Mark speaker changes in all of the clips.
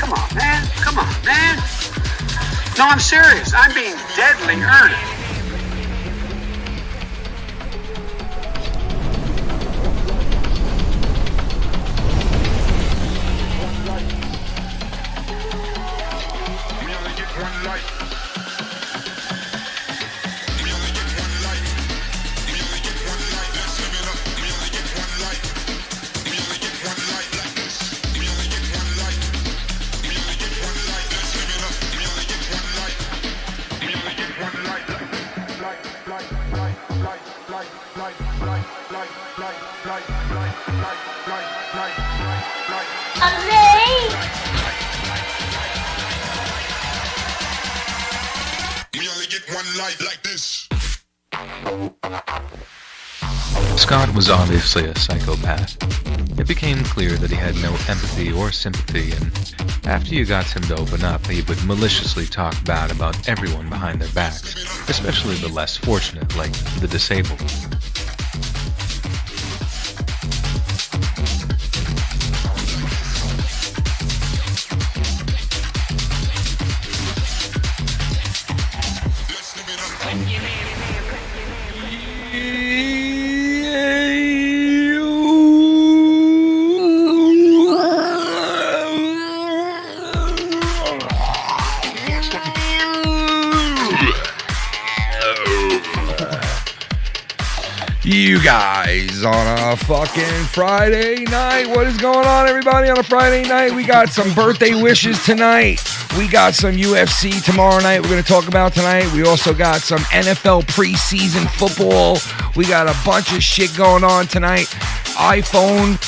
Speaker 1: Come on, man. Come on, man. No, I'm serious. I'm being deadly earnest.
Speaker 2: Scott was obviously a psychopath. It became clear that he had no empathy or sympathy, and after you got him to open up, he would maliciously talk bad about everyone behind their backs, especially the less fortunate, like the disabled.
Speaker 3: You guys on a fucking Friday night. What is going on, everybody, on a Friday night? We got some birthday wishes tonight. We got some UFC tomorrow night we're going to talk about tonight. We also got some NFL preseason football. We got a bunch of shit going on tonight. iPhone.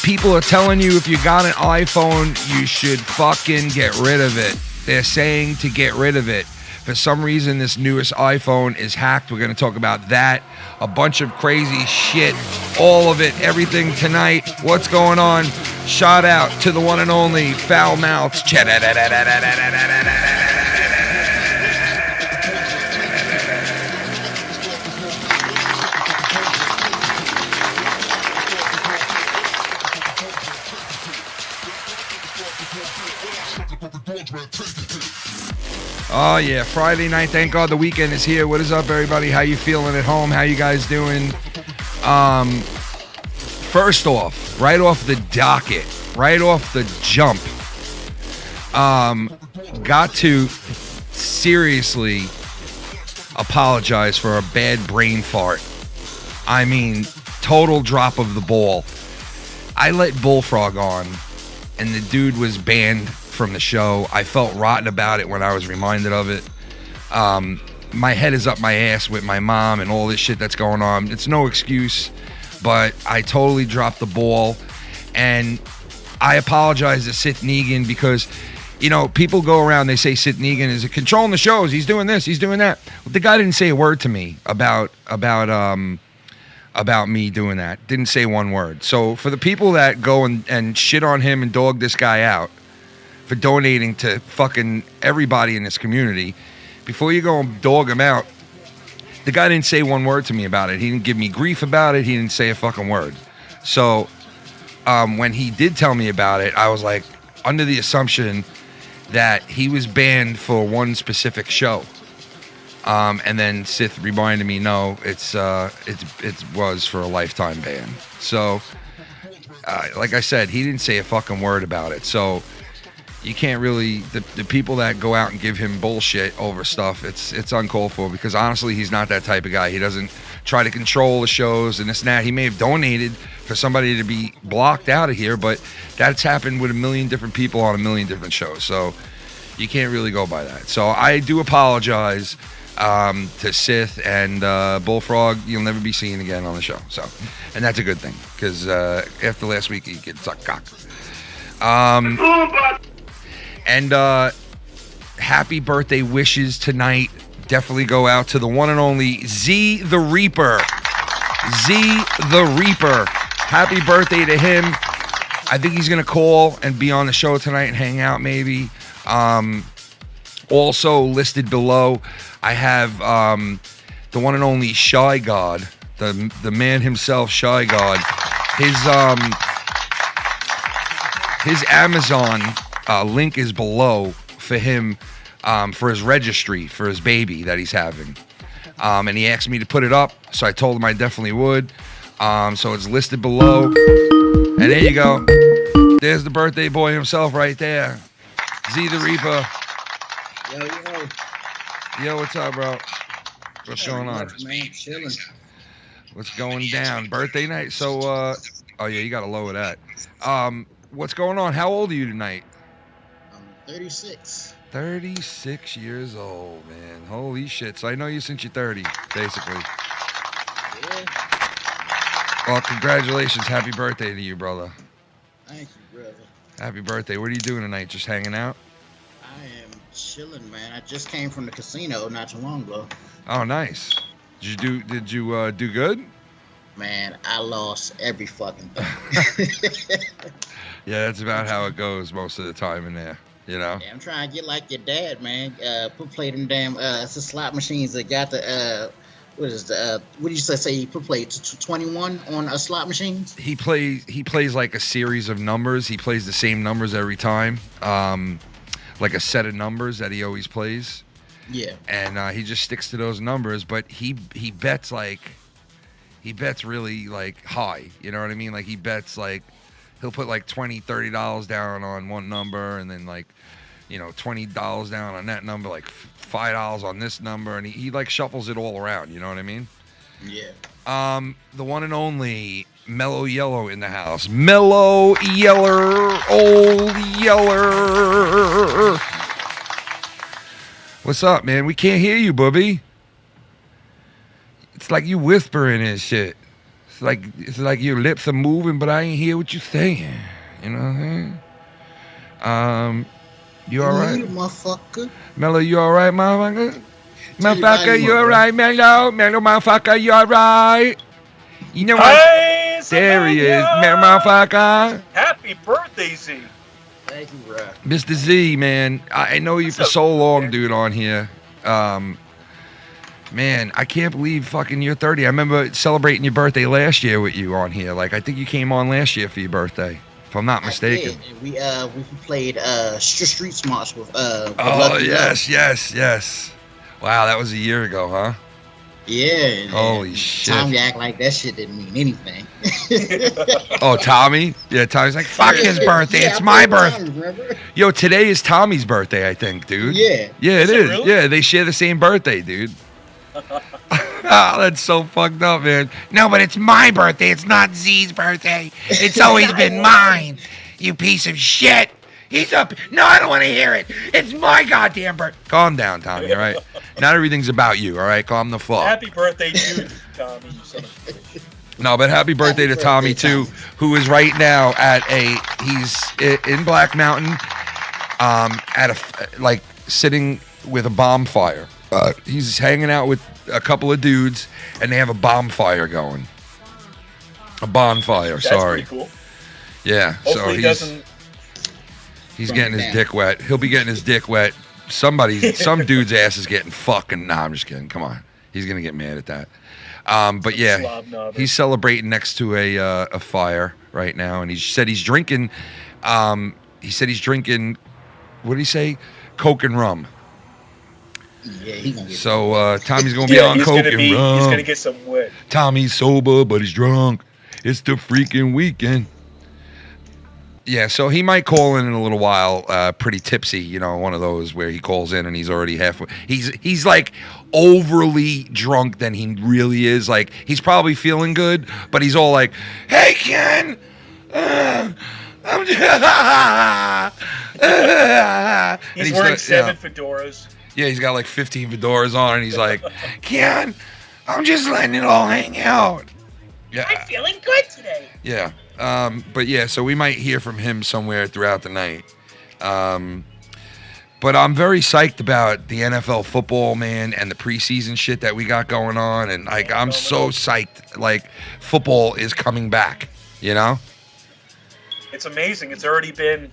Speaker 3: People are telling you if you got an iPhone, you should fucking get rid of it. They're saying to get rid of it. For some reason, this newest iPhone is hacked. We're going to talk about that. A bunch of crazy shit. All of it. Everything tonight. What's going on? Shout out to the one and only Foul Mouths. Oh yeah, Friday night. Thank God the weekend is here. What is up, everybody? How you feeling at home? How you guys doing? First off, right off the docket, right off the jump, got to seriously apologize for a bad brain fart. I mean, total drop of the ball. I let Bullfrog on, and the dude was banned from the show. I felt rotten about it when I was reminded of it. My head is up my ass with my mom and all this shit that's going on. It's no excuse, but I totally dropped the ball, and I apologize to Sith Negan because, you know, people go around, they say Sith Negan is controlling the shows. He's doing this, he's doing that. Well, the guy didn't say a word to me about me doing that. Didn't say one word. So for the people that go and shit on him and dog this guy out for donating to fucking everybody in this community, before you go and dog him out, the guy didn't say one word to me about it. He didn't give me grief about it. He didn't say a fucking word. So when he did tell me about it, I was like under the assumption that he was banned for one specific show. And then Sith reminded me, no, it was for a lifetime ban. So, like I said, he didn't say a fucking word about it. So you can't really, the people that go out and give him bullshit over stuff, it's uncalled for, because honestly, he's not that type of guy. He doesn't try to control the shows and this and that. He may have donated for somebody to be blocked out of here, but that's happened with a million different people on a million different shows. So you can't really go by that. So I do apologize to Sith and Bullfrog. You'll never be seen again on the show. So, and that's a good thing, because after last week, you get sucked cock. And happy birthday wishes tonight definitely go out to the one and only Z the Reaper. Z the Reaper. Happy birthday to him. I think he's going to call and be on the show tonight and hang out maybe. Also listed below, I have the one and only Shy God, the man himself, Shy God. His Amazon link is below for him for his registry for his baby that he's having. And he asked me to put it up, so I told him I definitely would. So it's listed below. And there you go. There's the birthday boy himself right there. Z the Reaper. Yo, what's up, bro? What's going on?
Speaker 4: Man, chilling.
Speaker 3: What's going down? Birthday night. So, oh yeah, you gotta lower that. What's going on? How old are you tonight?
Speaker 4: I'm 36.
Speaker 3: 36 years old, man. Holy shit. So I know you since you're 30, basically.
Speaker 4: Yeah.
Speaker 3: Well, congratulations. Happy birthday to you, brother.
Speaker 4: Thank you, brother.
Speaker 3: Happy birthday. What are you doing tonight? Just hanging out?
Speaker 4: I am chilling, man. I just came from the casino not too long ago.
Speaker 3: Oh, nice. Did you do good?
Speaker 4: Man, I lost every fucking thing.
Speaker 3: Yeah, that's about how it goes most of the time in there, you know?
Speaker 4: Yeah, I'm trying to get like your dad, man. Play them damn it's the slot machines that got the what did you say he play 21 on slot machines?
Speaker 3: He plays like a series of numbers. He plays the same numbers every time. Like a set of numbers that he always plays.
Speaker 4: Yeah.
Speaker 3: And he just sticks to those numbers, but he bets really like high, you know what I mean? Like he bets like he'll put like $20-$30 down on one number, and then like, you know, $20 down on that number, like $5 on this number, and he like shuffles it all around, you know what I mean?
Speaker 4: Yeah.
Speaker 3: The one and only Mellow Yellow in the house. Mellow Yeller, old Yeller. What's up, man? We can't hear you, Booby. It's like you whispering and shit. It's like your lips are moving, but I ain't hear what you saying. You know what I'm saying? You all right?
Speaker 4: Motherfucker.
Speaker 3: Mellow, you all right, motherfucker? Motherfucker, you all right, Mellow? Mellow, motherfucker, you all right? You know what?
Speaker 5: Hey,
Speaker 3: There he is, motherfucker.
Speaker 5: Happy birthday, Z.
Speaker 4: Thank you, bro.
Speaker 3: Mr. Z, man. I know you for so long, dude, on here. Man, I can't believe fucking you're 30. I remember celebrating your birthday last year with you on here. Like, I think you came on last year for your birthday, if I'm not mistaken.
Speaker 4: We played Street Smarts with
Speaker 3: Oh,
Speaker 4: Lucky
Speaker 3: yes. Wow, that was a year ago, huh?
Speaker 4: Yeah.
Speaker 3: Holy shit.
Speaker 4: Tommy act like that shit didn't mean anything.
Speaker 3: Oh, Tommy? Yeah, Tommy's like, fuck his birthday. It's my birthday. Yo, today is Tommy's birthday, I think, dude.
Speaker 4: Yeah.
Speaker 3: Yeah, it
Speaker 5: Is it
Speaker 3: is.
Speaker 5: really?
Speaker 3: Yeah, they share the same birthday, dude. Oh, that's so fucked up, man. No, but it's my birthday. It's not Z's birthday. It's always been mine. You piece of shit. He's up. No, I don't want to hear it. It's my goddamn birthday. Calm down, Tommy, all right? Not everything's about you, all right? Calm the fuck.
Speaker 5: Happy birthday to you, Tommy. You son of a bitch.
Speaker 3: No, but happy birthday to Tommy, too, who is right now he's in Black Mountain sitting with a bonfire. He's hanging out with a couple of dudes, and they have a bonfire going. A bonfire,
Speaker 5: That's
Speaker 3: sorry.
Speaker 5: pretty cool.
Speaker 3: Yeah,
Speaker 5: Hopefully
Speaker 3: so
Speaker 5: he doesn't.
Speaker 3: he's getting his dick wet. He'll be getting his dick wet. Some dude's ass is getting fucking. Nah, I'm just kidding. Come on, he's gonna get mad at that. But yeah,
Speaker 5: Slob knobber.
Speaker 3: he's celebrating next to a fire right now, and he said he's drinking. He said he's drinking. What did he say? Coke and rum.
Speaker 4: Yeah, he gonna get
Speaker 3: So Tommy's gonna be on
Speaker 5: he's
Speaker 3: coke
Speaker 5: gonna
Speaker 3: and rum.
Speaker 5: He's gonna get some wet.
Speaker 3: Tommy's sober, but he's drunk. It's the freaking weekend. Yeah, so he might call in a little while, pretty tipsy, you know, one of those where he calls in and he's already halfway. He's like overly drunk than he really is. Like, he's probably feeling good, but he's all like, "Hey, Ken, I'm
Speaker 5: He's wearing seven fedoras.
Speaker 3: Yeah, he's got like 15 fedoras on, and he's like, "Ken, I'm just letting it all hang out." Yeah.
Speaker 5: I'm feeling good today.
Speaker 3: Yeah. But yeah, so we might hear from him somewhere throughout the night. But I'm very psyched about the NFL football, man, and the preseason shit that we got going on. And like, I'm so psyched. Like, football is coming back, you know?
Speaker 5: It's amazing. It's already been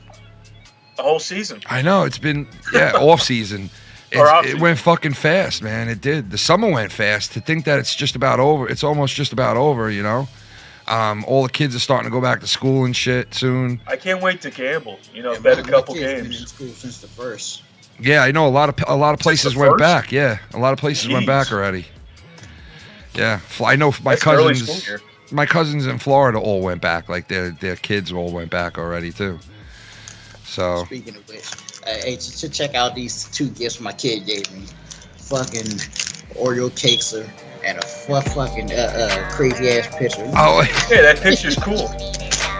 Speaker 5: a whole season.
Speaker 3: I know. It's been, off season. It went fucking fast, man. It did. The summer went fast. To think that it's just about over, it's almost just about over, you know? All the kids are starting to go back to school and shit soon.
Speaker 5: I can't wait to gamble. You know, bet a couple
Speaker 4: my kid's been in
Speaker 5: games.
Speaker 4: school since the first.
Speaker 3: Yeah, I know a lot of places went
Speaker 5: first?
Speaker 3: back. Yeah, a lot of places went
Speaker 5: Jeez.
Speaker 3: back already. Yeah, I know my
Speaker 5: That's early
Speaker 3: cousins.
Speaker 5: school year.
Speaker 3: My cousins in Florida all went back. Like their kids all went back already too. So
Speaker 4: Speaking of which, hey, to check out these 2 gifts my kid gave me. Fucking Oreo cakes and a fucking crazy ass picture.
Speaker 3: oh,
Speaker 5: Yeah, that picture's cool.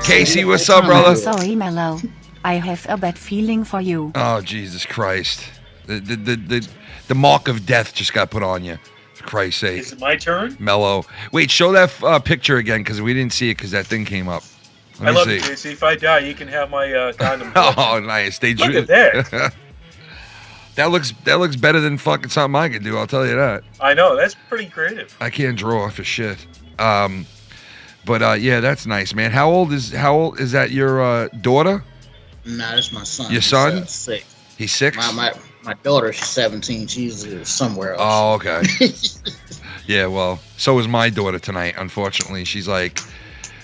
Speaker 3: Casey, what's up, brother?
Speaker 6: Sorry, Mello. I have a bad feeling for you.
Speaker 3: Oh, Jesus Christ! The mark of death just got put on you. For Christ's sake,
Speaker 5: Is it my turn?
Speaker 3: Mello. Wait, show that picture again because we didn't see it because that thing came up.
Speaker 5: I
Speaker 3: Let
Speaker 5: love
Speaker 3: me
Speaker 5: you,
Speaker 3: see.
Speaker 5: Casey. If I die, you can have my condom.
Speaker 3: Oh, nice. They
Speaker 5: Look
Speaker 3: drew.
Speaker 5: at that.
Speaker 3: That looks better than fucking something I could do. I'll tell you that.
Speaker 5: I know, that's pretty creative.
Speaker 3: I can't draw for shit. But yeah, that's nice, man. How old is that? Your daughter?
Speaker 4: Nah, that's my son.
Speaker 3: Your son?
Speaker 4: He's 6.
Speaker 3: He's 6.
Speaker 4: My daughter, she's 17. She's somewhere else.
Speaker 3: Oh, okay. Yeah, well, so was my daughter tonight. Unfortunately, she's like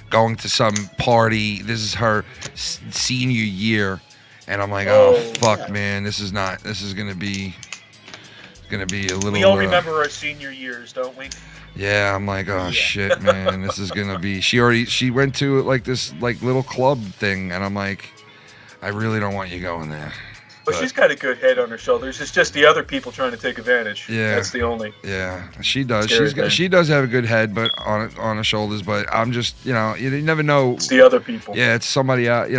Speaker 3: going to some party. This is her senior year, and I'm like, oh fuck,
Speaker 4: yeah.
Speaker 3: man, this is gonna be a little.
Speaker 5: We all remember our senior years, don't we?
Speaker 3: Yeah, I'm like, oh shit, man, this is gonna be. She went to like this like little club thing, and I'm like, I really don't want you going there.
Speaker 5: But she's got a good head on her shoulders. It's just the other people trying to take advantage.
Speaker 3: Yeah.
Speaker 5: That's the only.
Speaker 3: Yeah, she does.
Speaker 5: Scary
Speaker 3: She does have a good head, but on her shoulders. But I'm just, you never know.
Speaker 5: It's the other people.
Speaker 3: Yeah, it's somebody out.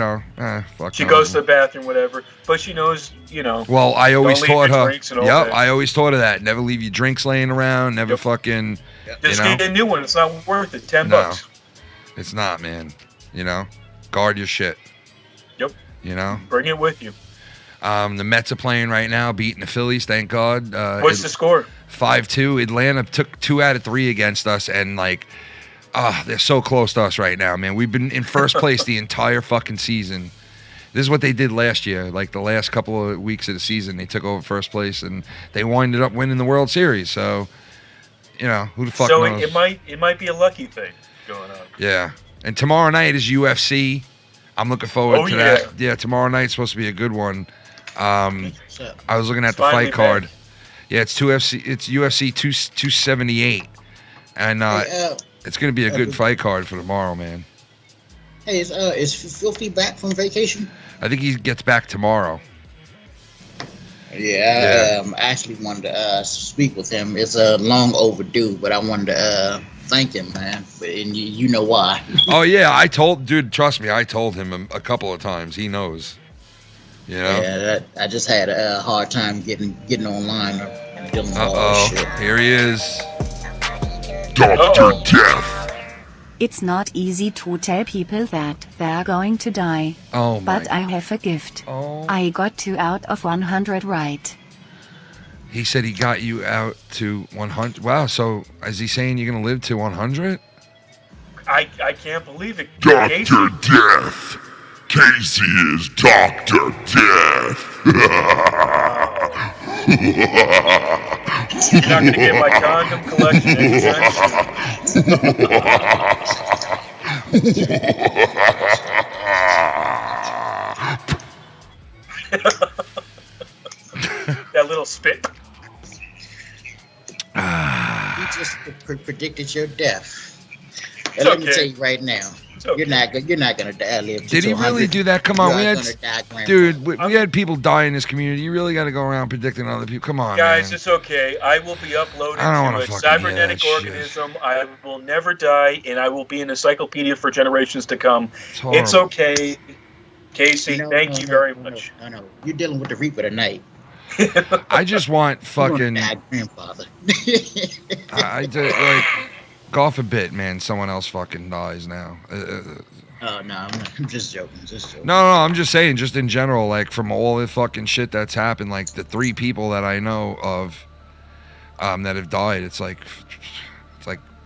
Speaker 3: Fuck.
Speaker 5: She
Speaker 3: no.
Speaker 5: goes to the bathroom, whatever. But she knows,
Speaker 3: Well, I always
Speaker 5: don't leave
Speaker 3: taught
Speaker 5: your
Speaker 3: her.
Speaker 5: drinks and all
Speaker 3: Yep,
Speaker 5: that.
Speaker 3: I always taught her that. Never leave your drinks laying around. Never
Speaker 5: Yep.
Speaker 3: fucking.
Speaker 5: Just
Speaker 3: you know?
Speaker 5: get a new one. It's not worth it. $10.
Speaker 3: No. It's not, man. Guard your shit.
Speaker 5: Yep. Bring it with you.
Speaker 3: The Mets are playing right now, beating the Phillies. Thank God.
Speaker 5: What's the score?
Speaker 3: 5-2. Atlanta took 2 out of 3 against us, and they're so close to us right now, man. We've been in first place the entire fucking season. This is what they did last year. Like the last couple of weeks of the season, they took over first place, and they winded up winning the World Series. So, who the fuck knows?
Speaker 5: So it might be a lucky thing going on.
Speaker 3: Yeah. And tomorrow night is UFC. I'm looking forward to
Speaker 5: yeah.
Speaker 3: that. Yeah, tomorrow night's supposed to be a good one. I was looking at the
Speaker 5: Finally
Speaker 3: fight card.
Speaker 5: back.
Speaker 3: Yeah, it's UFC 278, and it's gonna be a good fight card for tomorrow, man.
Speaker 4: Hey, is Filthy back from vacation?
Speaker 3: I think he gets back tomorrow.
Speaker 4: Yeah, I actually wanted to speak with him. It's long overdue, but I wanted to thank him, man. And you know why.
Speaker 3: Oh yeah, trust me, I told him a couple of times. He knows.
Speaker 4: Yeah, I just had a hard time getting online and dealing with all this shit.
Speaker 3: Here he is.
Speaker 5: Uh-oh.
Speaker 6: It's not easy to tell people that they're going to die.
Speaker 3: Oh my.
Speaker 6: But I have a gift.
Speaker 3: Oh.
Speaker 6: I got 2 out of 100 right.
Speaker 3: He said he got you out to 100. Wow, so is he saying you're gonna live to 100?
Speaker 5: I can't believe it.
Speaker 7: Dr.
Speaker 5: Casey.
Speaker 7: Death. Casey is Dr. Death.
Speaker 5: You're not going to get my condom collection anytime soon. That little spit.
Speaker 4: He just predicted your death.
Speaker 5: It's
Speaker 4: And let me
Speaker 5: okay.
Speaker 4: tell you right now,
Speaker 5: okay.
Speaker 4: you're not gonna die. Live
Speaker 3: Did he
Speaker 4: to 100.
Speaker 3: really do that? Come on,
Speaker 4: You
Speaker 3: we
Speaker 4: are
Speaker 3: had,
Speaker 4: gonna die, grandpa.
Speaker 3: dude, we had people die in this community. You really got to go around predicting other people. Come on,
Speaker 5: Guys,
Speaker 3: man.
Speaker 5: it's okay. I will be uploaded
Speaker 3: I don't
Speaker 5: to
Speaker 3: wanna
Speaker 5: a
Speaker 3: fucking
Speaker 5: cybernetic
Speaker 3: hear that shit.
Speaker 5: organism. I will never die, and I will be an encyclopedia for generations to come.
Speaker 3: It's horrible.
Speaker 5: It's okay. Casey, thank you very much.
Speaker 4: No. You're dealing with the Reaper tonight.
Speaker 3: I just want
Speaker 4: You're
Speaker 3: fucking.
Speaker 4: gonna die, grandfather.
Speaker 3: I did like. God forbid, man. Someone else fucking dies now.
Speaker 4: Oh no, I'm just joking.
Speaker 3: No, I'm just saying, just in general, like from all the fucking shit that's happened, like the 3 people that I know of, that have died. It's like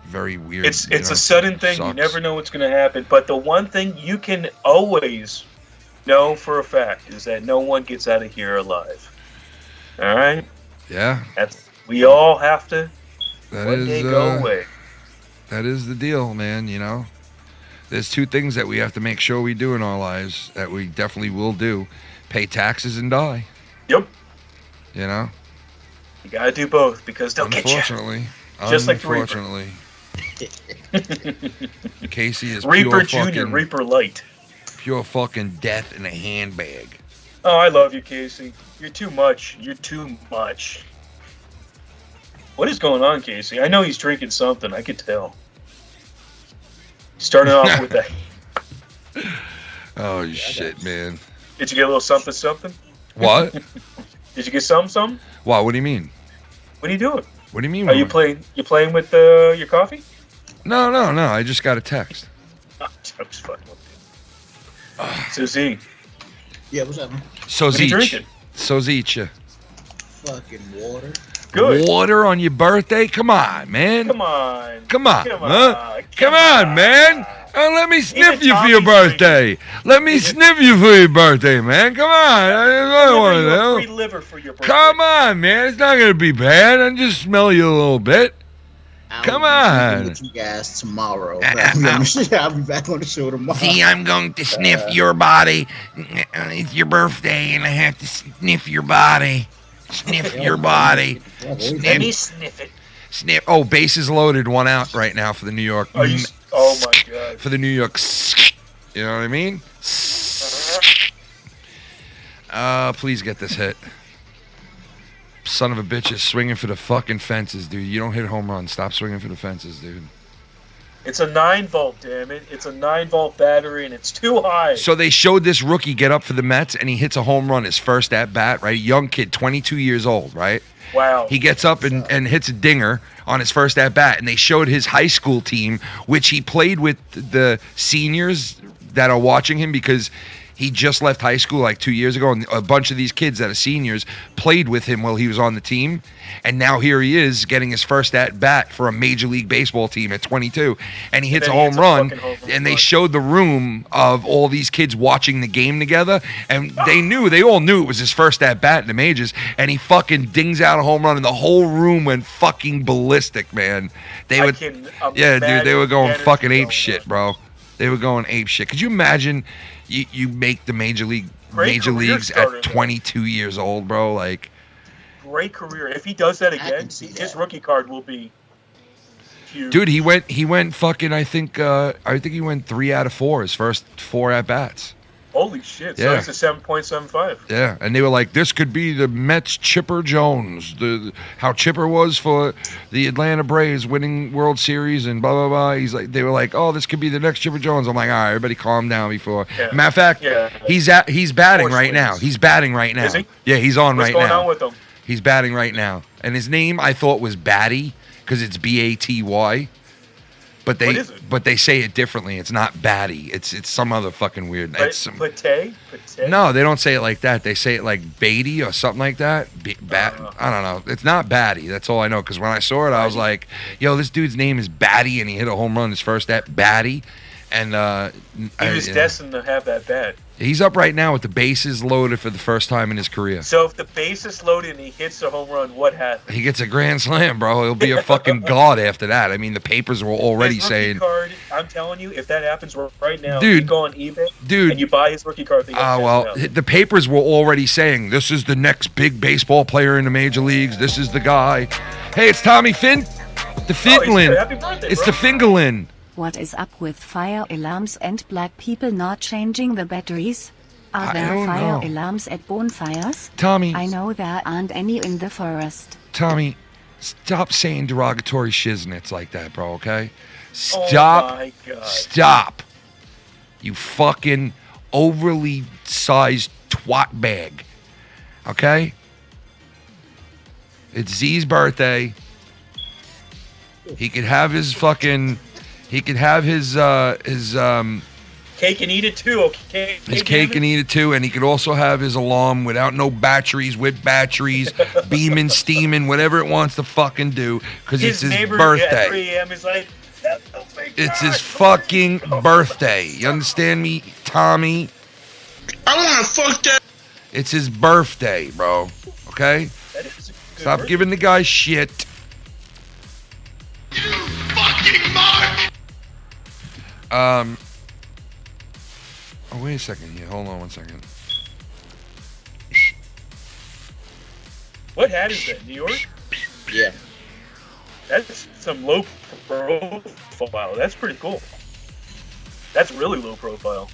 Speaker 3: very weird.
Speaker 5: It's a sudden thing. You
Speaker 3: Sucks.
Speaker 5: never know what's going to happen. But the one thing you can always know for a fact is that no one gets out of here alive. All right?
Speaker 3: Yeah,
Speaker 5: We all have to
Speaker 3: that
Speaker 5: one
Speaker 3: is
Speaker 5: day go away.
Speaker 3: that is the deal, man. there's two things that we have to make sure we do in our lives that we definitely will do: pay taxes and die.
Speaker 5: Yep.
Speaker 3: You know.
Speaker 5: You gotta do both because they'll get you.
Speaker 3: Unfortunately.
Speaker 5: Just like the Reaper.
Speaker 3: Unfortunately. Casey is
Speaker 5: Reaper
Speaker 3: pure
Speaker 5: Junior,
Speaker 3: fucking,
Speaker 5: Reaper Light.
Speaker 3: pure fucking death in a handbag.
Speaker 5: Oh, I love you, Casey. You're too much. You're too much. What is going on, Casey? I know he's drinking something. I could tell. Starting off with that.
Speaker 3: Oh shit, man.
Speaker 5: Did you get a little something, something?
Speaker 3: What?
Speaker 5: Did you get something?
Speaker 3: What? What do you mean?
Speaker 5: What are you doing?
Speaker 3: What do you mean?
Speaker 5: Are you playing? You playing with your coffee?
Speaker 3: No. I just got a text.
Speaker 5: I'm just fucking with you. So Z,
Speaker 4: Yeah, what's up, man?
Speaker 3: So
Speaker 5: what are you
Speaker 3: Zeech.
Speaker 5: drinking?
Speaker 3: So Zeech.
Speaker 4: Fucking water.
Speaker 5: Good.
Speaker 3: Water on your birthday? Come on, man.
Speaker 5: Come on.
Speaker 3: Come on.
Speaker 5: Come on.
Speaker 3: Huh?
Speaker 5: Come
Speaker 3: Come on, man. Let me sniff you for your
Speaker 5: Tommy's
Speaker 3: birthday. Let me sniff you for your birthday, man. Come on. I don't want
Speaker 5: Giving you a free
Speaker 3: to.
Speaker 5: liver for your birthday.
Speaker 3: Come on, man. It's not going to be bad. I'll just smell you a little bit.
Speaker 4: I'll
Speaker 3: Come
Speaker 4: be
Speaker 3: on.
Speaker 4: with you guys tomorrow. I'll be back on the show tomorrow.
Speaker 3: See, I'm going to sniff your body. It's your birthday, and I have to sniff your body. Sniff your body.
Speaker 5: Let me
Speaker 3: Sniff.
Speaker 5: sniff it.
Speaker 3: Sniff. Oh, bases loaded. One out right now for the New York.
Speaker 5: Are you? Oh my god.
Speaker 3: For the New York. You know what I mean? Please get this hit. Son of a bitch is swinging for the fucking fences, dude. You don't hit home runs. Stop swinging for the fences, dude.
Speaker 5: It's a 9-volt, damn it. It's a 9-volt battery and it's too high.
Speaker 3: So they showed this rookie get up for the Mets, and he hits a home run his first at bat, right? Young kid, 22 years old, right?
Speaker 5: Wow.
Speaker 3: He gets up and hits a dinger on his first at bat, and they showed his high school team, which he played with the seniors that are watching him because he just left high school like 2 years ago, and a bunch of these kids that are seniors played with him while he was on the team. And now here he is getting his first at bat for a Major League Baseball team at 22, and he hits a home run. And they showed the room of all these kids watching the game together, and they all knew it was his first at bat in the majors. And he fucking dings out a home run, and the whole room went fucking ballistic, man. They would, yeah, dude, they were going fucking ape shit, bro. They were going ape shit. Could you imagine you make the major leagues at 22 years old, bro? Like,
Speaker 5: great career. If he does that again,
Speaker 4: that.
Speaker 5: his rookie card will be huge.
Speaker 3: dude, he went fucking. I think he went 3 out of 4 his first 4 at bats.
Speaker 5: Holy shit! So
Speaker 3: Yeah.
Speaker 5: it's a 7.75.
Speaker 3: Yeah, and they were like, this could be the Mets Chipper Jones, how Chipper was for the Atlanta Braves winning World Series and blah blah blah. They were like, oh, this could be the next Chipper Jones. I'm like, all right, everybody calm down before.
Speaker 5: Yeah.
Speaker 3: Matter of fact,
Speaker 5: Yeah.
Speaker 3: he's batting
Speaker 5: Four
Speaker 3: right now.
Speaker 5: swings.
Speaker 3: He's batting right now.
Speaker 5: Is he?
Speaker 3: Yeah, he's on
Speaker 5: What's
Speaker 3: right
Speaker 5: going
Speaker 3: now.
Speaker 5: on with him?
Speaker 3: He's batting right now, and his name I thought was Batty because it's Baty. But
Speaker 5: What is it?
Speaker 3: they say it differently. It's not Batty. It's some other fucking weird. It's some,
Speaker 5: Pate?
Speaker 3: no, they don't say it like that. They say it like Beatty or something like that. I don't know. It's not Batty. That's all I know. Because when I saw it, I was like, yo, this dude's name is Batty, and he hit a home run his first at Batty. And
Speaker 5: He was destined to have that bat.
Speaker 3: he's up right now with the bases loaded for the first time in his career.
Speaker 5: So if the base is loaded and he hits a home run, what happens?
Speaker 3: He gets a grand slam, bro. He'll be a fucking god after that. I mean, the papers were already
Speaker 5: His rookie
Speaker 3: saying,
Speaker 5: card, I'm telling you, if that happens right now,
Speaker 3: Dude.
Speaker 5: you go on eBay
Speaker 3: Dude.
Speaker 5: and you buy his rookie card.
Speaker 3: the papers were already saying, this is the next big baseball player in the major leagues. This is the guy. Hey, it's Tommy Finn. The Finglin.
Speaker 5: Happy birthday,
Speaker 3: It's
Speaker 5: bro.
Speaker 3: the Fingerlin.
Speaker 6: What is up with fire alarms and black people not changing the batteries? Are
Speaker 3: I
Speaker 6: there
Speaker 3: don't
Speaker 6: fire
Speaker 3: know.
Speaker 6: alarms at bonfires?
Speaker 3: Tommy,
Speaker 6: I know there aren't any in the forest.
Speaker 3: Tommy, stop saying derogatory shiznits like that, bro, okay?
Speaker 5: Oh
Speaker 3: Stop.
Speaker 5: my God.
Speaker 3: Stop. You fucking overly sized twat bag. Okay? It's Z's birthday. He could have his fucking cake
Speaker 5: Cake and eat it too, okay?
Speaker 3: his cake and eat it too, and he could also have his alarm without no batteries, with batteries, beaming, steaming, whatever it wants to fucking do, because it's his
Speaker 5: neighbor
Speaker 3: birthday.
Speaker 5: at 3 a.m. is like, oh my God,
Speaker 3: It's his fucking birthday. You understand me, Tommy?
Speaker 8: I want to fuck that.
Speaker 3: It's his birthday, bro. Okay?
Speaker 5: That is a good
Speaker 3: Stop
Speaker 5: birthday.
Speaker 3: giving the guy shit.
Speaker 8: You fucking mark.
Speaker 3: Oh, wait a second here. Hold on one second.
Speaker 5: What hat is that? New York?
Speaker 4: Yeah.
Speaker 5: That's some low profile. That's pretty cool. That's really low profile.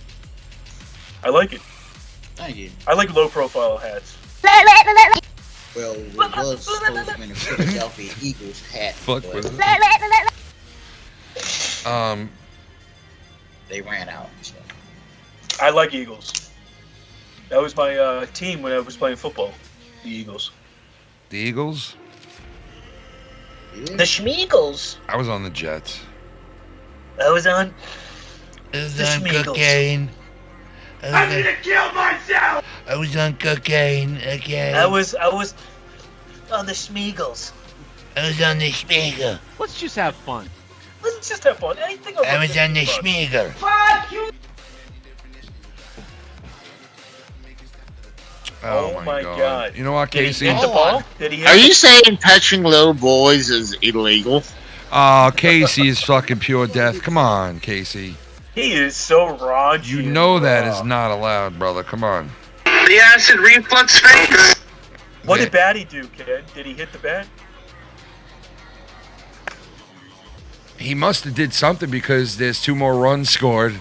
Speaker 5: I like it.
Speaker 4: Thank you.
Speaker 5: I like low profile hats.
Speaker 4: Well, it was supposed to be a Philadelphia Eagles hat.
Speaker 3: Fuck
Speaker 4: but
Speaker 3: with it.
Speaker 4: they ran out. So.
Speaker 5: I like Eagles. That was my team when I was playing football. The Eagles.
Speaker 3: The Eagles?
Speaker 4: Yeah.
Speaker 5: The Schmeagles.
Speaker 3: I was on the Jets.
Speaker 5: I was on.
Speaker 9: I was
Speaker 5: The
Speaker 9: on
Speaker 5: Schmeagles.
Speaker 9: cocaine.
Speaker 1: I need to kill myself!
Speaker 9: I was on cocaine again.
Speaker 5: I was on the Schmeagles.
Speaker 9: I was on the Schmeagol.
Speaker 10: Let's just have fun.
Speaker 5: Let's just have fun. Anything
Speaker 9: I was on the
Speaker 5: fun.
Speaker 9: Schmeagol.
Speaker 1: Fuck you!
Speaker 5: Oh my God.
Speaker 3: You know what,
Speaker 5: Did he
Speaker 3: Casey?
Speaker 5: hit the ball? Did he hit
Speaker 8: Are you saying touching little boys is illegal?
Speaker 3: Oh, Casey is fucking pure death. Come on, Casey.
Speaker 5: He is so raunchy.
Speaker 3: You
Speaker 5: and
Speaker 3: know that
Speaker 5: raw.
Speaker 3: is not allowed, brother. Come on.
Speaker 1: The acid reflux face.
Speaker 5: What did Batty do, kid? Did he hit the bat?
Speaker 3: He must have did something because there's 2 more runs scored.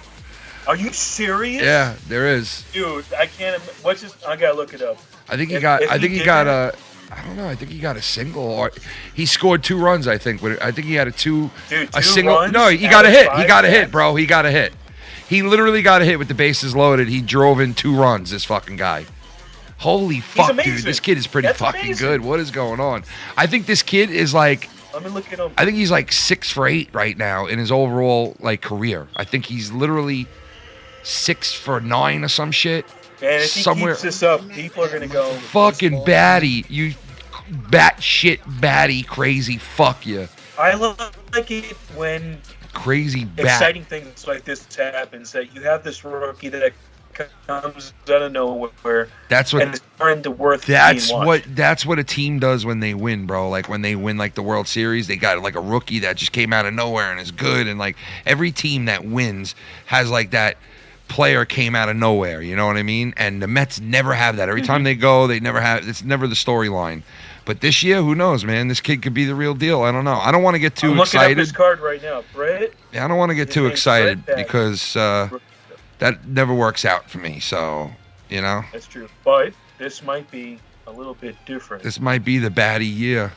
Speaker 5: Are you serious?
Speaker 3: Yeah, there is.
Speaker 5: Dude, I can't. What's his? I gotta look it up.
Speaker 3: I think he
Speaker 5: If-
Speaker 3: got.
Speaker 5: if
Speaker 3: I think he
Speaker 5: did
Speaker 3: got
Speaker 5: that-
Speaker 3: a. I don't know. I think he got a single, or he scored 2 runs. I think. I think he had a
Speaker 5: Dude,
Speaker 3: a
Speaker 5: 2
Speaker 3: single.
Speaker 5: runs
Speaker 3: No, he
Speaker 5: out
Speaker 3: got a
Speaker 5: of
Speaker 3: hit. He
Speaker 5: 5
Speaker 3: got a hit,
Speaker 5: bats?
Speaker 3: bro. He got a hit. He literally got a hit with the bases loaded. He drove in 2 runs. This fucking guy. Holy fuck, dude!
Speaker 5: amazing.
Speaker 3: This kid is pretty
Speaker 5: That's
Speaker 3: fucking
Speaker 5: amazing.
Speaker 3: good. What is going on? I think this kid is like.
Speaker 5: Let me look it up.
Speaker 3: I think he's like 6 for 8 right now in his overall like career. I think he's literally 6 for 9 or some shit.
Speaker 5: And if he
Speaker 3: somewhere.
Speaker 5: keeps this up, people are gonna go.
Speaker 3: Fucking batty, you batshit batty crazy. Fuck you,
Speaker 5: I like it when
Speaker 3: crazy bat.
Speaker 5: exciting things like this happens. That you have this rookie that comes out of nowhere.
Speaker 3: That's what.
Speaker 5: And it's turned to worth.
Speaker 3: That's
Speaker 5: being
Speaker 3: what.
Speaker 5: watched.
Speaker 3: That's what a team does when they win, bro. Like when they win, like the World Series, they got like a rookie that just came out of nowhere and is good. And like every team that wins has like that player came out of nowhere. You know what I mean? And the Mets never have that. Every time they go, they never have. It's never the storyline. But this year, who knows, man? This kid could be the real deal. I don't know. I don't want to get too
Speaker 5: I'm looking up his
Speaker 3: excited.
Speaker 5: card right now, Brett.
Speaker 3: Yeah, I don't want to get
Speaker 5: His
Speaker 3: too
Speaker 5: name's
Speaker 3: excited
Speaker 5: Brett Batty.
Speaker 3: because that never works out for me. So, you know,
Speaker 5: That's true, but this might be a little bit different.
Speaker 3: this might be the batty year.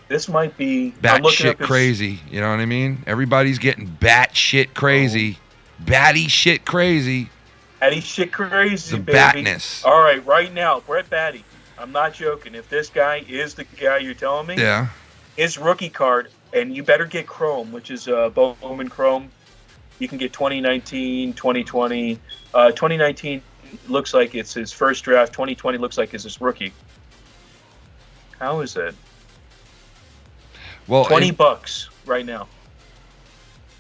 Speaker 5: This might be I'm
Speaker 3: Bat
Speaker 5: looking
Speaker 3: shit
Speaker 5: up his-
Speaker 3: crazy. You know what I mean? Everybody's getting bat shit crazy. Batty shit crazy.
Speaker 5: Batty shit crazy,
Speaker 3: The
Speaker 5: baby.
Speaker 3: batness.
Speaker 5: All right, right now, Brett Batty. I'm not joking. If this guy is the guy you're telling me,
Speaker 3: Yeah.
Speaker 5: his rookie card, and you better get Chrome, which is Bowman Chrome. You can get 2019, 2020. 2019 looks like it's his first draft. 2020 looks like it's his rookie. How is that?
Speaker 3: Well,
Speaker 5: $20 right now.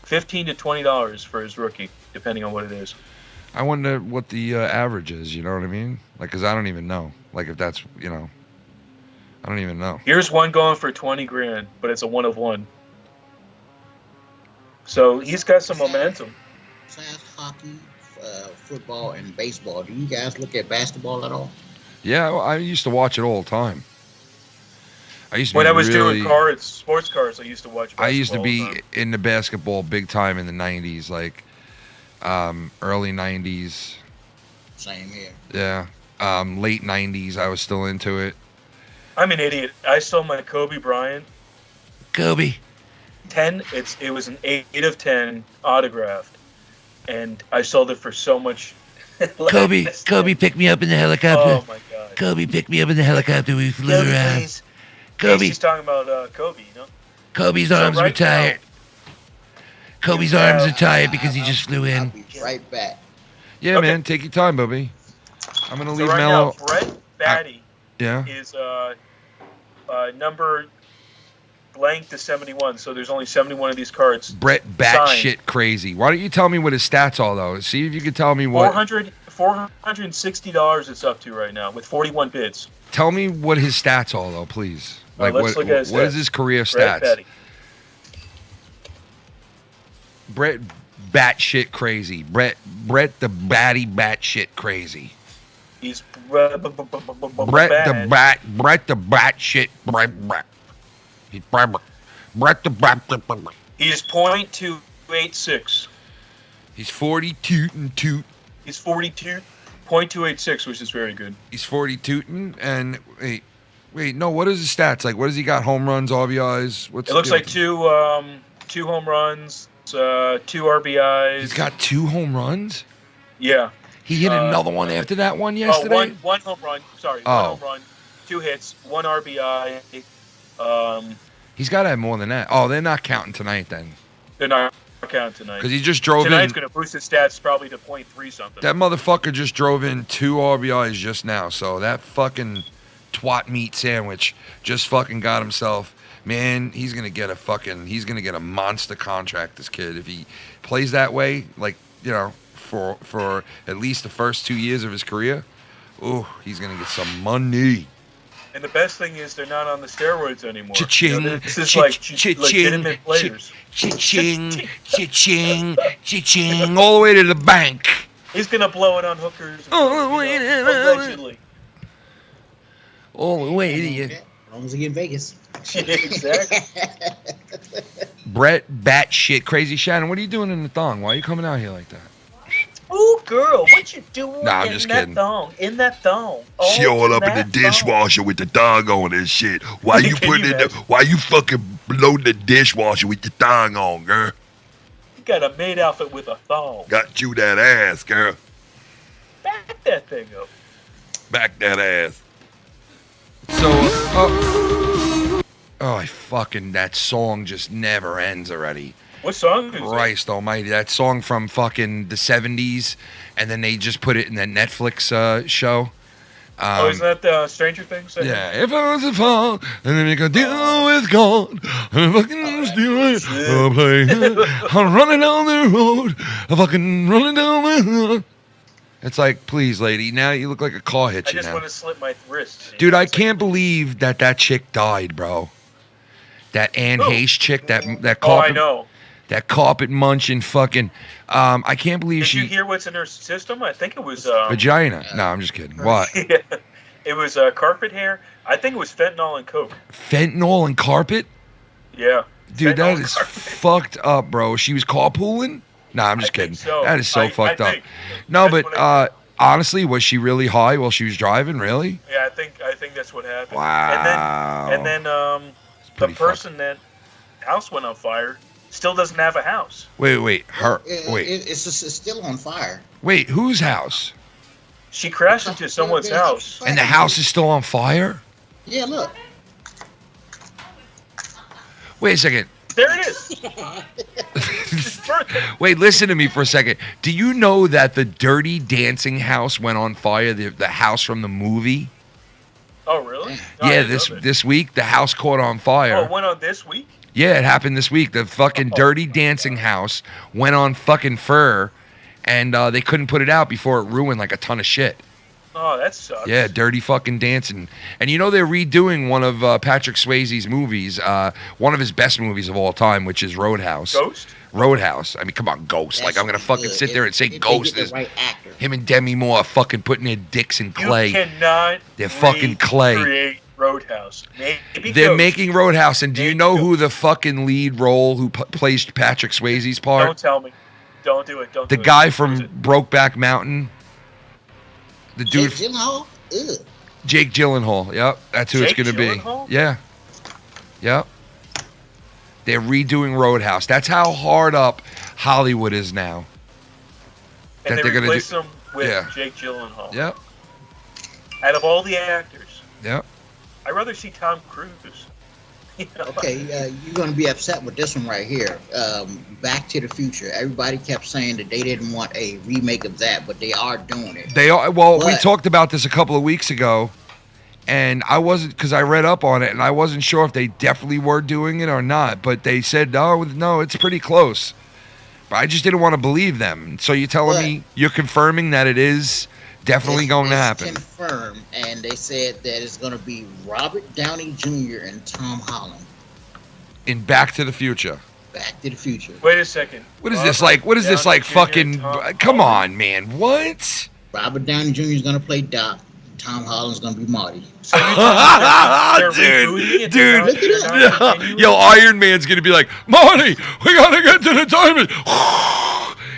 Speaker 5: $15 to $20 for his rookie, depending on what it is.
Speaker 3: I wonder what the average is. You know what I mean? Like, cause I don't even know. Like, if that's I don't even know.
Speaker 5: Here's one going for 20 grand, but it's a 1 of 1. So he's got some momentum.
Speaker 4: Besides hockey, football, and baseball, do you guys look at basketball at all?
Speaker 3: Yeah, well, I used to watch it all the time. I used to
Speaker 5: When
Speaker 3: be
Speaker 5: I was
Speaker 3: really,
Speaker 5: doing cards, sports cards, I used to watch basketball.
Speaker 3: I used to
Speaker 5: all the
Speaker 3: be
Speaker 5: time.
Speaker 3: into basketball big time in the 90s, like early 90s.
Speaker 4: Same here.
Speaker 3: Yeah. Late 90s, I was still into it.
Speaker 5: I'm an idiot. I sold my Kobe Bryant
Speaker 9: Kobe.
Speaker 5: 10. It was an 8 of 10 autographed, and I sold it for so much.
Speaker 9: Kobe picked me up in the helicopter.
Speaker 5: Oh my god.
Speaker 9: Kobe picked me up in the helicopter. We flew
Speaker 5: Kobe,
Speaker 9: around.
Speaker 5: please.
Speaker 9: Kobe.
Speaker 5: He's talking about Kobe, you know.
Speaker 9: Kobe's
Speaker 5: So
Speaker 9: arms
Speaker 5: right
Speaker 9: were tired. Kobe's
Speaker 5: you
Speaker 9: arms
Speaker 5: have-
Speaker 9: are tired because he just flew
Speaker 4: I'll
Speaker 9: in.
Speaker 4: be right back.
Speaker 3: Yeah,
Speaker 5: Okay.
Speaker 3: man, take your time, Bubby. I'm gonna
Speaker 5: So
Speaker 3: leave
Speaker 5: right
Speaker 3: Mello.
Speaker 5: now, Brett Batty
Speaker 3: Yeah.
Speaker 5: is number blank to 71. So there's only 71 of these cards.
Speaker 3: Brett batshit crazy. Why don't you tell me what his stats are though? See if you can tell me what.
Speaker 5: $460 it's up to right now with 41 bids.
Speaker 3: Tell me what his stats are though, please.
Speaker 5: All right,
Speaker 3: Like
Speaker 5: let's
Speaker 3: what?
Speaker 5: look at his
Speaker 3: What is
Speaker 5: stats.
Speaker 3: his career
Speaker 5: Brett
Speaker 3: stats?
Speaker 5: Batty.
Speaker 3: Brett batshit crazy. Brett the batty batshit crazy.
Speaker 5: He's
Speaker 3: Brett the batshit Brett. He's Brett the bat.
Speaker 5: He's .286.
Speaker 3: He's 42 and toot.
Speaker 5: He's 42.286, which is very good.
Speaker 3: He's 42 and wait, no. What is his stats like? What does he got? Home runs, RBIs. What's
Speaker 5: It looks like two home runs, 2 RBIs.
Speaker 3: He's got 2 home runs.
Speaker 5: Yeah.
Speaker 3: He hit another one after that one yesterday.
Speaker 5: One home run. Sorry,
Speaker 3: Oh.
Speaker 5: 1 home run, 2 hits, 1 RBI.
Speaker 3: He's got to have more than that. Oh, they're not counting tonight then.
Speaker 5: They're not counting tonight.
Speaker 3: Because he just drove
Speaker 5: Tonight's
Speaker 3: in.
Speaker 5: going to boost his stats probably to .3 something.
Speaker 3: That motherfucker just drove in 2 RBIs just now. So that fucking twat meat sandwich just fucking got himself. Man, he's gonna get a monster contract. This kid, if he plays that way, like for at least the first 2 years of his career, he's gonna get some money.
Speaker 5: And the best thing is they're not on the steroids anymore.
Speaker 3: Cha-ching,
Speaker 5: This is like legitimate players.
Speaker 3: Cha-ching, cha-ching, cha-ching, all the way to the bank.
Speaker 5: He's gonna blow it on hookers.
Speaker 3: All the way to the
Speaker 5: allegedly.
Speaker 3: All the way to you.
Speaker 4: As long as he in Vegas.
Speaker 5: Exactly.
Speaker 3: Brett batshit crazy Shannon, what are you doing in the thong? Why are you coming out here like that?
Speaker 5: Ooh, girl, what you doing
Speaker 3: Nah, I'm just kidding.
Speaker 5: thong? In that thong. Oh,
Speaker 7: She all up in the
Speaker 5: that
Speaker 7: dishwasher with the thong on and shit. Why you
Speaker 5: Can
Speaker 7: putting
Speaker 5: you
Speaker 7: it?
Speaker 5: imagine?
Speaker 7: Why you fucking loading the dishwasher with your thong on, girl?
Speaker 5: You got a maid outfit with a thong.
Speaker 7: Got you that ass, girl.
Speaker 5: Back that thing up.
Speaker 7: Back that ass.
Speaker 3: So, that song just never ends already.
Speaker 5: What song is
Speaker 3: Christ almighty, that song from fucking the 70s, and then they just put it in that Netflix show.
Speaker 5: isn't that the Stranger Things?
Speaker 3: Yeah, if I was to fall, and then you go deal with God, and fucking steal it, I'll play. I'm running down the road, I'm fucking running down the road. It's like, please, lady, now you look like a car hit
Speaker 5: I
Speaker 3: you
Speaker 5: just
Speaker 3: now.
Speaker 5: want to slip my wrist.
Speaker 3: Dude, I can't believe that chick died, bro. That Anne Hayes chick, that
Speaker 5: Oh,
Speaker 3: carpet,
Speaker 5: I know.
Speaker 3: that carpet munching fucking. I can't believe
Speaker 5: Did
Speaker 3: she
Speaker 5: you hear what's in her system? I think it was
Speaker 3: vagina. No, I'm just kidding. What?
Speaker 5: Yeah, it was carpet hair. I think it was fentanyl and coke.
Speaker 3: Fentanyl and carpet?
Speaker 5: Yeah,
Speaker 3: Dude,
Speaker 5: fentanyl
Speaker 3: that
Speaker 5: and
Speaker 3: is
Speaker 5: carpet.
Speaker 3: fucked up, bro. She was carpooling? Nah, I'm just
Speaker 5: I think
Speaker 3: kidding.
Speaker 5: so.
Speaker 3: That is so
Speaker 5: I
Speaker 3: fucked up.
Speaker 5: think.
Speaker 3: No,
Speaker 5: That's
Speaker 3: but
Speaker 5: what I
Speaker 3: honestly, was she really high while she was driving? Really?
Speaker 5: Yeah, I think that's what happened.
Speaker 3: Wow.
Speaker 5: And then the
Speaker 3: pretty
Speaker 5: person that house went on fire still doesn't have a house.
Speaker 3: Wait.
Speaker 4: Wait.
Speaker 3: Wait.
Speaker 4: It's still on fire.
Speaker 3: Wait, whose house?
Speaker 5: She crashed into someone's house.
Speaker 3: And the house is still on fire?
Speaker 4: Yeah, look.
Speaker 5: Wait a second. There it is.
Speaker 3: Wait, listen to me for a second. Do you know that the Dirty Dancing house went on fire? The house from the movie?
Speaker 5: Oh, really? No, I
Speaker 3: Yeah,
Speaker 5: didn't know that.
Speaker 3: this week the house caught on fire.
Speaker 5: Oh, it went on this week?
Speaker 3: Yeah, it happened this week. The fucking Dirty Dancing house went on fucking fire, and they couldn't put it out before it ruined like a ton of shit.
Speaker 5: Oh, that sucks.
Speaker 3: Yeah, Dirty fucking Dancing. And you know they're redoing one of Patrick Swayze's movies, one of his best movies of all time, which is Roadhouse.
Speaker 5: Ghost?
Speaker 3: Roadhouse. I mean, come on, Ghost.
Speaker 4: That's
Speaker 3: like, I'm going to fucking
Speaker 4: good.
Speaker 3: sit there and say
Speaker 4: If
Speaker 3: Ghost
Speaker 4: they get
Speaker 3: is
Speaker 4: the right actor.
Speaker 3: him and Demi Moore fucking putting their dicks in clay.
Speaker 5: You cannot
Speaker 3: They're fucking clay.
Speaker 5: recreate Roadhouse. Maybe
Speaker 3: They're
Speaker 5: Ghost.
Speaker 3: making Roadhouse, and do you
Speaker 5: Maybe
Speaker 3: know who
Speaker 5: Ghost.
Speaker 3: the fucking lead role who plays Patrick Swayze's part?
Speaker 5: Don't tell me. Don't do it. Don't
Speaker 3: The
Speaker 5: do
Speaker 3: guy
Speaker 5: it.
Speaker 3: from Brokeback Mountain. The dude,
Speaker 4: Jake Gyllenhaal? Ugh.
Speaker 3: Jake Gyllenhaal. Yep, that's who
Speaker 5: Jake
Speaker 3: it's going to be.
Speaker 5: Gyllenhaal?
Speaker 3: Yeah. Yep. They're redoing Roadhouse. That's how hard up Hollywood is now.
Speaker 5: And
Speaker 3: that
Speaker 5: they
Speaker 3: they're gonna
Speaker 5: replace
Speaker 3: do-
Speaker 5: him with
Speaker 3: Yeah.
Speaker 5: Jake Gyllenhaal.
Speaker 3: Yep.
Speaker 5: Out of all the actors,
Speaker 3: Yep.
Speaker 5: I'd rather see Tom Cruise. You know?
Speaker 4: Okay, you're going to be upset with this one right here. Back to the Future. Everybody kept saying that they didn't want a remake of that, but they are doing it.
Speaker 3: They are. Well, we
Speaker 4: But-
Speaker 3: talked about this a couple of weeks ago, and I wasn't, because I read up on it, and I wasn't sure if they definitely were doing it or not. But they said no, it's pretty close. But I just didn't want to believe them. So you're telling
Speaker 4: But-
Speaker 3: me you're confirming that it is definitely going to
Speaker 4: It's
Speaker 3: happen?
Speaker 4: confirmed, and they said that it's going to be Robert Downey Jr. and Tom Holland.
Speaker 3: In Back to the Future.
Speaker 4: Back to the Future.
Speaker 5: Wait a second.
Speaker 3: What is this like? What is this
Speaker 5: Downey
Speaker 3: like?
Speaker 5: Jr.
Speaker 3: Fucking.
Speaker 5: Tom
Speaker 3: Come
Speaker 5: Holland?
Speaker 3: on, man. What?
Speaker 4: Robert Downey Jr. is gonna play Doc. Tom Holland's gonna be Marty.
Speaker 5: So you they're rebooting it?
Speaker 3: Dude,
Speaker 4: Look it up.
Speaker 5: They're not continuing?
Speaker 3: Yo, Iron Man's gonna be like, Marty, we gotta get to the diamond.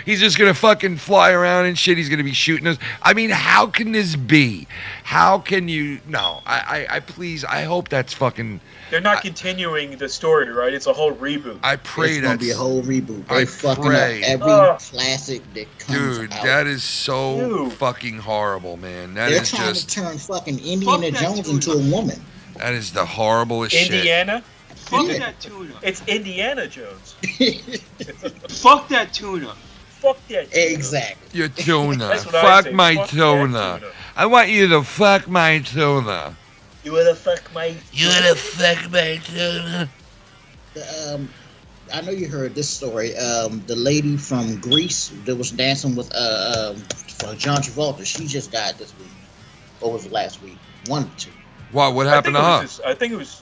Speaker 3: He's just gonna fucking fly around and shit. He's gonna be shooting us. I mean, how can this be? How can you? No, I please. I hope that's fucking.
Speaker 5: They're not continuing the story, right? It's a whole reboot.
Speaker 3: I pray
Speaker 4: It's gonna
Speaker 3: that's.
Speaker 4: be a whole reboot.
Speaker 3: I
Speaker 4: They fucking
Speaker 3: pray.
Speaker 4: up every
Speaker 5: Oh.
Speaker 4: classic that comes
Speaker 3: Dude,
Speaker 4: out.
Speaker 3: that is so
Speaker 5: Ew.
Speaker 3: fucking horrible, man. That
Speaker 4: They're
Speaker 3: is
Speaker 4: trying
Speaker 3: just.
Speaker 4: to turn fucking Indiana
Speaker 10: that
Speaker 4: Jones
Speaker 10: tuna.
Speaker 4: into a woman.
Speaker 3: That is the horriblest shit.
Speaker 5: Indiana?
Speaker 10: Fuck
Speaker 4: Yeah.
Speaker 10: that tuna.
Speaker 5: It's Indiana Jones.
Speaker 10: Fuck that tuna.
Speaker 5: Fuck that.
Speaker 4: Exactly.
Speaker 3: Your tuna.
Speaker 5: That's what I
Speaker 3: Fuck
Speaker 5: say.
Speaker 3: my
Speaker 5: Fuck that
Speaker 3: tuna.
Speaker 5: tuna.
Speaker 3: I want you to fuck my tuna.
Speaker 5: You wanna fuck my...
Speaker 9: You wanna fuck my tuna?
Speaker 4: I know you heard this story. The lady from Greece that was dancing with for John Travolta, she just died this week. Or was it last week? One or two.
Speaker 3: What happened to her?
Speaker 5: I think it was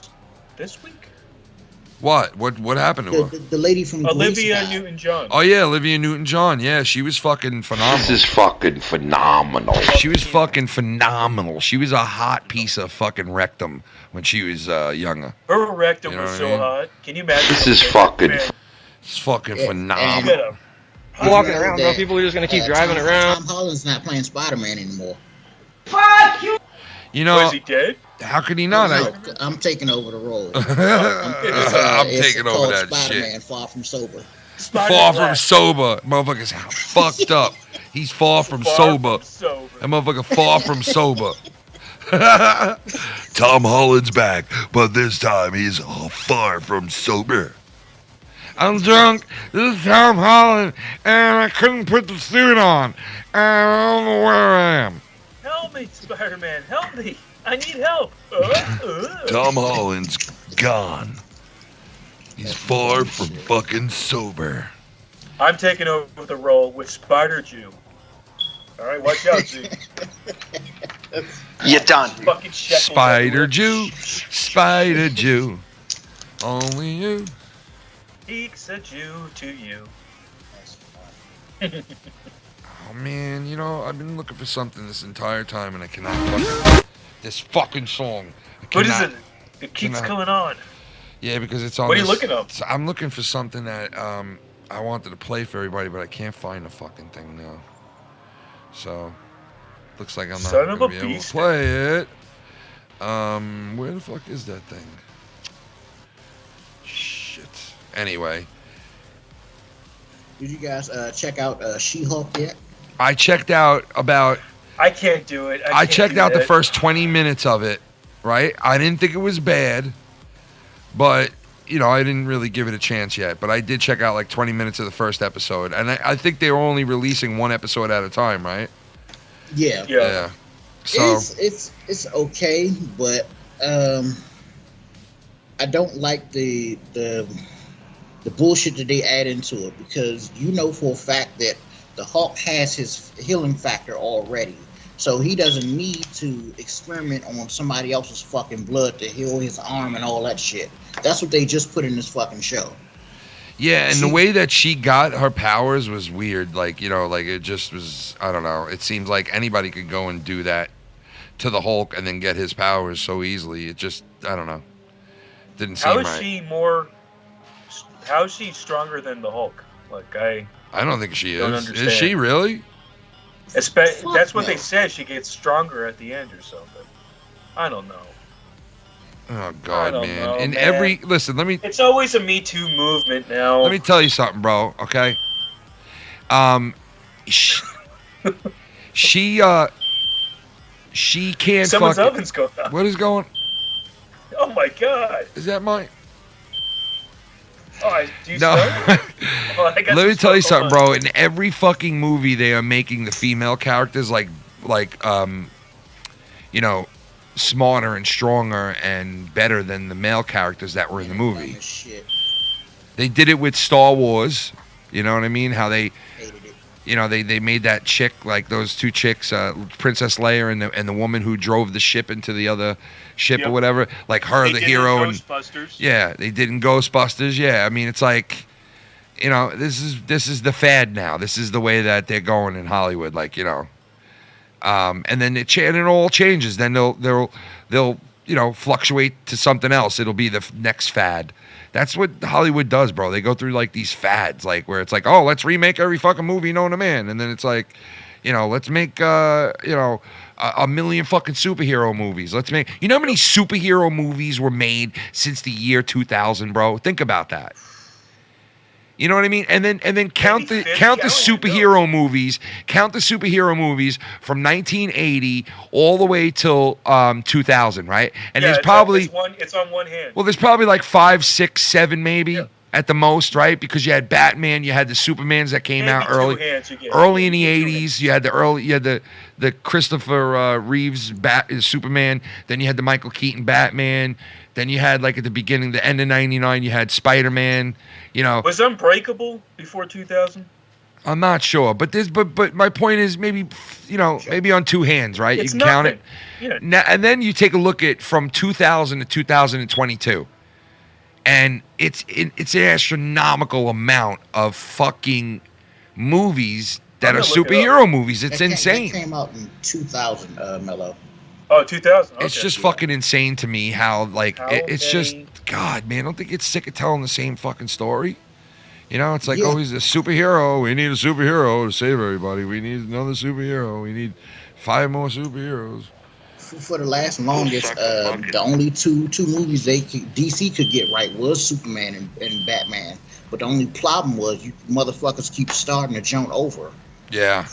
Speaker 5: this week.
Speaker 3: What happened to her?
Speaker 4: The lady from Greece
Speaker 5: Olivia
Speaker 4: died.
Speaker 5: Newton-John.
Speaker 3: Oh yeah, Olivia Newton-John. Yeah, she was fucking phenomenal.
Speaker 7: This is fucking phenomenal.
Speaker 3: She was fucking phenomenal. She was a hot piece of fucking rectum when she was younger.
Speaker 5: Her rectum
Speaker 3: You know
Speaker 5: was
Speaker 3: what
Speaker 5: so
Speaker 3: I mean?
Speaker 5: hot. Can you imagine?
Speaker 7: This is
Speaker 5: Man,
Speaker 7: fucking-
Speaker 3: It's fucking
Speaker 4: Yeah,
Speaker 3: phenomenal.
Speaker 4: and-
Speaker 11: Walking around, bro. People are just gonna keep driving around.
Speaker 4: Tom Holland's not playing Spider-Man anymore.
Speaker 3: You
Speaker 5: Was
Speaker 3: know,
Speaker 5: he dead?
Speaker 3: how could he not?
Speaker 4: I'm taking over the role.
Speaker 3: I'm
Speaker 4: It's
Speaker 3: taking over
Speaker 4: called
Speaker 3: that
Speaker 4: Spider-Man,
Speaker 3: shit.
Speaker 4: Far From Sober.
Speaker 3: Far from sober. Motherfucker's fucked up. He's far from sober. That motherfucker far from sober.
Speaker 7: Tom Holland's back, but this time he's far from sober.
Speaker 3: I'm drunk. This is Tom Holland, and I couldn't put the suit on. And I don't know where I am.
Speaker 5: Help me, Spider-Man. Help me. I need help.
Speaker 7: Tom Holland's gone. He's far from fucking sober.
Speaker 5: I'm taking over the role with Spider-Jew. All right, watch out, Jew.
Speaker 1: You're done.
Speaker 5: Fucking shekels
Speaker 3: Spider
Speaker 5: everywhere.
Speaker 3: Jew, Spider Jew, only you.
Speaker 5: Speaks a Jew to you.
Speaker 3: Oh man, you know I've been looking for something this entire time and I cannot fucking this fucking song. I
Speaker 5: What is
Speaker 3: cannot-
Speaker 5: it? It keeps
Speaker 3: cannot-
Speaker 5: coming on.
Speaker 3: Yeah, because it's on.
Speaker 5: What are you
Speaker 3: this-
Speaker 5: looking up?
Speaker 3: I'm looking for something that I wanted to play for everybody, but I can't find the fucking thing now. So looks like I'm not
Speaker 5: Son of
Speaker 3: gonna
Speaker 5: a
Speaker 3: be able to
Speaker 5: beast.
Speaker 3: play it. Where the fuck is that thing? Shit. Anyway,
Speaker 4: Did you guys check out She-Hulk yet?
Speaker 3: I checked out about.
Speaker 5: I can't do it.
Speaker 3: I
Speaker 5: can't
Speaker 3: checked
Speaker 5: do
Speaker 3: out the
Speaker 5: that.
Speaker 3: first 20 minutes of it, right? I didn't think it was bad, but, you know, I didn't really give it a chance yet. But I did check out like 20 minutes of the first episode. And I think they were only releasing one episode at a time, right?
Speaker 4: Yeah.
Speaker 5: Yeah.
Speaker 3: So,
Speaker 4: It's okay, but I don't like the bullshit that they add into it, because you know for a fact that the Hulk has his healing factor already. So he doesn't need to experiment on somebody else's fucking blood to heal his arm and all that shit. That's what they just put in this fucking show.
Speaker 3: yeah, and the way that she got her powers was weird. Like, you know, like it just was, I don't know. It seems like anybody could go and do that to the Hulk and then get his powers so easily. It just, I don't know. Didn't seem
Speaker 5: How is
Speaker 3: right.
Speaker 5: she more? How is she stronger than the Hulk? Like
Speaker 3: I don't think she
Speaker 5: Don't
Speaker 3: is. Is
Speaker 5: understand.
Speaker 3: she really?
Speaker 5: that's what
Speaker 4: no.
Speaker 5: they said. She gets stronger at the end or something. I don't know.
Speaker 3: Oh God,
Speaker 5: don't
Speaker 3: man!
Speaker 5: know,
Speaker 3: In
Speaker 5: man.
Speaker 3: every listen, let me
Speaker 5: It's always a Me Too movement now.
Speaker 3: let me tell you something, bro. Okay. She can't
Speaker 5: Someone's
Speaker 3: fucking.
Speaker 5: oven's going on.
Speaker 3: What is going?
Speaker 5: Oh my God!
Speaker 3: Is that mine?
Speaker 5: Oh, do you
Speaker 3: No.
Speaker 5: smell it? Oh, I got
Speaker 3: Let me
Speaker 5: some
Speaker 3: tell you
Speaker 5: stuff
Speaker 3: something,
Speaker 5: going
Speaker 3: bro.
Speaker 5: on.
Speaker 3: In every fucking movie, they are making the female characters you know, smarter and stronger and better than the male characters that were in the movie.
Speaker 4: Dumb as shit.
Speaker 3: They did it with Star Wars. You know what I mean? How they,
Speaker 4: Hated it.
Speaker 3: you know, they made that chick, like those two chicks, Princess Leia and the woman who drove the ship into the other ship
Speaker 5: Yep.
Speaker 3: or whatever. Like her,
Speaker 5: They
Speaker 3: the
Speaker 5: did it in
Speaker 3: hero, and
Speaker 5: Ghostbusters.
Speaker 3: yeah, they did in Ghostbusters. Yeah, I mean, it's like, you know, this is the fad now. This is the way that they're going in Hollywood. Like, you know, and then and it all changes. Then they'll you know, fluctuate to something else. It'll be the next fad. That's what Hollywood does, bro. They go through like these fads, like where it's like, oh, let's remake every fucking movie known to man, and then it's like, you know, let's make you know, a million fucking superhero movies. Let's make, you know how many superhero movies were made since the year 2000, bro? Think about that. You know what I mean? And then count the superhero movies. Count the superhero movies from 1980 all the way till 2000, right? And there's probably
Speaker 5: it's on one hand.
Speaker 3: Well, there's probably like 5, 6, 7 maybe at the most, right? Because you had Batman, you had the Supermans that came out early in the 80s. You had the Christopher Reeves Superman. Then you had the Michael Keaton Batman. Then you had, like, at the beginning, the end of 99, you had Spider-Man, you know.
Speaker 5: Was Unbreakable before 2000?
Speaker 3: I'm not sure. But my point is maybe, you know, maybe on two hands, right?
Speaker 5: It's
Speaker 3: you can count it.
Speaker 5: Yeah.
Speaker 3: Now, and then you take a look at from 2000 to 2022. And it's an astronomical amount of fucking movies that are superhero movies. It's insane.
Speaker 4: It came out in 2000, Mello.
Speaker 5: Oh, 2000. Okay.
Speaker 3: It's just fucking insane to me how, like, it's just, God, man, I don't think it's sick of telling the same fucking story. You know, it's like, oh, he's a superhero. We need a superhero to save everybody. We need another superhero. We need 5 more superheroes.
Speaker 4: For the longest, the only two movies DC could get right was Superman and Batman. But the only problem was you motherfuckers keep starting the jump over.
Speaker 3: Yeah.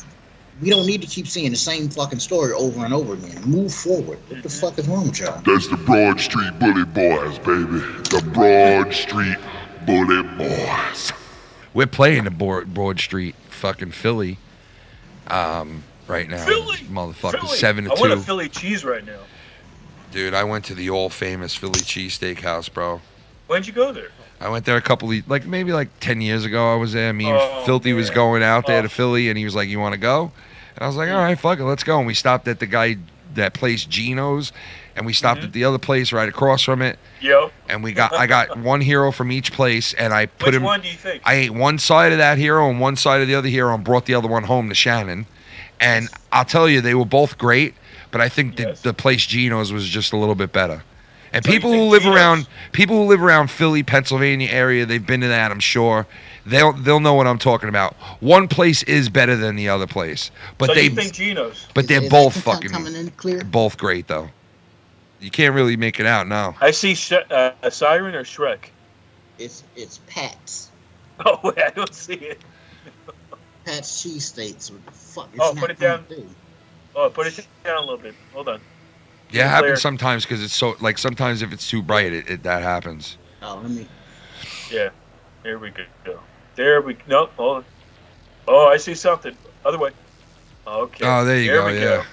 Speaker 4: We don't need to keep seeing the same fucking story over and over again. Move forward. What the fuck is wrong with y'all?
Speaker 7: That's the Broad Street Bully Boys, baby. The Broad Street Bully Boys.
Speaker 3: We're playing the Broad Street fucking Philly right now.
Speaker 5: Philly!
Speaker 3: Motherfucker,
Speaker 5: Philly.
Speaker 3: 7-2.
Speaker 5: I want a Philly cheese right now.
Speaker 3: Dude, I went to the all-famous Philly cheesesteak house, bro.
Speaker 5: When'd you go there?
Speaker 3: I went there maybe 10 years ago. I was there. Me and Filthy was going out there to Philly, and he was like, "You want to go?" And I was like, "All right, fuck it, let's go." And we stopped at the guy that place Gino's, and we stopped at the other place right across from it.
Speaker 5: Yep.
Speaker 3: And I got one hero from each place, and I put him.
Speaker 5: Which one do you think?
Speaker 3: I ate one side of that hero and one side of the other hero, and brought the other one home to Shannon. And I'll tell you, they were both great, but I think the place Gino's was just a little bit better. And people who live around Philly, Pennsylvania area, they've been to that, I'm sure. They'll know what I'm talking about. One place is better than the other place, but
Speaker 5: so you think Gino's?
Speaker 3: But they're both fucking both great though. You can't really make it out now.
Speaker 5: I see a Siren or Shrek.
Speaker 4: It's Pat's.
Speaker 5: Oh wait, I don't see it.
Speaker 4: Pat's cheesesteaks. What the fuck?
Speaker 5: Put it down. Oh, put it down a little bit. Hold on.
Speaker 3: Yeah, it happens sometimes because it's so, like, sometimes if it's too bright, that happens.
Speaker 4: Oh, let me.
Speaker 5: Yeah, there we go. No, hold on. Oh, I see something. Other way. Okay.
Speaker 3: Oh, there you go. Yeah.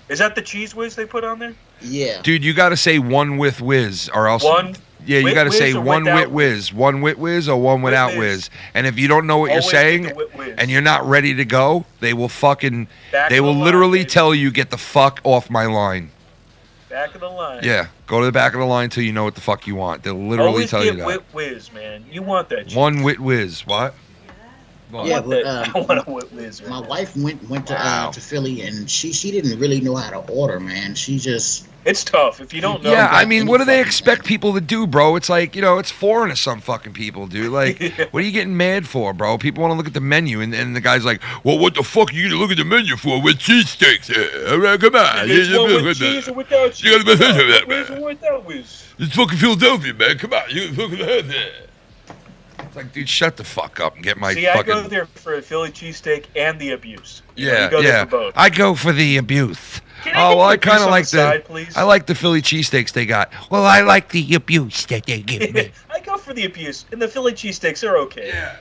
Speaker 5: Is that the cheese whiz they put on there?
Speaker 4: Yeah.
Speaker 3: Dude, you got to say one with whiz, or else.
Speaker 5: One.
Speaker 3: Yeah, you got to say one with whiz, one with whiz, or one without whiz. And if you don't know what you're saying, and you're not ready to go, they will literally tell you, get the fuck off my line.
Speaker 5: Back of the line.
Speaker 3: Yeah, go to the back of the line till you know what the fuck you want. They'll literally tell you that.
Speaker 5: Always get Wit Whiz, man. You want that cheese.
Speaker 3: One Wit Whiz. What?
Speaker 4: Yeah, but
Speaker 5: I want a Wit Whiz.
Speaker 4: My wife went to Philly, and she didn't really know how to order, man. She just...
Speaker 5: It's tough if you don't know.
Speaker 3: Yeah, I mean, what do they expect people to do, bro? It's like, you know, it's foreign to some fucking people, dude. Like, what are you getting mad for, bro? People want to look at the menu, and the guy's like, well, what the fuck are you going to look at the menu for with cheesesteaks? All right, come on.
Speaker 5: With cheese or without cheese?
Speaker 3: You got to
Speaker 5: that, man. Without whiz.
Speaker 3: It's fucking Philadelphia, man. Come on. You fucking have that. It's like, dude, shut the fuck up and get my fucking...
Speaker 5: I go there for a Philly cheesesteak and the abuse.
Speaker 3: Yeah,
Speaker 5: you go there for both.
Speaker 3: I go for the abuse.
Speaker 5: I
Speaker 3: kind of like
Speaker 5: side,
Speaker 3: I like the Philly cheesesteaks they got. Well, I like the abuse that they give me.
Speaker 5: I go for the abuse, and the Philly cheesesteaks are okay.
Speaker 3: Yeah.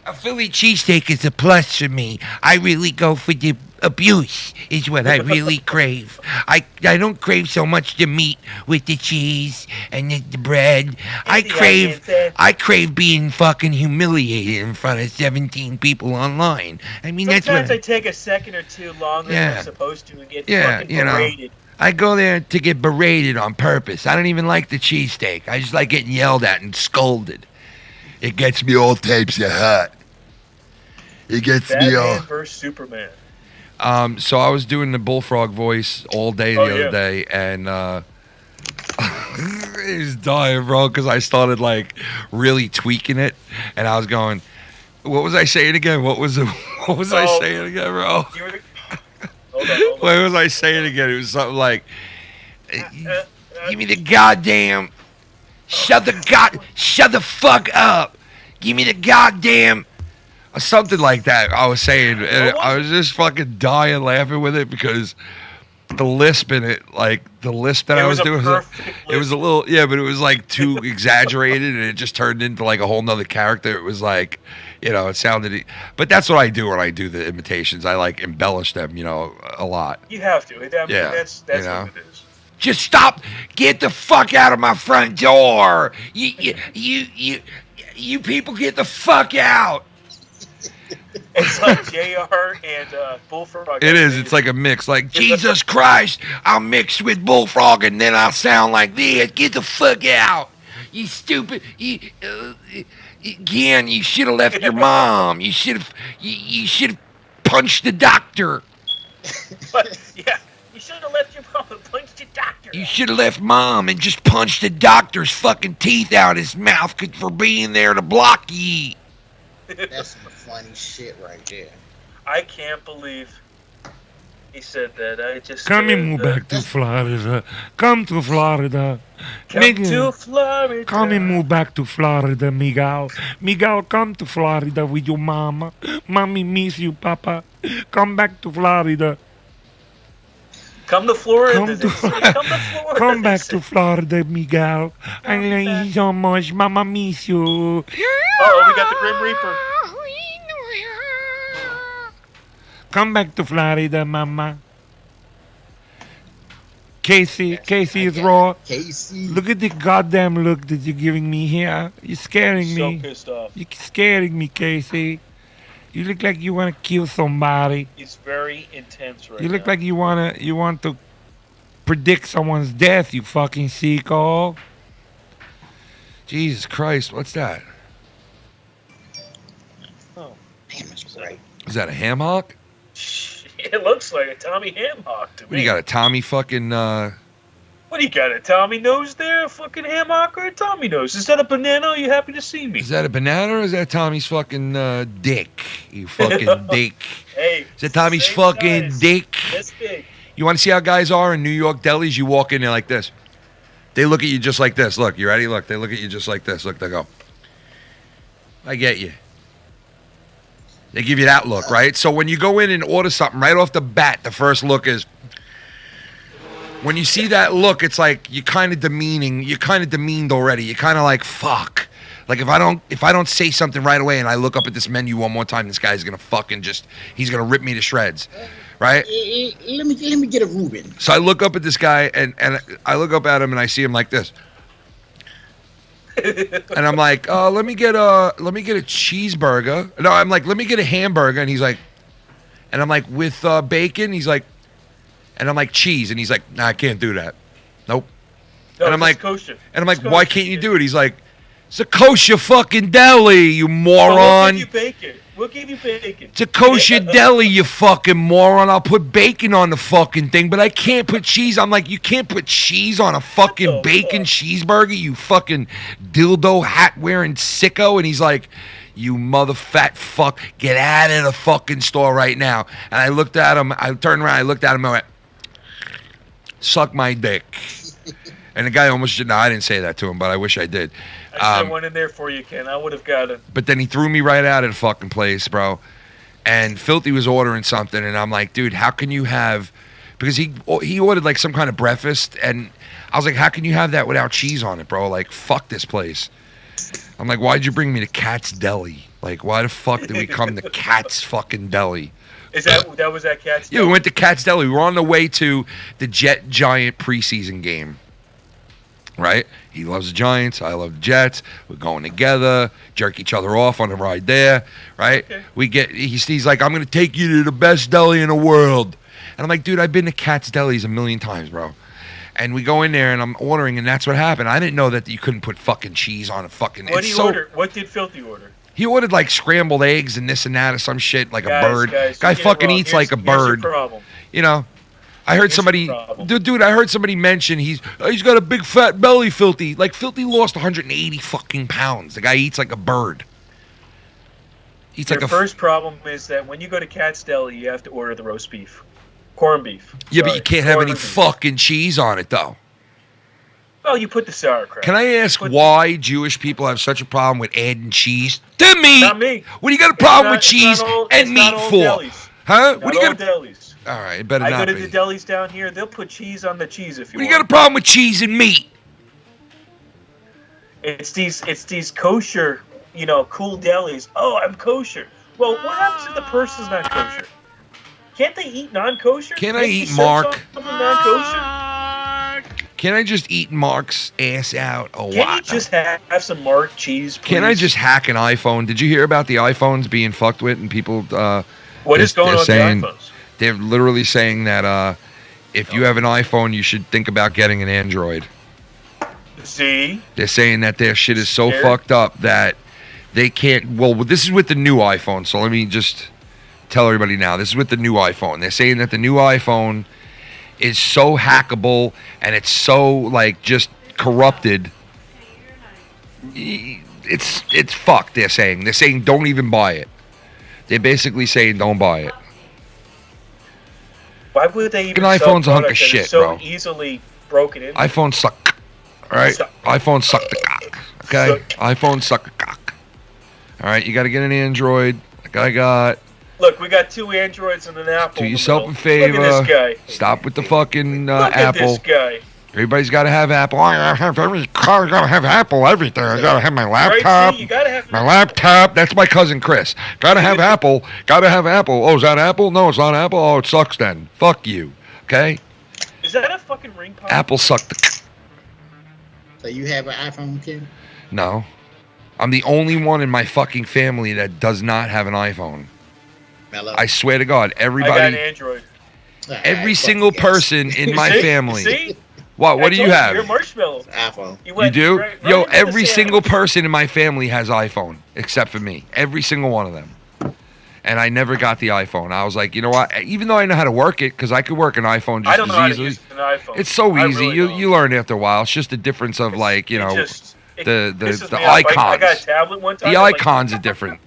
Speaker 3: A Philly cheesesteak is a plus for me. I really go for the abuse is what I really crave. I don't crave so much the meat with the cheese and the bread. I crave being fucking humiliated in front of 17 people online. I mean,
Speaker 5: sometimes I take a second or two longer than I'm supposed to and get fucking berated.
Speaker 3: I go there to get berated on purpose. I don't even like the cheesesteak. I just like getting yelled at and scolded.
Speaker 7: It gets me all types of hot. It gets me all.
Speaker 5: Batman versus Superman.
Speaker 3: So I was doing the bullfrog voice all day the other day, and he's dying, bro, because I started like really tweaking it, and I was going, "What was I saying again? What was I saying again, bro? What was I saying again? It was something like, give me the goddamn, shut the fuck up, give me the goddamn." Or something like that I was saying, and I was just fucking dying laughing with it because the lisp in it, like the lisp that I was doing, it was a little, yeah, but it was like too exaggerated, and it just turned into like a whole nother character. It was like, you know, it sounded, but that's what I do when I do the imitations. I like embellish them, you know, a lot.
Speaker 5: You have to.
Speaker 3: Yeah,
Speaker 5: That's
Speaker 3: you know?
Speaker 5: what it is.
Speaker 3: Just stop! Get the fuck out of my front door! You people, get the fuck out!
Speaker 5: It's like JR and Bullfrog.
Speaker 3: It is. It's like a mix. Like, Jesus Christ, I'll mix with Bullfrog and then I'll sound like this. Get the fuck out. You stupid. Again, you should have left your mom. You should have punched the doctor.
Speaker 5: But, yeah, you should have left your mom and punched the doctor.
Speaker 3: You should have left mom and just punched the doctor's fucking teeth out his mouth for being there to block ye.
Speaker 4: That's some funny shit right there.
Speaker 5: I can't believe he said that. I just
Speaker 12: Come and move back to Florida. Come to Florida.
Speaker 5: Come to Florida.
Speaker 12: Come and move back to Florida, Miguel. Miguel, come to Florida with your mama. Mommy miss you, Papa. Come back to Florida.
Speaker 5: Come to Florida.
Speaker 12: Come to Florida. Back to Florida, Miguel. I love you so much. Mama miss you.
Speaker 5: Oh, we got the Grim Reaper.
Speaker 12: Come back to Florida, Mama. Casey is raw.
Speaker 4: Casey.
Speaker 12: Look at the goddamn look that you're giving me here. You're scaring me.
Speaker 5: So pissed off.
Speaker 12: You're scaring me, Casey. You look like you want to kill somebody.
Speaker 5: It's very intense right now.
Speaker 12: You look like you want to predict someone's death, you fucking sicko.
Speaker 3: Jesus Christ, what's that?
Speaker 5: Oh,
Speaker 4: damn, it's great.
Speaker 3: Is that a ham hock?
Speaker 5: It looks like a Tommy ham hock to me.
Speaker 3: What, you got a Tommy fucking,
Speaker 5: What do you got, a Tommy nose there? A fucking ham hock or a Tommy nose? Is that a banana? Are you happy to see me?
Speaker 3: Is that a banana or is that Tommy's fucking dick? You fucking dick.
Speaker 5: Hey.
Speaker 3: Is that Tommy's fucking dick?
Speaker 5: That's big.
Speaker 3: You want to see how guys are in New York delis? You walk in there like this. They look at you just like this. Look, you ready? Look, they look at you just like this. Look, they go, I get you. They give you that look, right? So when you go in and order something, right off the bat, the first look is, when you see that look, it's like you're kind of demeaning. You're kind of demeaned already. You're kind of like, fuck. Like if I don't say something right away and I look up at this menu one more time, this guy's gonna fucking he's gonna rip me to shreds, right?
Speaker 4: Let me get a Reuben.
Speaker 3: So I look up at this guy and I look up at him and I see him like this, and I'm like, let me get a cheeseburger. No, I'm like, let me get a hamburger, and he's like, and I'm like, with bacon. He's like, and I'm like, cheese, and he's like, nah, I can't do that. Nope.
Speaker 5: No,
Speaker 3: and I'm like,
Speaker 5: kosher.
Speaker 3: And I'm like, why can't you do it? He's like, it's a kosher fucking deli, you moron.
Speaker 5: We'll give you bacon. We'll give you bacon.
Speaker 3: It's a kosher deli, you fucking moron. I'll put bacon on the fucking thing, but I can't put cheese. I'm like, you can't put cheese on a fucking bacon cheeseburger, you fucking dildo hat-wearing sicko. And he's like, you mother fat fuck, get out of the fucking store right now. And I looked at him. I turned around. I looked at him. I went, suck my dick. And the guy almost, no, I didn't say that to him, but I wish I did.
Speaker 5: I should have went in there for you, Ken. I would have got it.
Speaker 3: But then he threw me right out of the fucking place, bro. And Filthy was ordering something, and I'm like, dude, how can you have, because he ordered like some kind of breakfast, and I was like, how can you have that without cheese on it, bro? Like, fuck this place. I'm like, why'd you bring me to Cat's Deli? Like, why the fuck did we come to Cat's fucking Deli?
Speaker 5: Is that was that Cat's Deli?
Speaker 3: Yeah, we went to Cat's Deli. We were on the way to the Jet Giant preseason game. Right? He loves the Giants. I love the Jets. We're going together, jerk each other off on the ride there. Right? Okay. He's like, I'm going to take you to the best deli in the world. And I'm like, dude, I've been to Cat's Delis a million times, bro. And we go in there, and I'm ordering, and that's what happened. I didn't know that you couldn't put fucking cheese on a fucking...
Speaker 5: What did he order? What did Filthy order?
Speaker 3: He ordered, like, scrambled eggs and this and that or some shit, like a bird. Guy fucking eats like a bird. You know? I heard somebody... Dude, I heard somebody mention he's got a big fat belly, Filthy. Like, Filthy lost 180 fucking pounds. The guy eats like a bird.
Speaker 5: Your first problem is that when you go to Cat's Deli, you have to order the roast beef. Corned beef.
Speaker 3: Yeah, but you can't have any fucking cheese on it, though.
Speaker 5: Well, you put the sauerkraut.
Speaker 3: Can I ask why Jewish people have such a problem with adding cheese to meat?
Speaker 5: Not me.
Speaker 3: What do you got a problem with cheese and meat for? Huh? What do you got?
Speaker 5: Delis.
Speaker 3: All right, it better
Speaker 5: I
Speaker 3: not
Speaker 5: go
Speaker 3: be.
Speaker 5: to the delis down here. They'll put cheese on the cheese if you
Speaker 3: What do
Speaker 5: want.
Speaker 3: you got a problem with cheese and meat?
Speaker 5: It's these kosher, cool delis. Oh, I'm kosher. Well, what happens if the person's not kosher? Can't they eat non-kosher?
Speaker 3: Can I eat Mark?
Speaker 5: Non-kosher?
Speaker 3: Can I just eat Mark's ass out or
Speaker 5: Can
Speaker 3: what?
Speaker 5: you just have some Mark cheese, please?
Speaker 3: Can I just hack an iPhone? Did you hear about the iPhones being fucked with and people...
Speaker 5: What is going on with the iPhones?
Speaker 3: They're literally saying that if you have an iPhone, you should think about getting an Android.
Speaker 5: See?
Speaker 3: They're saying that their shit is so fucked up that they can't... Well, this is with the new iPhone, so let me just tell everybody now. This is with the new iPhone. They're saying that the new iPhone is so hackable and it's so, like, just corrupted. It's fucked, they're saying. They're saying don't even buy it. They're basically saying don't buy it.
Speaker 5: Why would they even
Speaker 3: An
Speaker 5: sell
Speaker 3: iPhone's a hunk of
Speaker 5: product that is
Speaker 3: shit,
Speaker 5: so
Speaker 3: bro.
Speaker 5: easily broken into?
Speaker 3: iPhones suck. All right? iPhones suck the cock. Okay? iPhones suck the cock. All right? You got to get an Android. Like I got.
Speaker 5: Look, we got 2 Androids and an Apple.
Speaker 3: Do yourself a favor.
Speaker 5: Look at this guy.
Speaker 3: Stop with the fucking
Speaker 5: Look
Speaker 3: Apple.
Speaker 5: at this guy.
Speaker 3: Everybody's got to have Apple. I have every car. I got to have Apple. Everything. I got to have my laptop.
Speaker 5: Right, you gotta have
Speaker 3: my laptop. That's my cousin Chris. Got to have Apple. Got to have Apple. Oh, is that Apple? No, it's not Apple. Oh, it sucks then. Fuck you. Okay?
Speaker 5: Is that a fucking ring pop?
Speaker 3: Apple sucked the...
Speaker 4: So you have an iPhone, Ken?
Speaker 3: No. I'm the only one in my fucking family that does not have an iPhone.
Speaker 4: Mello.
Speaker 3: I swear to God, everybody...
Speaker 5: I got an Android.
Speaker 3: Every single person in my family...
Speaker 5: See?
Speaker 3: What do you have?
Speaker 5: You're Marshmallow.
Speaker 4: iPhone.
Speaker 3: You do? Yo, every single person in my family has iPhone, except for me. Every single one of them. And I never got the iPhone. I was like, you know what? Even though I know how to work it, because I could work an iPhone just
Speaker 5: I don't know how
Speaker 3: as
Speaker 5: to
Speaker 3: easily.
Speaker 5: use an iPhone.
Speaker 3: It's so
Speaker 5: I
Speaker 3: easy.
Speaker 5: really
Speaker 3: You learn after a while. It's just a difference of, like, you know,
Speaker 5: pisses
Speaker 3: the
Speaker 5: me off.
Speaker 3: icons.
Speaker 5: I got a tablet one time.
Speaker 3: The
Speaker 5: I'm like,
Speaker 3: icons are different.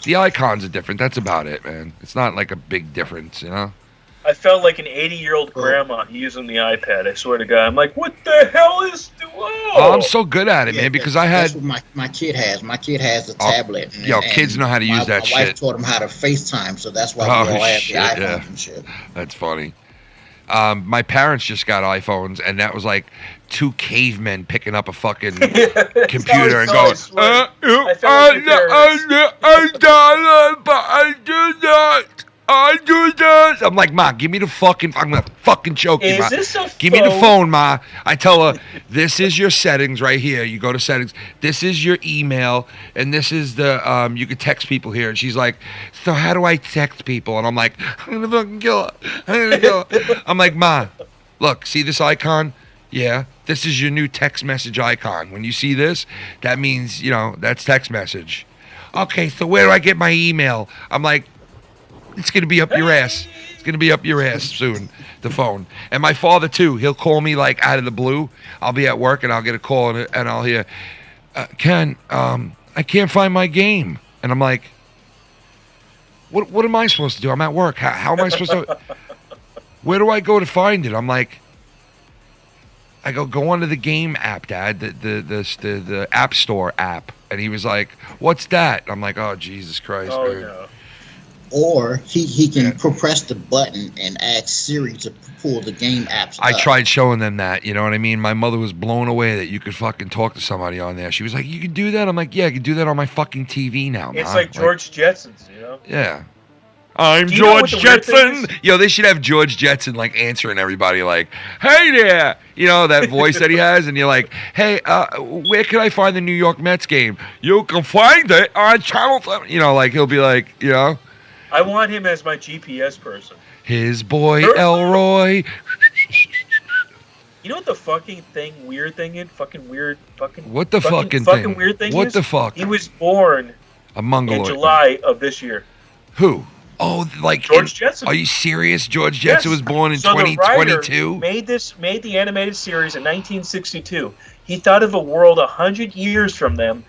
Speaker 3: The icons are different. That's about it, man. It's not like a big difference, you know?
Speaker 5: I felt like an 80-year-old grandma using the iPad. I swear to God. I'm like, what the hell is...
Speaker 3: Oh, I'm so good at it, man, because I had...
Speaker 4: That's what my kid has. My kid has a tablet.
Speaker 3: Yo, kids know how to use that shit.
Speaker 4: My wife taught him how to FaceTime, so that's why we all have the iPhones and shit.
Speaker 3: That's funny. My parents just got iPhones, and that was like 2 cavemen picking up a fucking computer and going, I do that. I'm like, Ma, give me the fucking... I'm going to fucking choke you, Ma. Give me the phone, Ma. I tell her, this is your settings right here. You go to settings. This is your email, and this is the... you can text people here. And she's like, so how do I text people? And I'm like, I'm going to fucking kill her. I'm going to kill her. I'm like, Ma, look, see this icon? Yeah, this is your new text message icon. When you see this, that means, you know, that's text message. Okay, so where do I get my email? I'm like, it's going to be up your ass. It's going to be up your ass soon, the phone. And my father, too. He'll call me, like, out of the blue. I'll be at work, and I'll get a call, and I'll hear, Ken, I can't find my game. And I'm like, what am I supposed to do? I'm at work. How am I supposed to... Where do I go to find it? I'm like... I go onto the game app, Dad, the App Store app. And he was like, what's that? I'm like, oh, Jesus Christ, man.
Speaker 5: No.
Speaker 4: Or he can press the button and ask Siri to pull the game apps
Speaker 3: I
Speaker 4: up.
Speaker 3: tried showing them that, you know what I mean? My mother was blown away that you could fucking talk to somebody on there. She was like, you can do that? I'm like, yeah, I can do that on my fucking TV now,
Speaker 5: It's
Speaker 3: Ma.
Speaker 5: like George Jetson's, you know?
Speaker 3: Yeah. I'm
Speaker 5: Do you know what
Speaker 3: George
Speaker 5: the weird thing
Speaker 3: Jetson.
Speaker 5: is?
Speaker 3: Yo, they should have George Jetson, like, answering everybody, like, hey there. You know, that voice that he has. And you're like, hey, where can I find the New York Mets game? You can find it on Channel 7. You know, like, he'll be like, you know.
Speaker 5: I want him as my GPS person.
Speaker 3: His boy Elroy.
Speaker 5: You know what the fucking weird thing is?
Speaker 3: What the fucking
Speaker 5: weird thing is?
Speaker 3: What the fuck?
Speaker 5: He was born
Speaker 3: A mongoloid.
Speaker 5: in July of this year.
Speaker 3: Who? Oh, like
Speaker 5: George Jetson.
Speaker 3: Are you serious? George Jetson was born in
Speaker 5: So the
Speaker 3: 2022.
Speaker 5: writer made the animated series in 1962. He thought of a world 100 years from them,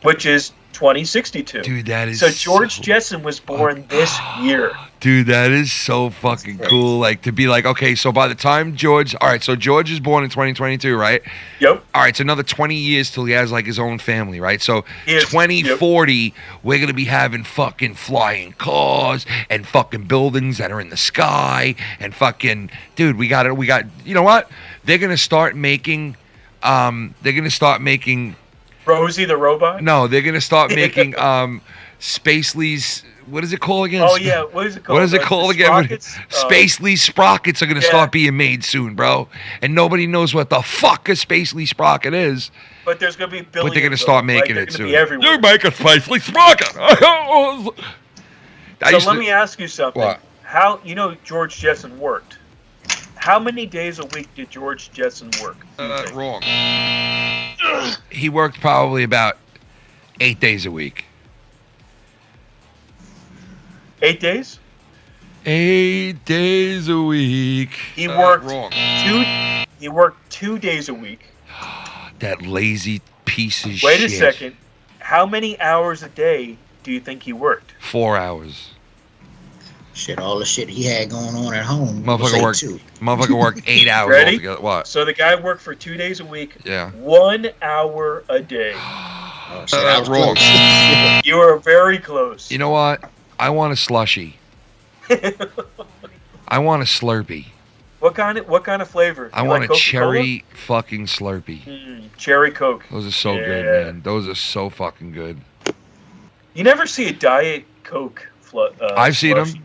Speaker 5: which is 2062.
Speaker 3: Dude, that is
Speaker 5: so George Jetson was born this year.
Speaker 3: Dude, that is so fucking cool. Like to be like, okay, so by the time George, all right, so George is born in 2022, right?
Speaker 5: Yep.
Speaker 3: All right, so another 20 years till he has like his own family, right? So
Speaker 5: Yes,
Speaker 3: 2040, we're gonna be having fucking flying cars and fucking buildings that are in the sky and fucking, dude, we got, you know what? They're gonna start making,
Speaker 5: Rosie the robot?
Speaker 3: No, they're gonna start making Spacely's. What is it called again?
Speaker 5: Oh yeah, what is it called?
Speaker 3: What is it called again?
Speaker 5: Sprockets?
Speaker 3: Spacely Sprockets are gonna start being made soon, bro. And nobody knows what the fuck a Spacely Sprocket is.
Speaker 5: But there's gonna be billions.
Speaker 3: But they're gonna start making it soon.
Speaker 5: You
Speaker 3: make a Spacely Sprocket.
Speaker 5: So let me ask you something.
Speaker 3: What?
Speaker 5: How George Jetson worked? How many days a week did George Jetson work?
Speaker 3: Wrong. He worked probably about 8 days a week.
Speaker 5: 8 days?
Speaker 3: 8 days a week.
Speaker 5: He worked
Speaker 3: wrong.
Speaker 5: He worked 2 days a week.
Speaker 3: That lazy piece of shit.
Speaker 5: Wait a second. How many hours a day do you think he worked?
Speaker 3: 4 hours.
Speaker 4: Shit, all the shit he had going on at home.
Speaker 3: Motherfucker worked 8 hours
Speaker 5: Ready?
Speaker 3: altogether. What?
Speaker 5: So the guy worked for 2 days a week.
Speaker 3: Yeah.
Speaker 5: 1 hour a day.
Speaker 3: Wrong.
Speaker 5: You were very close.
Speaker 3: You know what? I want a slushy. I want a Slurpee.
Speaker 5: What kind of flavor?
Speaker 3: I
Speaker 5: You
Speaker 3: want
Speaker 5: like
Speaker 3: a
Speaker 5: Coca-Cola?
Speaker 3: cherry fucking Slurpee.
Speaker 5: Cherry Coke.
Speaker 3: Those are so good,
Speaker 5: Yeah.
Speaker 3: man. Those are so fucking good.
Speaker 5: You never see a Diet Coke.
Speaker 3: I've seen
Speaker 5: slushie.
Speaker 3: them.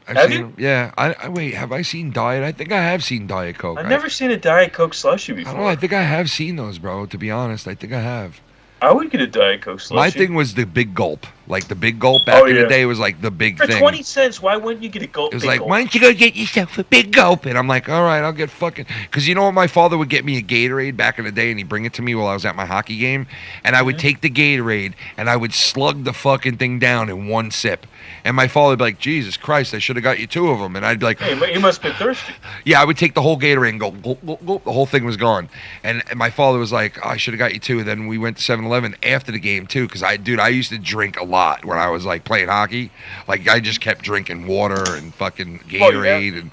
Speaker 3: I've
Speaker 5: Have
Speaker 3: seen
Speaker 5: you?
Speaker 3: them. Yeah. I wait. Have I seen Diet? I think I have seen Diet Coke.
Speaker 5: I've never seen a Diet Coke slushie
Speaker 3: I
Speaker 5: before.
Speaker 3: don't know. I think I have seen those, bro. To be honest, I think I have.
Speaker 5: I would get a Diet Coke slushie.
Speaker 3: My thing was the big gulp. Like the big gulp back in the day was like the big
Speaker 5: For
Speaker 3: thing.
Speaker 5: 20 cents, why wouldn't you get a gulp?
Speaker 3: It was
Speaker 5: big
Speaker 3: like,
Speaker 5: gulp?
Speaker 3: why don't you go get yourself a big gulp? And I'm like, all right, I'll get fucking. Because you know what? My father would get me a Gatorade back in the day and he'd bring it to me while I was at my hockey game. And I would take the Gatorade and I would slug the fucking thing down in one sip. And my father would be like, Jesus Christ, I should have got you 2 of them. And I'd be like,
Speaker 5: Hey, but you must have been thirsty.
Speaker 3: yeah, I would take the whole Gatorade and go, gulp, gulp, gulp. The whole thing was gone. And my father was like, oh, I should have got you 2. And then we went to 7-Eleven after the game too. Because I used to drink a lot when I was like playing hockey. Like I just kept drinking water and fucking Gatorade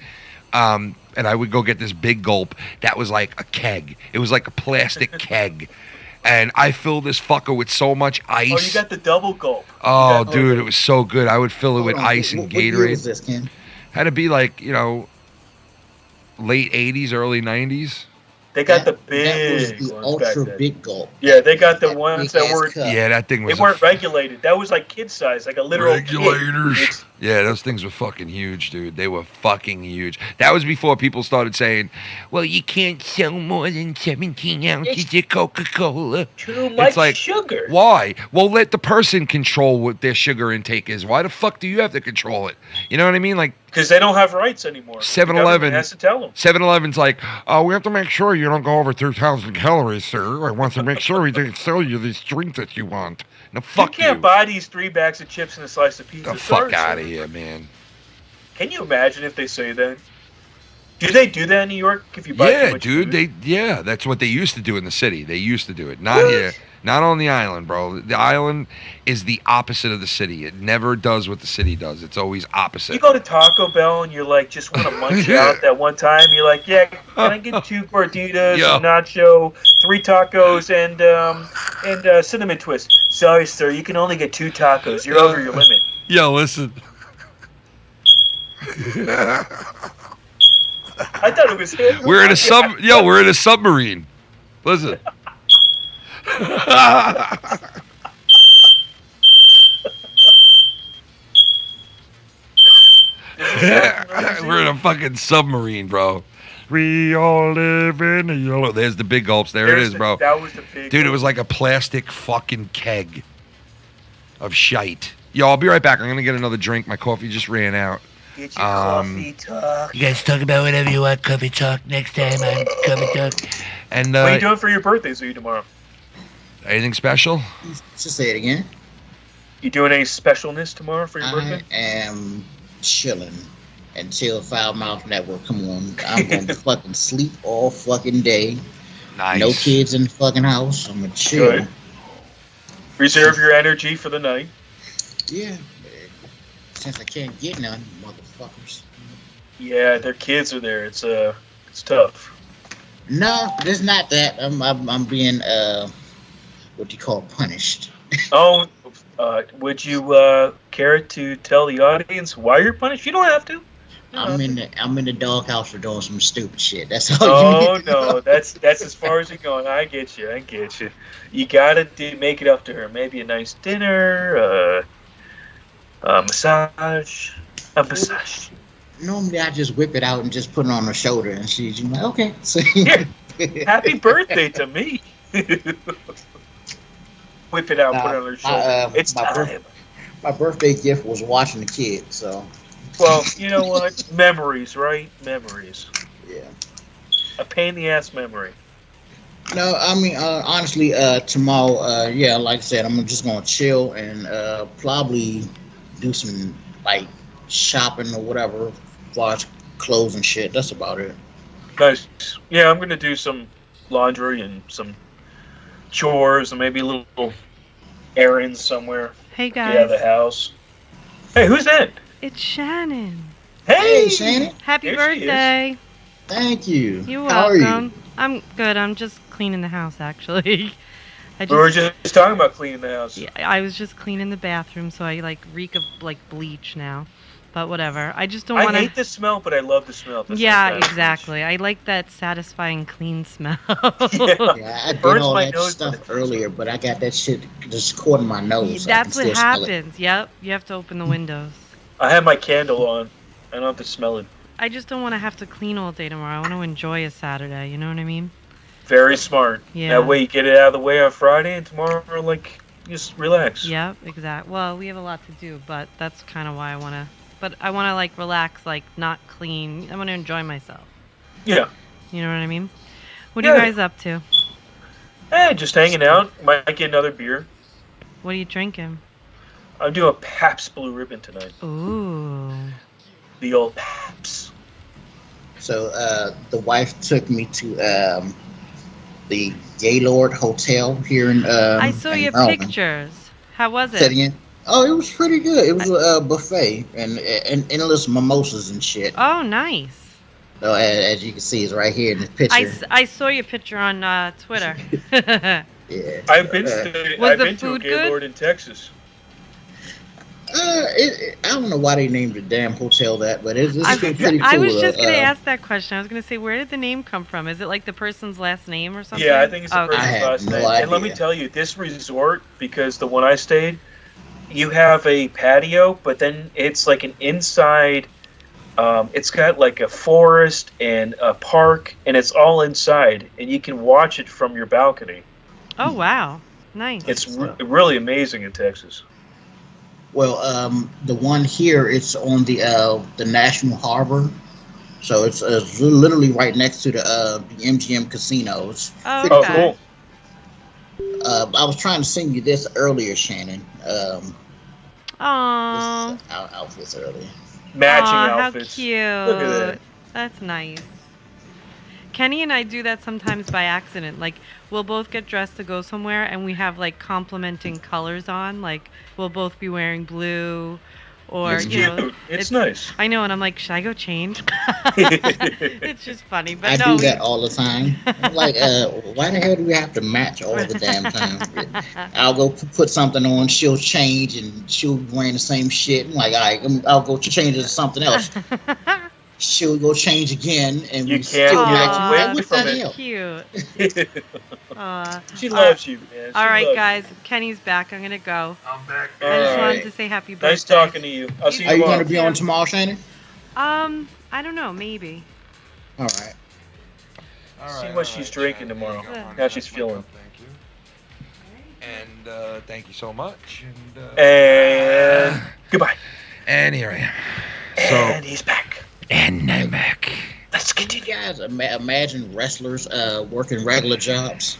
Speaker 3: and I would go get this big gulp that was like a keg. It was like a plastic keg. And I filled this fucker with so much ice.
Speaker 5: Oh, you got the double gulp.
Speaker 3: Oh, dude, it was so good. I would fill it with ice and
Speaker 4: What year
Speaker 3: Gatorade.
Speaker 4: was this, Ken?
Speaker 3: Had to be like, late 80s, early 90s.
Speaker 5: They got the
Speaker 4: That
Speaker 5: big
Speaker 4: was the
Speaker 5: ones back
Speaker 4: ultra
Speaker 5: then.
Speaker 4: big gulp.
Speaker 5: Yeah, they got the ones that were.
Speaker 3: Yeah, that thing was.
Speaker 5: They weren't regulated. That was like kid size, like a literal
Speaker 3: Regulators.
Speaker 5: kid.
Speaker 3: Yeah, those things were fucking huge, dude. They were fucking huge. That was before people started saying, well, you can't sell more than 17 ounces of Coca-Cola.
Speaker 5: Too much
Speaker 3: It's like,
Speaker 5: sugar.
Speaker 3: why? Well, let the person control what their sugar intake is. Why the fuck do you have to control it? You know what I mean? Like,
Speaker 5: Because they don't have rights anymore.
Speaker 3: 7-Eleven
Speaker 5: has to tell them.
Speaker 3: 7-Eleven's like, oh, we have to make sure you don't go over 2,000 calories, sir. I want to make sure we don't sell you these drinks that you want. No, fuck
Speaker 5: You can't buy these 3 bags of chips and a slice of pizza.
Speaker 3: The fuck
Speaker 5: Sorry,
Speaker 3: out of
Speaker 5: sir.
Speaker 3: here, man.
Speaker 5: Can you imagine if they say that? Do they do that in New York? If you buy too
Speaker 3: Yeah,
Speaker 5: much
Speaker 3: dude.
Speaker 5: food?
Speaker 3: That's what they used to do in the city. They used to do it. Not here. Not on the island, bro. The island is the opposite of the city. It never does what the city does. It's always opposite.
Speaker 5: You go to Taco Bell and you're like, just want to munch out that one time. You're like, yeah, can I get 2 gorditas,
Speaker 3: Yeah.
Speaker 5: a nacho, 3 tacos, and cinnamon twist? Sorry, sir, you can only get 2 tacos. You're over your limit.
Speaker 3: Yo, listen.
Speaker 5: I thought it was him.
Speaker 3: We're in a submarine. Listen. We're in a fucking submarine, bro. We all live in a yellow. There's the big gulps. There it is, bro.
Speaker 5: That was the big
Speaker 3: Dude, it was like a plastic fucking keg of shite. Yo, I'll be right back. I'm gonna get another drink. My coffee just ran out.
Speaker 5: Get your coffee talk.
Speaker 9: You guys talk about whatever you want. Coffee talk next time on Coffee Talk.
Speaker 3: And
Speaker 5: What are you doing for your birthday, Zoo, tomorrow?
Speaker 3: anything special?
Speaker 4: Just say it again.
Speaker 5: You doing any specialness tomorrow for your birthday?
Speaker 4: I am chilling until Foul Mouth Network come on. I'm gonna fucking sleep all fucking day.
Speaker 3: Nice.
Speaker 4: No kids in the fucking house. I'm gonna chill.
Speaker 5: Good. Reserve your energy for the night.
Speaker 4: Yeah. Since I can't get none, motherfuckers.
Speaker 5: Yeah, their kids are there. It's tough.
Speaker 4: No, it's not that. I'm being what do you call punished?
Speaker 5: Oh, would you care to tell the audience why you're punished? You don't have to.
Speaker 4: I'm in the doghouse for doing some stupid shit. That's all.
Speaker 5: Oh
Speaker 4: you need to know.
Speaker 5: no, that's as far as you're going. I get you. You gotta make it up to her. Maybe a nice dinner, a massage.
Speaker 4: Normally I just whip it out and just put it on her shoulder, and she's like, okay. So,
Speaker 5: Happy birthday to me. Whip it out, put it on her shoulder. It's time.
Speaker 4: My birthday gift was watching the kids. So.
Speaker 5: Well, you know what? Memories, right? Memories.
Speaker 4: Yeah.
Speaker 5: A pain in the ass memory.
Speaker 4: No, I mean, honestly, tomorrow, yeah, like I said, I'm just gonna chill and probably do some like shopping or whatever, as far as clothes and shit. That's about it.
Speaker 5: Nice. Yeah, I'm gonna do some laundry and some chores and maybe a little errands somewhere.
Speaker 13: Hey guys.
Speaker 5: Get out of the house. Hey, who's that?
Speaker 13: It's Shannon.
Speaker 5: Hey,
Speaker 4: Shannon.
Speaker 13: Happy
Speaker 5: There she
Speaker 13: birthday.
Speaker 4: Thank you.
Speaker 13: You're
Speaker 4: How
Speaker 13: welcome.
Speaker 4: are you?
Speaker 13: I'm good. I'm just cleaning the house, actually.
Speaker 5: We were just talking about cleaning the house.
Speaker 13: Yeah, I was just cleaning the bathroom, so I like reek of like bleach now. But whatever. I just don't want to.
Speaker 5: I hate the smell, but I love the smell.
Speaker 13: Yeah, exactly. I like that satisfying clean smell.
Speaker 4: Yeah, I did all that stuff earlier, but I got that shit just caught in my nose.
Speaker 13: That's
Speaker 4: so I can
Speaker 13: what
Speaker 4: still smell it.
Speaker 13: happens. Yep. You have to open the windows.
Speaker 5: I have my candle on. I don't have to smell it.
Speaker 13: I just don't want to have to clean all day tomorrow. I want to enjoy a Saturday. You know what I mean?
Speaker 5: Very smart.
Speaker 13: Yeah.
Speaker 5: That way you get it out of the way on Friday, and tomorrow, like, just relax.
Speaker 13: Yep, exactly. Well, we have a lot to do, but that's kind of why I want to. But I want to like relax, like not clean. I want to enjoy myself.
Speaker 5: Yeah.
Speaker 13: You know what I mean? What are you guys up to?
Speaker 5: Hey, just hanging out. Might get another beer.
Speaker 13: What are you drinking?
Speaker 5: I'm doing a Pabst Blue Ribbon tonight.
Speaker 13: Ooh.
Speaker 5: The old Pabst.
Speaker 4: So the wife took me to the Gaylord Hotel here in
Speaker 13: I saw
Speaker 4: in
Speaker 13: your
Speaker 4: Maryland.
Speaker 13: pictures. How was
Speaker 4: Say it
Speaker 13: it?
Speaker 4: again. Oh, it was pretty good. It was a buffet and endless mimosas and shit.
Speaker 13: Oh, nice.
Speaker 4: So as you can see, it's right here in the picture.
Speaker 13: I saw your picture on Twitter.
Speaker 4: Yeah.
Speaker 5: I've been to a Gaylord in Texas.
Speaker 4: I don't know why they named the damn hotel that, but it's pretty cool.
Speaker 13: I was just going to ask that question. I was going to say, where did the name come from? Is it like the person's last name or something?
Speaker 5: Yeah, I think it's the
Speaker 13: Okay.
Speaker 5: person's last
Speaker 4: no
Speaker 5: name. And let me
Speaker 4: idea.
Speaker 5: tell you, this resort, because the one I stayed, you have a patio, but then it's like an inside. It's got like a forest and a park, and it's all inside, and you can watch it from your balcony.
Speaker 13: Oh, wow. Nice.
Speaker 5: It's really amazing in Texas.
Speaker 4: Well, the one here, it's on the National Harbor, so it's literally right next to the MGM casinos.
Speaker 13: Oh,
Speaker 5: Oh,
Speaker 13: okay.
Speaker 5: cool.
Speaker 4: I was trying to send you this earlier, Shannon.
Speaker 13: Aww.
Speaker 4: Our outfits earlier.
Speaker 5: Matching
Speaker 13: Aw,
Speaker 5: outfits.
Speaker 13: How cute.
Speaker 5: Look at that.
Speaker 13: That's nice. Kenny and I do that sometimes by accident. Like, we'll both get dressed to go somewhere, and we have, like, complementing colors on. Like, we'll both be wearing blue, or,
Speaker 5: It's
Speaker 13: you know.
Speaker 5: cute. It's nice.
Speaker 13: I know, and I'm like, should I go change? It's just funny. But
Speaker 4: I
Speaker 13: no,
Speaker 4: do that all the time. I'm like, why the hell do we have to match all the damn time? I'll go put something on, she'll change, and she'll be wearing the same shit. I'm like, all right, I'll go change it to something else. She'll go change again, and
Speaker 5: You
Speaker 4: we
Speaker 5: can't
Speaker 4: still
Speaker 5: get
Speaker 4: match.
Speaker 5: away
Speaker 4: What
Speaker 5: from
Speaker 4: the
Speaker 5: it.
Speaker 4: hell?
Speaker 13: Cute.
Speaker 5: She loves you, man.
Speaker 13: All
Speaker 5: She
Speaker 13: right,
Speaker 5: loves
Speaker 13: guys. Kenny's back. I'm going to go.
Speaker 3: I'm back.
Speaker 5: you.
Speaker 13: I just
Speaker 5: All
Speaker 13: wanted
Speaker 5: right.
Speaker 13: to say happy birthday.
Speaker 5: Nice talking to you. I'll see you
Speaker 4: Are you
Speaker 5: tomorrow.
Speaker 4: going to be on tomorrow, Shannon?
Speaker 13: I don't know. Maybe.
Speaker 4: All right.
Speaker 5: See what she's drinking tomorrow. How she's feeling.
Speaker 3: Thank you. And thank you so much.
Speaker 5: And goodbye.
Speaker 3: And here I am.
Speaker 5: And he's back.
Speaker 3: And I'm back.
Speaker 5: Let's
Speaker 4: Can you guys imagine wrestlers working regular jobs?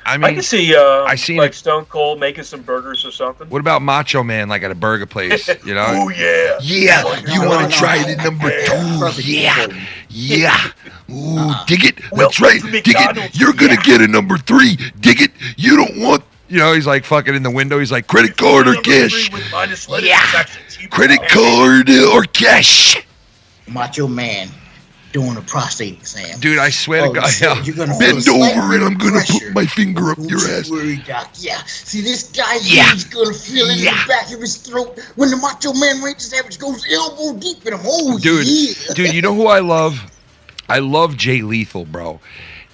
Speaker 3: I mean,
Speaker 5: I can see
Speaker 3: I seen
Speaker 5: like
Speaker 3: it.
Speaker 5: Stone Cold making some burgers or something.
Speaker 3: What about Macho Man, like at a burger place? You know?
Speaker 5: Oh yeah.
Speaker 7: Yeah, you want to try the number 2? Yeah, yeah. Ooh, dig it. That's right. Dig it. You're gonna get a number 3. Dig it. You don't want.
Speaker 3: You know, he's like fucking in the window. He's like, credit card or cash?
Speaker 7: Yeah. Credit card or cash?
Speaker 4: Macho Man doing a prostate exam.
Speaker 3: Dude, I swear to God.
Speaker 4: So you're gonna
Speaker 7: Bend
Speaker 4: feel a slight
Speaker 7: over and I'm gonna
Speaker 4: pressure.
Speaker 7: put my finger up
Speaker 4: Don't
Speaker 7: your
Speaker 4: you
Speaker 7: ass.
Speaker 4: worry, Doc. Yeah. See, this guy
Speaker 7: Yeah.
Speaker 4: he's gonna feel it in the back of his throat when the Macho Man Range Savage goes elbow deep in him. Oh,
Speaker 3: Dude,
Speaker 4: yeah.
Speaker 3: dude, you know who I love? I love Jay Lethal, bro.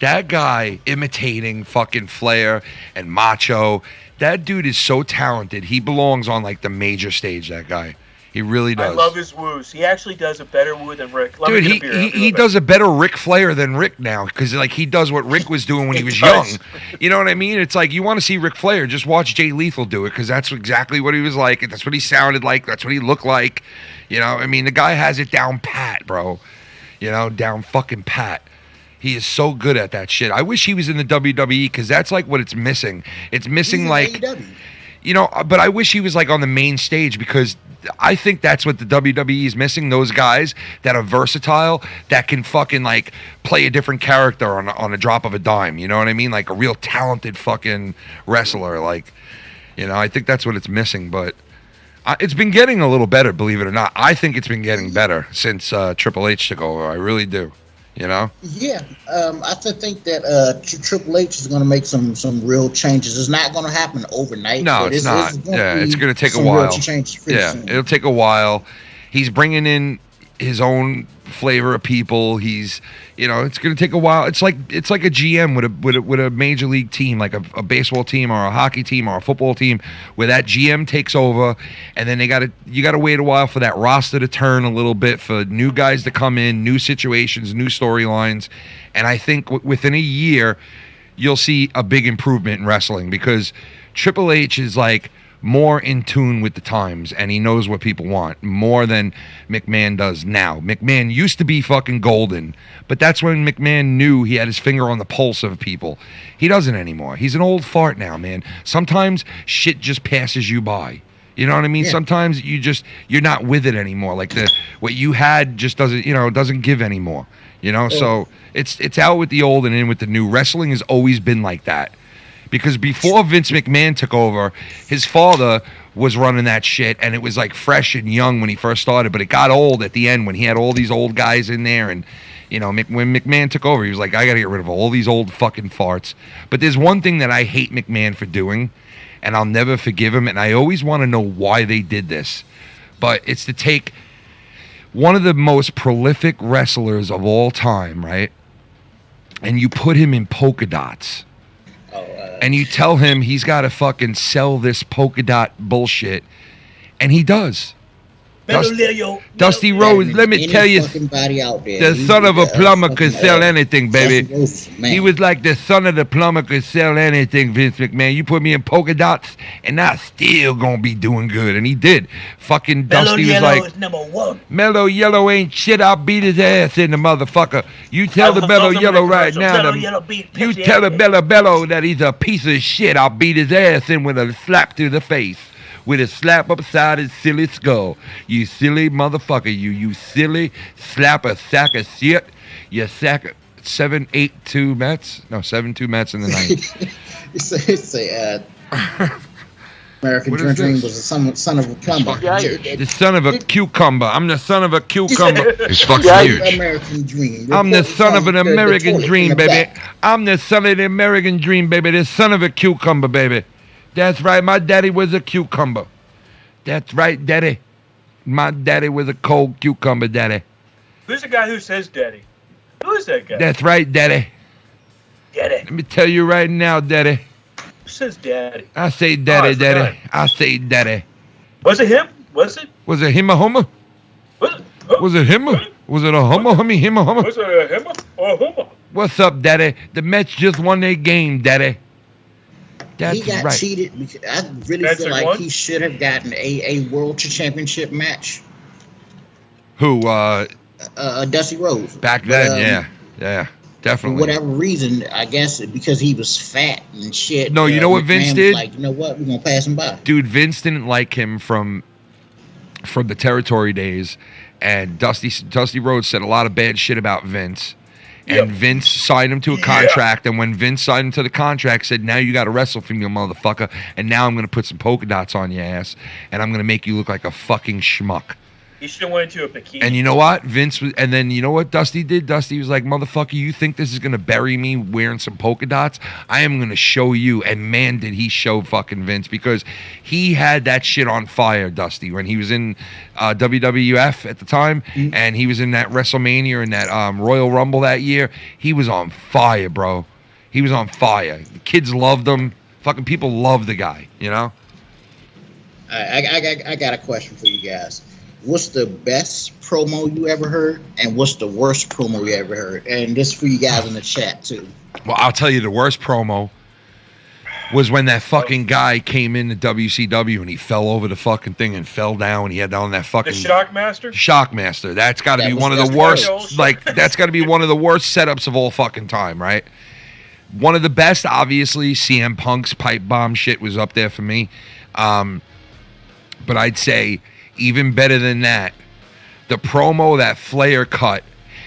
Speaker 3: That guy imitating fucking Flair and Macho. That dude is so talented. He belongs on like the major stage, that guy. He really does.
Speaker 5: I love his woos. He actually does a better woo than Rick. Let
Speaker 3: Dude,
Speaker 5: me get a beer.
Speaker 3: he does a better Ric Flair than Rick now, because like he does what Rick was doing when he was young. You know what I mean? It's like you want to see Ric Flair, just watch Jay Lethal do it, because that's exactly what he was like. That's what he sounded like. That's what he looked like. You know, I mean, the guy has it down pat, bro. You know, down fucking pat. He is so good at that shit. I wish he was in the WWE, because that's like what it's missing. It's missing like, you know, but I wish he was like on the main stage, because I think that's what the WWE is missing. Those guys that are versatile, that can fucking like play a different character on a drop of a dime. You know what I mean? Like a real talented fucking wrestler. Like, you know, I think that's what it's missing. But it's been getting a little better, believe it or not. I think it's been getting better since Triple H took over. I really do. You know?
Speaker 4: Yeah, I think that Triple H is going to make some real changes. It's not going to happen overnight.
Speaker 3: No,
Speaker 4: but
Speaker 3: it's not. It's going to take a
Speaker 4: some
Speaker 3: while.
Speaker 4: real changes pretty soon.
Speaker 3: It'll take a while. He's bringing in his own flavor of people. He's, you know, it's going to take a while. It's like a GM with a major league team, like a baseball team or a hockey team or a football team, where that GM takes over, and then you got to wait a while for that roster to turn a little bit, for new guys to come in, new situations, new storylines, and I think within a year you'll see a big improvement in wrestling, because Triple H is like more in tune with the times, and he knows what people want more than McMahon does now. McMahon used to be fucking golden, but that's when McMahon knew he had his finger on the pulse of people. He doesn't anymore. He's an old fart now, man. Sometimes shit just passes you by. You know what I mean? Yeah. Sometimes you're not with it anymore. Like what you had just doesn't give anymore. You know, so it's out with the old and in with the new. Wrestling has always been like that. Because before Vince McMahon took over, his father was running that shit, and it was like fresh and young when he first started, but it got old at the end when he had all these old guys in there. And, you know, when McMahon took over, he was like, I got to get rid of all these old fucking farts. But there's one thing that I hate McMahon for doing, and I'll never forgive him, and I always want to know why they did this. But it's to take one of the most prolific wrestlers of all time, right? And you put him in polka dots. And you tell him he's got to fucking sell this polka dot bullshit, and he does. Dusty Rhodes, let me tell you, the son of a plumber could sell anything, baby. He was like the son of the plumber could sell anything, Vince McMahon. You put me in polka dots, and I still gonna be doing good. And he did. Fucking Dusty was like, Mellow Yellow ain't shit. I'll beat his ass in the motherfucker. You tell the Mellow Yellow right now. You tell the Bello that he's a piece of shit. I'll beat his ass in with a slap to the face. With a slap upside his silly skull. You silly motherfucker. You silly slap a sack of shit. You sack of 7-8-2 Mets. No, 7-2 Mets in the night.
Speaker 4: It's American Dream was the son of a plumber.
Speaker 3: The son of a cucumber. I'm the son of a cucumber.
Speaker 7: It's fucking huge.
Speaker 4: American Dream.
Speaker 3: I'm the son of an American dream, baby. I'm the son of the American dream, baby. The son of a cucumber, baby. That's right, my daddy was a cucumber. That's right, daddy. My daddy was a cold cucumber, daddy.
Speaker 5: Who's the guy who says daddy? Who is that guy?
Speaker 3: That's right, daddy.
Speaker 5: Daddy.
Speaker 3: Let me tell you right now, daddy.
Speaker 5: Who says daddy?
Speaker 3: I say daddy, daddy. I say daddy.
Speaker 5: Was it him? Was it?
Speaker 3: Was it him a homer? Was it him? Was it a homer, hummy, him a homer?
Speaker 5: Was it a him or a homer?
Speaker 3: What's up, daddy? The Mets just won their game, daddy. That's
Speaker 4: he got
Speaker 3: right.
Speaker 4: cheated. I really feel like he should have gotten a world championship match.
Speaker 3: Who?
Speaker 4: Dusty Rhodes.
Speaker 3: Back then, yeah, definitely.
Speaker 4: For whatever reason, I guess because he was fat and shit.
Speaker 3: No, you know what Vince did?
Speaker 4: Like, you know what? We're gonna pass him by.
Speaker 3: Dude, Vince didn't like him from the territory days, and Dusty Rhodes said a lot of bad shit about Vince. And Vince signed him to a contract, and when Vince signed him to the contract, said, now you got to wrestle for me, you motherfucker, and now I'm going to put some polka dots on your ass, and I'm going to make you look like a fucking schmuck.
Speaker 5: He should have went into a bikini.
Speaker 3: And you know what? Vince was, and then you know what Dusty did? Dusty was like, motherfucker, you think this is going to bury me wearing some polka dots? I am going to show you. And man, did he show fucking Vince, because he had that shit on fire, Dusty, when he was in WWF at the time, and he was in that WrestleMania and that Royal Rumble that year. He was on fire, bro. He was on fire. The kids loved him. Fucking people love the guy, you know?
Speaker 4: I got a question for you guys. What's the best promo you ever heard, and what's the worst promo you ever heard? And this for you guys in the chat too.
Speaker 3: Well, I'll tell you, the worst promo was when that fucking guy came in to WCW and he fell over the fucking thing and fell down, and he had on that fucking
Speaker 5: The Shockmaster.
Speaker 3: Shockmaster. That's got to be one of the worst. Like, that's got to be one of the worst setups of all fucking time, right? One of the best, obviously, CM Punk's pipe bomb shit was up there for me. But I'd say, even better than that, the promo that Flair cut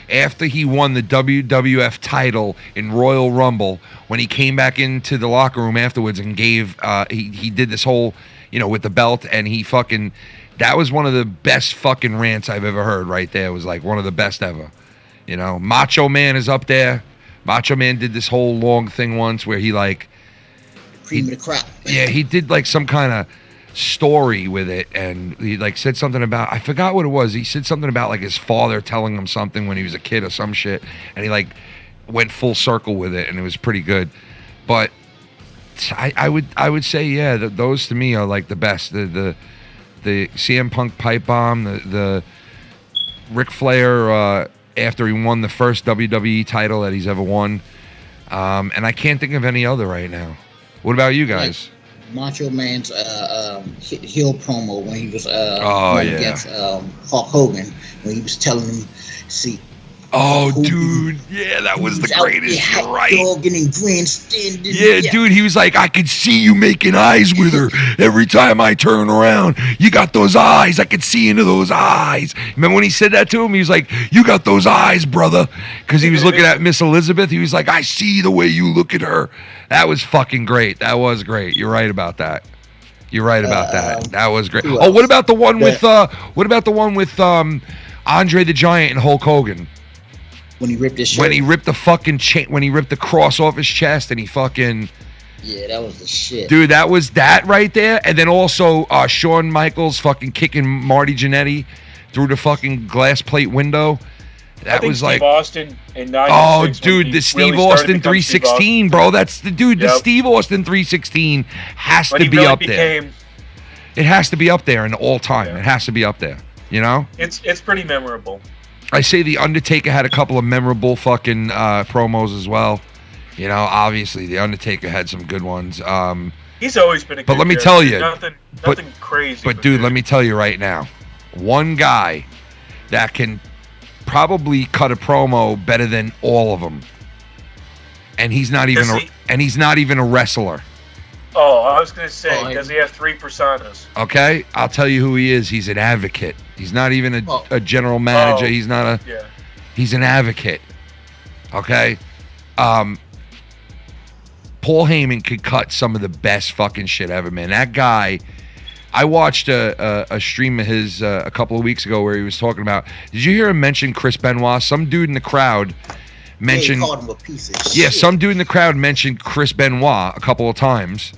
Speaker 3: after he won the WWF title in Royal Rumble, when he came back into the locker room afterwards and gave, he did this whole, you know, with the belt, and he fucking, that was one of the best fucking rants I've ever heard right there. It was like one of the best ever. You know, Macho Man is up there. Macho Man did this whole long thing once where he like,
Speaker 4: cream of the crop.
Speaker 3: Yeah, he did like some kind of story with it, and he like said something about, I forgot what it was. He said something about like his father telling him something when he was a kid or some shit, and he like went full circle with it, and it was pretty good. But I would say, yeah, those to me are like the best. The CM Punk pipe bomb, the Ric Flair after he won the first WWE title that he's ever won, and I can't think of any other right now. What about you guys?
Speaker 4: Macho Man's heel promo when he was going against Hulk Hogan, when he was telling him, see.
Speaker 3: Oh, dude, yeah, that was the greatest. You're right.
Speaker 4: Yeah,
Speaker 3: dude, he was like, I could see you making eyes with her every time I turn around. You got those eyes. I could see into those eyes. Remember when he said that to him? He was like, you got those eyes, brother. Because he was looking at Miss Elizabeth. He was like, I see the way you look at her. That was fucking great. That was great. You're right about that. You're right about that. That was great. Oh, what about the one with Andre the Giant and Hulk Hogan?
Speaker 4: When he ripped his shirt.
Speaker 3: When he ripped the fucking chain, when he ripped the cross off his chest, and he fucking.
Speaker 4: Yeah, that was the shit.
Speaker 3: Dude, that was that right there. And then also Shawn Michaels fucking kicking Marty Jannetty through the fucking glass plate window. That was
Speaker 5: Steve
Speaker 3: like
Speaker 5: Austin in 96.
Speaker 3: Oh, dude, the Steve Austin 316, bro. That's the dude. The Steve Austin 316 has to be up there. It has to be up there in all time. Yeah. It has to be up there. You know?
Speaker 5: It's pretty memorable.
Speaker 3: I say the Undertaker had a couple of memorable fucking promos as well. You know, obviously the Undertaker had some good ones.
Speaker 5: He's always been a good
Speaker 3: But let me tell you,
Speaker 5: nothing crazy.
Speaker 3: But dude, let me tell you right now, one guy that can probably cut a promo better than all of them, and he's not even a wrestler.
Speaker 5: Oh, I was gonna say, does he have 3 personas?
Speaker 3: Okay, I'll tell you who he is. He's an advocate. He's not even a general manager. He's not a.
Speaker 5: Yeah.
Speaker 3: He's an advocate. Okay, Paul Heyman could cut some of the best fucking shit ever, man. That guy. I watched a stream of his a couple of weeks ago where he was talking about. Did you hear him mention Chris Benoit? Some dude in the crowd mentioned.
Speaker 4: He called him a piece of shit.
Speaker 3: Yeah, some dude in the crowd mentioned Chris Benoit a couple of times.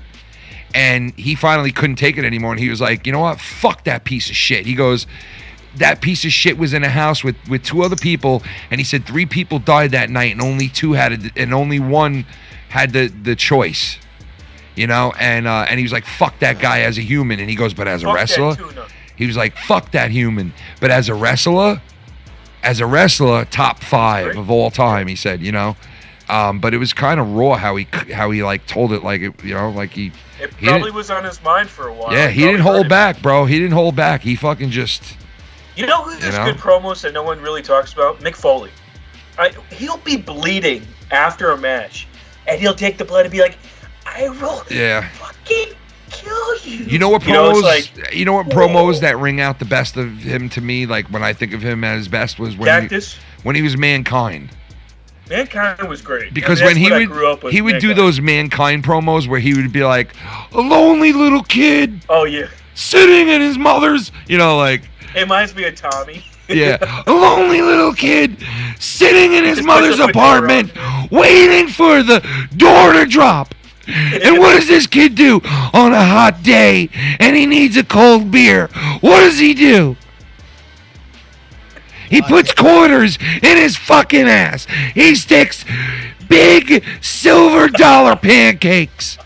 Speaker 3: And he finally couldn't take it anymore, and he was like, you know what? Fuck that piece of shit. He goes, that piece of shit was in a house with 2 other people, and he said 3 people died that night, and only 2 had and only 1 had the choice. You know, and he was like, fuck that guy as a human. And he goes, but as a wrestler, he was like, fuck that human. But as a wrestler, top 5 of all time, he said, you know. But it was kind of raw how he like told it, like it, you know, like he
Speaker 5: probably was on his mind for a while.
Speaker 3: Yeah, he didn't hold back, bro. He didn't hold back. He fucking just
Speaker 5: You know who does good promos that no one really talks about? Mick Foley. He'll be bleeding after a match, and he'll take the blood and be like, "I will fucking kill you."
Speaker 3: You know what promos? You know what promos that ring out the best of him to me? Like when I think of him as best was when he was Mankind.
Speaker 5: Mankind was great
Speaker 3: because when he would do those Mankind promos where he would be like, "A lonely little kid."
Speaker 5: Oh yeah.
Speaker 3: Sitting in his mother's, like.
Speaker 5: It reminds me of Tommy.
Speaker 3: Yeah, a lonely little kid sitting in his mother's apartment waiting for the door to drop. And what does this kid do on a hot day and he needs a cold beer? What does he do? He puts quarters in his fucking ass. He sticks big silver dollar pancakes.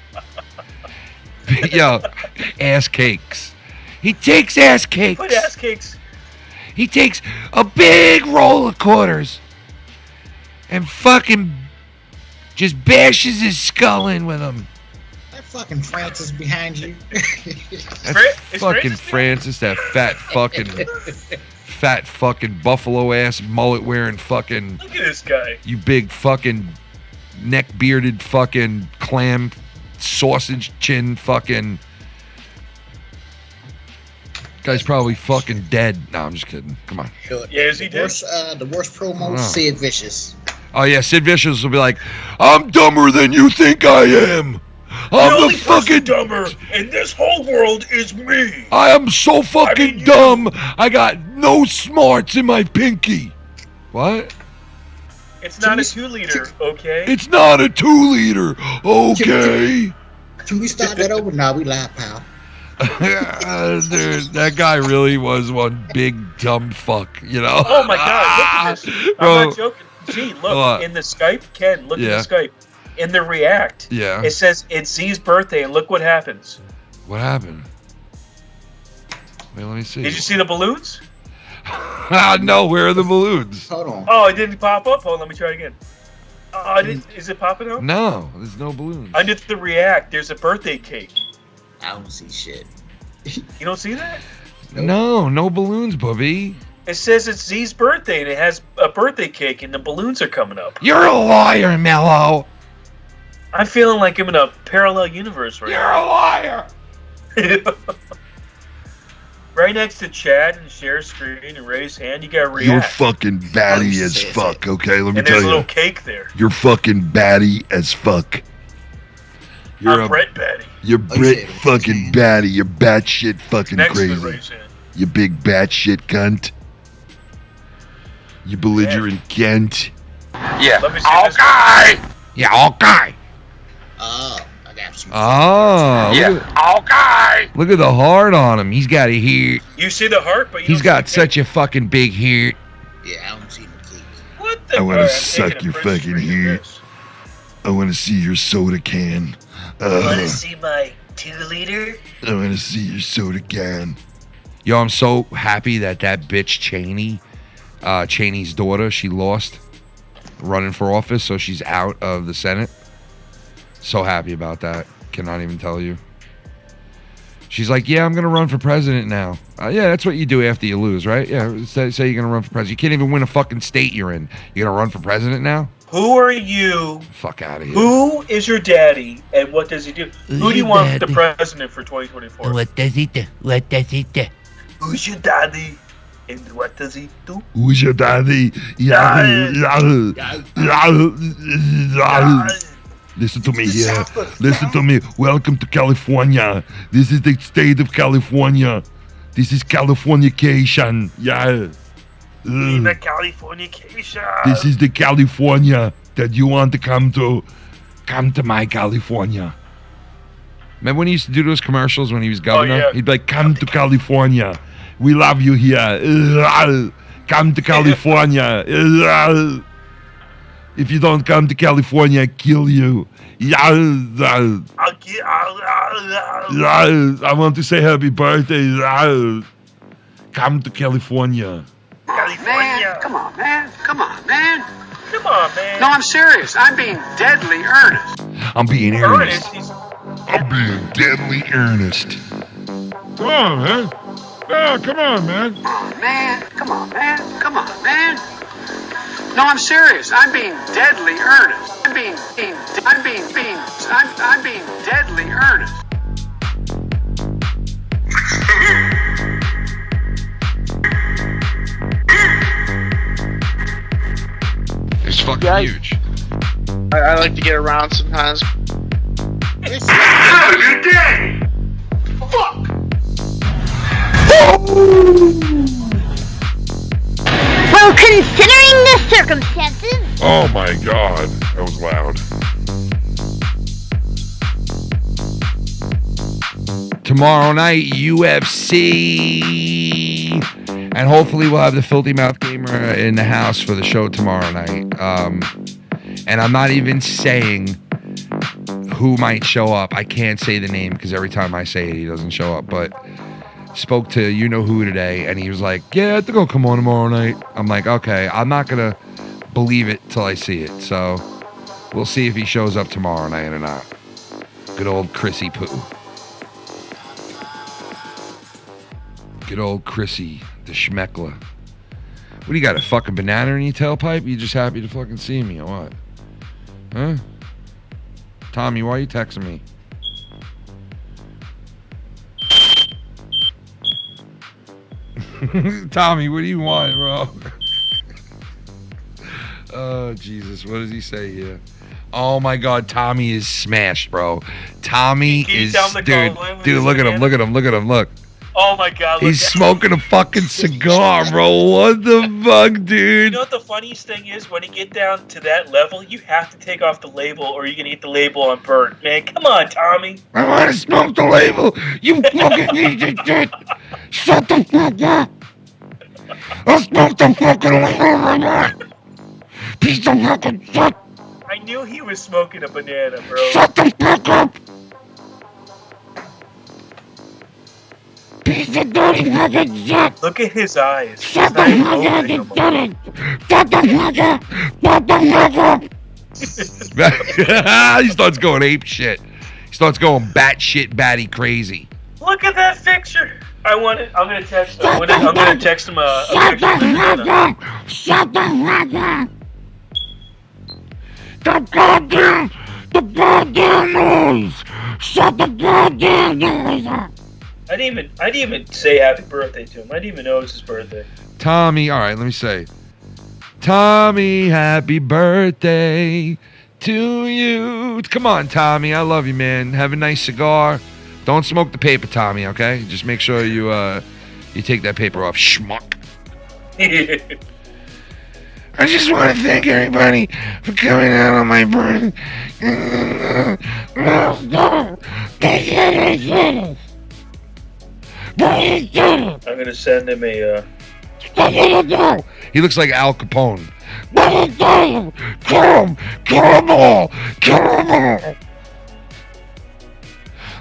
Speaker 3: Yo, ass cakes. He takes ass cakes.
Speaker 5: Put ass cakes.
Speaker 3: He takes a big roll of quarters and fucking just bashes his skull in with them.
Speaker 4: That fucking Francis behind you.
Speaker 3: That's fucking Francis, that fat fucking buffalo ass mullet wearing fucking.
Speaker 5: Look at this guy.
Speaker 3: You big fucking neck bearded fucking clam sausage chin fucking. Guy's probably fucking dead. No, I'm just kidding. Come on.
Speaker 5: Yeah, is he dead?
Speaker 4: The worst promo, Sid Vicious.
Speaker 3: Oh yeah, Sid Vicious will be like, "I'm dumber than you think I am. I'm the fucking
Speaker 5: dumber, and this whole world is me.
Speaker 3: I am so fucking dumb. I got no smarts in my pinky." What?
Speaker 5: It's not a 2-liter, okay?
Speaker 3: It's not a 2-liter, okay?
Speaker 4: Can we start that over? Nah, we live, pal.
Speaker 3: Dude, that guy really was one big dumb fuck,
Speaker 5: Oh my god, look at this. I'm not joking. Gee, look, in the Skype, Ken, look at the Skype. In the React, it says it's Z's birthday, and look what happens.
Speaker 3: What happened? Wait, let me see.
Speaker 5: Did you see the balloons?
Speaker 3: No, where are the balloons?
Speaker 4: Hold on.
Speaker 5: Oh, it didn't pop up? Hold on, let me try again. Is it popping up?
Speaker 3: No, there's no balloons.
Speaker 5: Under the React, there's a birthday cake.
Speaker 4: I don't see shit.
Speaker 5: You don't see that?
Speaker 3: No balloons, Bubby.
Speaker 5: It says it's Z's birthday, and it has a birthday cake, and the balloons are coming up.
Speaker 3: You're a liar, Mello.
Speaker 5: I'm feeling like I'm in a parallel universe right now.
Speaker 3: You're a liar.
Speaker 5: Right next to Chad and share screen and raise hand, you got React.
Speaker 7: You're fucking batty as fuck, okay? Let me tell you.
Speaker 5: And there's a little cake there.
Speaker 7: You're fucking batty as fuck.
Speaker 5: I'm Brett Batty.
Speaker 7: You're Brett fucking Batty. You're batshit fucking
Speaker 5: next
Speaker 7: crazy.
Speaker 5: To raise hand.
Speaker 7: You big batshit cunt. You belligerent cunt.
Speaker 1: Yeah.
Speaker 5: Let me see
Speaker 3: okay. Yeah, okay.
Speaker 4: I got some.
Speaker 3: Oh,
Speaker 1: Yeah. Okay.
Speaker 3: Look at the heart on him. He's got a heart.
Speaker 5: You see the heart, but
Speaker 3: he's got such a fucking big heart.
Speaker 4: Yeah, I don't see the cake.
Speaker 5: What the?
Speaker 7: I want to suck your fucking heart. I want to see your soda can.
Speaker 5: Want to see my 2-liter?
Speaker 7: I want to see your soda can.
Speaker 3: Yo, I'm so happy that bitch Cheney's daughter, she lost running for office, so she's out of the Senate. So happy about that. Cannot even tell you. She's like, yeah, I'm going to run for president now. Yeah, that's what you do after you lose, right? Yeah, say you're going to run for president. You can't even win a fucking state you're in. You're going to run for president now?
Speaker 5: Who are you?
Speaker 3: Fuck out of here.
Speaker 5: Who is your daddy, and what does he do? Who do you want for the president for 2024?
Speaker 9: What does he do? What does he do?
Speaker 5: Who's your daddy, and what does he do?
Speaker 7: Who's your daddy? Listen to me here. Listen to me. Welcome to California. This is the state of California. This is Californication. Yeah.
Speaker 5: The Californication.
Speaker 7: This is the California that you want to come to. Come to my California.
Speaker 3: Remember when he used to do those commercials when he was governor?
Speaker 5: Yeah.
Speaker 3: He'd be like,
Speaker 7: Come to California. We love you here. Come to California. If you don't come to California, I kill you. I want to say happy birthday. Come to California.
Speaker 5: California.
Speaker 1: Come on, man. Come on, man.
Speaker 5: Come on, man.
Speaker 1: No, I'm serious. I'm being deadly earnest.
Speaker 3: I'm being earnest.
Speaker 7: I'm being deadly earnest.
Speaker 3: Come on, man. Oh, come on, man.
Speaker 1: Come on, man. Come on, man. Come on, man. No, I'm serious. I'm being deadly earnest. I'm being deadly earnest.
Speaker 3: It's fucking huge.
Speaker 8: I like to get around sometimes.
Speaker 1: How you day? Fuck.
Speaker 14: Well, considering the circumstances.
Speaker 7: Oh my god, that was loud.
Speaker 3: Tomorrow night, UFC. And hopefully we'll have the Filthy Mouth Gamer in the house for the show tomorrow night. And I'm not even saying who might show up. I can't say the name because every time I say it, he doesn't show up. But spoke to you-know-who today, and he was like, yeah, I think I'll come on tomorrow night. I'm like, okay, I'm not going to believe it till I see it. So we'll see if he shows up tomorrow night or not. Good old Chrissy Poo. Good old Chrissy, the schmeckler. What do you got, a fucking banana in your tailpipe? You just happy to fucking see me or what? Huh? Tommy, why are you texting me? Tommy, what do you want, bro? Oh, Jesus. What does he say here? Oh, my God. Tommy is smashed, bro. Tommy is... Dude, look at him. Look at him. Look at him. Look.
Speaker 5: Oh my god.
Speaker 3: He's smoking a fucking cigar, bro. What the fuck, dude?
Speaker 5: You know what the funniest thing is? When you get down to that level, you have to take off the label or you're going to eat the label on burnt. Man, come on, Tommy.
Speaker 7: I want to smoke the label. You fucking idiot. Shut the fuck up. I'll smoke the fucking label right now. Piece of fucking shit.
Speaker 5: I knew he was smoking a banana, bro.
Speaker 7: Shut the fuck up. Piece of dirty fucking shit.
Speaker 5: Look at his eyes.
Speaker 7: Shut the fuck up. Shut the fuck up. Shut the fuck up.
Speaker 3: He starts going ape shit. He starts going batshit batty crazy.
Speaker 5: Look at that picture. I'm gonna text him. I'm gonna text him a
Speaker 7: Shut
Speaker 5: picture.
Speaker 7: the fuck up. Shut the fuck up. The goddamn noise. Shut the goddamn noise up.
Speaker 5: I didn't even say happy birthday to him. I didn't even know it was his birthday.
Speaker 3: Tommy, all right, let me say. Tommy, happy birthday to you. Come on, Tommy. I love you, man. Have a nice cigar. Don't smoke the paper, Tommy, okay? Just make sure you take that paper off. Schmuck.
Speaker 7: I just want to thank everybody for coming out on my birthday.
Speaker 5: I'm gonna send him a.
Speaker 3: He looks like Al Capone.
Speaker 7: Kill him! Kill them all! Kill them all!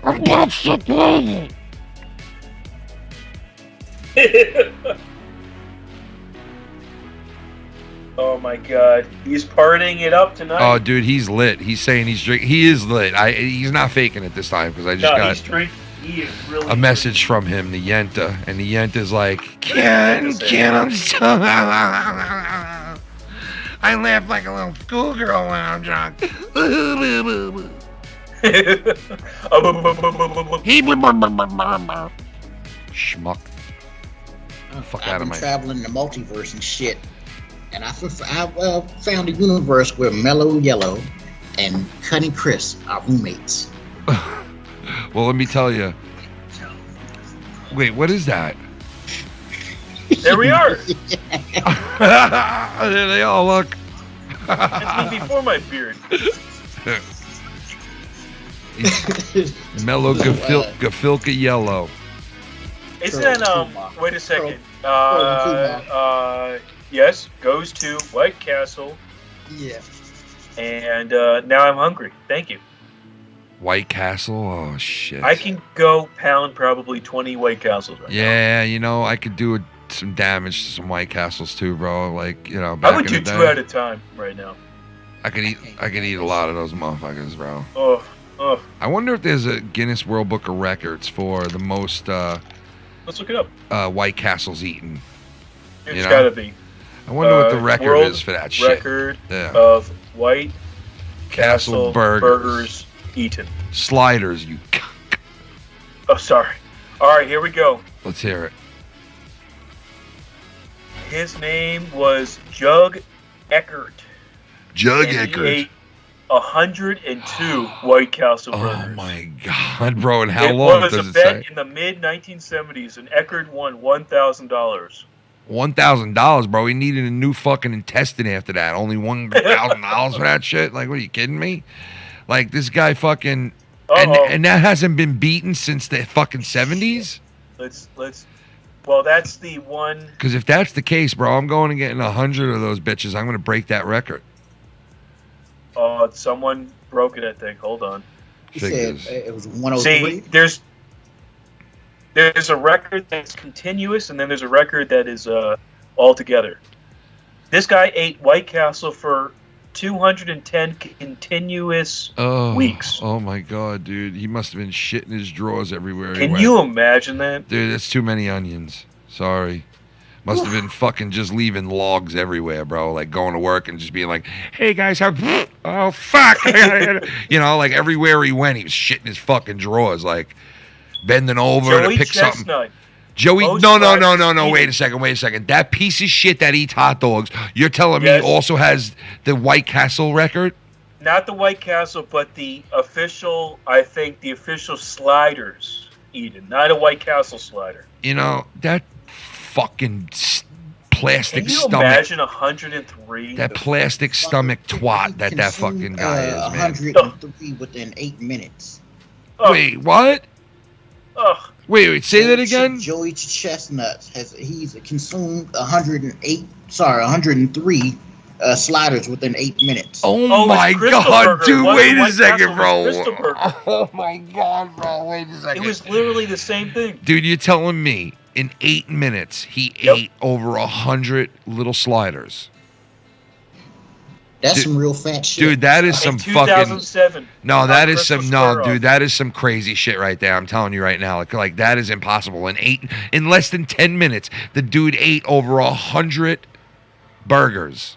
Speaker 7: I'm not shit crazy.
Speaker 5: Oh my god, he's partying it up tonight.
Speaker 3: Oh, dude, he's lit. He's saying he's drinking. He is lit. He's not faking it this time because I just got
Speaker 5: he's drinking. He is really
Speaker 3: a message from him, the Yenta, and the Yenta's like,
Speaker 7: I'm so... I laugh like a little schoolgirl when I'm drunk.
Speaker 3: Schmuck. Fuck out
Speaker 4: I've
Speaker 3: of
Speaker 4: been
Speaker 3: my...
Speaker 4: traveling the multiverse and shit, and I found a universe where Mellow Yellow and Cunning Chris are roommates.
Speaker 3: Well, let me tell you. Wait, what is that?
Speaker 5: There we are.
Speaker 3: There they all look.
Speaker 5: That's me before my beard.
Speaker 3: Mellow Gafilka Yellow.
Speaker 5: Isn't that wait a second. Yes, goes to White Castle.
Speaker 4: Yeah.
Speaker 5: And now I'm hungry. Thank you.
Speaker 3: White Castle? Oh, shit.
Speaker 5: I can go pound probably 20 White Castles right now.
Speaker 3: Yeah, you know, I could do some damage to some White Castles too, bro. Like, you know,
Speaker 5: I
Speaker 3: back
Speaker 5: would
Speaker 3: in
Speaker 5: do
Speaker 3: the
Speaker 5: 2
Speaker 3: day.
Speaker 5: at a time right now.
Speaker 3: I could eat a lot of those motherfuckers, bro.
Speaker 5: Oh.
Speaker 3: I wonder if there's a Guinness World Book of Records for the most
Speaker 5: Let's look it up.
Speaker 3: White Castle's eaten.
Speaker 5: It's gotta be.
Speaker 3: I wonder what the record
Speaker 5: world
Speaker 3: is for that shit.
Speaker 5: Record of White
Speaker 3: Castle
Speaker 5: burgers eaten.
Speaker 3: Sliders, you.
Speaker 5: Oh, sorry. All right, here we go.
Speaker 3: Let's hear it.
Speaker 5: His name was Jug Eckert.
Speaker 3: Jug
Speaker 5: and
Speaker 3: Eckert.
Speaker 5: He ate 102 White Castle burgers.
Speaker 3: Oh my God, bro! And how
Speaker 5: it
Speaker 3: long
Speaker 5: was
Speaker 3: does
Speaker 5: a
Speaker 3: it
Speaker 5: bet
Speaker 3: say?
Speaker 5: in the mid 1970s, and Eckert won $1,000.
Speaker 3: $1,000, bro. He needed a new fucking intestine after that. Only $1,000 for that shit. Like, what are you kidding me? Like, this guy fucking, and that hasn't been beaten since the fucking 70s.
Speaker 5: Let's. Well, that's the one.
Speaker 3: Because if that's the case, bro, I'm going and getting 100 of those bitches. I'm going to break that record.
Speaker 5: Someone broke it, I think. Hold on.
Speaker 4: He said it was 103.
Speaker 5: See, there's a record that's continuous, and then there's a record that is all together. This guy ate White Castle for 210 continuous weeks.
Speaker 3: Oh my God, dude. He must have been shitting his drawers everywhere.
Speaker 5: Can you imagine that?
Speaker 3: Dude, that's too many onions. Sorry. Must have been fucking just leaving logs everywhere, bro. Like going to work and just being like, hey guys, oh fuck. You know, like everywhere he went, he was shitting his fucking drawers, like bending over to pick something. Joey, no. Wait a second. That piece of shit that eats hot dogs, you're telling me also has the White Castle record?
Speaker 5: Not the White Castle, but the official, I think, the official sliders eaten. Not a White Castle slider.
Speaker 3: You know, that fucking plastic
Speaker 5: Can you
Speaker 3: stomach.
Speaker 5: Imagine 103.
Speaker 3: That plastic stomach twat that fucking guy is, man.
Speaker 4: 103 within 8 minutes.
Speaker 3: Wait, what?
Speaker 5: Ugh.
Speaker 3: Wait, say that again?
Speaker 4: Joey Chestnut he's consumed 103 sliders within 8 minutes.
Speaker 3: Oh my God, dude! Wait a second, bro. Oh my God, bro! Wait a second.
Speaker 5: It was literally the same thing.
Speaker 3: Dude, you're telling me in 8 minutes he ate over 100 little sliders?
Speaker 4: That's some real fat shit.
Speaker 3: Dude, that is some fucking.
Speaker 5: 2007.
Speaker 3: No, that is some. No, dude, that is some crazy shit right there. I'm telling you right now, like that is impossible. In less than 10 minutes, the dude ate over 100 burgers.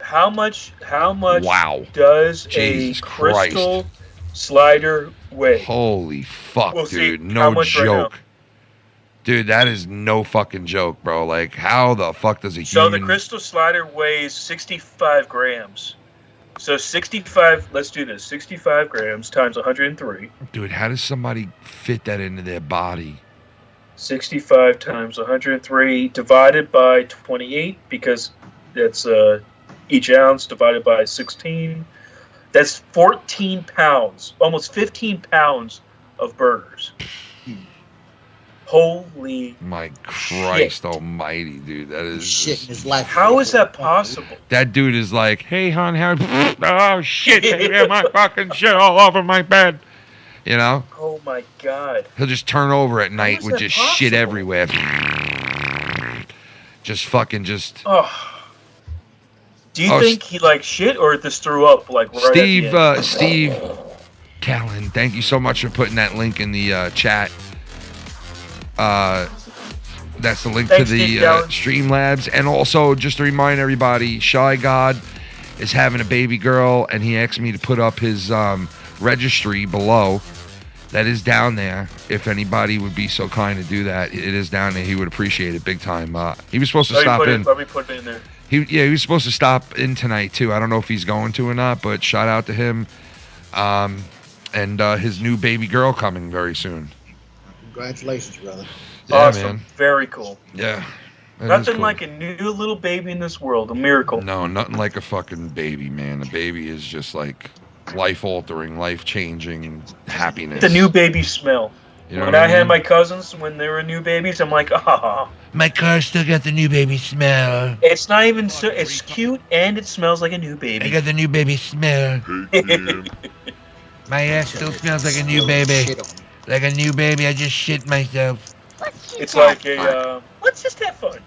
Speaker 5: How much?
Speaker 3: Wow.
Speaker 5: Does
Speaker 3: Jesus
Speaker 5: a crystal
Speaker 3: Christ.
Speaker 5: slider weigh?
Speaker 3: Holy fuck,
Speaker 5: We'll see
Speaker 3: dude!
Speaker 5: how
Speaker 3: No
Speaker 5: much right
Speaker 3: joke. Dude, that is no fucking joke, bro. Like, how the fuck does a
Speaker 5: So
Speaker 3: human...
Speaker 5: the crystal slider weighs 65 grams. So 65, let's do this. 65 grams times 103.
Speaker 3: Dude, how does somebody fit that into their body?
Speaker 5: 65 times 103 divided by 28, because that's each ounce divided by 16. That's 14 pounds, almost 15 pounds of burgers. Holy
Speaker 3: my Christ almighty, dude. That is
Speaker 4: shit in his life.
Speaker 5: How is that possible?
Speaker 3: That dude is like, hey, hon, how...
Speaker 12: Oh, shit. They have my fucking shit all over my bed.
Speaker 3: You know?
Speaker 5: Oh, my God.
Speaker 3: He'll just turn over at night
Speaker 5: is
Speaker 3: with
Speaker 5: that
Speaker 3: just
Speaker 5: possible?
Speaker 3: shit everywhere. Just fucking just...
Speaker 5: Oh. Do you think he like shit or just threw up like right
Speaker 3: Steve,
Speaker 5: at the end?
Speaker 3: Steve Callan, thank you so much for putting that link in the chat. That's the link
Speaker 5: Thanks,
Speaker 3: to the
Speaker 5: Steve Callan.
Speaker 3: Streamlabs. And also, just to remind everybody, Shy God is having a baby girl, and he asked me to put up his registry below. That is down there. If anybody would be so kind to do that, it is down there. He would appreciate it big time. He was supposed to stop in.
Speaker 5: Let me put it in there.
Speaker 3: He was supposed to stop in tonight too. I don't know if he's going to or not, but shout out to him. And his new baby girl coming very soon.
Speaker 4: Congratulations, brother.
Speaker 3: Yeah,
Speaker 5: Awesome.
Speaker 3: man.
Speaker 5: Very cool.
Speaker 3: Yeah. that is
Speaker 5: Nothing
Speaker 3: cool.
Speaker 5: like a new little baby in this world. A miracle.
Speaker 3: No, nothing like a fucking baby, man. A baby is just like life-altering, life-changing happiness.
Speaker 5: The new baby smell.
Speaker 3: You know
Speaker 5: when
Speaker 3: what I
Speaker 5: I had
Speaker 3: mean?
Speaker 5: my cousins when they were new babies, I'm like, ah.
Speaker 9: My car still got the new baby smell.
Speaker 5: It's not even so. It's cute and it smells like a new
Speaker 9: I
Speaker 5: baby.
Speaker 9: got the new baby smell. My ass still smells like a new baby. Like a new baby, I just shit myself.
Speaker 5: It's like a. What's just that fun?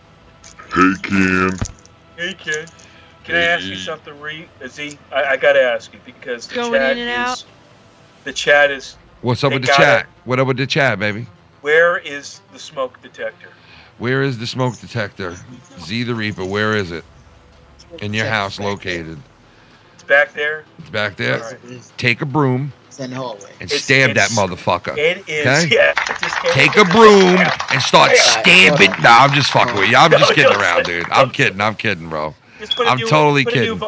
Speaker 7: Hey, Ken.
Speaker 5: Hey, kid. Can I ask you something, Z? I gotta ask you because the
Speaker 13: Going
Speaker 5: chat
Speaker 13: in and out.
Speaker 5: is. The chat is.
Speaker 3: What's up
Speaker 5: They
Speaker 3: with the
Speaker 5: gotta-
Speaker 3: chat? What up with the chat, baby?
Speaker 5: Where is the smoke detector?
Speaker 3: Where is the smoke detector? Z the Reaper, where is it? In your house located.
Speaker 5: It's back there?
Speaker 3: It's back there.
Speaker 5: Right.
Speaker 3: Take a broom
Speaker 4: It's in the hallway.
Speaker 3: and stab that motherfucker.
Speaker 5: It is.
Speaker 3: Okay?
Speaker 5: Yeah, just
Speaker 3: Take a broom and start stabbing. Nah, I'm just fucking with you. I'm just kidding around, dude. I'm kidding, bro. I'm totally kidding.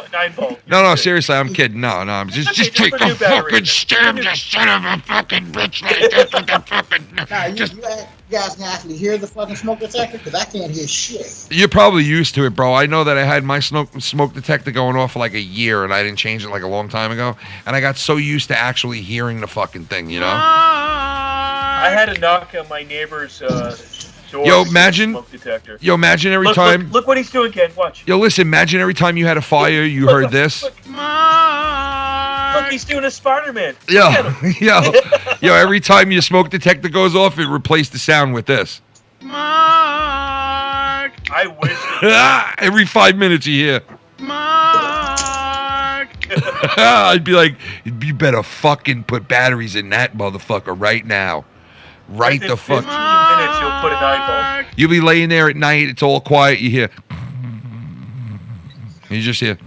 Speaker 3: No, seriously, I'm kidding. No, I'm just take the fucking stab the son of a fucking bitch like this with the fucking.
Speaker 4: Nah, you guys can actually hear the fucking smoke detector because I can't hear shit.
Speaker 3: You're probably used to it, bro. I know that I had my smoke detector going off for like a year, and I didn't change it like a long time ago, and I got so used to actually hearing the fucking thing, you know.
Speaker 5: I had a knock on my neighbor's door.
Speaker 3: Yo, imagine.
Speaker 5: Smoke detector.
Speaker 3: Yo, imagine every time.
Speaker 5: Look what he's doing, Ken. Watch.
Speaker 3: Yo, listen. Imagine every time you had a fire, you heard this.
Speaker 5: Look, he's doing a Spider-Man.
Speaker 3: Yo. Every time your smoke detector goes off, it replaced the sound with this.
Speaker 5: I wish.
Speaker 3: Every 5 minutes you hear. I'd be like, you better fucking put batteries in that motherfucker right now. Right the fuck.
Speaker 5: 15 minutes, you'll put an eyeball.
Speaker 3: You'll be laying there at night, it's all quiet, you hear. You just hear.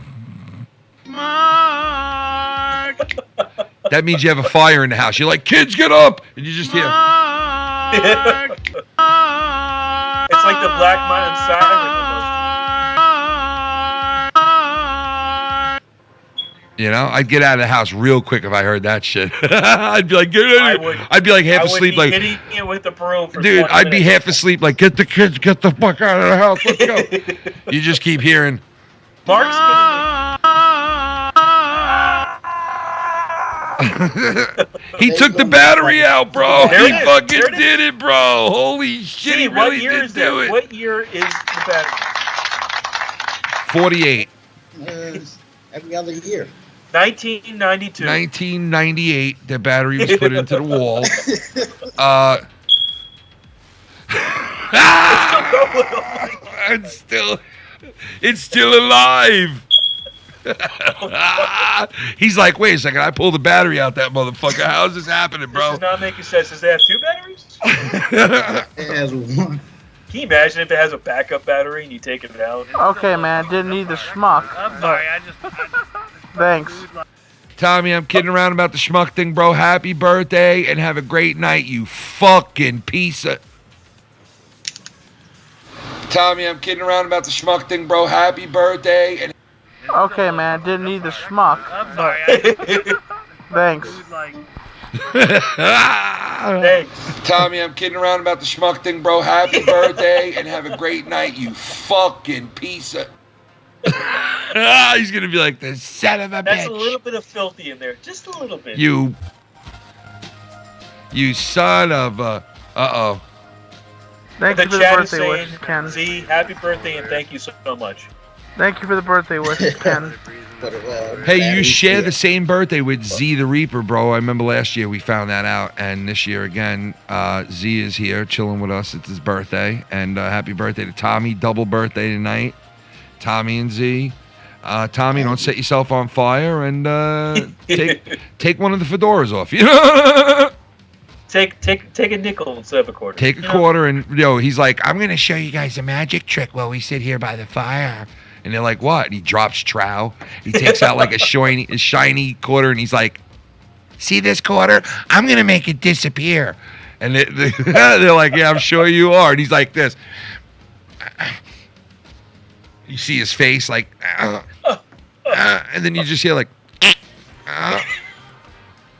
Speaker 3: That means you have a fire in the house. You're like, kids, get up! And you just hear.
Speaker 5: It's like the Black Mountain Siren.
Speaker 3: You know, I'd get out of the house real quick if I heard that shit. I'd be like, get in. I'd be like half asleep, like,
Speaker 5: hitting you with the broom for
Speaker 3: dude.
Speaker 5: 20
Speaker 3: I'd be
Speaker 5: minutes.
Speaker 3: half asleep, like, get the kids, get the fuck out of the house, let's go. You just keep hearing.
Speaker 5: Mark's
Speaker 3: He took the battery out, bro.
Speaker 5: There
Speaker 3: He
Speaker 5: it is.
Speaker 3: fucking
Speaker 5: There it is.
Speaker 3: did it, bro. Holy shit, he
Speaker 5: what
Speaker 3: really
Speaker 5: year
Speaker 3: did
Speaker 5: is
Speaker 3: do
Speaker 5: that?
Speaker 3: it.
Speaker 5: What year is the battery?
Speaker 3: 48.
Speaker 4: Every other year.
Speaker 5: 1992.
Speaker 3: 1998, the battery was put into the wall. It's still alive. He's like, wait a second, I pulled the battery out that motherfucker. How's this happening, bro?
Speaker 5: This is not making sense. Does it have two batteries?
Speaker 4: It has one.
Speaker 5: Can you imagine if it has a backup battery and you take it out?
Speaker 15: Okay, man, didn't need the schmuck.
Speaker 5: I'm sorry, I just
Speaker 15: Thanks.
Speaker 3: Tommy, I'm kidding around about the schmuck thing, bro. Happy birthday and have a great night, you fucking piece of... Tommy, I'm kidding around about the schmuck thing, bro. Happy birthday and...
Speaker 15: Okay, man, didn't need the schmuck.
Speaker 5: I'm sorry, I just
Speaker 15: Thanks.
Speaker 5: Thanks.
Speaker 3: Tommy, I'm kidding around about the schmuck thing, bro. Happy birthday and have a great night, you fucking piece of... He's gonna be like, the son of a bitch.
Speaker 5: That's a little bit of filthy in there. Just a little bit.
Speaker 3: You son of a... Uh-oh.
Speaker 15: Thank
Speaker 5: The
Speaker 15: you for the
Speaker 5: chat is
Speaker 15: birthday
Speaker 5: saying,
Speaker 15: wishes, Ken.
Speaker 5: Z, happy birthday and thank you so much.
Speaker 15: Thank you for the birthday wishes, Ken.
Speaker 3: Hey, you share the same birthday with Z the Reaper, bro. I remember last year we found that out, and this year again, Z is here chilling with us. It's his birthday, and happy birthday to Tommy. Double birthday tonight, Tommy and Z. Tommy, don't set yourself on fire, and take one of the fedoras off. You know?
Speaker 5: Take a nickel instead of a quarter.
Speaker 3: Take a quarter, and he's like, I'm gonna show you guys a magic trick while we sit here by the fire. And they're like, what? And he drops trow. He takes out like a shiny quarter, and he's like, see this quarter? I'm going to make it disappear. And they're like, yeah, I'm sure you are. And he's like this. You see his face like, and then you just hear like,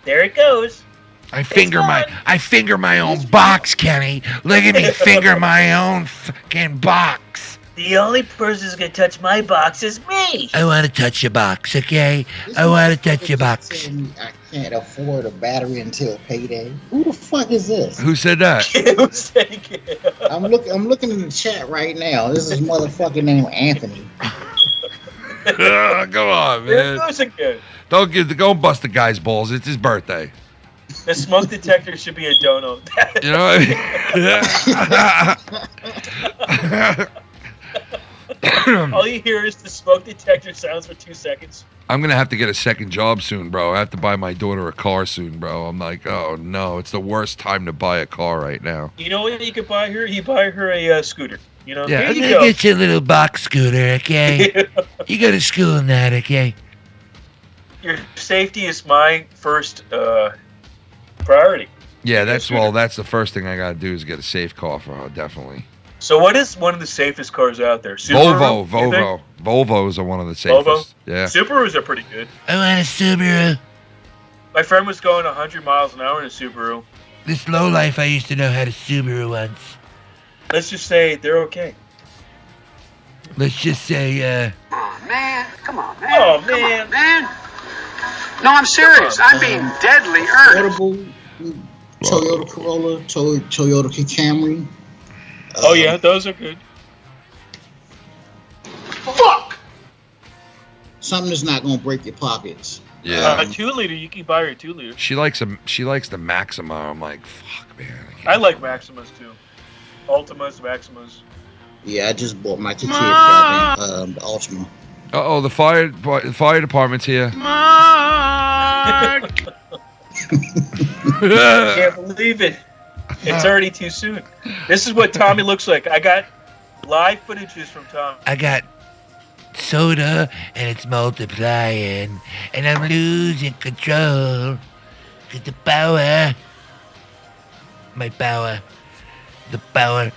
Speaker 5: there it goes.
Speaker 3: I finger my own box, Kenny. Look at me finger my own fucking box.
Speaker 5: The only person who's gonna touch my box is me.
Speaker 9: I want to touch your box, okay? I want to touch your box.
Speaker 4: I can't afford a battery until payday. Who the fuck is this?
Speaker 3: Who said that?
Speaker 4: I'm looking in the chat right now. This is motherfucking named Anthony.
Speaker 3: Come on, man. Don't bust the guy's balls. It's his birthday.
Speaker 5: The smoke detector should be a dono.
Speaker 3: You know what I mean?
Speaker 5: All you hear is the smoke detector sounds for 2 seconds.
Speaker 3: I'm gonna have to get a second job soon, bro. I have to buy my daughter a car soon, bro. I'm like, oh no, it's the worst time to buy a car right now.
Speaker 5: You know what you could buy her? You buy her a scooter. You know,
Speaker 3: Yeah,
Speaker 9: I'm
Speaker 5: here you
Speaker 9: gonna
Speaker 5: go.
Speaker 9: get you a little box scooter, okay? You go to school in that, okay?
Speaker 5: Your safety is my first priority.
Speaker 3: Yeah, that's the first thing I gotta do is get a safe car for her, definitely.
Speaker 5: So what is one of the safest cars out there? Subaru, you think?
Speaker 3: Volvos are one of the safest.
Speaker 5: Volvo?
Speaker 3: Yeah.
Speaker 5: Subarus are pretty good.
Speaker 9: I want a Subaru.
Speaker 5: My friend was going 100 miles an hour in a Subaru.
Speaker 9: This lowlife I used to know had a Subaru once.
Speaker 5: Let's just say they're okay.
Speaker 9: Let's just say,
Speaker 1: Oh, man. Come on, man.
Speaker 5: Oh,
Speaker 1: Come
Speaker 5: man.
Speaker 1: on, man. No, I'm serious. I'm being deadly earnest.
Speaker 4: Affordable Toyota Corolla, Toyota Camry.
Speaker 5: Oh yeah, those are good.
Speaker 1: Fuck!
Speaker 4: Something that's not gonna break your pockets.
Speaker 3: Yeah.
Speaker 5: A 2-liter, you can buy her a 2-liter.
Speaker 3: She likes the Maxima. I'm like, fuck, man.
Speaker 5: I like Maximas too. Ultimas, Maximas.
Speaker 4: Yeah, I just bought my kid the Altima.
Speaker 3: Uh-oh, the fire department's here.
Speaker 5: I can't believe it. It's already too soon. This is what Tommy looks like. I got live footages from Tommy.
Speaker 9: I got soda and it's multiplying and I'm losing control. Cause the power.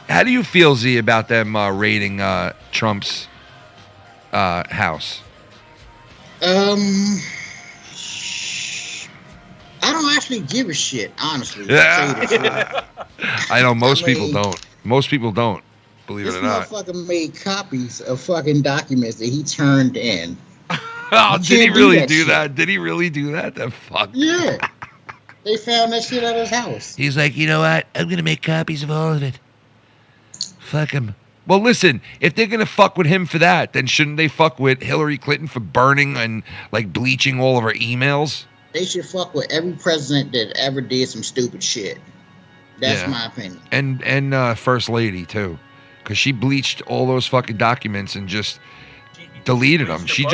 Speaker 3: How do you feel, Z, about them raiding Trump's house?
Speaker 4: I don't actually give a shit, honestly.
Speaker 3: Yeah. I know most people don't. Most people don't, believe
Speaker 4: This
Speaker 3: it or not.
Speaker 4: motherfucker made copies of fucking documents that he turned in.
Speaker 3: Oh,
Speaker 4: You
Speaker 3: did he
Speaker 4: can't
Speaker 3: really
Speaker 4: that
Speaker 3: do
Speaker 4: shit.
Speaker 3: that? Did he really do that? The fuck?
Speaker 4: Yeah. They found that shit at his house.
Speaker 9: He's like, you know what? I'm gonna make copies of all of it. Fuck him.
Speaker 3: Well, listen, if they're going to fuck with him for that, then shouldn't they fuck with Hillary Clinton for burning and, like, bleaching all of her emails?
Speaker 4: They should fuck with every president that ever did some stupid shit. That's
Speaker 3: Yeah.
Speaker 4: my opinion.
Speaker 3: And First Lady, too. Because she bleached all those fucking documents and just deleted them. She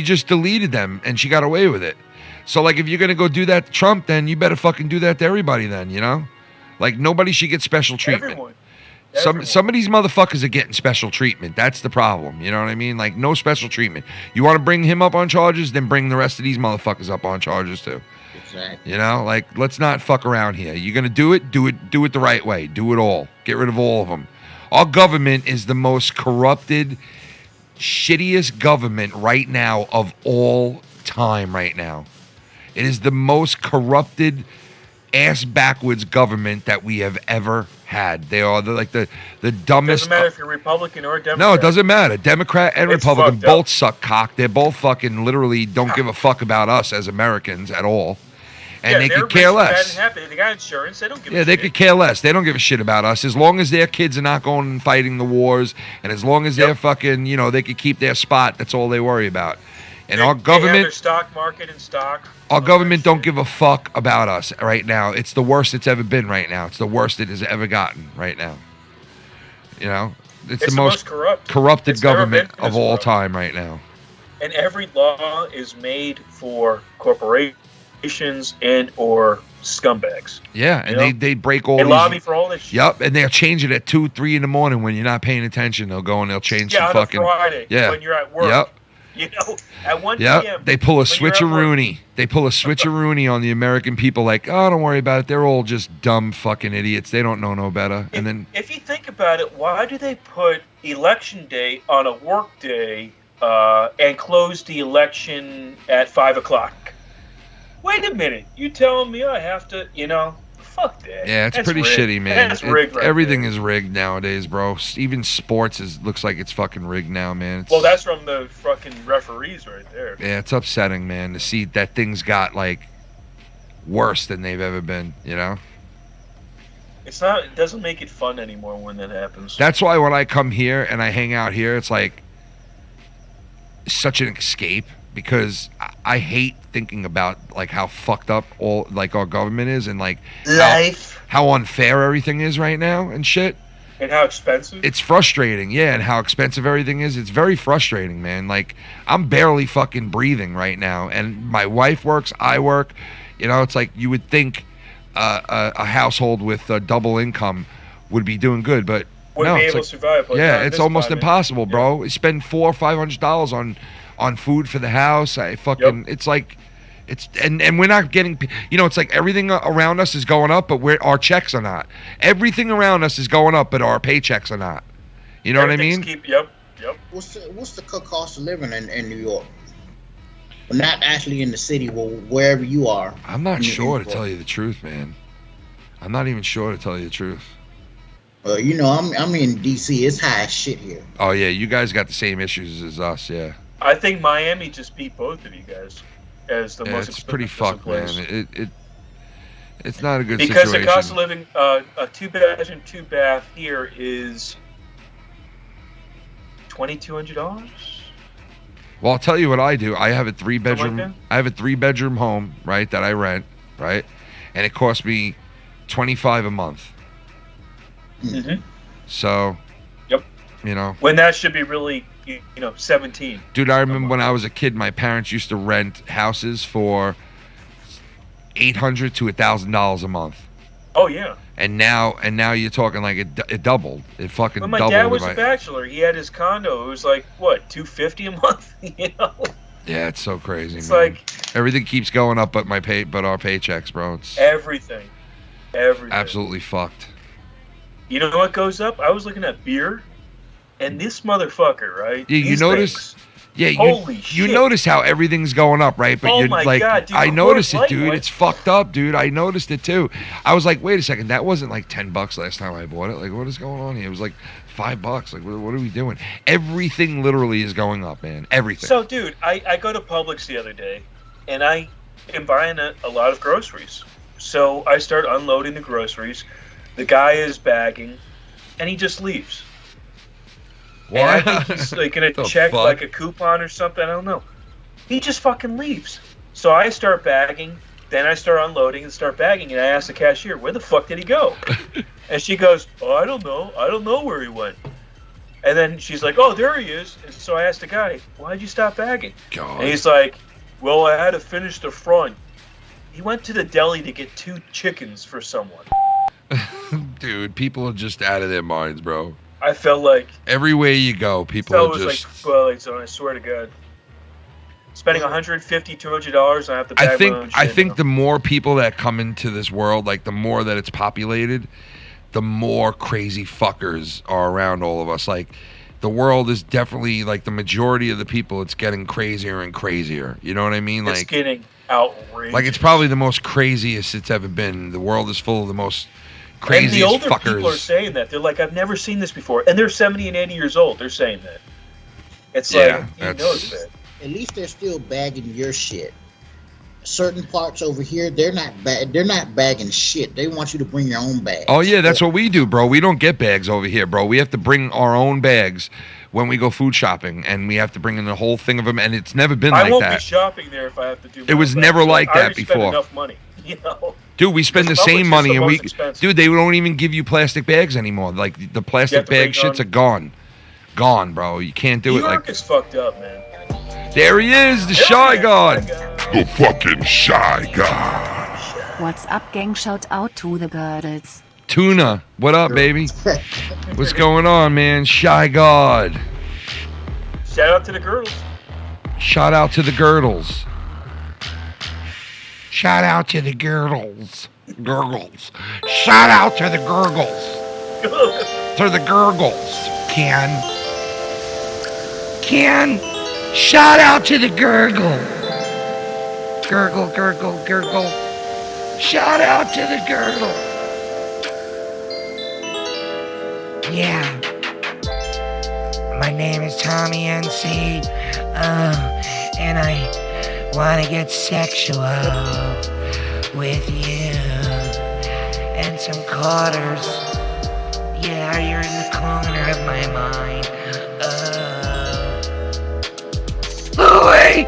Speaker 3: just deleted them, and she got away with it. So, like, if you're going to go do that to Trump, then you better fucking do that to everybody then, you know? Like, nobody should get special treatment.
Speaker 5: Everyone.
Speaker 3: Some of these motherfuckers are getting special treatment. That's the problem. You know what I mean? Like, no special treatment. You want to bring him up on charges, then bring the rest of these motherfuckers up on charges too.
Speaker 4: Exactly.
Speaker 3: You know, like, let's not fuck around here. You're gonna do it the right way. Do it all. Get rid of all of them. Our government is the most corrupted, shittiest government right now of all time. Right now, it is the most corrupted, ass backwards government that we have ever had. They are the dumbest.
Speaker 5: Doesn't matter if you're Republican or Democrat.
Speaker 3: No, it doesn't matter. Democrat and
Speaker 5: It's
Speaker 3: Republican
Speaker 5: fucked up.
Speaker 3: both suck cock. They're both fucking literally don't give a fuck about us as Americans at all. And they could care less.
Speaker 5: They got insurance. They don't give
Speaker 3: Yeah,
Speaker 5: a
Speaker 3: they
Speaker 5: shit.
Speaker 3: could care less. They don't give a shit about us. As long as their kids are not going and fighting the wars, and as long as they're fucking, they could keep their spot, that's all they worry about. And our
Speaker 5: They have
Speaker 3: government,
Speaker 5: their stock market in stock.
Speaker 3: our government don't give a fuck about us right now. It's the worst it's ever been right now. It's the worst it has ever gotten right now. It's the most corrupted
Speaker 5: It's never
Speaker 3: government
Speaker 5: been
Speaker 3: of
Speaker 5: this
Speaker 3: all
Speaker 5: corrupt.
Speaker 3: time right now.
Speaker 5: And every law is made for corporations and or scumbags.
Speaker 3: Yeah, and
Speaker 5: You know?
Speaker 3: they break all
Speaker 5: They
Speaker 3: these.
Speaker 5: lobby for all this shit.
Speaker 3: Yep, and they'll change it at 2, 3 in the morning when you're not paying attention. They'll go and they'll change
Speaker 5: Yeah,
Speaker 3: some
Speaker 5: on a
Speaker 3: fucking.
Speaker 5: Friday
Speaker 3: Yeah.
Speaker 5: when you're at work.
Speaker 3: Yep.
Speaker 5: At 1
Speaker 3: Yep.
Speaker 5: p.m.
Speaker 3: They pull a
Speaker 5: when you're at work.
Speaker 3: switcheroony. They pull a switcheroony on the American people. Like, oh, don't worry about it. They're all just dumb fucking idiots. They don't know no better. And then
Speaker 5: If you think about it, why do they put election day on a work day and close the election at 5 o'clock? Wait a minute. You telling me I have to, fuck that.
Speaker 3: yeah, it's
Speaker 5: That's
Speaker 3: pretty
Speaker 5: rigged.
Speaker 3: shitty, man.
Speaker 5: That's rigged right
Speaker 3: Everything is rigged nowadays, bro. Even sports looks like it's fucking rigged now, man. It's,
Speaker 5: Well, that's from the fucking referees right there.
Speaker 3: yeah, it's upsetting, man, to see that things got like worse than they've ever been.
Speaker 5: It's not. It doesn't make it fun anymore when that happens.
Speaker 3: That's why when I come here and I hang out here, it's like such an escape because I hate thinking about like how fucked up all like our government is and like
Speaker 5: Life.
Speaker 3: how unfair everything is right now and shit.
Speaker 5: And how expensive?
Speaker 3: It's frustrating, yeah, and how expensive everything is. It's very frustrating, man. Like, I'm barely fucking breathing right now, and my wife works, I work. You know, it's like you would think a household with a double income would be doing good, but
Speaker 5: Wouldn't
Speaker 3: no,
Speaker 5: be
Speaker 3: it's
Speaker 5: able
Speaker 3: like,
Speaker 5: to survive. But
Speaker 3: yeah,
Speaker 5: not
Speaker 3: it's
Speaker 5: this
Speaker 3: almost
Speaker 5: climate.
Speaker 3: impossible, bro. You spend $400 or $500 on food for the house. I fucking, it's like, and we're not getting, you know, it's like everything around us is going up, but our checks are not. Everything around us is going up, but our paychecks are not. You know what I mean?
Speaker 5: Yep.
Speaker 4: What's the cost of living in New York? Well, not actually in the city, well, wherever you are.
Speaker 3: I'm not sure to tell you the truth, man. I'm not even sure to tell you the truth.
Speaker 4: You know, I'm in DC. It's high as shit here.
Speaker 3: Oh yeah, you guys got the same issues as us, yeah.
Speaker 5: I think Miami just beat both of you guys as the most
Speaker 3: It's
Speaker 5: expensive
Speaker 3: pretty fucked,
Speaker 5: place.
Speaker 3: man. It's not a good
Speaker 5: because
Speaker 3: situation.
Speaker 5: the cost of living, a 2-bedroom, 2-bath here is $2,200.
Speaker 3: Well, I'll tell you what I do. I have a
Speaker 5: Something like
Speaker 3: three-bedroom.
Speaker 5: that?
Speaker 3: I have a 3-bedroom home, right, that I rent, right, and it costs me $25 a month.
Speaker 5: Mm-hmm.
Speaker 3: So,
Speaker 5: yep.
Speaker 3: You know,
Speaker 5: When that should be really, 17.
Speaker 3: dude, I remember when I was a kid, my parents used to rent houses for $800 to $1,000 a month.
Speaker 5: Oh yeah.
Speaker 3: And now you're talking like it doubled. It fucking
Speaker 5: When my
Speaker 3: doubled.
Speaker 5: dad was
Speaker 3: with
Speaker 5: a bachelor, he had his condo. It was like what, $250 a month?
Speaker 3: Yeah, it's so crazy.
Speaker 5: It's
Speaker 3: man.
Speaker 5: like
Speaker 3: everything keeps going up, but our paychecks, bro. It's
Speaker 5: everything.
Speaker 3: absolutely fucked.
Speaker 5: You know what goes up? I was looking at beer, and this motherfucker, right?
Speaker 3: Yeah, you
Speaker 5: These
Speaker 3: notice.
Speaker 5: things.
Speaker 3: Yeah,
Speaker 5: Holy
Speaker 3: you
Speaker 5: shit.
Speaker 3: notice how everything's going up, right? But
Speaker 5: Oh
Speaker 3: you're
Speaker 5: my
Speaker 3: like,
Speaker 5: God, dude,
Speaker 3: I
Speaker 5: Coors
Speaker 3: noticed it,
Speaker 5: Light
Speaker 3: dude.
Speaker 5: went-
Speaker 3: It's fucked up, dude. I noticed it too. I was like, wait a second, that wasn't like $10 last time I bought it. Like, what is going on here? It was like $5. Like, what are we doing? Everything literally is going up, man. Everything.
Speaker 5: So, dude, I go to Publix the other day, and I am buying a lot of groceries. So I start unloading the groceries. The guy is bagging, and he just leaves.
Speaker 3: What?
Speaker 5: And I think he's like gonna
Speaker 3: The
Speaker 5: check
Speaker 3: fuck?
Speaker 5: like a coupon or something. I don't know. He just fucking leaves. So I start bagging. Then I start unloading and start bagging. And I ask the cashier, "Where the fuck did he go?" And she goes, "Oh, I don't know. I don't know where he went." And then she's like, "Oh, there he is." And so I asked the guy, "Why'd you stop bagging?"
Speaker 3: God.
Speaker 5: And he's like, "Well, I had to finish the front." He went to the deli to get 2 chickens for someone.
Speaker 3: Dude, people are just out of their minds, bro.
Speaker 5: I felt like
Speaker 3: Everywhere you go, people
Speaker 5: that
Speaker 3: are
Speaker 5: was
Speaker 3: just.
Speaker 5: like Twilight Zone. I swear to God. Spending $150, $200, I have to bag my own shit.
Speaker 3: I think the more people that come into this world, like the more that it's populated, the more crazy fuckers are around all of us. Like, the world is definitely, like, the majority of the people, it's getting crazier and crazier. You know what I mean?
Speaker 5: It's
Speaker 3: Like,
Speaker 5: getting outrageous.
Speaker 3: like it's probably the most craziest it's ever been. The world is full of the most craziest
Speaker 5: and the older
Speaker 3: fuckers.
Speaker 5: people are saying that. They're like, I've never seen this before. And they're 70 and 80 years old. They're saying that. It's like, you know it's bad.
Speaker 4: At least they're still bagging your shit. Certain parts over here, they're not bagging shit. They want you to bring your own bag.
Speaker 3: Oh yeah, that's what we do, bro. We don't get bags over here, bro. We have to bring our own bags when we go food shopping, and we have to bring in the whole thing of them. And it's never been
Speaker 5: I
Speaker 3: like
Speaker 5: won't
Speaker 3: that.
Speaker 5: be shopping there if I have to do.
Speaker 3: It was never like
Speaker 5: I
Speaker 3: that
Speaker 5: already spent
Speaker 3: before.
Speaker 5: enough money, you know.
Speaker 3: Dude, we spend the
Speaker 5: Because
Speaker 3: same
Speaker 5: Publix is
Speaker 3: money,
Speaker 5: the
Speaker 3: and we,
Speaker 5: most expensive.
Speaker 3: dude, they don't even give you plastic bags anymore. Like the plastic
Speaker 5: to bring
Speaker 3: bag shits
Speaker 5: on-
Speaker 3: are gone, bro. You can't do
Speaker 5: New
Speaker 3: it
Speaker 5: York
Speaker 3: like.
Speaker 5: is fucked up, man.
Speaker 3: There he is, the shy god.
Speaker 7: The fucking shy god.
Speaker 6: What's up, gang? Shout out to the girdles.
Speaker 3: Tuna, what up, baby? What's going on, man? Shy god.
Speaker 5: Shout out to the girls.
Speaker 3: Shout out to the girdles.
Speaker 9: Shout out to the gurgles. Gurgles. Shout out to the gurgles.
Speaker 3: To the gurgles.
Speaker 9: Ken. Shout out to the gurgle. Gurgle, gurgle, gurgle. Shout out to the gurgle. Yeah. My name is Tommy NC. And I want to get sexual with you. And some quarters. Yeah, you're in the corner of my mind. Louie!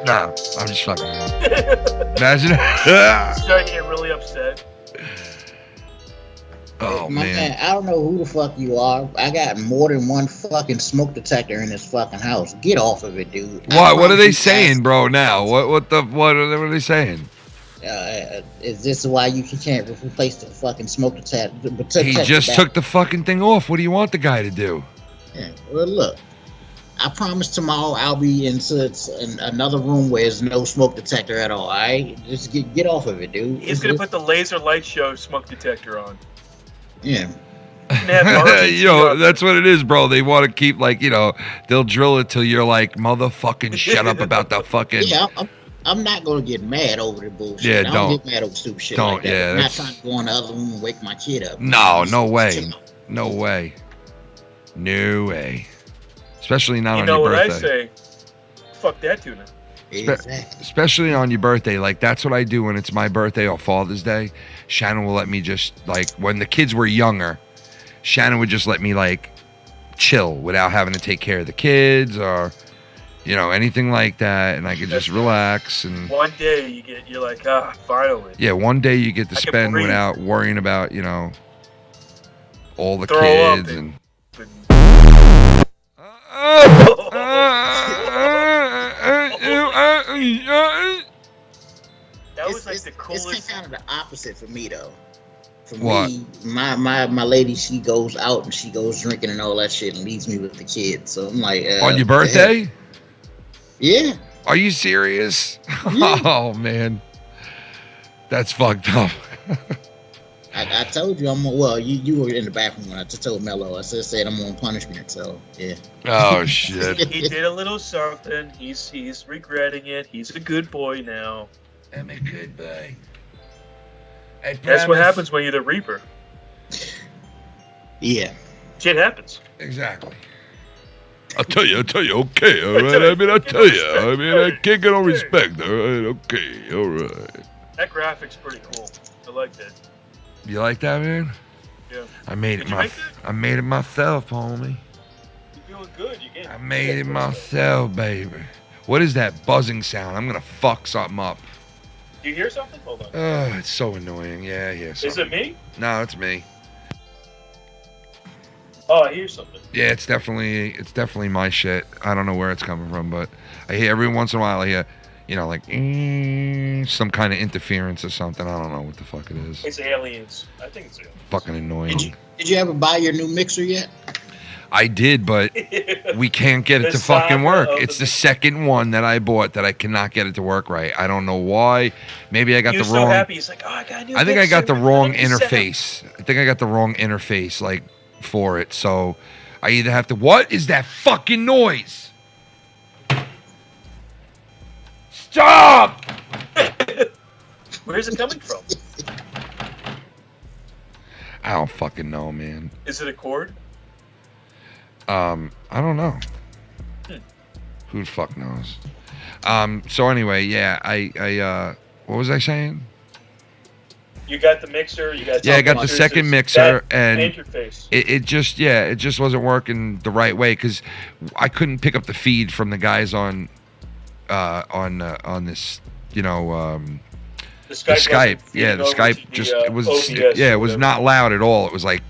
Speaker 3: No, I'm just fucking around. Imagine.
Speaker 5: Starting to get really upset.
Speaker 3: Oh
Speaker 4: My
Speaker 3: man.
Speaker 4: I don't know who the fuck you are. I got more than one fucking smoke detector in this fucking house. Get off of it, dude.
Speaker 3: What are they saying, bro? Now, what are they saying?
Speaker 4: Is this why you can't replace the fucking smoke detector?
Speaker 3: He just took the fucking thing off. What do you want the guy to do?
Speaker 4: Yeah, well, look. I promise tomorrow I'll be in another room where there's no smoke detector at all. All right, just get off of it, dude.
Speaker 5: He's gonna put the laser light show smoke detector on.
Speaker 4: Yeah.
Speaker 3: That's what it is, bro. They want to keep they'll drill it till you're like, motherfucking shut up about the fucking.
Speaker 4: Yeah, I'm not gonna get mad over the bullshit.
Speaker 3: Yeah,
Speaker 4: I don't get mad over stupid shit like that.
Speaker 3: Yeah,
Speaker 4: I'm not trying to go in the other room and wake my kid up.
Speaker 3: No way. No way. No way. Especially not on your birthday.
Speaker 5: You know what I say? Fuck that tuna.
Speaker 3: Especially on your birthday. Like, that's what I do when it's my birthday or Father's Day. Shannon will let me just, when the kids were younger, Shannon would just let me, chill without having to take care of the kids or, anything like that. And I could just relax. And
Speaker 5: one day you're like, finally.
Speaker 3: Yeah, one day you get to spend without worrying about, all the
Speaker 5: Throw
Speaker 3: kids.
Speaker 5: Up
Speaker 3: and
Speaker 5: that was the coolest.
Speaker 4: It's kind of the opposite for me though. For
Speaker 3: what?
Speaker 4: me, my lady, she goes out and she goes drinking and all that shit and leaves me with the kids. So I'm like,
Speaker 3: on your birthday?
Speaker 4: Yeah.
Speaker 3: Are you serious?
Speaker 4: Yeah.
Speaker 3: Oh man, that's fucked up.
Speaker 4: I told you you were in the bathroom when I just told Mello. I said I'm on punishment, so yeah.
Speaker 3: Oh shit.
Speaker 5: He did a little something. He's regretting it. He's a good boy now.
Speaker 3: I'm a good boy.
Speaker 5: That's what happens when you're the Reaper.
Speaker 4: Yeah.
Speaker 5: Shit happens.
Speaker 3: Exactly. I'll tell you, okay, all right. I tell you, I can't get no respect, all right, okay, all right.
Speaker 5: That graphic's pretty cool. I like that.
Speaker 3: You like that, man?
Speaker 5: Yeah.
Speaker 3: I made it myself, homie.
Speaker 5: You're doing good.
Speaker 3: I made it myself, baby. What is that buzzing sound? I'm gonna fuck something up.
Speaker 5: Do you hear something? Hold on.
Speaker 3: It's so annoying. Yeah, I hear something.
Speaker 5: Is it me?
Speaker 3: No, it's me.
Speaker 5: Oh, I hear something.
Speaker 3: Yeah, it's definitely my shit. I don't know where it's coming from, but I hear every once in a while. I hear, some kind of interference or something. I don't know what the fuck it is.
Speaker 5: It's aliens. I think it's aliens.
Speaker 3: Fucking annoying.
Speaker 4: Did you ever buy your new mixer yet?
Speaker 3: I did, but we can't get it to fucking work. It's the second one that I bought that I cannot get it to work right. I don't know why. Maybe I got the wrong.
Speaker 5: So happy. He's like, oh, I got a new
Speaker 3: I think I got the
Speaker 5: mixer.
Speaker 3: wrong interface. I think I got the wrong interface, for it. So I either have to. What is that fucking noise? Stop!
Speaker 5: Where's it coming from?
Speaker 3: I don't fucking know, man.
Speaker 5: Is it a cord?
Speaker 3: I don't know. Who the fuck knows? So anyway, yeah, I what was I saying?
Speaker 5: You got the mixer, you got
Speaker 3: I got the second mixer and
Speaker 5: interface.
Speaker 3: It just wasn't working the right way because I couldn't pick up the feed from the guys on this,
Speaker 5: the Skype.
Speaker 3: Yeah, the Skype just it was
Speaker 5: OBS
Speaker 3: it was not loud at all. It was like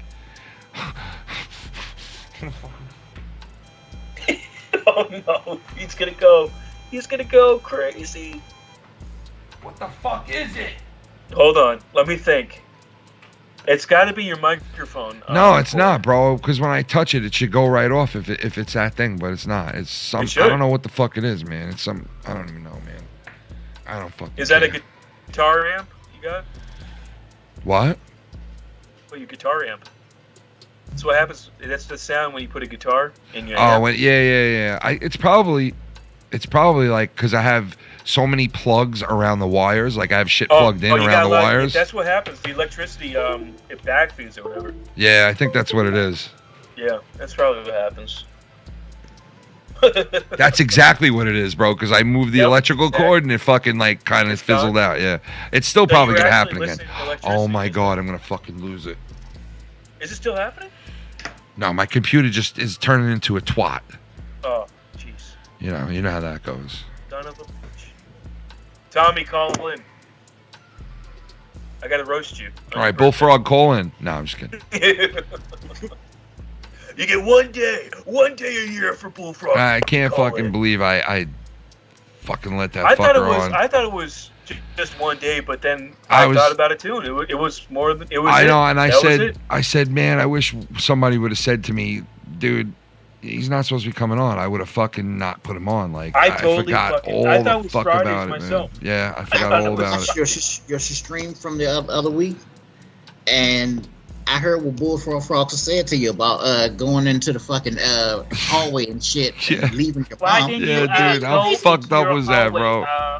Speaker 5: oh no, he's gonna go crazy.
Speaker 3: What the fuck is it?
Speaker 5: Hold on, let me think. It's got to be your microphone.
Speaker 3: No, it's not, bro. Because when I touch it, it should go right off if it's that thing, but it's not. It's some. I don't know what the fuck it is, man. It's some. I don't even know, man. I don't fucking.
Speaker 5: Is that a guitar amp you got?
Speaker 3: What?
Speaker 5: Well, your guitar amp. That's what happens. That's the sound when you put a guitar in your amp.
Speaker 3: Oh, yeah. It's probably like because I have so many plugs around the wires. Like I have shit plugged in around the wires.
Speaker 5: That's what happens. The electricity, it backfeeds or whatever.
Speaker 3: Yeah, I think that's what it is.
Speaker 5: Yeah, that's probably what happens.
Speaker 3: That's exactly what it is, bro. Because I moved the electrical cord and it fucking kind of fizzled out. Yeah, it's still probably gonna happen again. Oh my god, I'm gonna fucking lose it.
Speaker 5: Is it still happening?
Speaker 3: No, my computer just is turning into a twat.
Speaker 5: Oh, jeez.
Speaker 3: You know how that goes.
Speaker 5: Son of a bitch. Tommy, call in. I gotta roast you.
Speaker 3: All right, Bullfrog, call in. No, I'm just kidding.
Speaker 5: You get one day a year for Bullfrog.
Speaker 3: I can't
Speaker 5: Call
Speaker 3: fucking
Speaker 5: in.
Speaker 3: believe I fucking let that
Speaker 5: I
Speaker 3: fucker
Speaker 5: thought it
Speaker 3: on.
Speaker 5: was just one day, but then I thought about it too, and it was more than it was.
Speaker 3: I know, and
Speaker 5: That
Speaker 3: I said, man, I wish somebody would have said to me, dude, he's not supposed to be coming on. I would have fucking not put him on. Like
Speaker 5: I totally
Speaker 3: forgot
Speaker 5: fucking-
Speaker 3: all
Speaker 5: I thought
Speaker 3: the
Speaker 5: it was
Speaker 3: fuck
Speaker 5: Fridays
Speaker 3: about it,
Speaker 5: myself.
Speaker 3: man. Yeah, I forgot
Speaker 5: thought
Speaker 3: all
Speaker 5: it was
Speaker 3: about it.
Speaker 4: Your stream from the other week, and I heard what Bullfrogs said to you about going into the fucking hallway and shit, and leaving your
Speaker 5: Why
Speaker 4: mom.
Speaker 5: didn't
Speaker 3: Yeah,
Speaker 5: you
Speaker 3: dude, how
Speaker 5: go
Speaker 3: fucked
Speaker 5: into
Speaker 3: up
Speaker 5: your
Speaker 3: was that,
Speaker 5: hallway,
Speaker 3: bro?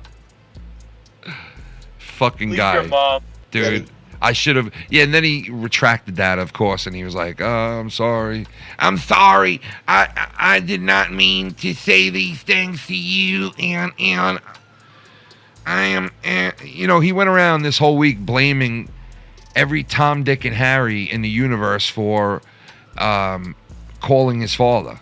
Speaker 3: Fucking
Speaker 5: leave
Speaker 3: guy,
Speaker 5: your mom.
Speaker 3: dude. I should have. Yeah, and then he retracted that, of course, and he was like, I'm sorry.
Speaker 7: I'm sorry. I did not mean to say these things to you, and I am.
Speaker 3: You know, he went around this whole week blaming every Tom, Dick, and Harry in the universe for calling his father.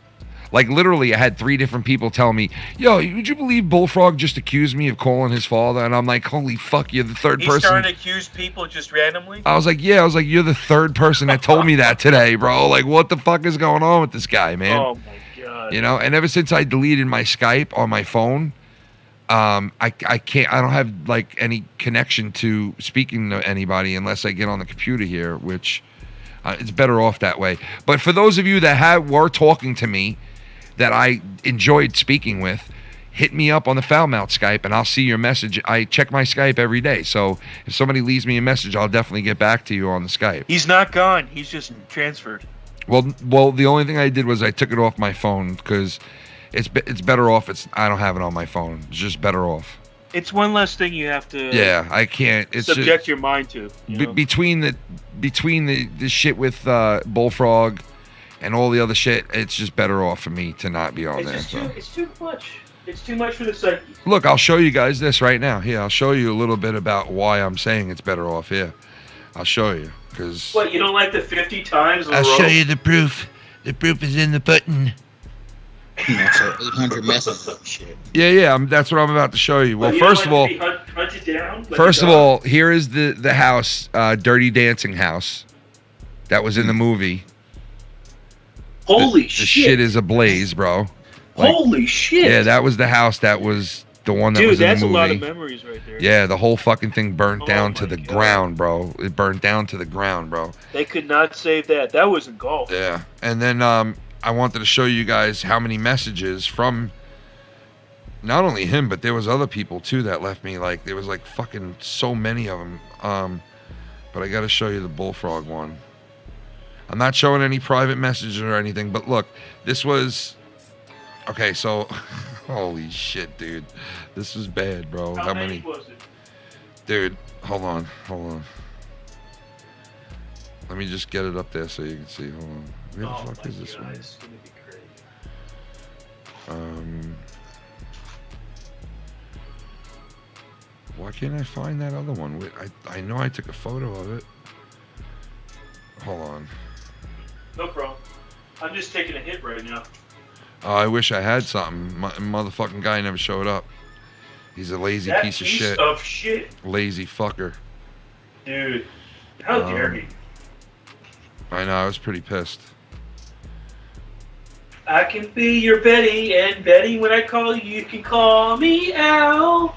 Speaker 3: Like, literally, I had 3 different people tell me, yo, would you believe Bullfrog just accused me of calling his father? And I'm like, holy fuck, you're the third
Speaker 5: He's
Speaker 3: person.
Speaker 5: starting to accuse people just randomly.
Speaker 3: I was like, yeah. I was like, you're the 3rd person that told me that today, bro. Like, what the fuck is going on with this guy, man?
Speaker 5: Oh my god.
Speaker 3: You know, and ever since I deleted my Skype on my phone, I don't have like any connection to speaking to anybody unless I get on the computer here, which it's better off that way. But for those of you that were talking to me that I enjoyed speaking with, hit me up on the Foulmouth Skype and I'll see your message. I check my Skype every day, so if somebody leaves me a message, I'll definitely get back to you on the Skype.
Speaker 5: He's not gone. He's just transferred.
Speaker 3: Well, the only thing I did was I took it off my phone because it's better off. I don't have it on my phone. It's just better off.
Speaker 5: It's one less thing you have to.
Speaker 3: Yeah, I can't. It's
Speaker 5: subject
Speaker 3: just,
Speaker 5: your mind to. You know?
Speaker 3: between the shit with Bullfrog and all the other shit, it's just better off for me to not be on
Speaker 5: It's
Speaker 3: there.
Speaker 5: just
Speaker 3: So.
Speaker 5: it's too much. It's too much for the psyche.
Speaker 3: Look, I'll show you guys this right now. Here, I'll show you a little bit about why I'm saying it's better off here. I'll show you because.
Speaker 5: What, you don't like the 50 times in a
Speaker 7: I'll
Speaker 5: row?
Speaker 7: show you the proof. The proof is in the pudding.
Speaker 4: So 800 messages and shit.
Speaker 3: Yeah, that's what I'm about to show you. Well,
Speaker 5: What, you
Speaker 3: first
Speaker 5: don't
Speaker 3: of all,
Speaker 5: like to be hunted down? Like
Speaker 3: First
Speaker 5: a
Speaker 3: of
Speaker 5: dog?
Speaker 3: all, here is the house, Dirty Dancing house, that was in the movie.
Speaker 5: Holy
Speaker 3: the
Speaker 5: shit!
Speaker 3: shit is ablaze, bro. Like,
Speaker 5: Holy shit!
Speaker 3: yeah, that was the house that was the one that
Speaker 5: Dude,
Speaker 3: was in
Speaker 5: that's
Speaker 3: the
Speaker 5: a
Speaker 3: movie.
Speaker 5: lot of memories right there.
Speaker 3: Yeah, the whole fucking thing burnt down to
Speaker 5: my
Speaker 3: the
Speaker 5: God.
Speaker 3: ground, bro. It burned down to the ground, bro.
Speaker 5: They could not save that. That was in golf.
Speaker 3: Yeah, and then I wanted to show you guys how many messages from not only him, but there was other people too that left me. Like there was like fucking so many of them. But I got to show you the Bullfrog one. I'm not showing any private messages or anything, but look, this was okay. So, holy shit, dude, this was bad, bro. How many?
Speaker 5: Was it?
Speaker 3: Dude, hold on. Let me just get it up there so you can see. Hold on. Where the fuck is this one?
Speaker 5: It's gonna be crazy.
Speaker 3: Why can't I find that other one? Wait, I know I took a photo of it. Hold on.
Speaker 5: No problem. I'm just taking a hit right now.
Speaker 3: Oh, I wish I had something. Motherfucking guy never showed up. He's a lazy
Speaker 5: That
Speaker 3: piece of shit. Lazy fucker.
Speaker 5: Dude, how dare he?
Speaker 3: I know, I was pretty pissed.
Speaker 5: I can be your Betty, and Betty, when I call you, you can call me Al.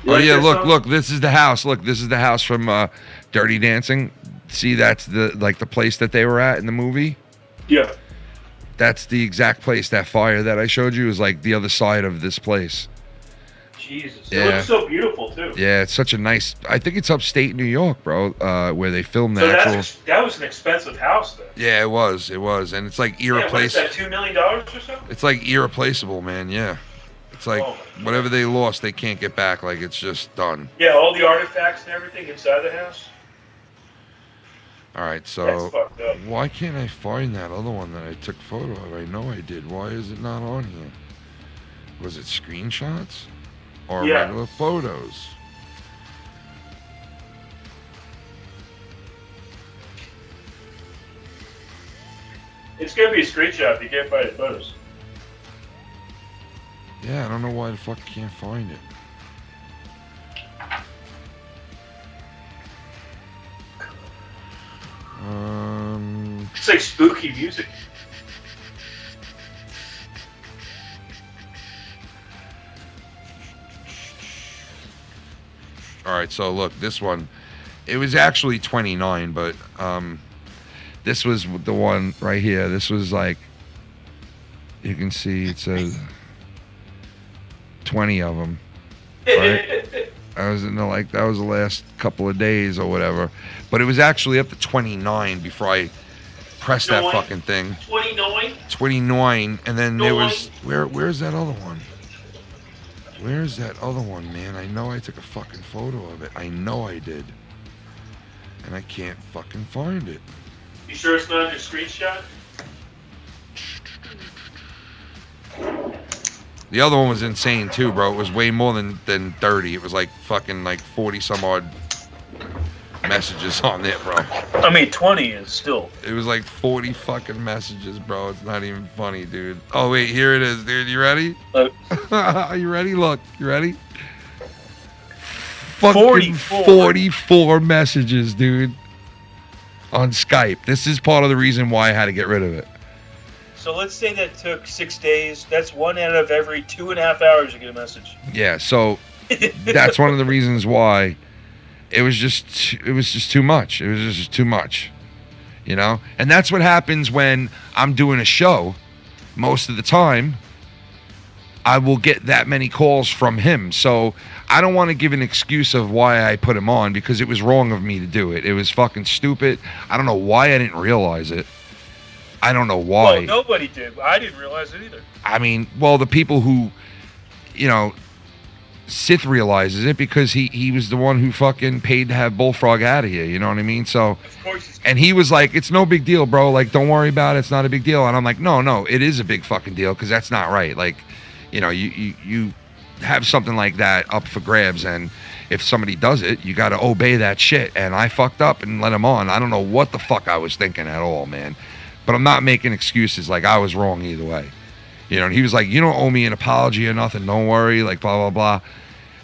Speaker 5: You
Speaker 3: Oh
Speaker 5: like
Speaker 3: yeah,
Speaker 5: that
Speaker 3: look,
Speaker 5: song?
Speaker 3: look, this is the house. Look, this is the house from Dirty Dancing. See, that's the place that they were at in the movie.
Speaker 5: Yeah.
Speaker 3: That's the exact place. That fire that I showed you is like the other side of this place.
Speaker 5: Jesus.
Speaker 3: Yeah.
Speaker 5: It looks so beautiful, too.
Speaker 3: Yeah, it's such a nice. I think it's upstate New York, bro, where they filmed the
Speaker 5: So
Speaker 3: actual.
Speaker 5: that was an expensive house, then.
Speaker 3: Yeah, it was, and it's like
Speaker 5: Yeah, what is
Speaker 3: irreplaceable.
Speaker 5: that, $2 million or so?
Speaker 3: It's like irreplaceable, man. Yeah, it's like
Speaker 5: Oh,
Speaker 3: whatever they lost, they can't get back. Like it's just done.
Speaker 5: Yeah, all the artifacts and everything inside the house.
Speaker 3: All right, so
Speaker 5: That's fucked up.
Speaker 3: why can't I find that other one that I took photo of? I know I did. Why is it not on here? Was it screenshots or
Speaker 5: Yeah.
Speaker 3: regular photos?
Speaker 5: It's gonna be a screenshot if you can't find it photos.
Speaker 3: Yeah, I don't know why the fuck I can't find it.
Speaker 5: It's like spooky music.
Speaker 3: All right, so look, this one, it was actually 29, but this was the one right here. This was like, you can see it says 20 of them. Right? I was in the, that was the last couple of days or whatever, but it was actually up to 29 before I pressed that fucking thing.
Speaker 5: 29.
Speaker 3: 29, and then there was where's that other one? Where's that other one, man? I know I took a fucking photo of it. I know I did. And I can't fucking find it.
Speaker 5: You sure it's not on your screenshot?
Speaker 3: The other one was insane too, bro. It was way more than 30. It was like fucking like 40 some odd messages on there, bro.
Speaker 5: I mean, 20 is still.
Speaker 3: It was like 40 fucking messages, bro. It's not even funny, dude. Oh, wait, here it is, dude. You ready? Are you ready? Look, you ready? Fucking 44 messages, dude. On Skype. This is part of the reason why I had to get rid of it.
Speaker 5: So let's say that took 6 days. That's 1 out of every 2.5 hours you get a message.
Speaker 3: Yeah, so that's one of the reasons why it was just too much. It was just too much, you know? And that's what happens when I'm doing a show. Most of the time, I will get that many calls from him. So I don't want to give an excuse of why I put him on, because it was wrong of me to do it. It was fucking stupid. I don't know why I didn't realize it. I don't know why.
Speaker 5: Well, nobody did. I didn't realize it either.
Speaker 3: I mean, well, the people who, you know, Sith realizes it because he was the one who fucking paid to have Bullfrog out of here. You know what I mean? So,
Speaker 5: of course,
Speaker 3: and he was like, "It's no big deal, bro. Like, don't worry about it. It's not a big deal." And I'm like, "No, it is a big fucking deal, because that's not right. Like, you know, you have something like that up for grabs, and if somebody does it, you got to obey that shit." And I fucked up and let him on. I don't know what the fuck I was thinking at all, man. But I'm not making excuses. Like, I was wrong either way. You know, and he was like, "You don't owe me an apology or nothing. Don't worry." Like, blah, blah, blah.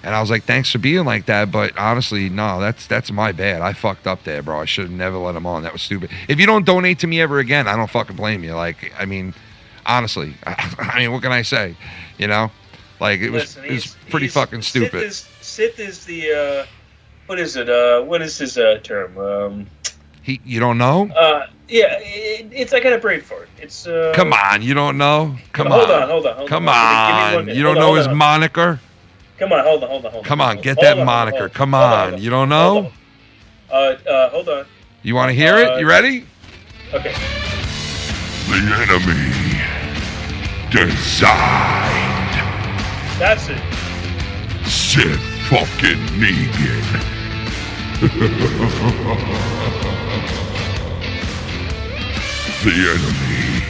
Speaker 3: And I was like, "Thanks for being like that. But honestly, no, that's my bad. I fucked up there, bro. I should have never let him on. That was stupid. If you don't donate to me ever again, I don't fucking blame you." Like, I mean, honestly, I mean, what can I say? You know? Like, it was pretty fucking stupid.
Speaker 5: Sith is the, what is it? What is his term?
Speaker 3: You don't know?
Speaker 5: Yeah, it's I got a brain for it. It's
Speaker 3: Come on, you don't know? Come on.
Speaker 5: Hold on.
Speaker 3: Come on. You don't know his moniker?
Speaker 5: Come on, hold on.
Speaker 3: Come on, get that moniker. Come on. You don't know?
Speaker 5: Hold on.
Speaker 3: You want to hear it? You ready?
Speaker 5: Okay.
Speaker 7: The enemy designed.
Speaker 5: That's it.
Speaker 7: Sith fucking Negan. The enemy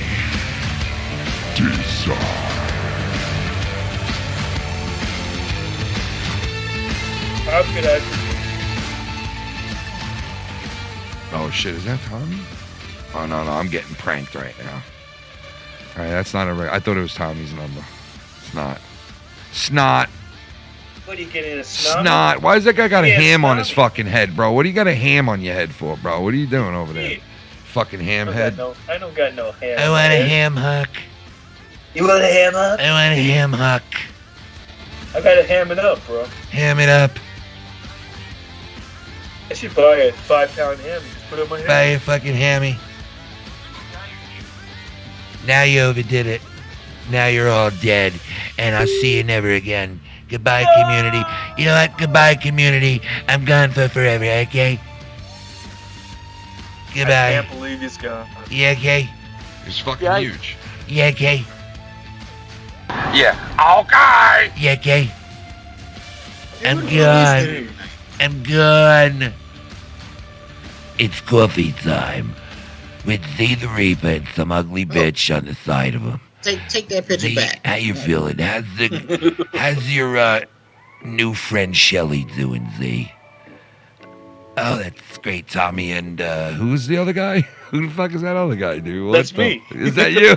Speaker 7: designed.
Speaker 5: How could I?
Speaker 3: Oh shit, is that Tommy? Oh no, I'm getting pranked right now. Alright, that's not I thought it was Tommy's number. It's not. Snot.
Speaker 5: What are you getting, a snot?
Speaker 3: Snot. Why does that guy got a ham on his
Speaker 5: snotty.
Speaker 3: fucking head, bro? What do you got a ham on your head for, bro? What are you doing over there? Fucking ham head.
Speaker 5: I don't got no ham.
Speaker 9: I want a ham hock.
Speaker 5: You want a ham hock?
Speaker 9: I want a ham hock.
Speaker 5: I gotta ham it up, bro.
Speaker 9: Ham it up.
Speaker 5: I should buy a 5-pound ham and just put it on my head.
Speaker 9: Buy a fucking hammy. Now you overdid it. Now you're all dead. And I'll see you never again. Goodbye, community. You know what? Goodbye, community. I'm gone for forever, okay? Goodbye.
Speaker 5: I can't believe he's gone.
Speaker 9: You okay?
Speaker 3: He's fucking huge.
Speaker 9: You okay?
Speaker 3: Yeah. Okay.
Speaker 9: You okay? I'm gone. I'm gone. It's coffee time. With Z the Reaper and some ugly bitch on the side of him.
Speaker 4: Take that picture
Speaker 9: Z,
Speaker 4: back.
Speaker 9: how you feeling? How's your new friend Shelly doing, Z? Oh, that's great, Tommy. And
Speaker 3: Who's the other guy? Who the fuck is that other guy, dude? What
Speaker 5: That's
Speaker 3: the-
Speaker 5: me.
Speaker 3: Is that you?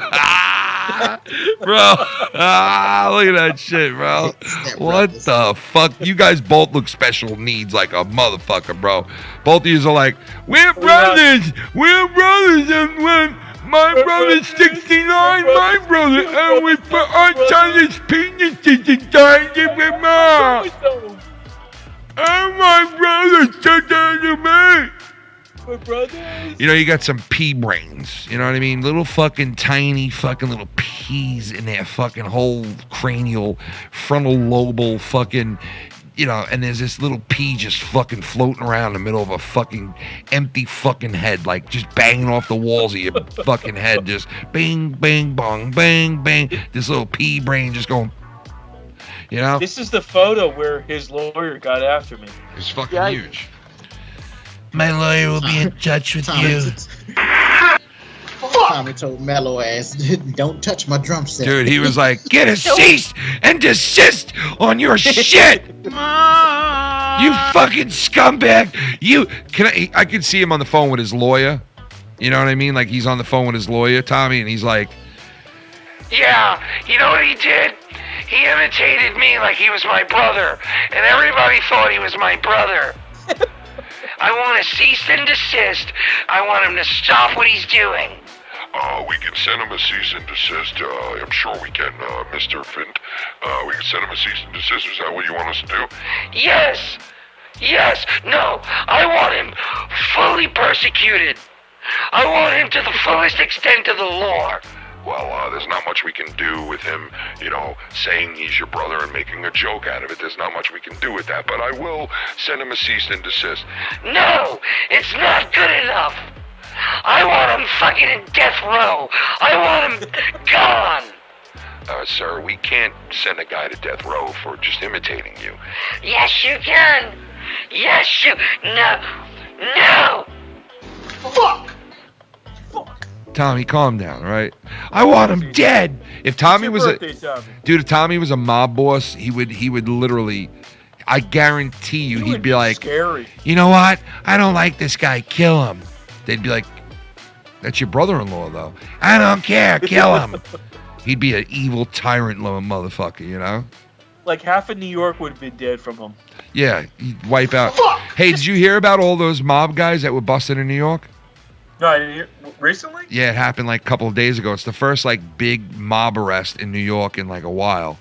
Speaker 3: Bro, look at that shit, bro. What the fuck? You guys both look special needs like a motherfucker, bro. Both of you are like, we're brothers. We're brothers. And when my brother's 69, my brother, and we put our son's penises inside of him. And my brother said that to me.
Speaker 5: My brothers.
Speaker 3: You know, you got some pea brains. You know what I mean? Little fucking tiny fucking little peas in their fucking whole cranial, frontal lobal fucking, you know, and there's this little pea just fucking floating around in the middle of a fucking empty fucking head, like just banging off the walls of your fucking head, just bang, bang, bong, bang, bang. This little pea brain just going, you know?
Speaker 5: This is the photo where his lawyer got after me.
Speaker 3: It's fucking huge.
Speaker 9: My lawyer will be in touch with you.
Speaker 4: Tommy told Mello ass, don't touch my drum set.
Speaker 3: Dude, he was like, get a cease and desist on your shit. You fucking scumbag. I could see him on the phone with his lawyer. You know what I mean? Like he's on the phone with his lawyer, Tommy, and he's like,
Speaker 7: Yeah, you know what he did? He imitated me like he was my brother, and everybody thought he was my brother. I want to cease and desist. I want him to stop what he's doing.
Speaker 16: We can send him a cease and desist. I'm sure we can, Mr. Fint. We can send him a cease and desist. Is that what you want us to do?
Speaker 7: Yes. Yes. No. I want him fully persecuted. I want him to the fullest extent of the law.
Speaker 16: Well, there's not much we can do with him, you know, saying he's your brother and making a joke out of it. There's not much we can do with that, but I will send him a cease and desist.
Speaker 7: No, it's not good enough. I want him fucking in death row. I want him gone.
Speaker 16: Sir, we can't send a guy to death row for just imitating you.
Speaker 7: Yes, you can. Yes, you... No. No.
Speaker 4: Fuck.
Speaker 3: Tommy, calm down, all right? I want him dead. If Tommy was
Speaker 5: Tommy.
Speaker 3: Dude, if Tommy was a mob boss, he would literally, I guarantee you, he'd be like,
Speaker 5: scary.
Speaker 3: You know what? I don't like this guy. Kill him. They'd be like, that's your brother-in-law, though. I don't care. Kill him. He'd be an evil tyrant little motherfucker, you know?
Speaker 5: Like half of New York would have been dead from him.
Speaker 3: Yeah, he'd wipe out. Hey, did you hear about all those mob guys that were busted in New York?
Speaker 5: No, I didn't hear. Recently?
Speaker 3: Yeah, it happened like a couple of days ago. It's the first like big mob arrest in New York in like a while.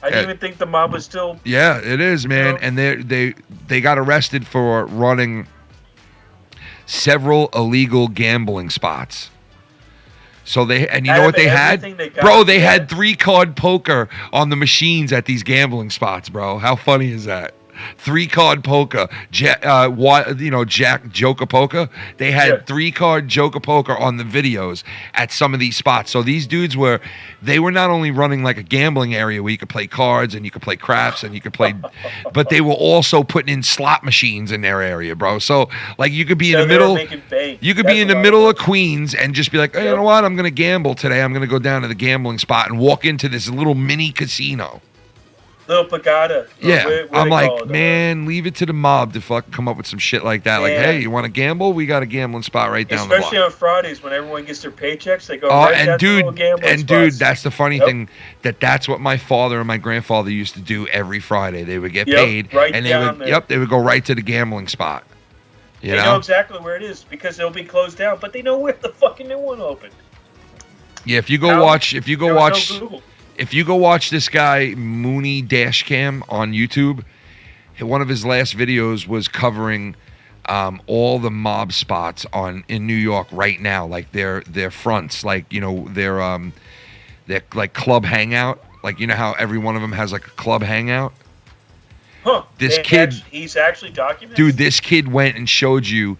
Speaker 5: I didn't even think the mob was still.
Speaker 3: Yeah, it is, man. And they got arrested for running several illegal gambling spots. So you know what they had? Bro, they had 3-card poker on the machines at these gambling spots, bro. How funny is that? 3-card poker, Jack Joker poker. They had 3-card Joker poker on the videos at some of these spots. So these dudes were not only running like a gambling area where you could play cards and you could play craps and you could play, but they were also putting in slot machines in their area, bro. So like you could be in the middle, you could be in the middle of Queens and just be like, hey, you know what? I'm gonna gamble today. I'm gonna go down to the gambling spot and walk into this little mini casino.
Speaker 5: Little Pagada.
Speaker 3: Yeah, I'm like, man, leave it to the mob to fucking come up with some shit like that. Like, hey, you want to gamble? We got a gambling spot right down the block.
Speaker 5: Especially on Fridays when everyone gets their paychecks, they go right down to little gambling spots.
Speaker 3: Dude, that's the funny thing. That's what my father and my grandfather used to do every Friday. They would get paid, and they would go right to the gambling spot.
Speaker 5: They know exactly where it is because it'll be closed down, but they know where the fucking new one opened.
Speaker 3: Yeah, if you go watch this guy Mooney Dashcam on YouTube, one of his last videos was covering all the mob spots in New York right now, like their fronts, like their like club hangout, like you know how every one of them has like a club hangout.
Speaker 5: Huh? He's actually documented.
Speaker 3: Dude, this kid went and showed you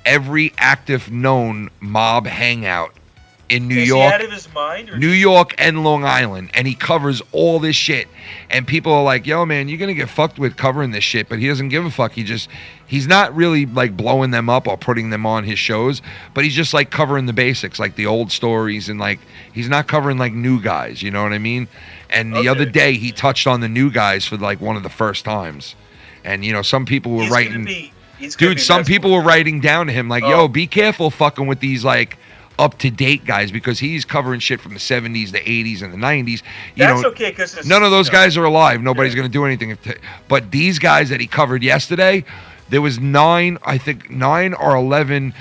Speaker 3: every active known mob hangout in New York,
Speaker 5: he out of his mind, or
Speaker 3: New York and Long Island, and he covers all this shit. And people are like, "Yo, man, you're gonna get fucked with covering this shit," but he doesn't give a fuck. He's not really like blowing them up or putting them on his shows, but he's just like covering the basics, like the old stories, and like he's not covering like new guys. You know what I mean? And the other day he touched on the new guys for like one of the first times, and some people were writing. Dude, some people were writing down to him like, "Yo, be careful fucking with these like up to date guys because he's covering shit from the 70s, the 80s, and the 90s.
Speaker 5: That's okay because
Speaker 3: none of those guys are alive. Nobody's going to do anything. But these guys that he covered yesterday, there was 9 or 11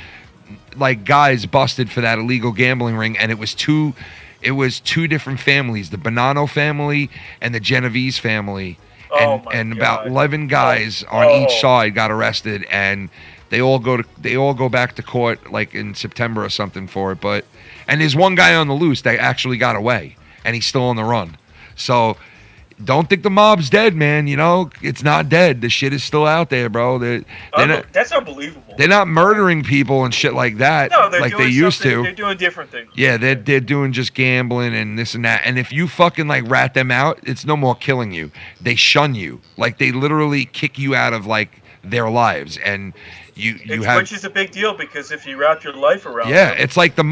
Speaker 3: like guys busted for that illegal gambling ring, and it was two different families, the Bonanno family and the Genovese family. And about 11 guys on each side got arrested, and they all go back to court like in September or something for it. And there's one guy on the loose that actually got away, and he's still on the run. So don't think the mob's dead, man. You know, it's not dead. The shit is still out there, bro.
Speaker 5: That's unbelievable.
Speaker 3: They're not murdering people and shit like that, like they used to.
Speaker 5: They're doing different things.
Speaker 3: Yeah, they're doing just gambling and this and that. And if you fucking like rat them out, it's no more killing you. They shun you. Like they literally kick you out of like their lives, and
Speaker 5: which is a big deal because if you wrap your life around them,
Speaker 3: it's like the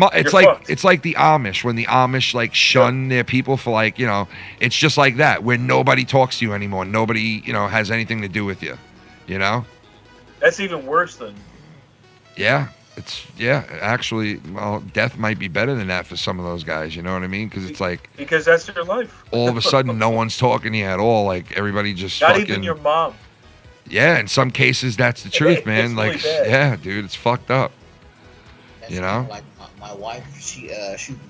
Speaker 3: Amish when the Amish like shun their people for like, you know, it's just like that where nobody talks to you anymore, nobody, you know, has anything to do with you, you know.
Speaker 5: That's even worse than
Speaker 3: actually, well, death might be better than that for some of those guys, you know what I mean? Because it's like
Speaker 5: because that's their life.
Speaker 3: All of a sudden no one's talking to you at all, like everybody just
Speaker 5: not even your mom.
Speaker 3: Yeah, in some cases that's the truth, man.
Speaker 5: Really
Speaker 3: like,
Speaker 5: bad.
Speaker 3: yeah, dude, it's fucked up. You know,
Speaker 4: like my wife, she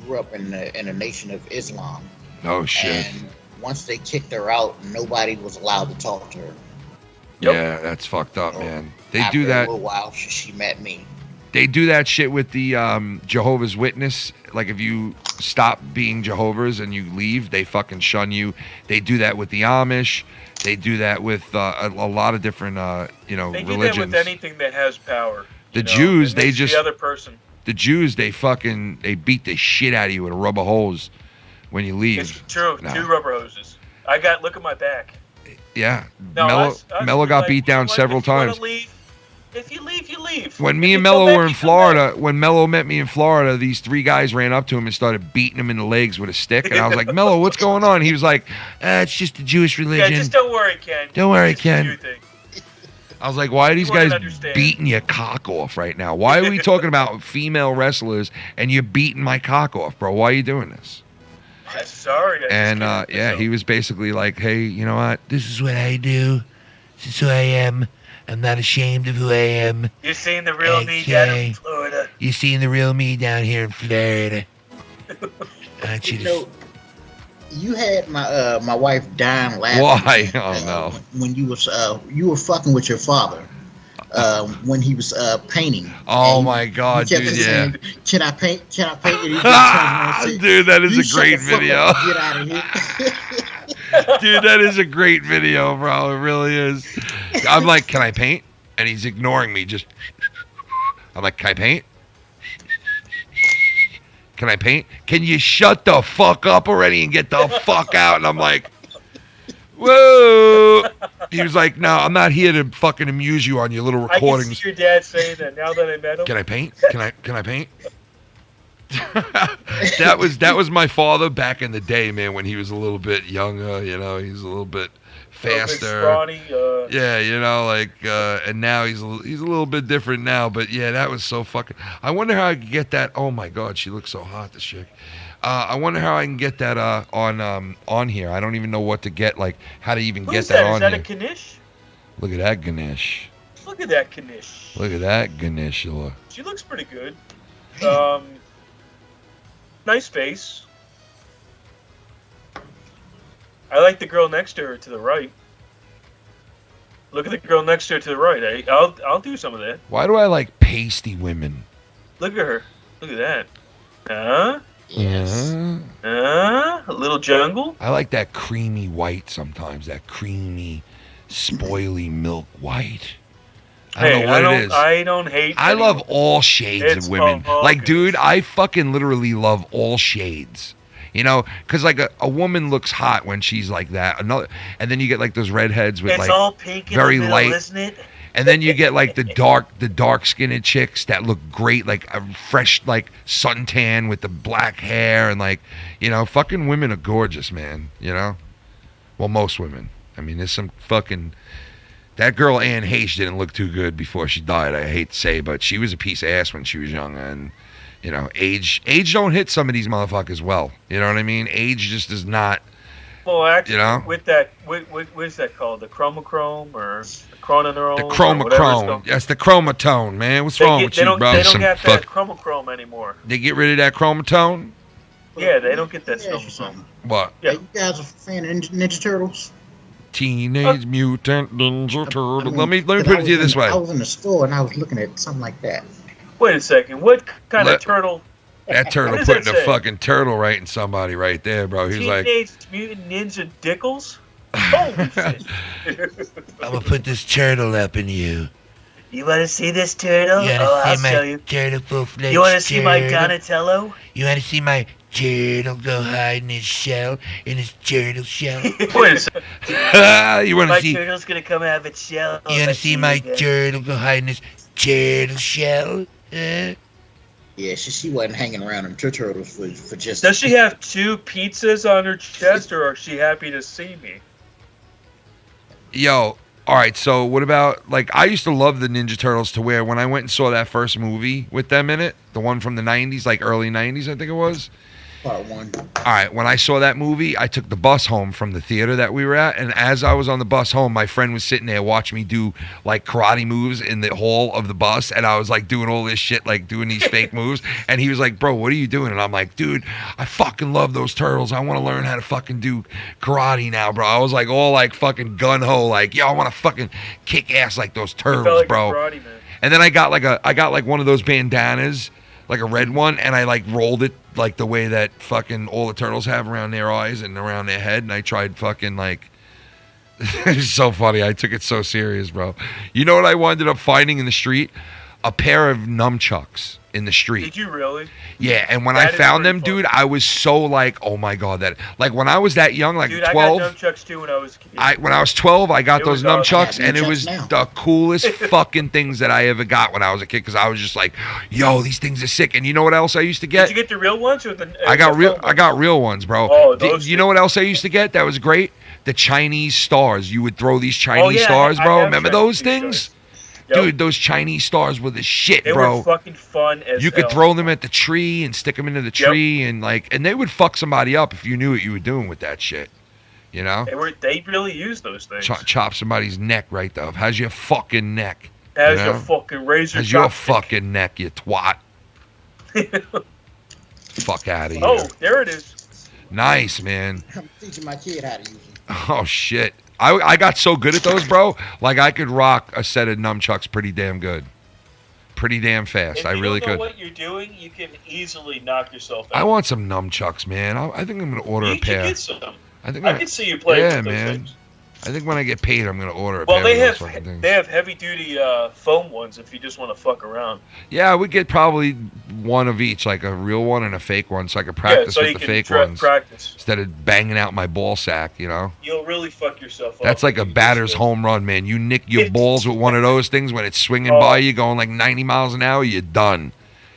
Speaker 4: grew up in a nation of Islam.
Speaker 3: Oh shit!
Speaker 4: And once they kicked her out, nobody was allowed to talk to her.
Speaker 3: Yeah, that's fucked up, man. They
Speaker 4: After
Speaker 3: do that.
Speaker 4: A little while, she met me.
Speaker 3: They do that shit with the Jehovah's Witness. Like if you stop being Jehovah's and you leave, they fucking shun you. They do that with the Amish. They do that with a lot of different,
Speaker 5: They do
Speaker 3: religions.
Speaker 5: that with anything that has power.
Speaker 3: The Jews, they
Speaker 5: makes
Speaker 3: just
Speaker 5: the other person.
Speaker 3: The Jews, they beat the shit out of you with a rubber hose when you leave.
Speaker 5: It's true.
Speaker 3: Nah.
Speaker 5: 2 rubber hoses. Look at my back.
Speaker 3: Yeah,
Speaker 5: No,
Speaker 3: Mello got beat down several times.
Speaker 5: If you leave, you leave.
Speaker 3: When me and Mello were in Florida, when Mello met me in Florida, these 3 guys ran up to him and started beating him in the legs with a stick. And I was like, Mello, what's going on? He was like, it's just the Jewish religion.
Speaker 5: Yeah, just don't worry, Ken.
Speaker 3: Don't worry,
Speaker 5: It's just a
Speaker 3: Ken.
Speaker 5: Jew thing.
Speaker 3: I was like, why are these
Speaker 5: You wouldn't
Speaker 3: guys
Speaker 5: understand.
Speaker 3: beating your cock off right now? Why are we talking about female wrestlers and you're beating my cock off, bro? Why are you doing this?
Speaker 5: I'm sorry.
Speaker 3: He was basically like, hey, you know what? This is what I do. This is who I am. I'm not ashamed of who I am.
Speaker 5: You're seeing the real me down in Florida.
Speaker 3: You're seeing the real me down here in Florida.
Speaker 4: You had my wife dying laughing.
Speaker 3: Why? Oh no!
Speaker 4: When you were fucking with your father, when he was painting.
Speaker 3: Oh my God, dude! Yeah.
Speaker 4: Saying, Can I paint? Can I paint? And he just turns around and says,
Speaker 3: dude, that is
Speaker 4: "You
Speaker 3: a great
Speaker 4: shut the fuck
Speaker 3: video.
Speaker 4: up, get out of here.
Speaker 3: Dude, that is a great video, bro. It really is. I'm like, can I paint? And he's ignoring me. Just, I'm like, can I paint? Can I paint? Can you shut the fuck up already and get the fuck out? And I'm like, whoa. He was like, no, I'm not here to fucking amuse you on your little recordings.
Speaker 5: I can see your dad saying that now that I met him.
Speaker 3: Can I paint? Can I paint? that was my father back in the day, man, when he was a little bit younger, you know, he's a little bit faster.
Speaker 5: Scrawny,
Speaker 3: yeah, you know, like and now he's a little bit different now, but yeah, that was so fucking. I wonder how I could get that. Oh my God, she looks so hot, this chick. I wonder how I can get that on here. I don't even know what to get, like how to even get that on
Speaker 5: here. Is that
Speaker 3: here.
Speaker 5: a Kanish?
Speaker 3: Look at that Ganesh.
Speaker 5: Look at that Kanish.
Speaker 3: Look at that Ganeshula.
Speaker 5: She looks pretty good. Nice face. I like the girl next to her to the right. Look at the girl next to her to the right. I'll do some of that.
Speaker 3: Why do I like pasty women?
Speaker 5: Look at her. Look at that. Huh?
Speaker 3: Yes.
Speaker 5: A little jungle.
Speaker 3: I like that creamy white sometimes. That creamy, spoily milk white. I don't know what it is.
Speaker 5: I don't hate.
Speaker 3: I love all shades of women. Like,
Speaker 5: good.
Speaker 3: dude, I fucking literally love all shades. You know, because like a woman looks hot when she's like that. And then you get like those redheads with
Speaker 5: it's
Speaker 3: like
Speaker 5: all pink in
Speaker 3: very
Speaker 5: the middle,
Speaker 3: light,
Speaker 5: isn't it?
Speaker 3: and then you get like the dark skinned chicks that look great, like a fresh like suntan with the black hair, and like, you know, fucking women are gorgeous, man. You know, well, most women. I mean, there's some fucking. That girl Anne Heche didn't look too good before she died. I hate to say, but she was a piece of ass when she was young, and You know, age don't hit some of these motherfuckers well. You know what I mean? Age just does not.
Speaker 5: Well, actually,
Speaker 3: You know?
Speaker 5: with that, what is that called? The chromochrome or the chrononeuron?
Speaker 3: The chromochrome. That's the chromatone, man. What's wrong with you, bro?
Speaker 5: They don't get that chromochrome anymore.
Speaker 3: They get rid of that chromatone?
Speaker 5: Yeah, they don't get that chromosome.
Speaker 3: What?
Speaker 5: Yeah.
Speaker 4: You guys are a fan of Ninja Turtles?
Speaker 3: Teenage Mutant Ninja Turtle.
Speaker 4: I mean,
Speaker 3: let me put it
Speaker 4: 'cause
Speaker 3: to you this way.
Speaker 4: I was in the store and I was looking at something like that.
Speaker 5: Wait a second. What kind of turtle?
Speaker 3: That turtle
Speaker 5: What does
Speaker 3: putting
Speaker 5: that
Speaker 3: a
Speaker 5: say?
Speaker 3: fucking turtle right in somebody right there, bro. He's like,
Speaker 5: Teenage Mutant Ninja Dickles? Holy shit.
Speaker 9: I'm gonna put this turtle up in you.
Speaker 7: You want to see this turtle?
Speaker 9: You wanna
Speaker 7: I'll
Speaker 9: see my
Speaker 7: show you.
Speaker 9: turtle full-fledged
Speaker 7: You want to see my
Speaker 9: turtle?
Speaker 7: Donatello?
Speaker 9: You wanna see my turtle go hide in his shell, in his turtle shell?
Speaker 5: Wait a second.
Speaker 3: you wanna
Speaker 7: My
Speaker 3: see?
Speaker 7: turtle's gonna come out of its shell.
Speaker 9: You wanna see my turtle go hide in his turtle shell?
Speaker 4: Yeah, she wasn't hanging around in Turtles for just.
Speaker 5: Does she have 2 pizzas on her chest, or is she happy to see me?
Speaker 3: Yo, all right. So what about like I used to love the Ninja Turtles to where when I went and saw that first movie with them in it, the one from the '90s, like early '90s, I think it was.
Speaker 4: Part 1.
Speaker 3: All right, when I saw that movie, I took the bus home from the theater that we were at, and as I was on the bus home, my friend was sitting there watching me do like karate moves in the hall of the bus, and I was like doing all this shit, like doing these fake moves, and he was like, "Bro, what are you doing?" And I'm like, "Dude, I fucking love those turtles. I want to learn how to fucking do karate now, bro." I was like all like fucking gun ho, like, "Yo, I want to fucking kick ass like those turtles,
Speaker 5: like a
Speaker 3: bro."
Speaker 5: karate man.
Speaker 3: And then I got like one of those bandanas, like a red one, and I like rolled it like the way that fucking all the turtles have around their eyes and around their head, and I tried fucking like it's so funny. I took it so serious, bro. You know what I wound up finding in the street? A pair of nunchucks in the street.
Speaker 5: Did you really?
Speaker 3: Yeah, and when
Speaker 5: That
Speaker 3: I
Speaker 5: is
Speaker 3: found
Speaker 5: pretty
Speaker 3: them, dude, I was so like, oh my god, that like when I was that young, like
Speaker 5: Dude,
Speaker 3: 12.
Speaker 5: I got nunchucks too when I was a kid.
Speaker 3: When I was 12, I got
Speaker 5: It
Speaker 3: those
Speaker 5: was awesome.
Speaker 3: nunchucks, and it was the coolest fucking things that I ever got when I was a kid. Because I was just like, "Yo, these things are sick." And you know what else I used to get?
Speaker 5: Did you get the real ones or the?
Speaker 3: I got
Speaker 5: the
Speaker 3: real ones, bro.
Speaker 5: Oh, those
Speaker 3: You know what else I used to get? That was great. The Chinese stars. You would throw these Chinese
Speaker 5: yeah,
Speaker 3: stars,
Speaker 5: I
Speaker 3: bro.
Speaker 5: have
Speaker 3: Remember
Speaker 5: Chinese
Speaker 3: those things?
Speaker 5: stars. Yep.
Speaker 3: Dude, those Chinese stars were the shit,
Speaker 5: They
Speaker 3: bro.
Speaker 5: were fucking fun as
Speaker 3: You could
Speaker 5: hell.
Speaker 3: throw them at the tree and stick them into the tree, and they would fuck somebody up if you knew what you were doing with that shit. You know?
Speaker 5: They really used those things.
Speaker 3: Chop somebody's neck right though. How's your fucking neck?
Speaker 5: How's
Speaker 3: you
Speaker 5: your
Speaker 3: know?
Speaker 5: fucking razor?
Speaker 3: How's your
Speaker 5: chopstick?
Speaker 3: fucking neck, you twat? Fuck out of here.
Speaker 5: Oh, there it is.
Speaker 3: Nice, man.
Speaker 4: I'm teaching my kid how to use it.
Speaker 3: Oh shit. I got so good at those, bro. Like I could rock a set of nunchucks pretty damn good. Pretty damn fast.
Speaker 5: If
Speaker 3: I
Speaker 5: you
Speaker 3: really
Speaker 5: don't know
Speaker 3: could.
Speaker 5: what you're doing, you can easily knock yourself out.
Speaker 3: I want some nunchucks, man. I think I'm gonna order
Speaker 5: You
Speaker 3: a
Speaker 5: should
Speaker 3: pair.
Speaker 5: get some.
Speaker 3: I think
Speaker 5: I can see you playing
Speaker 3: Yeah,
Speaker 5: with those
Speaker 3: man.
Speaker 5: things.
Speaker 3: I think when I get paid, I'm gonna order a
Speaker 5: Well,
Speaker 3: pair
Speaker 5: they
Speaker 3: of
Speaker 5: have
Speaker 3: those fucking things.
Speaker 5: they have heavy duty foam ones if you just want to fuck around.
Speaker 3: Yeah, I would get probably one of each, like a real one and a fake one, so I could practice
Speaker 5: so you
Speaker 3: with the
Speaker 5: can
Speaker 3: fake ones
Speaker 5: practice.
Speaker 3: instead of banging out my ball sack. You know,
Speaker 5: You'll really fuck yourself up.
Speaker 3: that's like a batter's home run, man. You nick your balls with one of those things when it's swinging
Speaker 5: Oh.
Speaker 3: by you, going like 90 miles an hour. You're done.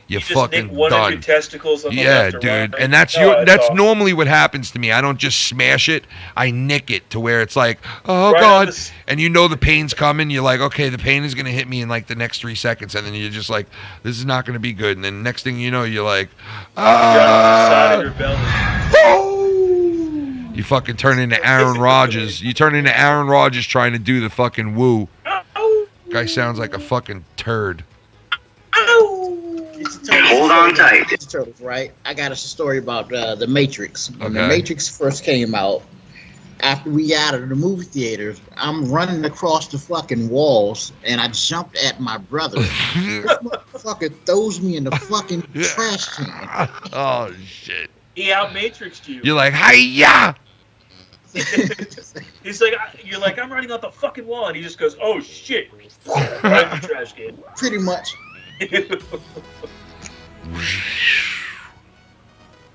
Speaker 3: You're
Speaker 5: You just
Speaker 3: fucking
Speaker 5: nick one
Speaker 3: done.
Speaker 5: of your testicles on the
Speaker 3: Yeah,
Speaker 5: left or
Speaker 3: dude,
Speaker 5: right.
Speaker 3: and that's
Speaker 5: No,
Speaker 3: that's
Speaker 5: awesome.
Speaker 3: normally what happens to me. I don't just smash it; I nick it to where it's like, oh
Speaker 5: Right on
Speaker 3: god,
Speaker 5: the
Speaker 3: and you know the pain's coming. You're like, okay, the pain is gonna hit me in like the next 3 seconds, and then you're just like, this is not gonna be good. And then next thing you know, you're like,
Speaker 5: Side of your belly.
Speaker 3: you fucking turn into Aaron Rodgers. You turn into Aaron Rodgers trying to do the fucking woo. Guy sounds like a fucking turd.
Speaker 4: Hold on tight. Turtles, right? I got us a story about the Matrix. When the
Speaker 3: Okay.
Speaker 4: Matrix first came out, after we got out of the movie theaters, I'm running across the fucking walls, and I jumped at my brother. This motherfucker throws me in the fucking trash can.
Speaker 3: Oh shit!
Speaker 5: He out matrixed you.
Speaker 3: You're like, hi-ya!
Speaker 5: He's like, you're like, I'm running off the fucking wall, and he just goes, oh shit, right in the trash can.
Speaker 4: Pretty much.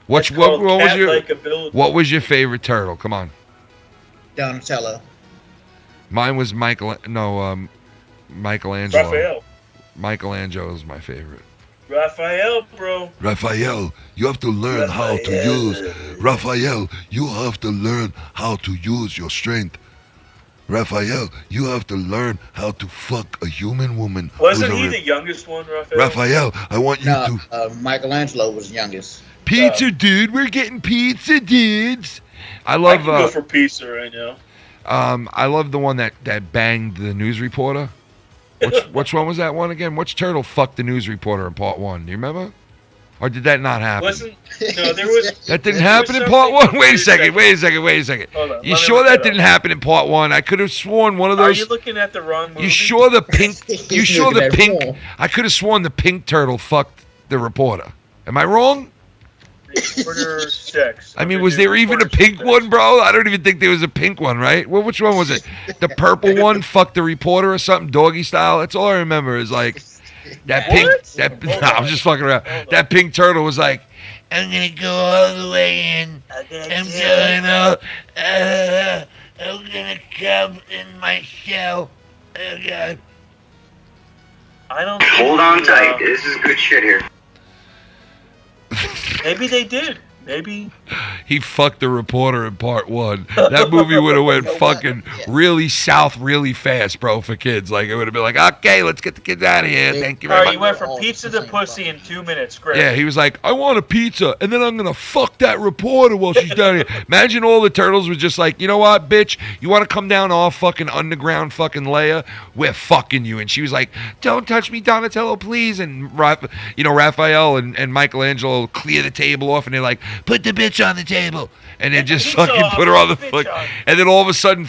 Speaker 3: What
Speaker 5: It's
Speaker 3: was
Speaker 5: called
Speaker 3: your
Speaker 5: cat-like ability.
Speaker 3: what was your favorite turtle? Come on.
Speaker 4: Donatello.
Speaker 3: Mine was Michelangelo.
Speaker 5: Raphael.
Speaker 3: Michelangelo is my favorite.
Speaker 5: Raphael, bro.
Speaker 17: Raphael, you have to learn how to use. Raphael, you have to learn how to use your strength. Raphael, you have to learn how to fuck a human woman.
Speaker 5: Wasn't
Speaker 17: who's a
Speaker 5: he
Speaker 17: re-
Speaker 5: the youngest one, Raphael?
Speaker 17: Raphael, I want you
Speaker 4: No,
Speaker 17: to.
Speaker 4: Michelangelo was youngest.
Speaker 3: Pizza, dude. We're getting pizza, dudes. I
Speaker 5: I
Speaker 3: love.
Speaker 5: can go for pizza right now.
Speaker 3: I love the one that banged the news reporter. Which one was that one again? Which turtle fucked the news reporter in part 1? Do you remember? Or did that not happen?
Speaker 5: No, there was.
Speaker 3: That didn't happen in part 1? Wait a second.
Speaker 5: Hold on,
Speaker 3: You
Speaker 5: let me
Speaker 3: sure
Speaker 5: look
Speaker 3: that
Speaker 5: it
Speaker 3: didn't happen in part 1? I could have sworn one of
Speaker 5: Are
Speaker 3: those.
Speaker 5: you looking at the wrong movie?
Speaker 3: You sure the pink? You sure the
Speaker 4: looking at
Speaker 3: pink?
Speaker 4: wrong.
Speaker 3: I could have sworn the pink turtle fucked the reporter. Am I wrong?
Speaker 5: Reporter sex.
Speaker 3: I mean, was there even a pink one, bro? I don't even think there was a pink one, right? Well, which one was it? The purple one fucked the reporter or something, doggy style. That's all I remember is like that pink. Nah, I'm just fucking around. That pink turtle was like,
Speaker 9: I'm gonna go all the way in. I'm going out. I'm gonna come in my shell. Oh God.
Speaker 5: I don't.
Speaker 18: Hold on tight. This is good shit here.
Speaker 5: Maybe they did. Maybe.
Speaker 3: he fucked the reporter in part 1. That movie would have went fucking really south really fast, bro, for kids. Like, it would have been like, okay, let's get the kids out of here. Thank you
Speaker 5: All
Speaker 3: very
Speaker 5: right, you
Speaker 3: much.
Speaker 5: went from pizza to pussy in 2 minutes. Great.
Speaker 3: Yeah, he was like, I want a pizza, and then I'm going to fuck that reporter while she's down here. Imagine all the turtles were just like, you know what, bitch? You want to come down to our fucking underground fucking layer? We're fucking you. And she was like, don't touch me, Donatello, please. And, Raphael and Michelangelo clear the table off, and they're like, put the bitch on the table. And they just fucking put her on the foot. And then all of a sudden,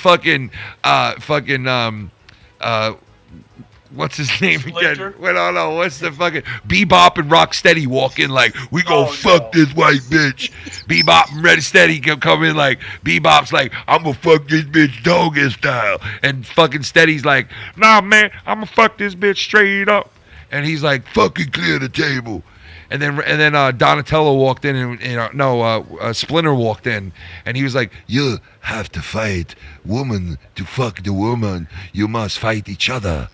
Speaker 3: what's his name again? Wait, no, what's the fucking Bebop and Rocksteady walk in like, we gon' fuck this white bitch. Bebop and Steady come in like, Bebop's like, I'm gonna fuck this bitch doggy style. And fucking Steady's like, nah, man, I'm gonna fuck this bitch straight up. And he's like, fucking clear the table. And then Donatello walked in, and Splinter walked in, and he was like,
Speaker 17: You have to fight woman to fuck the woman. You must fight each other.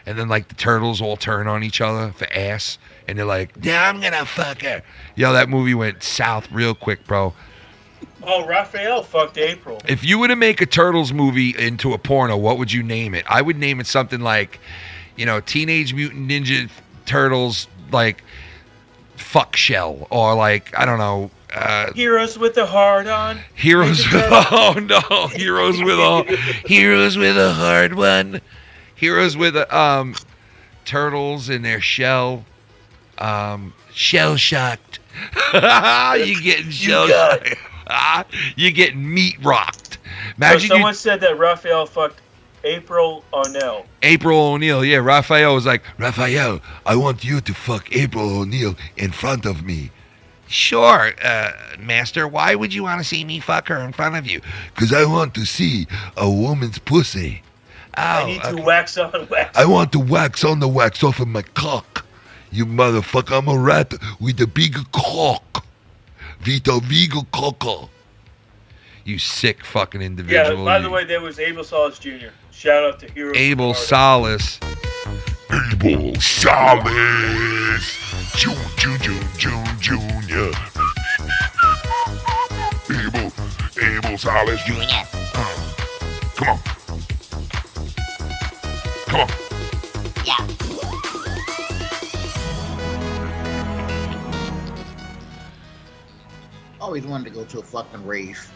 Speaker 3: and then like the turtles all turn on each other for ass, and they're like, yeah, I'm gonna fuck her. Yo, that movie went south real quick, bro.
Speaker 5: Oh, Raphael fucked April.
Speaker 3: If you were to make a Turtles movie into a porno, what would you name it? I would name it something like, Teenage Mutant Ninja Turtles, like, fuck shell, or like, I don't know.
Speaker 5: Heroes with a hard on.
Speaker 3: Heroes with Heroes with a hard one. Heroes with a turtles in their shell. Shell shocked. You getting shell shocked. You getting meat rocked. Imagine
Speaker 5: so someone said that Raphael fucked April O'Neil.
Speaker 3: April O'Neil, yeah. Raphael was like,
Speaker 17: Raphael, I want you to fuck April O'Neil in front of me.
Speaker 9: Sure, Master. Why would you want to see me fuck her in front of you?
Speaker 17: Because I want to see a woman's pussy.
Speaker 5: I need to wax on, wax
Speaker 17: I want to wax on the wax off of my cock. You motherfucker, I'm a rat with a big cock. Vita Vigo Coco.
Speaker 3: You sick fucking individual.
Speaker 5: Yeah, by the way, there was Abel Salas Jr. Shout out to Hero.
Speaker 3: Abel Salas.
Speaker 17: Abel Salas. Junior. Abel Salas Jr. Come on. Come on.
Speaker 14: Yeah.
Speaker 4: Always wanted to go to a fucking rave.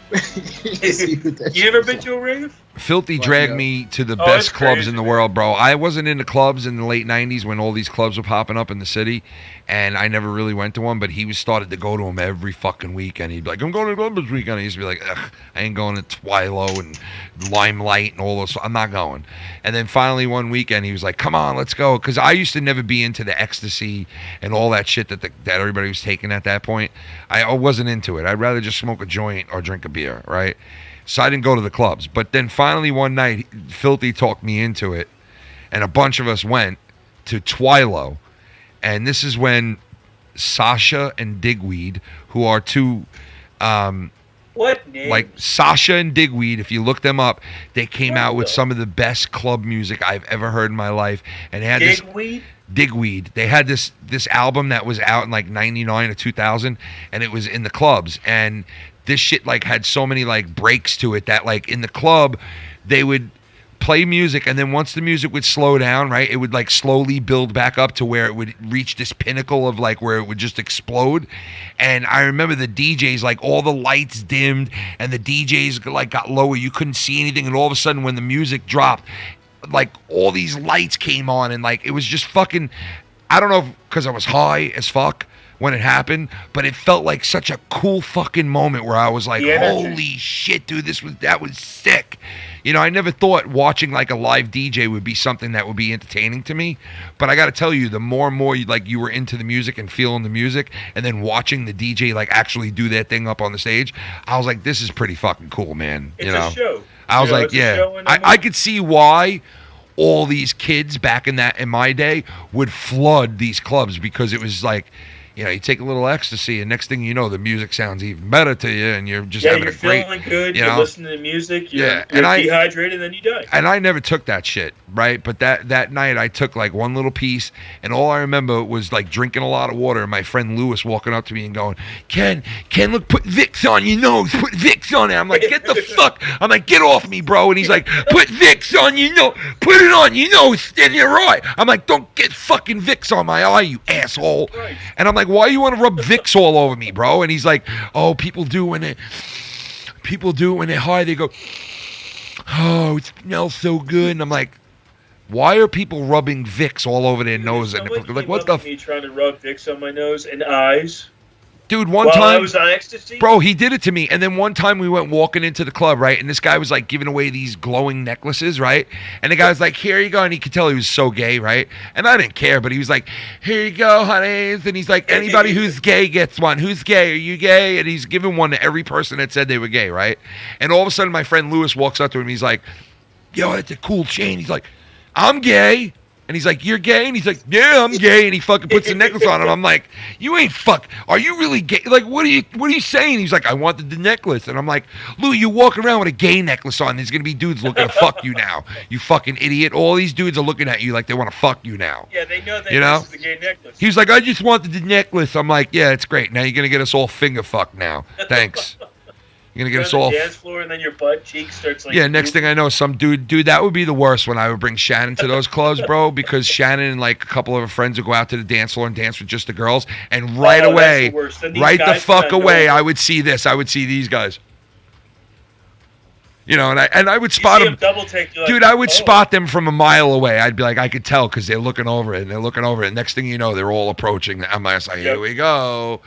Speaker 5: You ever been to a rave?
Speaker 3: Filthy dragged me to the best clubs in the world, bro. I wasn't into clubs in the late 90s when all these clubs were popping up in the city, and I never really went to one, but he started to go to them every fucking weekend. He'd be like, I'm going to the club this weekend. I used to be like, ugh, I ain't going to Twilo and Limelight and all those. I'm not going. And then finally one weekend, he was like, come on, let's go. Because I used to never be into the ecstasy and all that shit that everybody was taking at that point. I wasn't into it. I'd rather just smoke a joint or drink a beer, right? So I didn't go to the clubs. But then finally one night, Filthy talked me into it, and a bunch of us went to Twilo. And this is when Sasha and Digweed, who are two...
Speaker 5: what name?
Speaker 3: Like Sasha and Digweed, if you look them up, they came out with some of the best club music I've ever heard in my life. And they had
Speaker 5: Digweed?
Speaker 3: Digweed. They had this album that was out in like 99 or 2000, and it was in the clubs. And this shit like had so many like breaks to it that like in the club, they would play music, and then once the music would slow down, right, it would like slowly build back up to where it would reach this pinnacle of like where it would just explode. And I remember the DJs, like all the lights dimmed and the DJs like got lower. You couldn't see anything, and all of a sudden when the music dropped, like all these lights came on, and like it was just fucking, I don't know, because I was high as fuck when it happened, but it felt like such a cool fucking moment where I was like, holy shit, dude, that was sick. You know, I never thought watching like a live DJ would be something that would be entertaining to me, but I got to tell you, the more and more you were into the music and feeling the music, and then watching the DJ like actually do that thing up on the stage, I was like, this is pretty fucking cool, man.
Speaker 5: It's a show.
Speaker 3: I was like, yeah, I could see why all these kids back in my day would flood these clubs, because it was like, you know, you take a little ecstasy, and next thing you know, the music sounds even better to you, and you're just having a great.
Speaker 5: Feeling good.
Speaker 3: You
Speaker 5: You're
Speaker 3: know?
Speaker 5: listening to music. You're
Speaker 3: and
Speaker 5: dehydrated, and then you die.
Speaker 3: And I never took that shit, right? But that night, I took like one little piece, and all I remember was like drinking a lot of water, and my friend Lewis walking up to me and going, Ken, look, put Vicks on your nose, put Vicks on it. I'm like, get the fuck, I'm like, get off me, bro. And he's like, put Vicks on your nose, put it on your nose and your eye. I'm like, don't get fucking Vicks on my eye, you asshole. Right. And I'm like, why you want to rub Vicks all over me, bro? And he's like, oh, people do when they're high, they go, oh, it smells so good. And I'm like, why are people rubbing Vicks all over their nose? And like, what the?
Speaker 5: Me trying to rub Vicks on my nose and eyes.
Speaker 3: Dude, one
Speaker 5: While
Speaker 3: time,
Speaker 5: I was on ecstasy?
Speaker 3: bro, he did it to me. And then one time we went walking into the club, right? And this guy was like giving away these glowing necklaces, right? And the guy was like, here you go. And he could tell he was so gay, right? And I didn't care, but he was like, here you go, honeys. And he's like, anybody who's gay gets one. Who's gay? Are you gay? And he's giving one to every person that said they were gay, right? And all of a sudden, my friend Lewis walks up to him. He's like, yo, that's a cool chain. He's like, I'm gay. And he's like, you're gay? And he's like, yeah, I'm gay. And he fucking puts the necklace on him. I'm like, you ain't are you really gay? Like, what are you saying? He's like, I wanted the necklace. And I'm like, Lou, you walk around with a gay necklace on. There's going to be dudes looking to fuck you now. You fucking idiot. All these dudes are looking at you like they want to fuck you now.
Speaker 5: Yeah, they know that
Speaker 3: this
Speaker 5: is the gay necklace.
Speaker 3: He was like, I just wanted the necklace. I'm like, yeah, it's great. Now you're going to get us all finger fucked now. Thanks. You're going to get us all.
Speaker 5: Dance floor, and then your butt cheek starts like.
Speaker 3: Yeah, next thing I know, some dude, that would be the worst when I would bring Shannon to those clubs, bro, because Shannon and like a couple of her friends would go out to the dance floor and dance with just the girls, and right away, right the fuck away, I would see this. I would see these guys. You know, and I would spot them. Dude, I would spot them from a mile away. I'd be like, I could tell because they're looking over it, and next thing you know, they're all approaching. I'm like, here we go.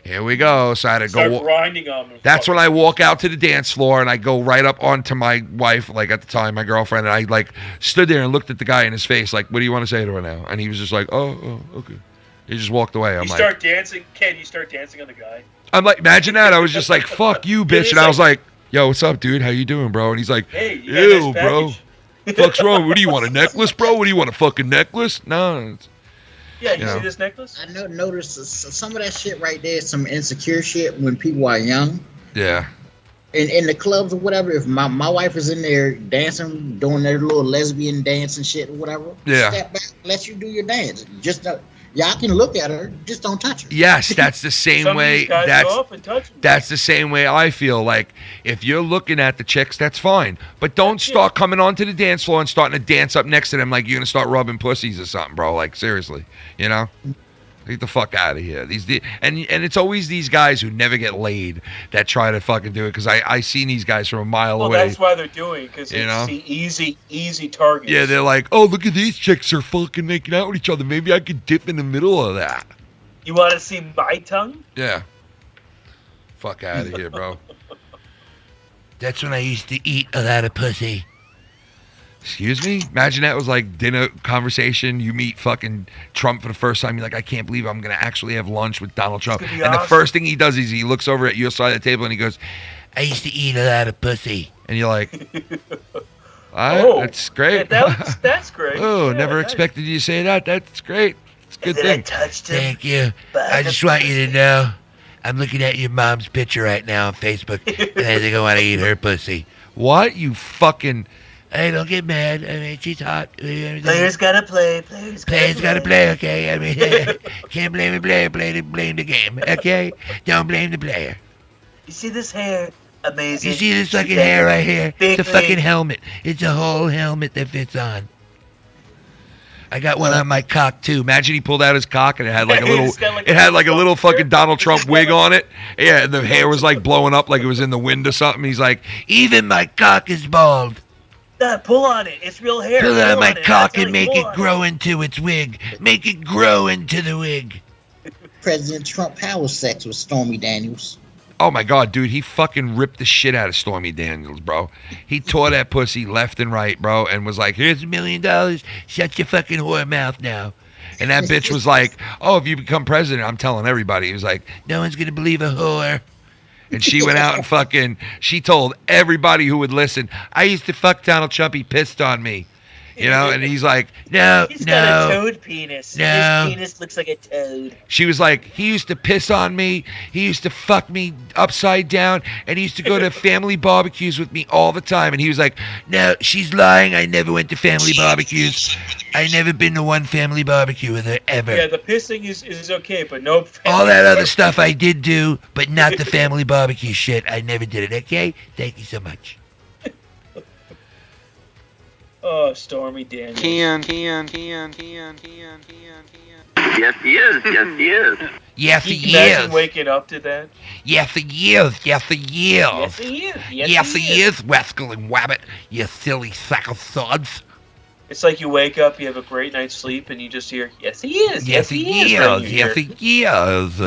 Speaker 3: Here we go. So I had to go.
Speaker 5: Grinding on them.
Speaker 3: That's when I walk out to the dance floor and I go right up onto my wife, like at the time, my girlfriend, and I like stood there and looked at the guy in his face, like, what do you want to say to her now? And he was just like, oh, okay. He just walked away. I'm like,
Speaker 5: start dancing, Ken. You start dancing on the guy.
Speaker 3: I'm like, imagine that. I was just like, fuck you, bitch. And I was like, yo, what's up, dude? How you doing, bro? And he's like,
Speaker 5: hey,
Speaker 3: ew, bro. Fuck's wrong? What do you want, a necklace, bro? What do you want, a fucking necklace? No.
Speaker 5: Yeah, you see this necklace?
Speaker 4: I noticed some of that shit right there is some insecure shit when people are young.
Speaker 3: Yeah.
Speaker 4: In the clubs or whatever, if my wife is in there dancing, doing their little lesbian dance and shit or whatever, step back, let you do your dance. Just y'all can look at her, just don't touch her.
Speaker 3: Yes, that's the same way. That's the same way I feel. Like, if you're looking at the chicks, that's fine. But don't start coming onto the dance floor and starting to dance up next to them like you're going to start rubbing pussies or something, bro. Like, seriously, you know? Get the fuck out of here. And it's always these guys who never get laid that try to fucking do it, because I seen these guys from a mile away.
Speaker 5: Well, that's why they're doing it, because they see easy targets.
Speaker 3: Yeah, they're like, oh, look at these chicks are fucking making out with each other. Maybe I could dip in the middle of that.
Speaker 5: You want to see my tongue?
Speaker 3: Yeah. Fuck out of here, bro.
Speaker 17: That's when I used to eat a lot of pussy.
Speaker 3: Excuse me? Imagine that was like dinner conversation. You meet fucking Trump for the first time. You're like, I can't believe I'm going to actually have lunch with Donald Trump. And awesome. The first thing he does is he looks over at your side of the table and he goes,
Speaker 17: I used to eat a lot of pussy.
Speaker 3: And you're like, that's great.
Speaker 5: Yeah, that's great.
Speaker 3: Oh, never expected you to say that. That's great. It's a good thing.
Speaker 17: Thank you. I just want you to know, I'm looking at your mom's picture right now on Facebook, and I think I want to eat her pussy.
Speaker 3: What? You fucking...
Speaker 17: Hey, don't get mad. I mean, she's hot.
Speaker 5: Players gotta play. Players
Speaker 17: gotta play, okay? I mean, can't blame the player. Blame the game, okay? Don't blame the player.
Speaker 5: You see this hair? Amazing.
Speaker 17: You see this fucking hair right here? It's a fucking helmet. It's a whole helmet that fits on. I got one on my cock too.
Speaker 3: Imagine he pulled out his cock and it had like a little,
Speaker 5: It's got like
Speaker 3: it had like a little fucking Donald Trump wig on it. Yeah, and the hair was like blowing up like it was in the wind or something. He's like,
Speaker 17: Even my cock is bald.
Speaker 5: Pull on it. It's real hair.
Speaker 17: Pull on my
Speaker 5: it.
Speaker 17: cock
Speaker 5: That's
Speaker 17: and make
Speaker 5: how you
Speaker 17: it grow into its wig. Make it grow into the wig.
Speaker 4: President Trump power sex with Stormy Daniels.
Speaker 3: oh my God, dude, he fucking ripped the shit out of Stormy Daniels, bro. He tore that pussy left and right, bro, and was like, here's $1 million. Shut your fucking whore mouth now. And that bitch was like, oh, if you become president, I'm telling everybody. He was like, no one's going to believe a whore. And she went out and fucking, she told everybody who would listen, I used to fuck Donald Trump, he pissed on me. You know, and he's like, no,
Speaker 5: He's
Speaker 3: no.
Speaker 5: got a toad penis.
Speaker 3: No.
Speaker 5: His penis looks like a toad.
Speaker 3: She was like, he used to piss on me, he used to fuck me upside down, and he used to go to family barbecues with me all the time. And he was like, no, she's lying, I never went to family barbecues. I never been to one family barbecue with her, ever.
Speaker 5: Yeah, the pissing is okay, but no.
Speaker 17: All that other stuff I did do, but not the family barbecue shit. I never did it, okay? Thank you so much.
Speaker 5: Oh, Stormy Daniels.
Speaker 8: Ken.
Speaker 18: Yes, he is. Yes, he is.
Speaker 17: Yes,
Speaker 5: Can
Speaker 17: he
Speaker 5: you imagine
Speaker 17: is.
Speaker 5: waking up to that?
Speaker 17: Yes, he is. Yes, he is.
Speaker 5: Yes, he is.
Speaker 17: Yes, he is, Rascal and Wabbit, you silly sack of sods.
Speaker 5: It's like you wake up, you have a great night's sleep, and you just hear, yes, he is.
Speaker 17: Yes, he is.
Speaker 5: right
Speaker 17: Yes,
Speaker 5: here.
Speaker 17: he is. Yes, he is.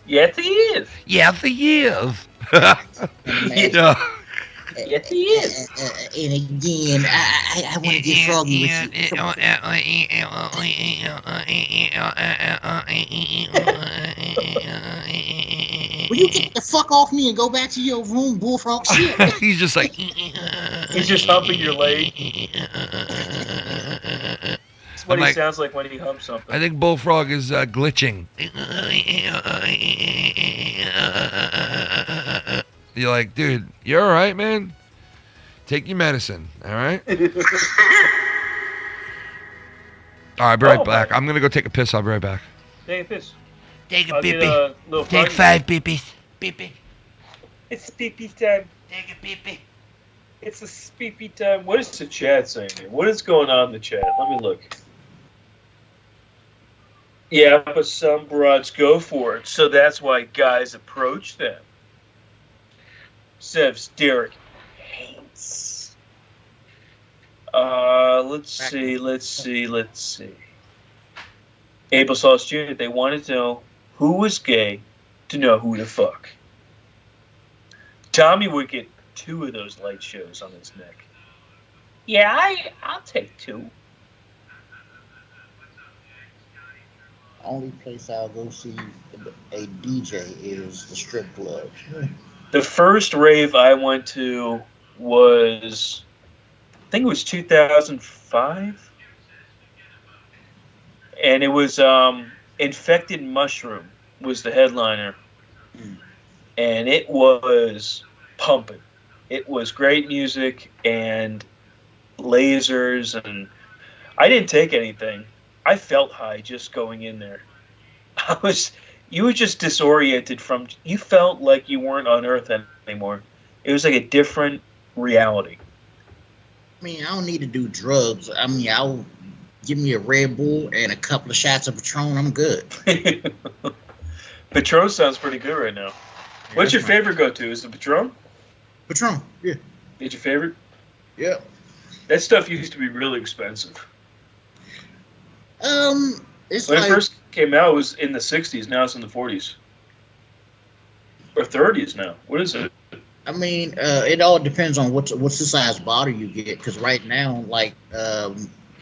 Speaker 5: Yes, he is.
Speaker 17: Yes, he is.
Speaker 3: Yeah.
Speaker 5: Yes, he is.
Speaker 4: And again, I want to get froggy with you. Will you get the fuck off me and go back to your room, bullfrog shit?
Speaker 3: He's just like,
Speaker 5: He's just humping your leg. That's what
Speaker 3: I'm
Speaker 5: he
Speaker 3: like-
Speaker 5: sounds like when he humps something.
Speaker 3: I think Bullfrog is glitching. You're like, dude, you're all right, man? Take your medicine, all right? All right, I'll be right back. I'm going to go take a piss. I'll be right back.
Speaker 5: Take a piss.
Speaker 17: Take a
Speaker 5: I'll get
Speaker 17: pee-pee.
Speaker 5: a little
Speaker 17: Take
Speaker 5: froggy.
Speaker 17: 5 pee-pees. Pee-pee.
Speaker 5: It's pee-pee time.
Speaker 17: Take a pee-pee.
Speaker 5: It's a pee-pee time. What is the chat saying here? What is going on in the chat? Let me look. Yeah, but some broads go for it, so that's why guys approach them. Says Derek Haynes. Let's see. Abel Sauce Jr., they wanted to know who was gay to know who to fuck. Tommy would get 2 of those light shows on his neck. Yeah, I'll take 2.
Speaker 4: Only place I'll go see a DJ is the strip club.
Speaker 5: The first rave I went to was, I think it was 2005. And it was Infected Mushroom was the headliner. And it was pumping. It was great music and lasers, and I didn't take anything. I felt high just going in there. You were just disoriented you felt like you weren't on Earth anymore. It was like a different reality.
Speaker 4: I mean, I don't need to do drugs. I mean, I'll give me a Red Bull and a couple of shots of Patron. I'm good.
Speaker 5: Patron sounds pretty good right now. What's your favorite go-to? Is it Patron?
Speaker 4: Patron, yeah.
Speaker 5: Is your favorite?
Speaker 4: Yeah.
Speaker 5: That stuff used to be really expensive.
Speaker 4: It's
Speaker 5: When
Speaker 4: like,
Speaker 5: it first came out, it was in the 60s. Now it's in the 40s. Or 30s now. What is it?
Speaker 4: I mean, it all depends on what's the size bottle you get. Because right now, like,
Speaker 5: Let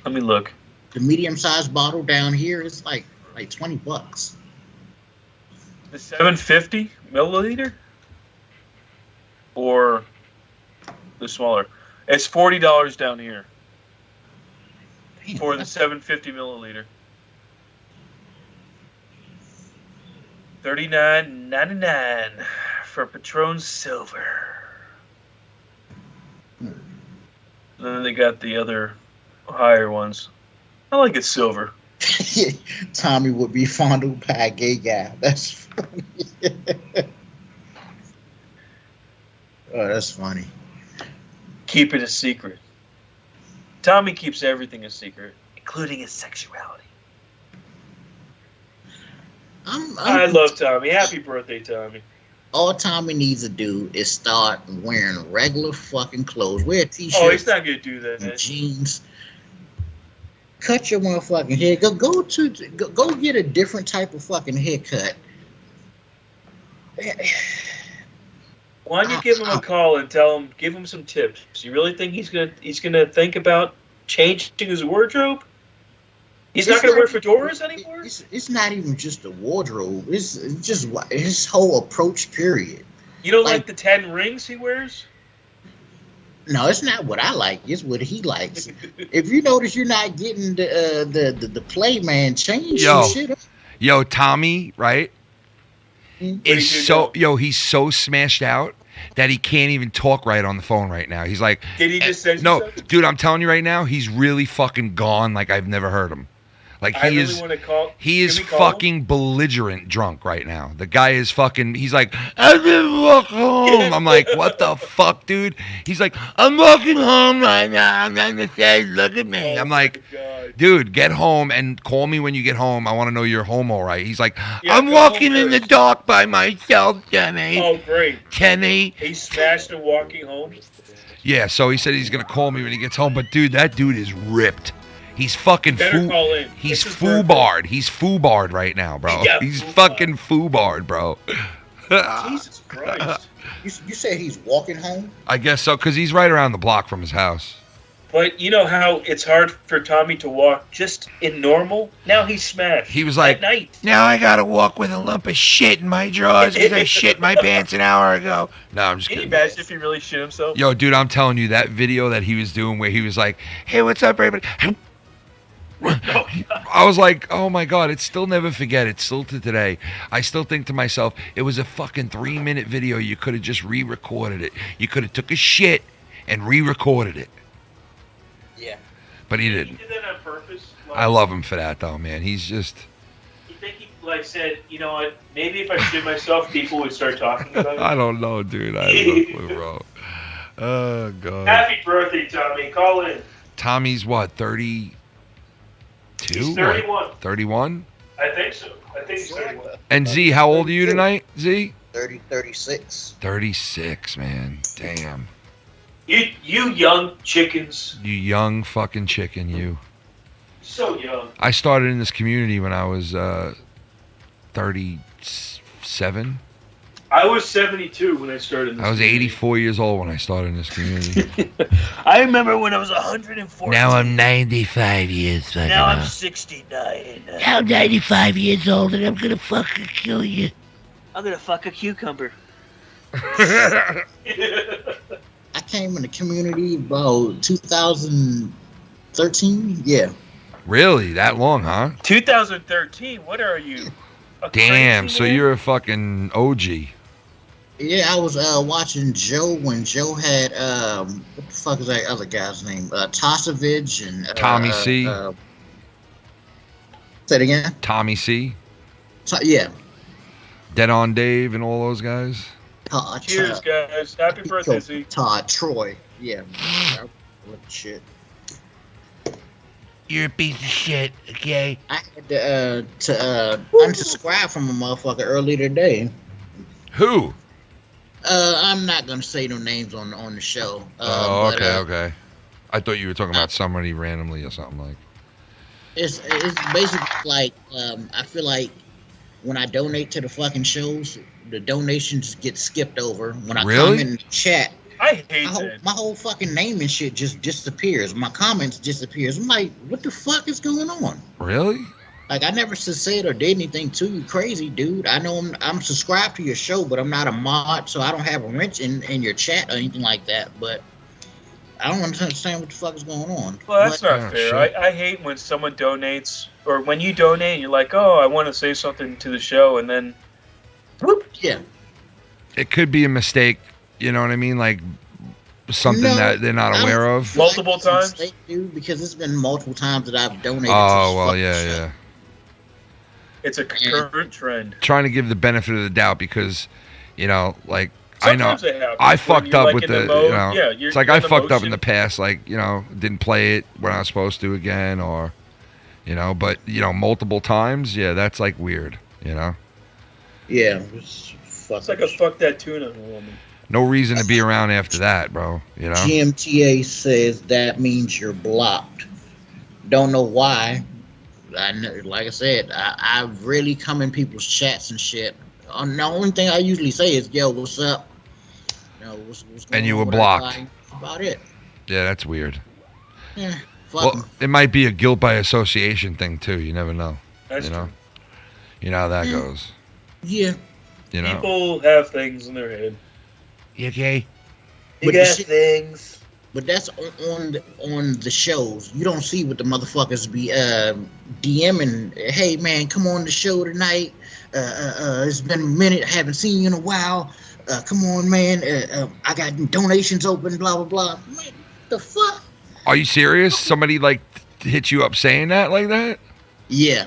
Speaker 5: me look.
Speaker 4: the medium-sized bottle down here is like $20.
Speaker 5: The 750 milliliter? Or the smaller? It's $40 down here. For the 750 milliliter. $39.99 for Patron Silver. And then they got the other higher ones. I like it silver.
Speaker 4: Tommy would be fondled by a gay guy. That's funny. Oh, that's funny.
Speaker 5: Keep it a secret. Tommy keeps everything a secret, including his sexuality. I love Tommy. Happy birthday, Tommy.
Speaker 4: All Tommy needs to do is start wearing regular fucking clothes. Wear a t-shirt.
Speaker 5: Oh, he's not gonna do that.
Speaker 4: And jeans. Cut your motherfucking hair. Go get a different type of fucking haircut.
Speaker 5: Why don't you give him a call and give him some tips? You really think he's gonna think about changing his wardrobe? He's not gonna wear fedoras anymore?
Speaker 4: It's not even just the wardrobe. It's just his whole approach. Period.
Speaker 5: You don't like the 10 rings he wears?
Speaker 4: No, it's not what I like. It's what he likes. If you notice, you're not getting the play, man. Change some shit up.
Speaker 3: Yo, Tommy, right? Is so he's so smashed out that he can't even talk right on the phone right now. He's like,
Speaker 5: did he just say
Speaker 3: no, dude? I'm telling you right now, he's really fucking gone. Like I've never heard him. Like he is fucking belligerent drunk right now. The guy is fucking. He's like, I didn't walk home. I'm like, what the fuck, dude? He's like, I'm walking home right now. I'm on the stage. Look at me. I'm like, dude, get home and call me when you get home. I want to know you're home all right. He's like, I'm walking in the dark by myself, Jenny.
Speaker 5: Oh, great.
Speaker 3: Kenny.
Speaker 5: He smashed a walking home.
Speaker 3: Yeah, so he said he's gonna call me when he gets home. But dude, that dude is ripped. He's fucking he's foobarred. He's foobarred right now, bro. He's fucking foobarred, bro.
Speaker 5: Jesus Christ.
Speaker 4: You said he's walking home?
Speaker 3: I guess so, because he's right around the block from his house.
Speaker 5: But you know how it's hard for Tommy to walk just in normal? Now he's smashed.
Speaker 3: He was like,
Speaker 5: at night.
Speaker 9: Now I gotta walk with a lump of shit in my drawers because I shit my pants an hour ago.
Speaker 3: No, I'm just
Speaker 5: kidding.
Speaker 3: kidding.
Speaker 5: Can you imagine if he really shit himself?
Speaker 3: Yo, dude, I'm telling you, that video that he was doing where he was like, hey, what's up, everybody? I was like, oh my God, it's still never forget it. Still to today. I still think to myself, it was a fucking 3-minute video. You could have just re-recorded it. You could have took a shit and re-recorded it.
Speaker 5: Yeah.
Speaker 3: But he didn't.
Speaker 5: He did that on purpose.
Speaker 3: I love him for that though, man. He's just...
Speaker 5: You think he said, you know what, maybe if I shit myself, people would start talking about it?
Speaker 3: I don't know, dude. I don't know, bro. Oh, God.
Speaker 5: Happy birthday, Tommy. Call in.
Speaker 3: Tommy's what, 32?
Speaker 5: He's 31.
Speaker 3: 31?
Speaker 5: I think so. I think he's 31.
Speaker 3: And Z, how old are you tonight, Z?
Speaker 4: 36.
Speaker 3: 36, man. Damn.
Speaker 5: You young chickens.
Speaker 3: You young fucking chicken, you.
Speaker 5: So young.
Speaker 3: I started in this community when I was 37.
Speaker 5: I was 72 when I started in this
Speaker 3: I was 84 years old when I started in this community.
Speaker 5: I remember when I was 104.
Speaker 9: Now I'm 95 years old.
Speaker 5: Now I'm 69.
Speaker 9: Now I'm 95 years old and I'm gonna fucking kill you.
Speaker 5: I'm gonna fuck a cucumber.
Speaker 4: I came in the community about 2013. Yeah.
Speaker 3: Really? That long, huh?
Speaker 5: 2013? What are you?
Speaker 3: Damn, so you're a fucking OG.
Speaker 4: Yeah, I was watching Joe when Joe had what the fuck is that other guy's name? Tosevich and
Speaker 3: Tommy C.
Speaker 4: Say it again.
Speaker 3: Tommy C.
Speaker 4: Yeah.
Speaker 3: Dead on Dave and all those guys.
Speaker 5: Cheers, guys. Happy birthday, Z.
Speaker 4: Todd Troy. Yeah. Shit.
Speaker 9: You're a piece of shit, okay?
Speaker 4: I had to unsubscribe from a motherfucker earlier today.
Speaker 3: Who?
Speaker 4: I'm not gonna say no names on the show.
Speaker 3: Okay. I thought you were talking about somebody randomly or something like.
Speaker 4: It's basically like I feel like when I donate to the fucking shows, the donations get skipped over. When I come in the chat,
Speaker 5: I hate that.
Speaker 4: My whole fucking name and shit just disappears. My comments disappears. I'm like, what the fuck is going on?
Speaker 3: Really?
Speaker 4: Like, I never said or did anything to you crazy, dude. I know I'm subscribed to your show, but I'm not a mod, so I don't have a wrench in your chat or anything like that. But I don't understand what the fuck is going on.
Speaker 5: Well, that's not fair. I hate when someone donates, or when you donate and you're like, oh, I want to say something to the show, and then, whoop.
Speaker 4: Yeah.
Speaker 3: It could be a mistake, you know what I mean? Like, something that they're not aware of.
Speaker 5: Multiple times?
Speaker 4: Mistake, dude, because it's been multiple times that I've donated
Speaker 3: Oh, well, yeah.
Speaker 5: It's a current trend.
Speaker 3: Trying to give the benefit of the doubt because, you know, like, I know.
Speaker 5: Sometimes it happens
Speaker 3: I
Speaker 5: when
Speaker 3: fucked
Speaker 5: you're,
Speaker 3: up
Speaker 5: like,
Speaker 3: with
Speaker 5: in
Speaker 3: the,
Speaker 5: the mode.
Speaker 3: you know.
Speaker 5: Yeah, you're
Speaker 3: It's like
Speaker 5: in
Speaker 3: I
Speaker 5: the
Speaker 3: fucked up in
Speaker 5: motion.
Speaker 3: the past, like, you know, didn't play it when I was supposed to again, or, you know, but, you know, multiple times, yeah, that's like weird, you know.
Speaker 4: Yeah.
Speaker 5: It's like a fuck that tuna woman.
Speaker 3: No reason to be around after that, bro, you know.
Speaker 4: GMTA says that means you're blocked. Don't know why. Like I said, I really come in people's chats and shit. The only thing I usually say is, yo, what's up? You know, what's going
Speaker 3: And you
Speaker 4: on
Speaker 3: were
Speaker 4: with
Speaker 3: blocked.
Speaker 4: everybody? That's about it.
Speaker 3: Yeah, that's weird.
Speaker 4: Yeah, fuck
Speaker 3: Well,
Speaker 4: 'em.
Speaker 3: it might be a guilt by association thing too. You never know.
Speaker 5: That's
Speaker 3: you know.
Speaker 5: true.
Speaker 3: You know how that goes.
Speaker 4: Yeah.
Speaker 3: You know.
Speaker 5: People have things in their head.
Speaker 12: You okay?
Speaker 5: You got things.
Speaker 4: But that's on the shows. You don't see what the motherfuckers be DMing. Hey man, come on the show tonight. It's been a minute. I haven't seen you in a while. Come on, man. I got donations open. Blah blah blah. Man, the fuck?
Speaker 3: Are you serious? Somebody like hit you up saying that like that?
Speaker 4: Yeah.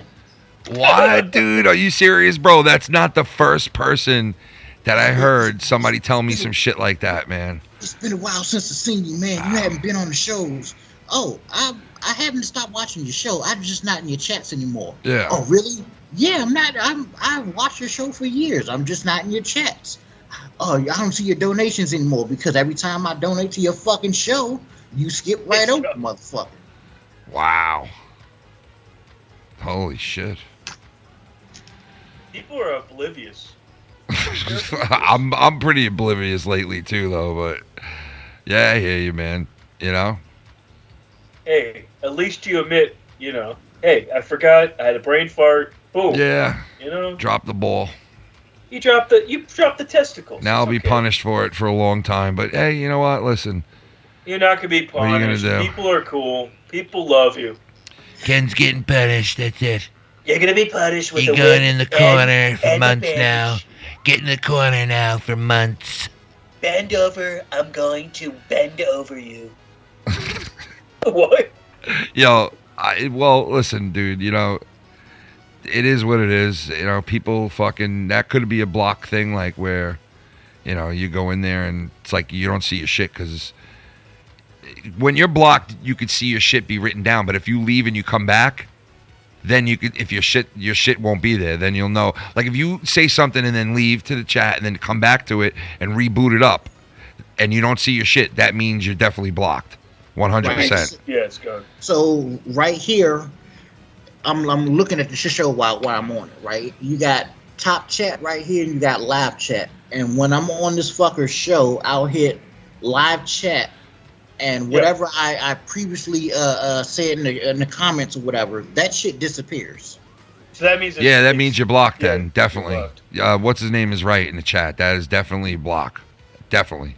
Speaker 3: What, dude? Are you serious, bro? That's not the first person that I heard somebody tell me some shit like that, man.
Speaker 4: It's been a while since I've seen you, man. You haven't been on the shows. Oh, I haven't stopped watching your show. I'm just not in your chats anymore.
Speaker 3: Yeah.
Speaker 4: Oh, really? Yeah, I'm not. I've watched your show for years. I'm just not in your chats. Oh, I don't see your donations anymore because every time I donate to your fucking show, you skip right over, motherfucker.
Speaker 3: Wow. Holy shit.
Speaker 5: People are oblivious.
Speaker 3: I'm pretty oblivious lately too, though. But yeah, I hear you, man. You know.
Speaker 5: Hey, at least you admit, you know, hey, I forgot. I had a brain fart. Boom.
Speaker 3: Yeah.
Speaker 5: You know.
Speaker 3: Drop the ball.
Speaker 5: You dropped the testicles.
Speaker 3: Now I'll be
Speaker 5: It's okay.
Speaker 3: punished for it for a long time. But hey, you know what? Listen.
Speaker 5: You're not gonna be
Speaker 3: What are you gonna
Speaker 5: punished.
Speaker 3: do?
Speaker 5: People are cool. People love you.
Speaker 9: Ken's getting punished, that's it.
Speaker 5: You're gonna be punished with
Speaker 9: You're
Speaker 5: the
Speaker 9: going
Speaker 5: whip
Speaker 9: in the
Speaker 5: and-
Speaker 9: corner for
Speaker 5: and the
Speaker 9: months
Speaker 5: bandage.
Speaker 9: now. Get in the corner now for months.
Speaker 5: Bend over. I'm going to bend over you. What?
Speaker 3: Yo, well, listen, dude. You know, it is what it is. You know, people fucking. That could be a block thing, like where, you know, you go in there and it's like you don't see your shit because when you're blocked, you could see your shit be written down. But if you leave and you come back, then you could. If your shit won't be there, then you'll know. Like if you say something and then leave to the chat and then come back to it and reboot it up, and you don't see your shit, that means you're definitely blocked. 100%.
Speaker 5: Yeah, it's good.
Speaker 4: So right here, I'm looking at the show while I'm on it. Right, you got top chat right here, and you got live chat. And when I'm on this fucker's show, I'll hit live chat, and whatever I previously said in the comments or whatever, that shit disappears.
Speaker 5: So that means
Speaker 3: Yeah, that means you're blocked then, definitely. What's his name is right in the chat. That is definitely block. Definitely.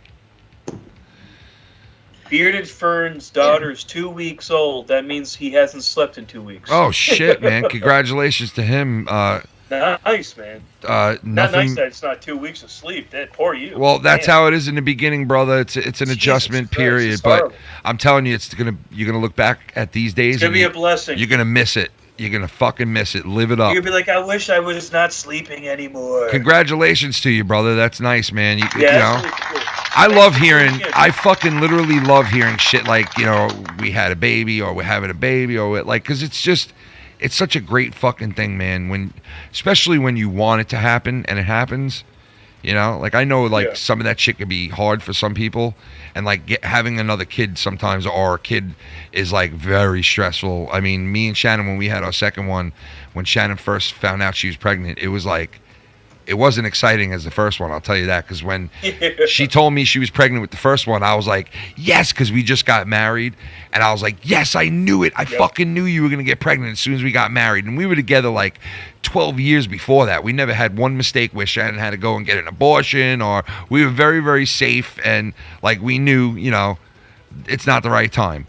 Speaker 5: Bearded Fern's daughter's 2 weeks old. That means he hasn't slept in 2 weeks.
Speaker 3: Oh, shit, man. Congratulations to him.
Speaker 5: Nice, man. Not nice
Speaker 3: Nothing.
Speaker 5: that it's not 2 weeks of sleep. That poor you.
Speaker 3: Well, that's
Speaker 5: Man.
Speaker 3: how it is in the beginning, brother. It's an adjustment period,
Speaker 5: it's
Speaker 3: but
Speaker 5: horrible.
Speaker 3: I'm telling you, you're gonna look back at these days.
Speaker 5: It's gonna
Speaker 3: and
Speaker 5: be a blessing.
Speaker 3: You're gonna miss it. You're gonna fucking miss it. Live it up.
Speaker 5: You're gonna be like, I wish I was not sleeping anymore.
Speaker 3: Congratulations to you, brother. That's nice, man. You
Speaker 5: Yeah,
Speaker 3: know,
Speaker 5: that's really cool.
Speaker 3: I love hearing. I fucking literally love hearing shit like, you know, we had a baby or we're having a baby or like, because it's such a great fucking thing, man. Especially when you want it to happen and it happens. You know, like I know, like some of that shit can be hard for some people, and like having another kid sometimes, or a kid is like very stressful. I mean, me and Shannon, when we had our second one, when Shannon first found out she was pregnant, it was like, it wasn't exciting as the first one, I'll tell you that, because when she told me she was pregnant with the first one, I was like, yes, because we just got married, and I was like, yes, I knew it. I fucking knew you were going to get pregnant as soon as we got married, and we were together like 12 years before that. We never had one mistake where Shannon had to go and get an abortion, or we were very, very safe, and like we knew, you know, it's not the right time.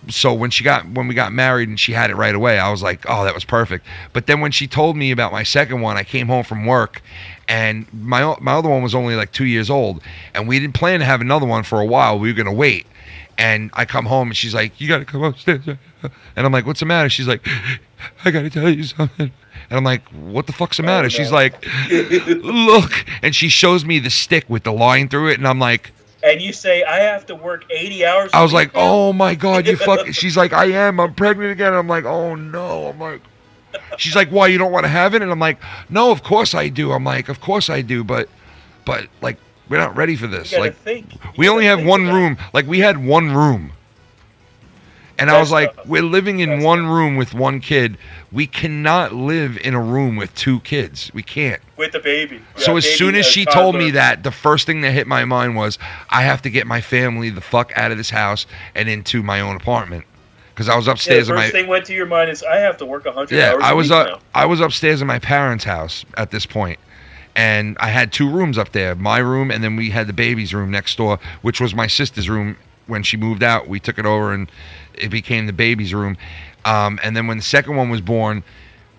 Speaker 3: So when we got married and she had it right away, I was like, oh, that was perfect. But then when she told me about my second one, I came home from work, and my other one was only like 2 years old, and we didn't plan to have another one for a while. We were gonna wait. And I come home and she's like, you gotta come upstairs. And I'm like, what's the matter? She's like, I gotta tell you something. And I'm like, what the fuck's the matter? She's like, look. And she shows me the stick with the line through it. And I'm like,
Speaker 5: And you say, I have to work 80 hours.
Speaker 3: I was like, oh my God, you fuck. She's like, I'm pregnant again. And I'm like, oh no. I'm like, she's like, why, you don't want to have it? And I'm like, no, of course I do. I'm like, of course I do. But like, we're not ready for this. Like, we only have one room. Like, we had one room. And I was like, we're living in one room with one kid. We cannot live in a room with two kids. We can't.
Speaker 5: With the baby.
Speaker 3: So as soon as she told me that, the first thing that hit my mind was, I have to get my family the fuck out of this house and into my own apartment. Because I was upstairs
Speaker 5: the first thing went to your mind is, I have to work 100 hours a week now.
Speaker 3: I was upstairs in my parents' house at this point. And I had two rooms up there, my room, and then we had the baby's room next door, which was my sister's room. When she moved out, we took it over and it became the baby's room. And then when the second one was born,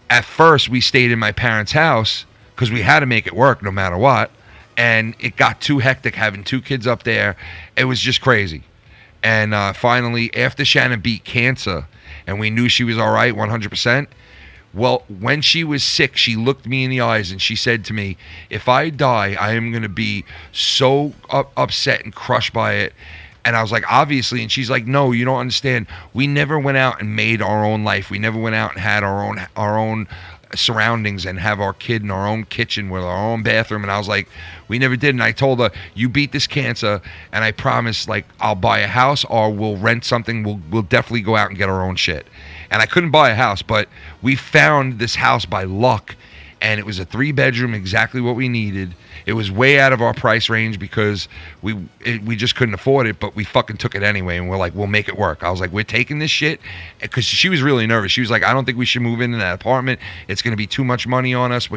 Speaker 3: at first we stayed in my parents' house because we had to make it work no matter what. And it got too hectic having two kids up there. It was just crazy. And finally, after Shannon beat cancer and we knew she was all right 100%, well, when she was sick, she looked me in the eyes and she said to me, if I die, I am going to be so upset and crushed by it. And I was like, obviously. And she's like, no, you don't understand. We never went out and made our own life. We never went out and had our own surroundings and have our kid in our own kitchen with our own bathroom. And I was like, we never did. And I told her, you beat this cancer, and I promise, like, I'll buy a house or we'll rent something. We'll definitely go out and get our own shit. And I couldn't buy a house, but we found this house by luck. And it was a 3-bedroom, exactly what we needed. It was way out of our price range because we just couldn't afford it, but we fucking took it anyway. And we're like, we'll make it work. I was like, we're taking this shit. Because she was really nervous. She was like, I don't think we should move into that apartment. It's going to be too much money on us.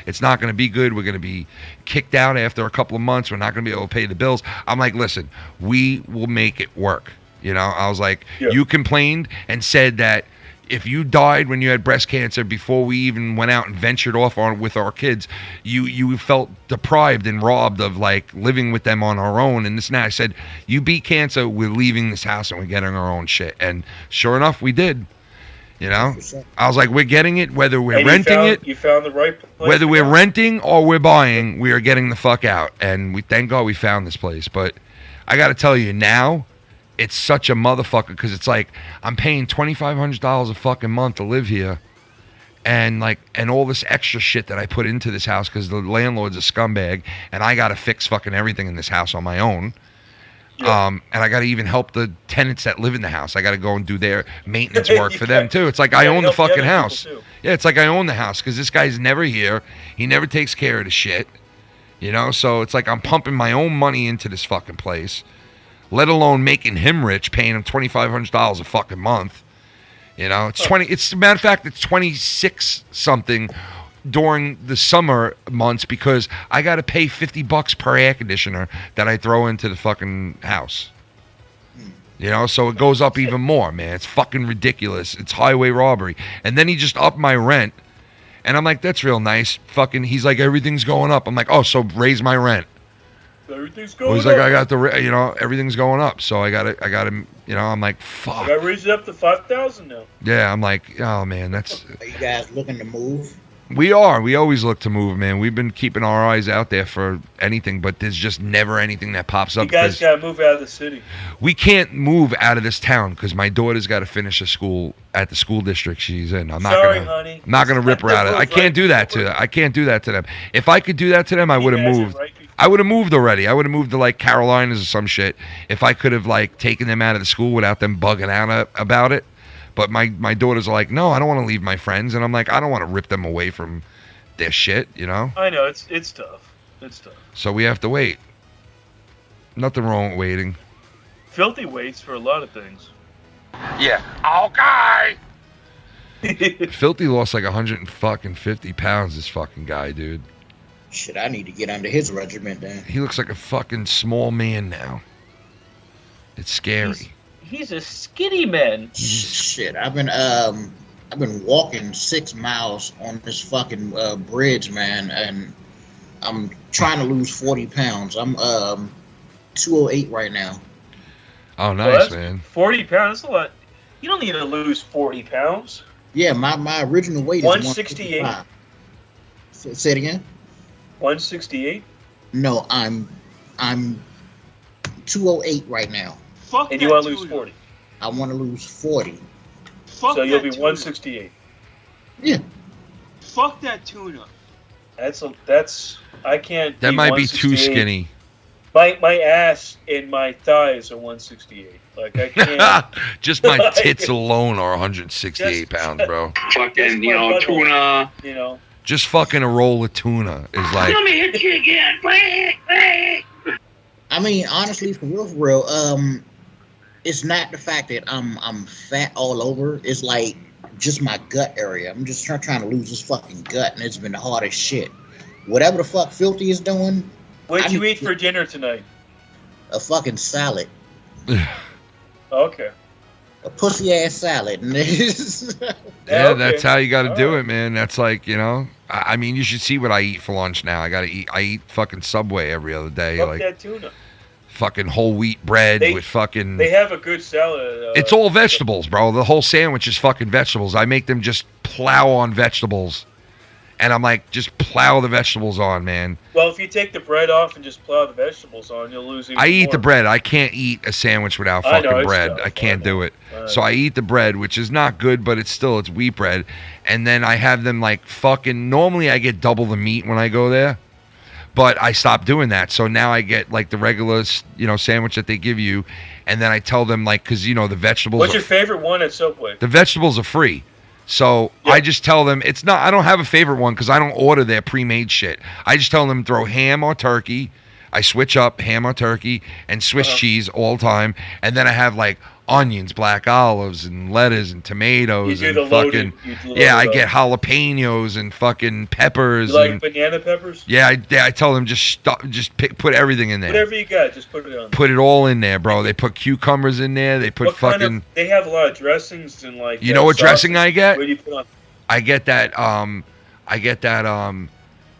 Speaker 3: It's not going to be good. We're going to be kicked out after a couple of months. We're not going to be able to pay the bills. I'm like, listen, we will make it work. You know, I was like, You complained and said that if you died when you had breast cancer before we even went out and ventured off with our kids, you felt deprived and robbed of like living with them on our own and this and that. I said, you beat cancer, we're leaving this house and we're getting our own shit. And sure enough, we did. You know, I was like, we're getting it, whether we're renting it.
Speaker 5: You found the right place.
Speaker 3: Whether we're renting or we're buying, we are getting the fuck out. And we thank God we found this place. But I got to tell you now, it's such a motherfucker because it's like I'm paying $2,500 a fucking month to live here, and all this extra shit that I put into this house because the landlord's a scumbag, and I got to fix fucking everything in this house on my own. Yeah. And I got to even help the tenants that live in the house. I got to go and do their maintenance work for them too. It's like I own the fucking house. Yeah, it's like I own the house because this guy's never here. He never takes care of the shit. You know, so it's like I'm pumping my own money into this fucking place. Let alone making him rich, paying him $2,500 a fucking month. You know, it's 20. It's a matter of fact, it's 26 something during the summer months because I got to pay $50 per air conditioner that I throw into the fucking house. You know, so it goes up even more, man. It's fucking ridiculous. It's highway robbery. And then he just upped my rent, and I'm like, that's real nice. Fucking, he's like, everything's going up. I'm like, oh, so raise my rent.
Speaker 5: Everything's going
Speaker 3: He's like, I got everything's going up, so I got to, I'm like, fuck.
Speaker 5: I raised it up to 5,000 now.
Speaker 3: Yeah, I'm like, oh man, that's.
Speaker 4: Are you guys looking to move?
Speaker 3: We are. We always look to move, man. We've been keeping our eyes out there for anything, but there's just never anything that pops up.
Speaker 5: You guys got to move out of the city.
Speaker 3: We can't move out of this town because my daughter's got to finish a school at the school district she's in. I'm not gonna rip her out of it. I can't do that to her. I can't do that to them. If I could do that to them, I would have moved. I would have moved already. I would have moved to like Carolinas or some shit if I could have like taken them out of the school without them bugging out about it. But my daughters are like, no, I don't want to leave my friends, and I'm like, I don't want to rip them away from their shit, you know.
Speaker 5: I know it's tough. It's tough.
Speaker 3: So we have to wait. Nothing wrong with waiting.
Speaker 5: Filthy waits for a lot of things.
Speaker 3: Yeah. Okay. Filthy lost like 150 pounds. This fucking guy, dude.
Speaker 4: Shit, I need to get under his regiment then.
Speaker 3: He looks like a fucking small man now. It's scary.
Speaker 5: He's a skinny man.
Speaker 4: Shit, I've been walking 6 miles on this fucking bridge, man, and I'm trying to lose 40 pounds. I'm 208 right now.
Speaker 3: Oh, nice, man.
Speaker 5: 40 pounds, that's a lot. You don't need to lose 40 pounds.
Speaker 4: Yeah, my original weight is
Speaker 5: 168.
Speaker 4: 165. Say it again.
Speaker 5: 168.
Speaker 4: No, I'm 208 right now.
Speaker 10: Fuck
Speaker 5: And
Speaker 10: that
Speaker 5: you want to
Speaker 10: tuna.
Speaker 5: lose 40.
Speaker 4: I want to lose 40.
Speaker 10: Fuck
Speaker 5: So you'll
Speaker 10: that
Speaker 5: be
Speaker 10: tuna.
Speaker 5: 168.
Speaker 4: Yeah.
Speaker 10: Fuck that tuna.
Speaker 5: That's I can't.
Speaker 3: That might be too
Speaker 5: 168.
Speaker 3: skinny.
Speaker 5: My ass and my thighs are 168. Like I can't.
Speaker 3: Just my tits alone are 168 pounds, bro.
Speaker 18: Fucking, you know, tuna.
Speaker 5: You know.
Speaker 3: Just fucking a roll of tuna is like.
Speaker 14: Let me hit you again.
Speaker 4: I mean, honestly, for real, it's not the fact that I'm fat all over. It's like just my gut area. I'm just trying to lose this fucking gut, and it's been the hardest shit. Whatever the fuck Filthy is doing.
Speaker 5: What'd you eat for dinner tonight?
Speaker 4: A fucking salad.
Speaker 5: Okay.
Speaker 4: A pussy ass salad.
Speaker 3: Yeah, that's how you got to do it, man. That's like, you know, I mean, you should see what I eat for lunch now. I eat fucking Subway every other day.
Speaker 5: Fuck
Speaker 3: like
Speaker 5: that tuna.
Speaker 3: fucking whole wheat bread with fucking.
Speaker 5: They have a good salad.
Speaker 3: It's all vegetables, bro. The whole sandwich is fucking vegetables. I make them just plow on vegetables. And I'm like, just plow the vegetables on, man.
Speaker 5: Well, if you take the bread off and just plow the vegetables on, you'll lose even
Speaker 3: I eat
Speaker 5: more.
Speaker 3: the bread. I can't eat a sandwich without
Speaker 5: I know,
Speaker 3: fucking
Speaker 5: it's
Speaker 3: bread.
Speaker 5: tough.
Speaker 3: I can't do it. So I eat the bread, which is not good, but it's wheat bread. And then I have them like fucking. Normally I get double the meat when I go there, but I stopped doing that. So now I get like the regular, you know, sandwich that they give you, and then I tell them like, because you know the vegetables.
Speaker 5: What's your favorite one at Subway?
Speaker 3: The vegetables are free. So I just tell them it's not. I don't have a favorite one because I don't order their pre-made shit. I just tell them throw ham or turkey. I switch up ham or turkey and Swiss cheese all the time, and then I have like onions, black olives, and lettuce and tomatoes
Speaker 5: You
Speaker 3: and
Speaker 5: do the loaded-
Speaker 3: fucking
Speaker 5: you do the
Speaker 3: yeah. I
Speaker 5: loaded
Speaker 3: get
Speaker 5: up.
Speaker 3: jalapenos and fucking peppers.
Speaker 5: You like
Speaker 3: and,
Speaker 5: banana peppers?
Speaker 3: yeah, I tell them just put everything in there.
Speaker 5: Whatever you got, just put it on.
Speaker 3: Put it all in there, bro. They put cucumbers in there. They put
Speaker 5: What kind
Speaker 3: fucking.
Speaker 5: of, they have a lot of dressings and like.
Speaker 3: You know what dressing I get?
Speaker 5: What do you put on?
Speaker 3: I get that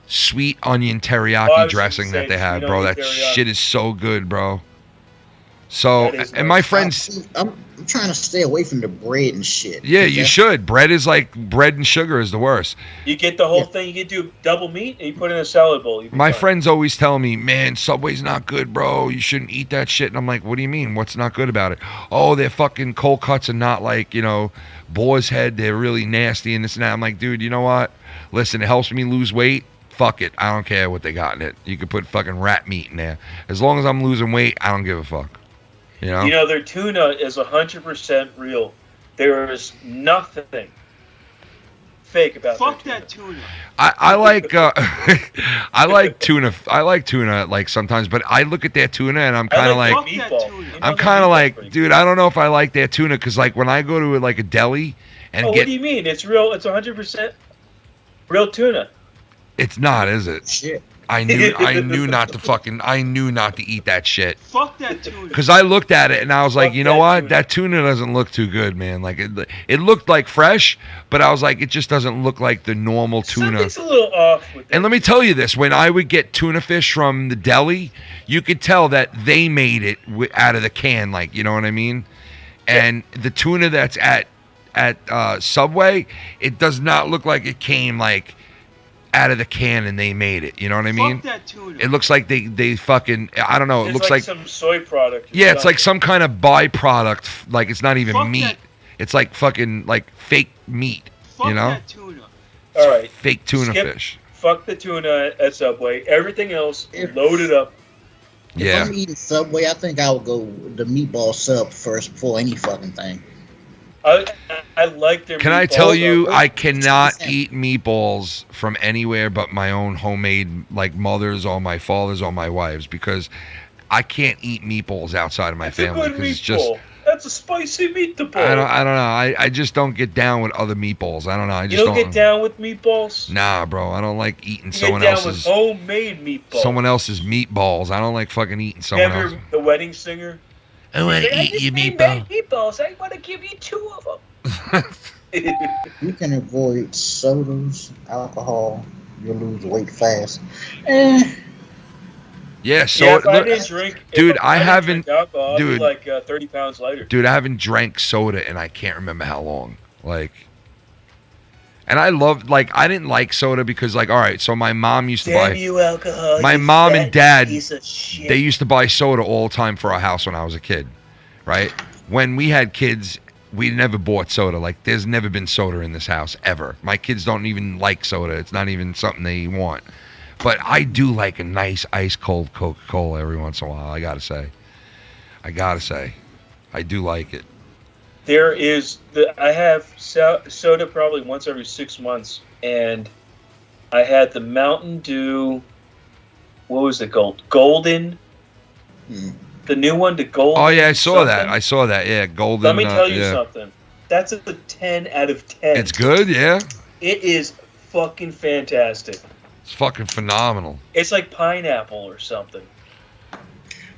Speaker 3: sweet onion teriyaki
Speaker 5: Oh, I was
Speaker 3: dressing
Speaker 5: gonna
Speaker 3: that they
Speaker 5: say
Speaker 3: have,
Speaker 5: sweet
Speaker 3: bro.
Speaker 5: onion
Speaker 3: That
Speaker 5: teriyaki.
Speaker 3: shit is so good, bro. So,
Speaker 5: That is
Speaker 3: and my
Speaker 5: nice.
Speaker 3: friends,
Speaker 4: I'm trying to stay away from the bread and shit.
Speaker 3: yeah, you should. Bread is like bread and sugar is the worst.
Speaker 5: You get the whole thing. You get do double meat and you put it in a salad bowl. You
Speaker 3: My friends always tell me, man, Subway's not good, bro. You shouldn't eat that shit. And I'm like, what do you mean? What's not good about it? Oh, their fucking cold cuts are not like, you know, boar's head. They're really nasty and this and that. I'm like, dude, you know what? Listen, it helps me lose weight. Fuck it. I don't care what they got in it. You could put fucking rat meat in there. As long as I'm losing weight, I don't give a fuck. You know?
Speaker 5: You know, their tuna is 100% real. There is nothing fake about
Speaker 10: Fuck
Speaker 5: their
Speaker 10: that tuna.
Speaker 3: I like I like tuna. I like tuna like sometimes, but I look at their tuna and I'm kind of like, I'm kind of like, dude, I don't know if I like their tuna because like when I go to like a deli and
Speaker 5: Oh,
Speaker 3: get,
Speaker 5: what do you mean? It's real. It's 100% real tuna.
Speaker 3: it's not, is it?
Speaker 4: Shit.
Speaker 3: I knew not to eat that shit.
Speaker 10: Fuck that tuna.
Speaker 3: Because I looked at it and I was like,
Speaker 5: Fuck
Speaker 3: you know
Speaker 5: that
Speaker 3: what?
Speaker 5: tuna.
Speaker 3: That tuna doesn't look too good, man. Like it looked like fresh, but I was like, it just doesn't look like the normal tuna.
Speaker 5: Something's a little off with
Speaker 3: And let me tell you this: when I would get tuna fish from the deli, you could tell that they made it out of the can, like, you know what I mean. And the tuna that's at Subway, it does not look like it came like out of the can and they made it. You know what I mean?
Speaker 10: Fuck that tuna.
Speaker 3: It looks like they fucking, I don't know. It
Speaker 5: It's
Speaker 3: looks
Speaker 5: like
Speaker 3: like
Speaker 5: some soy product.
Speaker 3: yeah, it's like some kind of byproduct. Like it's not even
Speaker 10: Fuck
Speaker 3: meat.
Speaker 10: that-
Speaker 3: It's like fucking like fake meat.
Speaker 10: Fuck
Speaker 3: You know?
Speaker 10: that tuna.
Speaker 5: All right.
Speaker 3: Fake tuna
Speaker 5: Skip.
Speaker 3: fish.
Speaker 5: Fuck the tuna at Subway. Everything else, load it up.
Speaker 3: Yeah.
Speaker 4: If I'm eating Subway, I think I would go the meatball sub first before any fucking thing.
Speaker 5: I like their.
Speaker 3: Can I
Speaker 5: meatballs.
Speaker 3: tell you, I cannot eat meatballs from anywhere but my own homemade, like mother's or my father's or my wife's, because I can't eat meatballs outside of my
Speaker 5: It's a
Speaker 3: family
Speaker 5: good
Speaker 3: because it's
Speaker 5: meatball.
Speaker 3: just.
Speaker 5: That's a spicy meatball.
Speaker 3: I don't know. I just don't get down with other meatballs. I don't know. I
Speaker 5: You
Speaker 3: just
Speaker 5: don't get down with meatballs.
Speaker 3: Nah, bro. I don't like eating
Speaker 5: You
Speaker 3: someone
Speaker 5: get down with
Speaker 3: else's
Speaker 5: homemade meatballs.
Speaker 3: meatballs. I don't like fucking eating someone
Speaker 5: Never
Speaker 3: else's.
Speaker 5: the wedding singer.
Speaker 3: I want to eat your meatball.
Speaker 5: Meatballs. I want to give you 2 of them.
Speaker 4: You can avoid sodas, alcohol. You'll lose weight fast.
Speaker 3: Yeah, so
Speaker 5: yeah, if I didn't drink,
Speaker 3: dude,
Speaker 5: if
Speaker 3: I
Speaker 5: didn't
Speaker 3: haven't,
Speaker 5: drink alcohol, I'd
Speaker 3: dude,
Speaker 5: be like 30 pounds lighter.
Speaker 3: dude, I haven't drank soda and I can't remember how long. Like, and I love, like, I didn't like soda because, like, all right, so my mom used to
Speaker 5: Damn
Speaker 3: buy.
Speaker 5: you, alcohol!
Speaker 3: My
Speaker 5: you
Speaker 3: mom
Speaker 5: fat
Speaker 3: and dad,
Speaker 5: piece of shit.
Speaker 3: they used to buy soda all the time for our house when I was a kid, right? When we had kids, we never bought soda. Like, there's never been soda in this house ever. My kids don't even like soda. It's not even something they want. But I do like a nice ice cold Coca-Cola every once in a while. I gotta say, I do like it.
Speaker 5: There is I have soda probably once every 6 months, and I had the Mountain Dew. What was it called? Golden. The new one, the Golden.
Speaker 3: Oh yeah, I saw
Speaker 5: something.
Speaker 3: that. I saw that. Yeah, golden.
Speaker 5: Let me tell you
Speaker 3: yeah.
Speaker 5: something. That's a 10 out of 10.
Speaker 3: It's good. Yeah.
Speaker 5: It is fucking fantastic.
Speaker 3: It's fucking phenomenal.
Speaker 5: It's like pineapple or something.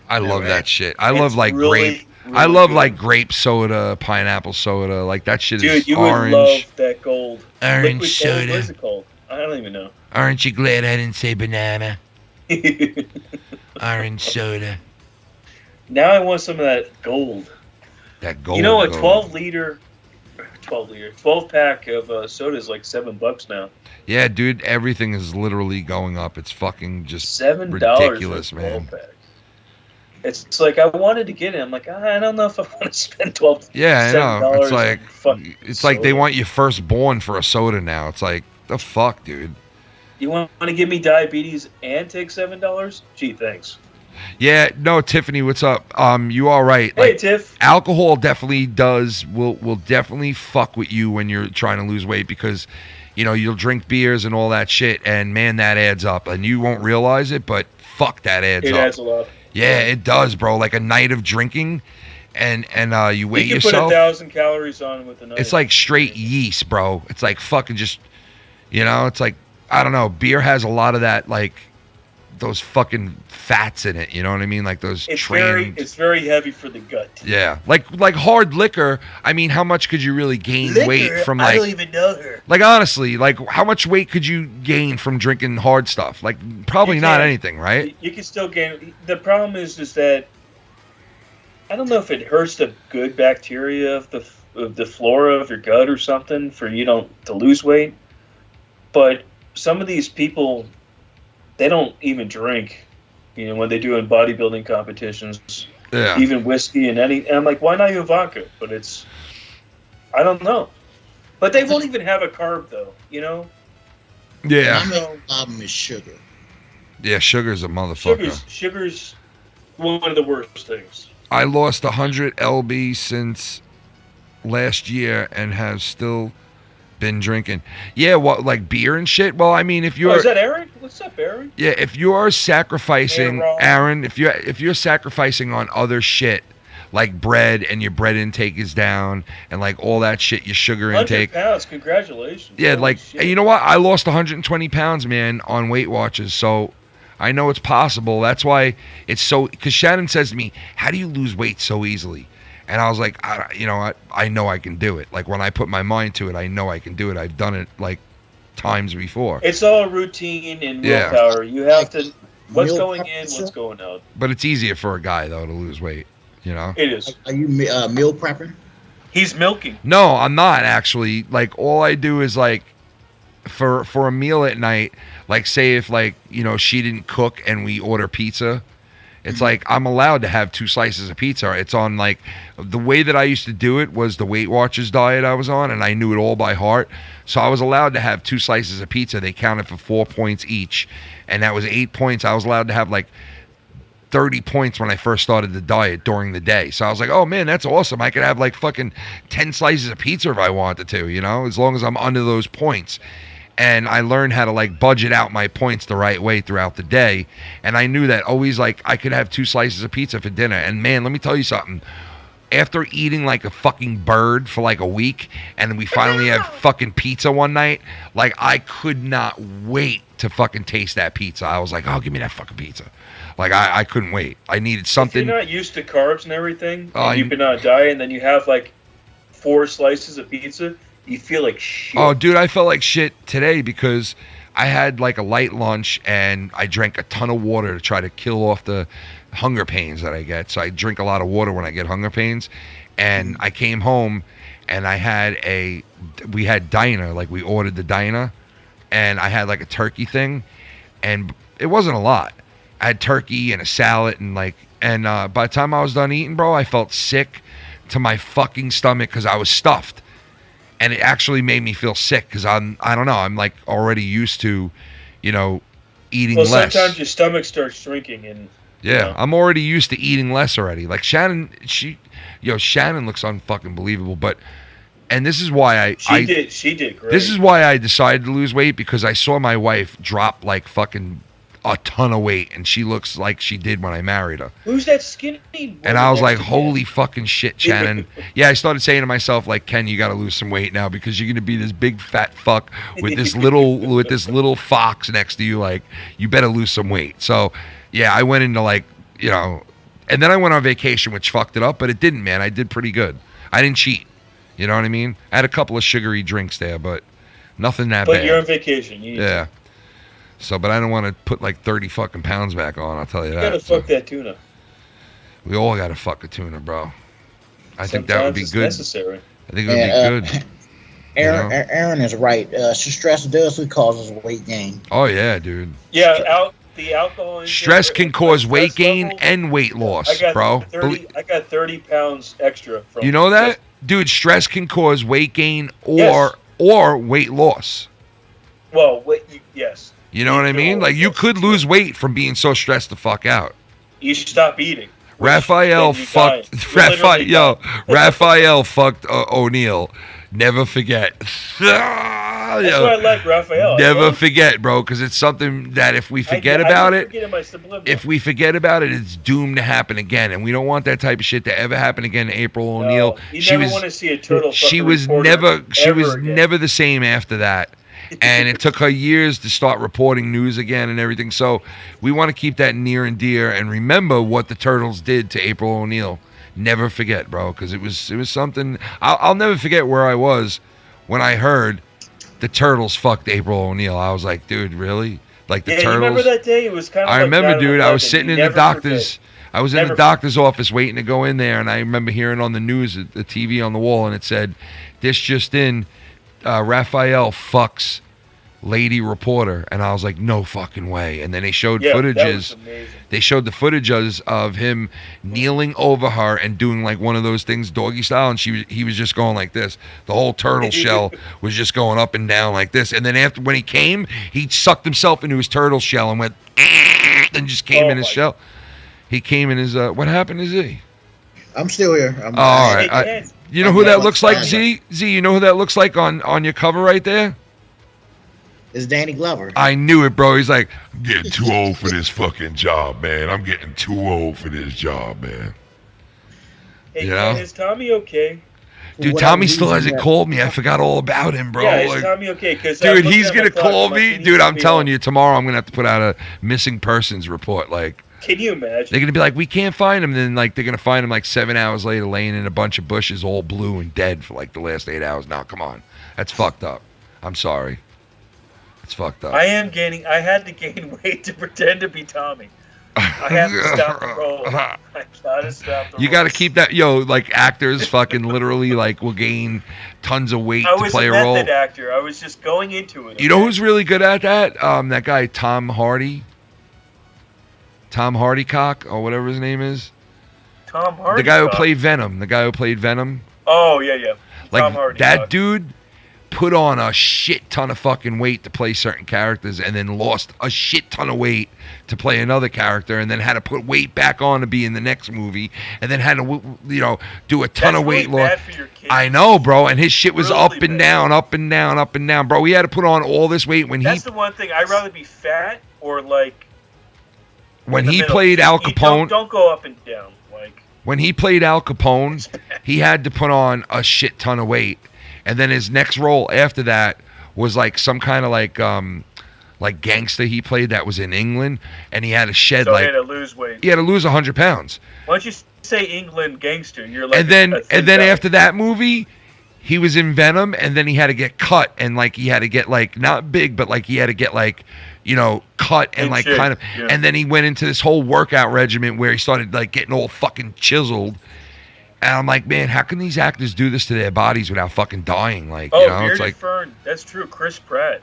Speaker 3: I love that shit. I love
Speaker 5: It's
Speaker 3: like
Speaker 5: really,
Speaker 3: grape.
Speaker 5: really
Speaker 3: I love
Speaker 5: good.
Speaker 3: like grape soda, pineapple soda. Like that shit
Speaker 5: Dude,
Speaker 3: is
Speaker 5: you
Speaker 3: orange.
Speaker 5: would love that gold.
Speaker 3: Orange
Speaker 5: Liquid gold.
Speaker 3: soda.
Speaker 5: What is it called? I don't even know.
Speaker 3: Aren't you glad I didn't say banana? Orange soda.
Speaker 5: Now I want some of that gold.
Speaker 3: That gold.
Speaker 5: You know, a
Speaker 3: gold.
Speaker 5: 12 pack of soda is like $7 now.
Speaker 3: Yeah, dude, everything is literally going up. It's fucking just
Speaker 5: $7
Speaker 3: ridiculous,
Speaker 5: for a
Speaker 3: man.
Speaker 5: 12 pack. It's like I wanted to get it. I'm like, I don't know if I want to spend
Speaker 3: Yeah, I know. It's
Speaker 5: $7
Speaker 3: like
Speaker 5: on fucking
Speaker 3: it's like they
Speaker 5: soda.
Speaker 3: want you firstborn for a soda now. It's like the fuck, dude.
Speaker 5: You want to give me diabetes and take $7? Gee, thanks.
Speaker 3: Yeah, no, Tiffany, what's up? You all right?
Speaker 5: Hey, Tiff.
Speaker 3: Alcohol definitely will definitely fuck with you when you're trying to lose weight because, you know, you'll drink beers and all that shit, and man, that adds up, and you won't realize it, but fuck, that adds
Speaker 5: It
Speaker 3: up.
Speaker 5: adds a lot.
Speaker 3: Yeah, it does, bro. Like a night of drinking, and you weigh
Speaker 5: You can
Speaker 3: yourself.
Speaker 5: put 1,000 calories on with a night.
Speaker 3: It's like straight yeast, bro. It's like fucking just, you know, it's like, I don't know. Beer has a lot of that, like, those fucking fats in it. You know what I mean? Like those
Speaker 5: it's very heavy for the gut.
Speaker 3: Yeah. Like hard liquor. I mean, how much could you really gain weight from,
Speaker 5: I
Speaker 3: like,
Speaker 5: don't even know her.
Speaker 3: like, honestly, like, how much weight could you gain from drinking hard stuff? Like, probably
Speaker 5: You
Speaker 3: not
Speaker 5: can't.
Speaker 3: anything, right?
Speaker 5: You can still gain. The problem is that I don't know if it hurts the good bacteria of the flora of your gut or something for you to lose weight. But some of these people, they don't even drink, you know, when they do in bodybuilding competitions.
Speaker 3: Yeah.
Speaker 5: Even whiskey and I'm like, why not even vodka? But I don't know. But they won't even have a carb though, you know.
Speaker 3: Yeah.
Speaker 4: My main problem is sugar.
Speaker 3: Yeah, sugar's a motherfucker.
Speaker 5: Sugar's one of the worst things.
Speaker 3: I lost 100 lb since last year and have still been drinking. Yeah, what, like beer and shit? Well, I mean, if you're
Speaker 5: is that Aaron? What's up, Aaron?
Speaker 3: Yeah, if you are sacrificing,
Speaker 5: Aaron.
Speaker 3: Aaron, if you're sacrificing on other shit like bread and your bread intake is down and like all that shit, your sugar
Speaker 5: 100
Speaker 3: intake.
Speaker 5: pounds, congratulations.
Speaker 3: Yeah,
Speaker 5: Holy
Speaker 3: like,
Speaker 5: shit.
Speaker 3: and you know what? I lost 120 pounds, man, on Weight Watchers. So I know it's possible. That's why it's so, because Shannon says to me, how do you lose weight so easily? And I was like, I know I can do it. Like, when I put my mind to it, I know I can do it. I've done it, like, times before.
Speaker 5: It's all routine and
Speaker 3: Yeah.
Speaker 5: willpower. You have to, what's
Speaker 4: Meal
Speaker 5: going in,
Speaker 4: preparation?
Speaker 5: what's going out.
Speaker 3: But it's easier for a guy, though, to lose weight, you know?
Speaker 5: It is.
Speaker 4: Are you meal prepping?
Speaker 5: He's milking.
Speaker 3: No, I'm not, actually. Like, all I do is, like, for a meal at night, like, say if, like, you know, she didn't cook and we order pizza, it's like I'm allowed to have 2 slices of pizza. It's on, like, the way that I used to do it was the Weight Watchers diet I was on, and I knew it all by heart. So I was allowed to have 2 slices of pizza. They counted for 4 points each, and that was 8 points. I was allowed to have, like, 30 points when I first started the diet during the day. So I was like, oh man, that's awesome. I could have like fucking 10 slices of pizza if I wanted to, you know, as long as I'm under those points. And I learned how to like budget out my points the right way throughout the day. And I knew that always, like, I could have 2 slices of pizza for dinner. And man, let me tell you something. After eating like a fucking bird for like a week, and then we finally have fucking pizza one night, like, I could not wait to fucking taste that pizza. I was like, oh, give me that fucking pizza. Like, I couldn't wait. I needed something.
Speaker 5: If you're not used to carbs and everything,
Speaker 3: Oh,
Speaker 5: and you've been on a diet, and then you have like 4 slices of pizza, you feel like shit.
Speaker 3: Oh, dude, I felt like shit today because I had like a light lunch and I drank a ton of water to try to kill off the hunger pains that I get. So I drink a lot of water when I get hunger pains. And I came home and we had diner, like we ordered the diner, and I had like a turkey thing, and it wasn't a lot. I had turkey and a salad and by the time I was done eating, bro, I felt sick to my fucking stomach because I was stuffed. And it actually made me feel sick because I don't know, I'm like already used to, eating less.
Speaker 5: Sometimes your stomach starts shrinking and
Speaker 3: yeah, I'm already used to eating less already. Like Shannon, Shannon looks unfucking believable, and this is why
Speaker 5: she did great.
Speaker 3: This is why I decided to lose weight, because I saw my wife drop like fucking a ton of weight, and she looks like she did when I married her.
Speaker 5: Who's that skinny?
Speaker 3: And I was like, holy fucking shit, Shannon. Yeah, I started saying to myself, like, Ken, you got to lose some weight now because you're going to be this big fat fuck with this little fox next to you. Like, you better lose some weight. So, yeah, I went into and then I went on vacation, which fucked it up, but it didn't, man. I did pretty good. I didn't cheat. You know what I mean? I had a couple of sugary drinks there, but nothing that bad.
Speaker 5: But you're on vacation.
Speaker 3: Yeah. So, but I don't want to put like 30 fucking pounds back on, I'll tell you that.
Speaker 5: You gotta fuck that tuna.
Speaker 3: We all gotta fuck a tuna, bro. I think that would be good.
Speaker 5: Necessary.
Speaker 3: I think it would be good.
Speaker 4: Aaron is right. Stress does cause weight gain.
Speaker 3: Oh, yeah, dude.
Speaker 5: Yeah, the alcohol.
Speaker 3: Stress can cause weight gain and weight loss, bro.
Speaker 5: I got 30 pounds extra from.
Speaker 3: You know that? Dude, stress can cause weight gain or weight loss.
Speaker 5: Well, yes.
Speaker 3: You know what I mean? Like, you could lose weight from being so stressed the fuck out.
Speaker 5: You should stop eating.
Speaker 3: Raphael fucked O'Neal. Never forget.
Speaker 5: That's why I like Raphael.
Speaker 3: Never forget, bro, because it's something that if we forget about it, it's doomed to happen again, and we don't want that type of shit to ever happen again to April O'Neal.
Speaker 5: You never want to see a turtle.
Speaker 3: She was never the same after that. And it took her years to start reporting news again and everything. So we want to keep that near and dear and remember what the Turtles did to April O'Neal. Never forget, bro, because it was something. I'll never forget where I was when I heard the Turtles fucked April O'Neal. I was like, dude, really? Like the Turtles?
Speaker 5: You remember that day? It was kind of.
Speaker 3: I remember, dude. I was sitting in the doctor's. I was in the doctor's office waiting to go in there, and I remember hearing on the news, the TV on the wall, and it said, "This just in." Raphael fucks lady reporter, and I was like, no fucking way. And then they showed footages. They showed the footages of him kneeling over her and doing like one of those things doggy style, and he was just going like this. The whole turtle shell was just going up and down like this. And then when he came, he sucked himself into his turtle shell and went and just came in his shell. He came in his what happened to Z?
Speaker 4: I'm still here.
Speaker 3: All right. You know who that looks like, Z? Z, you know who that looks like on your cover right there?
Speaker 4: It's Danny Glover.
Speaker 3: I knew it, bro. He's like,
Speaker 17: I'm getting too old for this fucking job, man. I'm getting too old for this job, man.
Speaker 5: Hey, is Tommy okay?
Speaker 3: Dude, Tommy still hasn't called me. I forgot all about him, bro.
Speaker 5: Yeah, is Tommy okay?
Speaker 3: Dude, he's going to call me. Dude, I'm telling you, tomorrow I'm going to have to put out a missing persons report. Like,
Speaker 5: can you imagine?
Speaker 3: They're going to be like, we can't find him. And then, like, they're going to find him, like, 7 hours later laying in a bunch of bushes all blue and dead for, like, the last 8 hours. Now, come on. That's fucked up. I'm sorry. It's fucked up.
Speaker 5: I had to gain weight to pretend to be Tommy. I have to stop the role. I gotta stop the role.
Speaker 3: You got to keep that, like, actors fucking literally, like, will gain tons of weight to play a role.
Speaker 5: I was a method actor. I was just going into it.
Speaker 3: You know who's really good at that? That guy, Tom Hardy. Tom Hardycock, or whatever his name is.
Speaker 5: Tom Hardy.
Speaker 3: The guy who played Venom.
Speaker 5: Oh, yeah.
Speaker 3: Like,
Speaker 5: Tom Hardy.
Speaker 3: That dude put on a shit ton of fucking weight to play certain characters and then lost a shit ton of weight to play another character and then had to put weight back on to be in the next movie and then had to, do a ton of weight loss.
Speaker 5: Bad for your kids.
Speaker 3: I know, bro. And his shit was
Speaker 5: really
Speaker 3: up and down, up and down, up and down. Bro, he had to put on all this weight when
Speaker 5: That's the one thing. I'd rather be fat or, like,
Speaker 3: when he played Al Capone,
Speaker 5: don't go up and down. Like
Speaker 3: when he played Al Capone, he had to put on a shit ton of weight, and then his next role after that was like some kind of like gangster he played that was in England, and he had to shed
Speaker 5: he had to lose weight.
Speaker 3: He had to lose 100 pounds.
Speaker 5: Once you say England gangster, you're like
Speaker 3: and then after that movie, He was in Venom, and then he had to get cut, and like he had to get like not big, but like he had to get like, you know, cut and like kind of, and then he went into this whole workout regimen where he started like getting all fucking chiseled. And I'm like, man, how can these actors do this to their bodies without fucking dying? Like, you know, it's like,
Speaker 5: Fern, that's true. Chris Pratt.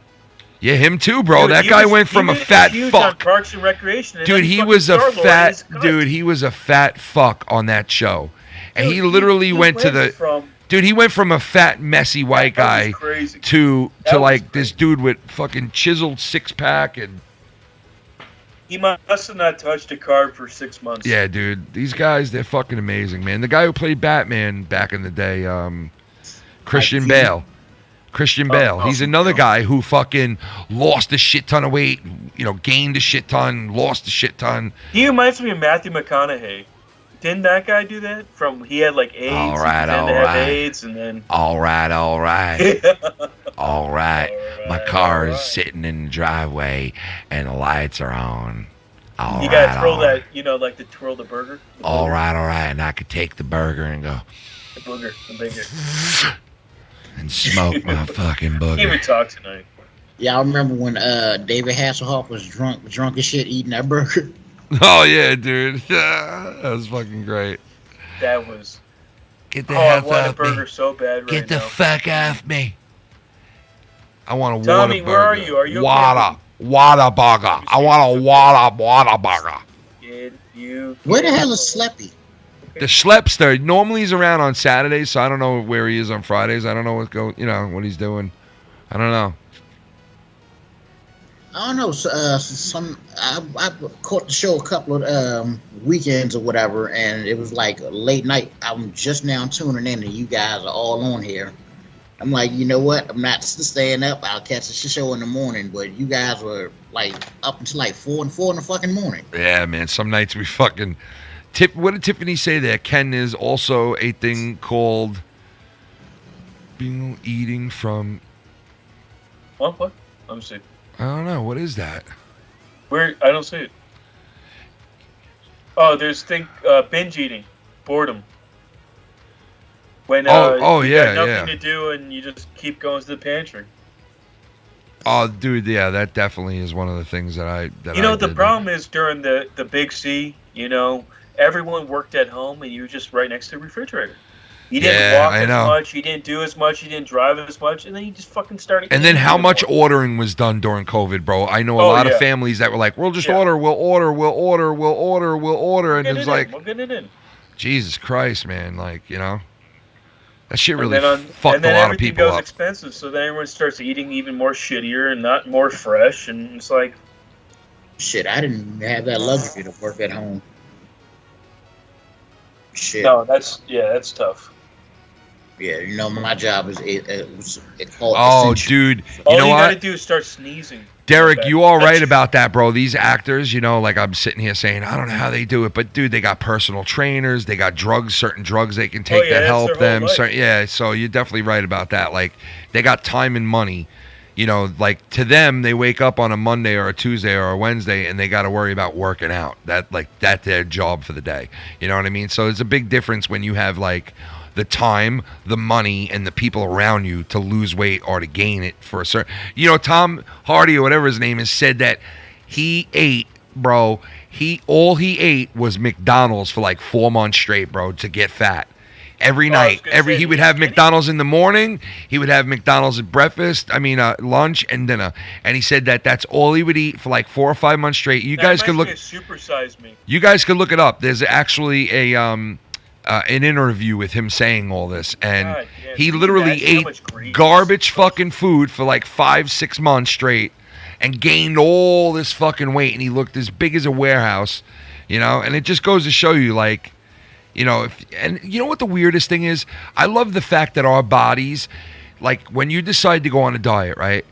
Speaker 3: yeah, him too, bro.
Speaker 5: Dude,
Speaker 3: that
Speaker 5: he
Speaker 3: guy
Speaker 5: was-
Speaker 3: went from
Speaker 5: he
Speaker 3: a
Speaker 5: was
Speaker 3: fat
Speaker 5: huge on
Speaker 3: fuck.
Speaker 5: Parks and Recreation, and
Speaker 3: Dude,
Speaker 5: then
Speaker 3: he
Speaker 5: fucking
Speaker 3: was a
Speaker 5: Star-Lord, and
Speaker 3: fat
Speaker 5: he's cut.
Speaker 3: dude. He was a fat fuck on that show, and
Speaker 5: Dude,
Speaker 3: he literally
Speaker 5: he
Speaker 3: went to the.
Speaker 5: from-
Speaker 3: Dude, he went from a fat, messy white guy
Speaker 5: crazy.
Speaker 3: to
Speaker 5: That was
Speaker 3: like this dude with fucking chiseled 6-pack and
Speaker 5: He must have not touched a card for 6 months.
Speaker 3: yeah, dude. These guys, they're fucking amazing, man. The guy who played Batman back in the day, Christian Bale. Christian Bale. He's another guy who fucking lost a shit ton of weight, you know, gained a shit ton, lost a shit ton.
Speaker 5: He reminds me of Matthew McConaughey. Didn't that guy do that? He had like AIDS.
Speaker 3: All right,
Speaker 5: and then
Speaker 3: all
Speaker 5: to have
Speaker 3: right.
Speaker 5: AIDS, and then
Speaker 3: All right. All right. My car is sitting in the driveway and the lights are on. All
Speaker 5: you
Speaker 3: right,
Speaker 5: gotta twirl
Speaker 3: all right.
Speaker 5: that, you know, like to twirl the burger.
Speaker 3: All right. And I could take the burger and go
Speaker 5: The booger, the bigger.
Speaker 3: and smoke my fucking
Speaker 5: He
Speaker 3: booger.
Speaker 5: would talk tonight.
Speaker 4: Y'all remember when David Hasselhoff was drunk as shit eating that burger?
Speaker 3: Oh yeah, dude. That was fucking great.
Speaker 5: That was.
Speaker 3: Get the
Speaker 5: I
Speaker 3: hell
Speaker 5: want a
Speaker 3: off me.
Speaker 5: burger so bad right
Speaker 3: Get the
Speaker 5: now.
Speaker 3: fuck off me. I want a
Speaker 5: Tommy,
Speaker 3: Whataburger.
Speaker 5: where are you? Are you okay?
Speaker 3: Whataburger. I want a Whataburger.
Speaker 4: Where the hell is Sleppy?
Speaker 3: The Schlepster. Normally he's around on Saturdays, so I don't know where he is on Fridays. I don't know what he's doing. I don't know.
Speaker 4: I don't know. I caught the show a couple of weekends or whatever, and it was like late night. I'm just now tuning in, and you guys are all on here. I'm like, you know what? I'm not staying up. I'll catch the show in the morning. But you guys were like up until like 4 in the fucking morning.
Speaker 3: Yeah, man. Some nights we fucking. What did Tiffany say there? Ken is also a thing called eating from.
Speaker 5: What? Let me see.
Speaker 3: I don't know. What is that?
Speaker 5: Where? I don't see it. Oh, there's binge eating, boredom. When you got nothing to do and you just keep going to the pantry.
Speaker 3: Oh, dude, yeah, that definitely is one of the things that I
Speaker 5: The problem is during the Big C, you know, everyone worked at home and you were just right next to the refrigerator. You didn't walk as much, you didn't do as much, you didn't drive as much, and then you just fucking started.
Speaker 3: And then how much ordering was done during COVID, bro? I know a lot of families that were like, "We'll just order, we'll order," and it was like,
Speaker 5: "We'll get it in."
Speaker 3: Jesus Christ, man! Like, you know, that shit really
Speaker 5: fucked
Speaker 3: a lot of people
Speaker 5: everything goes
Speaker 3: up.
Speaker 5: expensive, so then everyone starts eating even more shittier and not more fresh, and it's like,
Speaker 4: shit, I didn't have that luxury to work at home. Shit.
Speaker 5: No, that's tough.
Speaker 4: Yeah, you know, my job is it's called.
Speaker 3: Oh,
Speaker 4: essential.
Speaker 3: dude,
Speaker 5: All
Speaker 3: you know
Speaker 5: you
Speaker 3: what?
Speaker 5: gotta do is start sneezing.
Speaker 3: Derek, you all right about that, bro? These actors, you know, like I'm sitting here saying, I don't know how they do it, but dude, they got personal trainers, they got certain drugs they can take that help them. So you're definitely right about that. Like, they got time and money. You know, like to them, they wake up on a Monday or a Tuesday or a Wednesday and they got to worry about working out. That's their job for the day. You know what I mean? So it's a big difference when you have like the time, the money, and the people around you to lose weight or to gain it for a certain. You know, Tom Hardy or whatever his name is said that he ate, bro. All he ate was McDonald's for like 4 months straight, bro, to get fat. Every night, he would have McDonald's in the morning. He would have McDonald's at breakfast. Lunch and dinner. And he said that that's all he would eat for like 4 or 5 months straight. You guys could look.
Speaker 5: Supersize me.
Speaker 3: You guys could look it up. There's actually an interview with him saying all this, and he literally ate garbage fucking food for like 5-6 months straight, and gained all this fucking weight, and he looked as big as a warehouse, you know. And it just goes to show you, like. You know, and you know what the weirdest thing is? I love the fact that our bodies, like when you decide to go on a diet, right?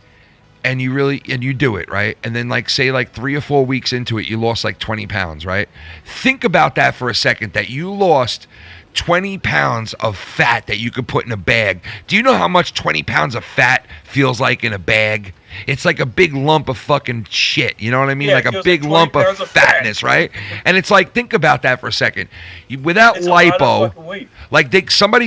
Speaker 3: And you do it, right? And then like say like 3 or 4 weeks into it, you lost like 20 pounds, right? Think about that for a second, that you lost 20 pounds of fat that you could put in a bag. Do you know how much 20 pounds of fat feels like in a bag. It's like a big lump of fucking shit. You know what I mean?
Speaker 5: Yeah,
Speaker 3: like
Speaker 5: it
Speaker 3: a
Speaker 5: feels
Speaker 3: big
Speaker 5: like 20
Speaker 3: lump of
Speaker 5: pounds of fat.
Speaker 3: fatness, right? And it's like, think about that for a second. Without
Speaker 5: It's a lot of
Speaker 3: lipo,
Speaker 5: fucking weight.
Speaker 3: like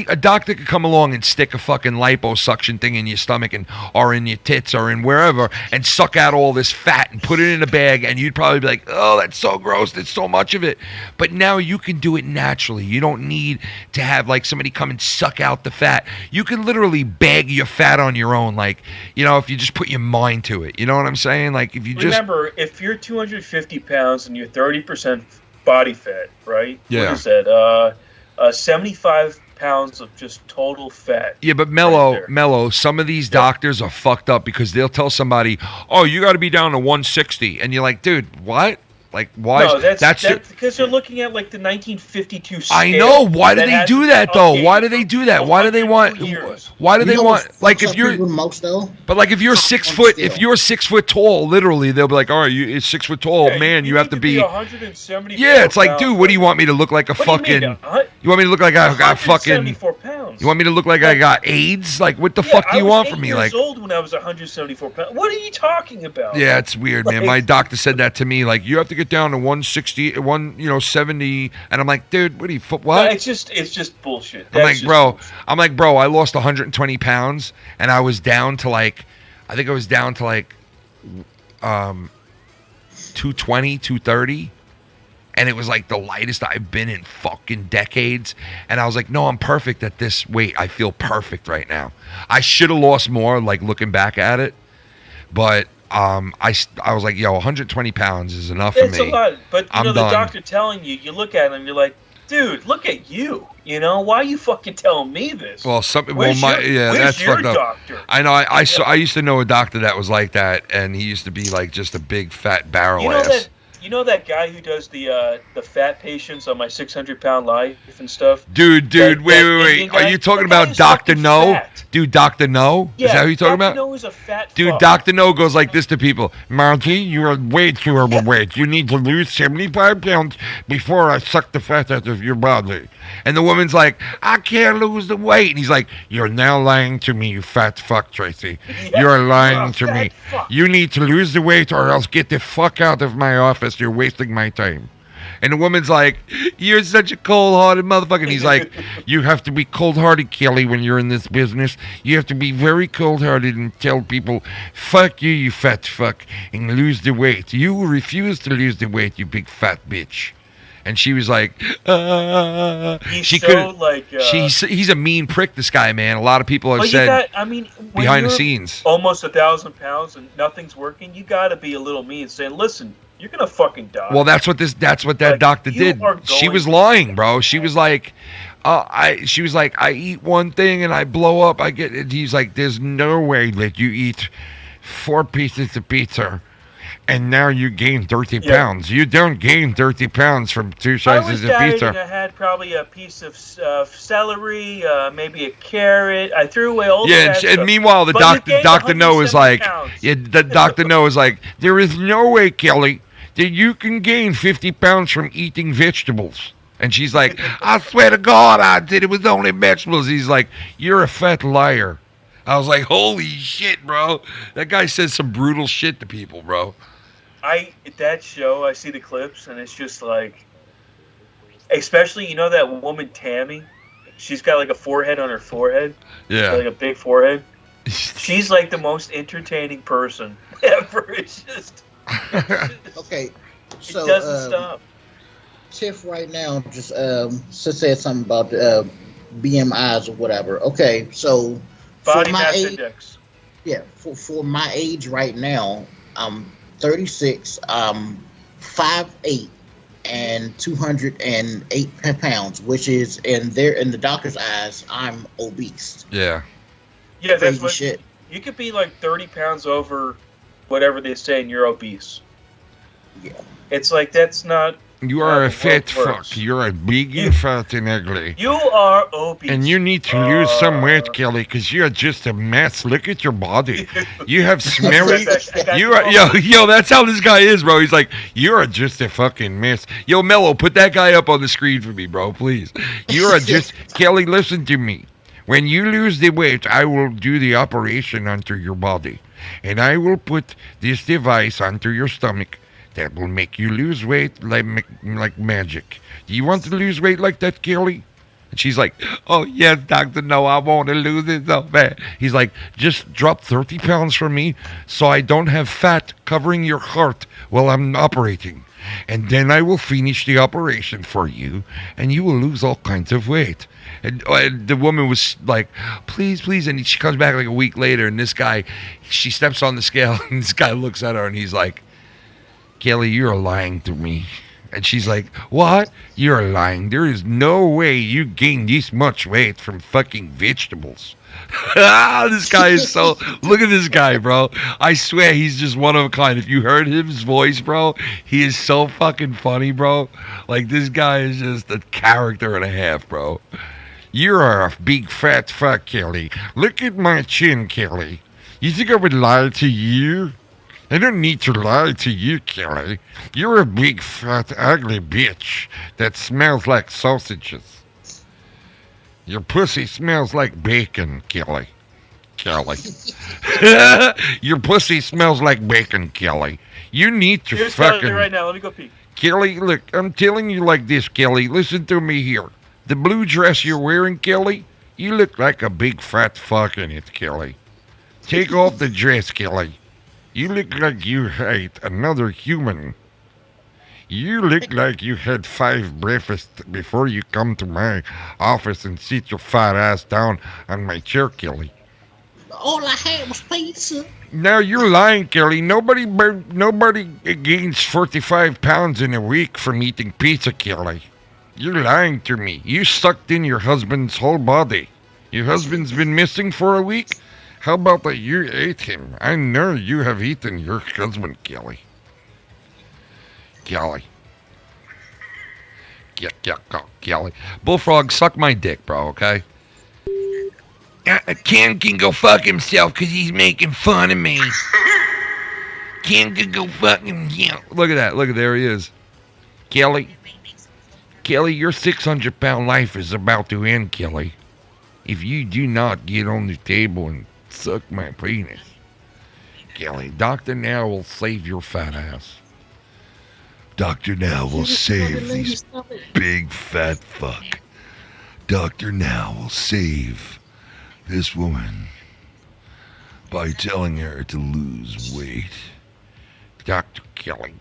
Speaker 3: a doctor could come along and stick a fucking liposuction thing in your stomach or in your tits or in wherever and suck out all this fat and put it in a bag, and you'd probably be like, oh, that's so gross. There's so much of it. But now you can do it naturally. You don't need to have like somebody come and suck out the fat. You can literally bag your fat on your own, like, you know, if you just put your mind to it. You know what I'm saying? Like, if you just
Speaker 5: remember, if you're 250 pounds and you're 30% body fat, right?
Speaker 3: Yeah.
Speaker 5: What is that? 75 pounds of just total fat.
Speaker 3: Yeah, but Mello, some of these doctors are fucked up because they'll tell somebody, "Oh, you got to be down to 160," and you're like, "Dude, what? Like, why?"
Speaker 5: No, that's
Speaker 3: your-
Speaker 5: because they're looking at like the 1952 scale.
Speaker 3: I know. Why do
Speaker 5: that
Speaker 3: they
Speaker 5: has
Speaker 3: do
Speaker 5: been
Speaker 3: that though?
Speaker 5: updated
Speaker 3: Why do they do that? Why do they want? Why do they want? Like, if you're
Speaker 4: most though.
Speaker 3: But like, if you're 6 foot, if you're 6 foot tall, literally, they'll be like, "All right, you're 6 foot tall, man. You have to be."
Speaker 5: 174
Speaker 3: Yeah, it's like,
Speaker 5: pounds.
Speaker 3: dude, what do you want me to look like? A
Speaker 5: What do you
Speaker 3: fucking?
Speaker 5: mean,
Speaker 3: You want me to look like I got fucking?
Speaker 5: 174 pounds.
Speaker 3: You want me to look like I got AIDS? Like, what the fuck do you want from me?
Speaker 5: I was 8
Speaker 3: Like,
Speaker 5: years old when I was 174 pounds. What are you talking about?
Speaker 3: yeah, it's weird, man. My doctor said that to me. Like, you have to get down to 160, 70, and I'm like, dude, what are you? What?
Speaker 5: No, it's just bullshit.
Speaker 3: I'm like, bro, I lost 120 pounds, and I was down to like, I think I was down to like, 220, 230. And it was like the lightest I've been in fucking decades. And I was like, no, I'm perfect at this weight. I feel perfect right now. I should have lost more, like, looking back at it. But I was like, yo, 120 pounds is enough for me.
Speaker 5: It's a lot. But,
Speaker 3: I'm
Speaker 5: the
Speaker 3: done.
Speaker 5: doctor telling you, you look at him, you're like, dude, look at you. You know, why are you fucking telling me this?
Speaker 3: Well,
Speaker 5: Where's
Speaker 3: that's
Speaker 5: your
Speaker 3: fucked up.
Speaker 5: doctor?
Speaker 3: I know. I used to know a doctor that was like that, and he used to be like just a big fat barrel ass.
Speaker 5: You know that guy who does the fat patients on my 600-pound life and stuff?
Speaker 3: Dude, wait. Are you talking about Dr. No?
Speaker 5: fat.
Speaker 3: Dude, Dr. No?
Speaker 5: Yeah,
Speaker 3: Is that who you're talking about?
Speaker 5: Dr. No is a fat
Speaker 3: Dude,
Speaker 5: fuck.
Speaker 3: Dr. No goes like this to people. Marty, you are way too overweight. You need to lose 75 pounds before I suck the fat out of your body. And the woman's like, I can't lose the weight. And he's like, you're now lying to me, you fat fuck, Tracy. You're lying to me. You need to lose the weight or else get the fuck out of my office. You're wasting my time. And the woman's like, you're such a cold-hearted motherfucker. And he's like, you have to be cold-hearted, Kelly, when you're in this business. You have to be very cold-hearted and tell people, fuck you, you fat fuck, and lose the weight. You refuse to lose the weight, you big fat bitch. And she was like,
Speaker 5: He's so, like,
Speaker 3: he's a mean prick, this guy, man. A lot of people have said
Speaker 5: when
Speaker 3: behind the
Speaker 5: you're
Speaker 3: scenes.
Speaker 5: almost 1,000 pounds and nothing's working, you got to be a little mean, saying, listen, you're going to fucking die.
Speaker 3: Well, that's what that doctor
Speaker 5: you
Speaker 3: did.
Speaker 5: are
Speaker 3: She
Speaker 5: going
Speaker 3: was
Speaker 5: to
Speaker 3: lying, bro. She was like, I eat one thing and I blow up. I get it. He's like, there's no way that you eat 4 pieces of pizza and now you gain 30 pounds. You don't gain 30 pounds from 2 slices of pizza.
Speaker 5: I had probably a piece of celery, maybe a carrot. I threw away all
Speaker 3: Yeah,
Speaker 5: that
Speaker 3: and
Speaker 5: stuff.
Speaker 3: meanwhile, the
Speaker 5: But you gained
Speaker 3: Dr. No is
Speaker 5: 170
Speaker 3: like,
Speaker 5: pounds.
Speaker 3: the Dr. No is like, there is no way, Kelly, that you can gain 50 pounds from eating vegetables. And she's like, I swear to God, I did. It was only vegetables. He's like, you're a fat liar. I was like, holy shit, bro. That guy says some brutal shit to people, bro.
Speaker 5: That show, I see the clips, and it's just like, especially, you know that woman Tammy? She's got like a forehead on her forehead.
Speaker 3: Yeah.
Speaker 5: Like a big forehead. She's like the most entertaining person ever. It's just...
Speaker 4: Okay, so
Speaker 5: it doesn't stop.
Speaker 4: Tiff right now just said something about BMIs or whatever. Okay, so
Speaker 5: Body
Speaker 4: for my
Speaker 5: mass
Speaker 4: age,
Speaker 5: index.
Speaker 4: yeah, for my age right now, I'm 36. I'm 5'8" and 208 pounds, which is in the doctor's eyes, I'm obese.
Speaker 3: Yeah.
Speaker 5: Yeah, that's
Speaker 4: Crazy
Speaker 5: what
Speaker 4: shit.
Speaker 5: You could be like 30 pounds over whatever they say, and you're obese.
Speaker 4: Yeah.
Speaker 5: It's like that's not.
Speaker 3: You are a
Speaker 5: the
Speaker 3: fat
Speaker 5: world works.
Speaker 3: fuck. You're a big and fat and ugly.
Speaker 5: You are obese.
Speaker 3: And you need to lose some weight, Kelly, because you're just a mess. Look at your body. You have smelly. Yo, that's how this guy is, bro. He's like, you're just a fucking mess. Yo, Mello, put that guy up on the screen for me, bro, please. You are just Kelly. Listen to me.
Speaker 17: When you lose the weight, I will do the operation onto your body. And I will put this device onto your stomach that will make you lose weight like magic. Do you want to lose weight like that, Kelly? And she's like, oh, yes, doctor, no, I want to lose it so bad. He's like, just drop 30 pounds from me so I don't have fat covering your heart while I'm operating. And then I will finish the operation for you, and you will lose all kinds of weight. And the woman was like, please, please. And she comes back like a week later, and this guy, she steps on the scale, and this guy looks at her, and he's like, Kelly, you're lying to me. And she's like, what? You're lying. There is no way you gained this much weight from fucking vegetables. This guy is so... Look at this guy, bro. I swear he's just one of a kind. If you heard his voice, bro, he is so fucking funny, bro. Like, this guy is just a character and a half, bro. You're a big fat fuck, Kelly. Look at my chin, Kelly. You think I would lie to you? I don't need to lie to you, Kelly. You're a big, fat, ugly bitch that smells like sausages. Your pussy smells like bacon, Kelly. Kelly. Your pussy smells like bacon, Kelly. You need to
Speaker 5: Here's
Speaker 17: fucking...
Speaker 5: Kelly right now. Let me go pee.
Speaker 17: Kelly, look, I'm telling you like this, Kelly. Listen to me here. The blue dress you're wearing, Kelly, you look like a big fat fuck in it, Kelly. Take off the dress, Kelly. You look like you hate another human. You look like you had 5 breakfasts before you come to my office and sit your fat ass down on my chair, Kelly.
Speaker 4: All I had was pizza.
Speaker 17: Now you're lying, Kelly. Nobody gains 45 pounds in a week from eating pizza, Kelly. You're lying to me. You sucked in your husband's whole body. Your husband's been missing for a week? How about that you ate him? I know you have eaten your husband, Kelly. Kelly. Kelly. Bullfrog, suck my dick, bro, okay? Ken can go fuck himself because he's making fun of me. Ken can go fuck himself. Look at that. Look at there he is. Kelly. Kelly, your 600-pound life is about to end, Kelly. If you do not get on the table and suck my penis, Kelly, Dr. Now will save your fat ass. Dr. Now will save these big fat fuck. Dr. Now will save this woman by telling her to lose weight. Dr. Kelly,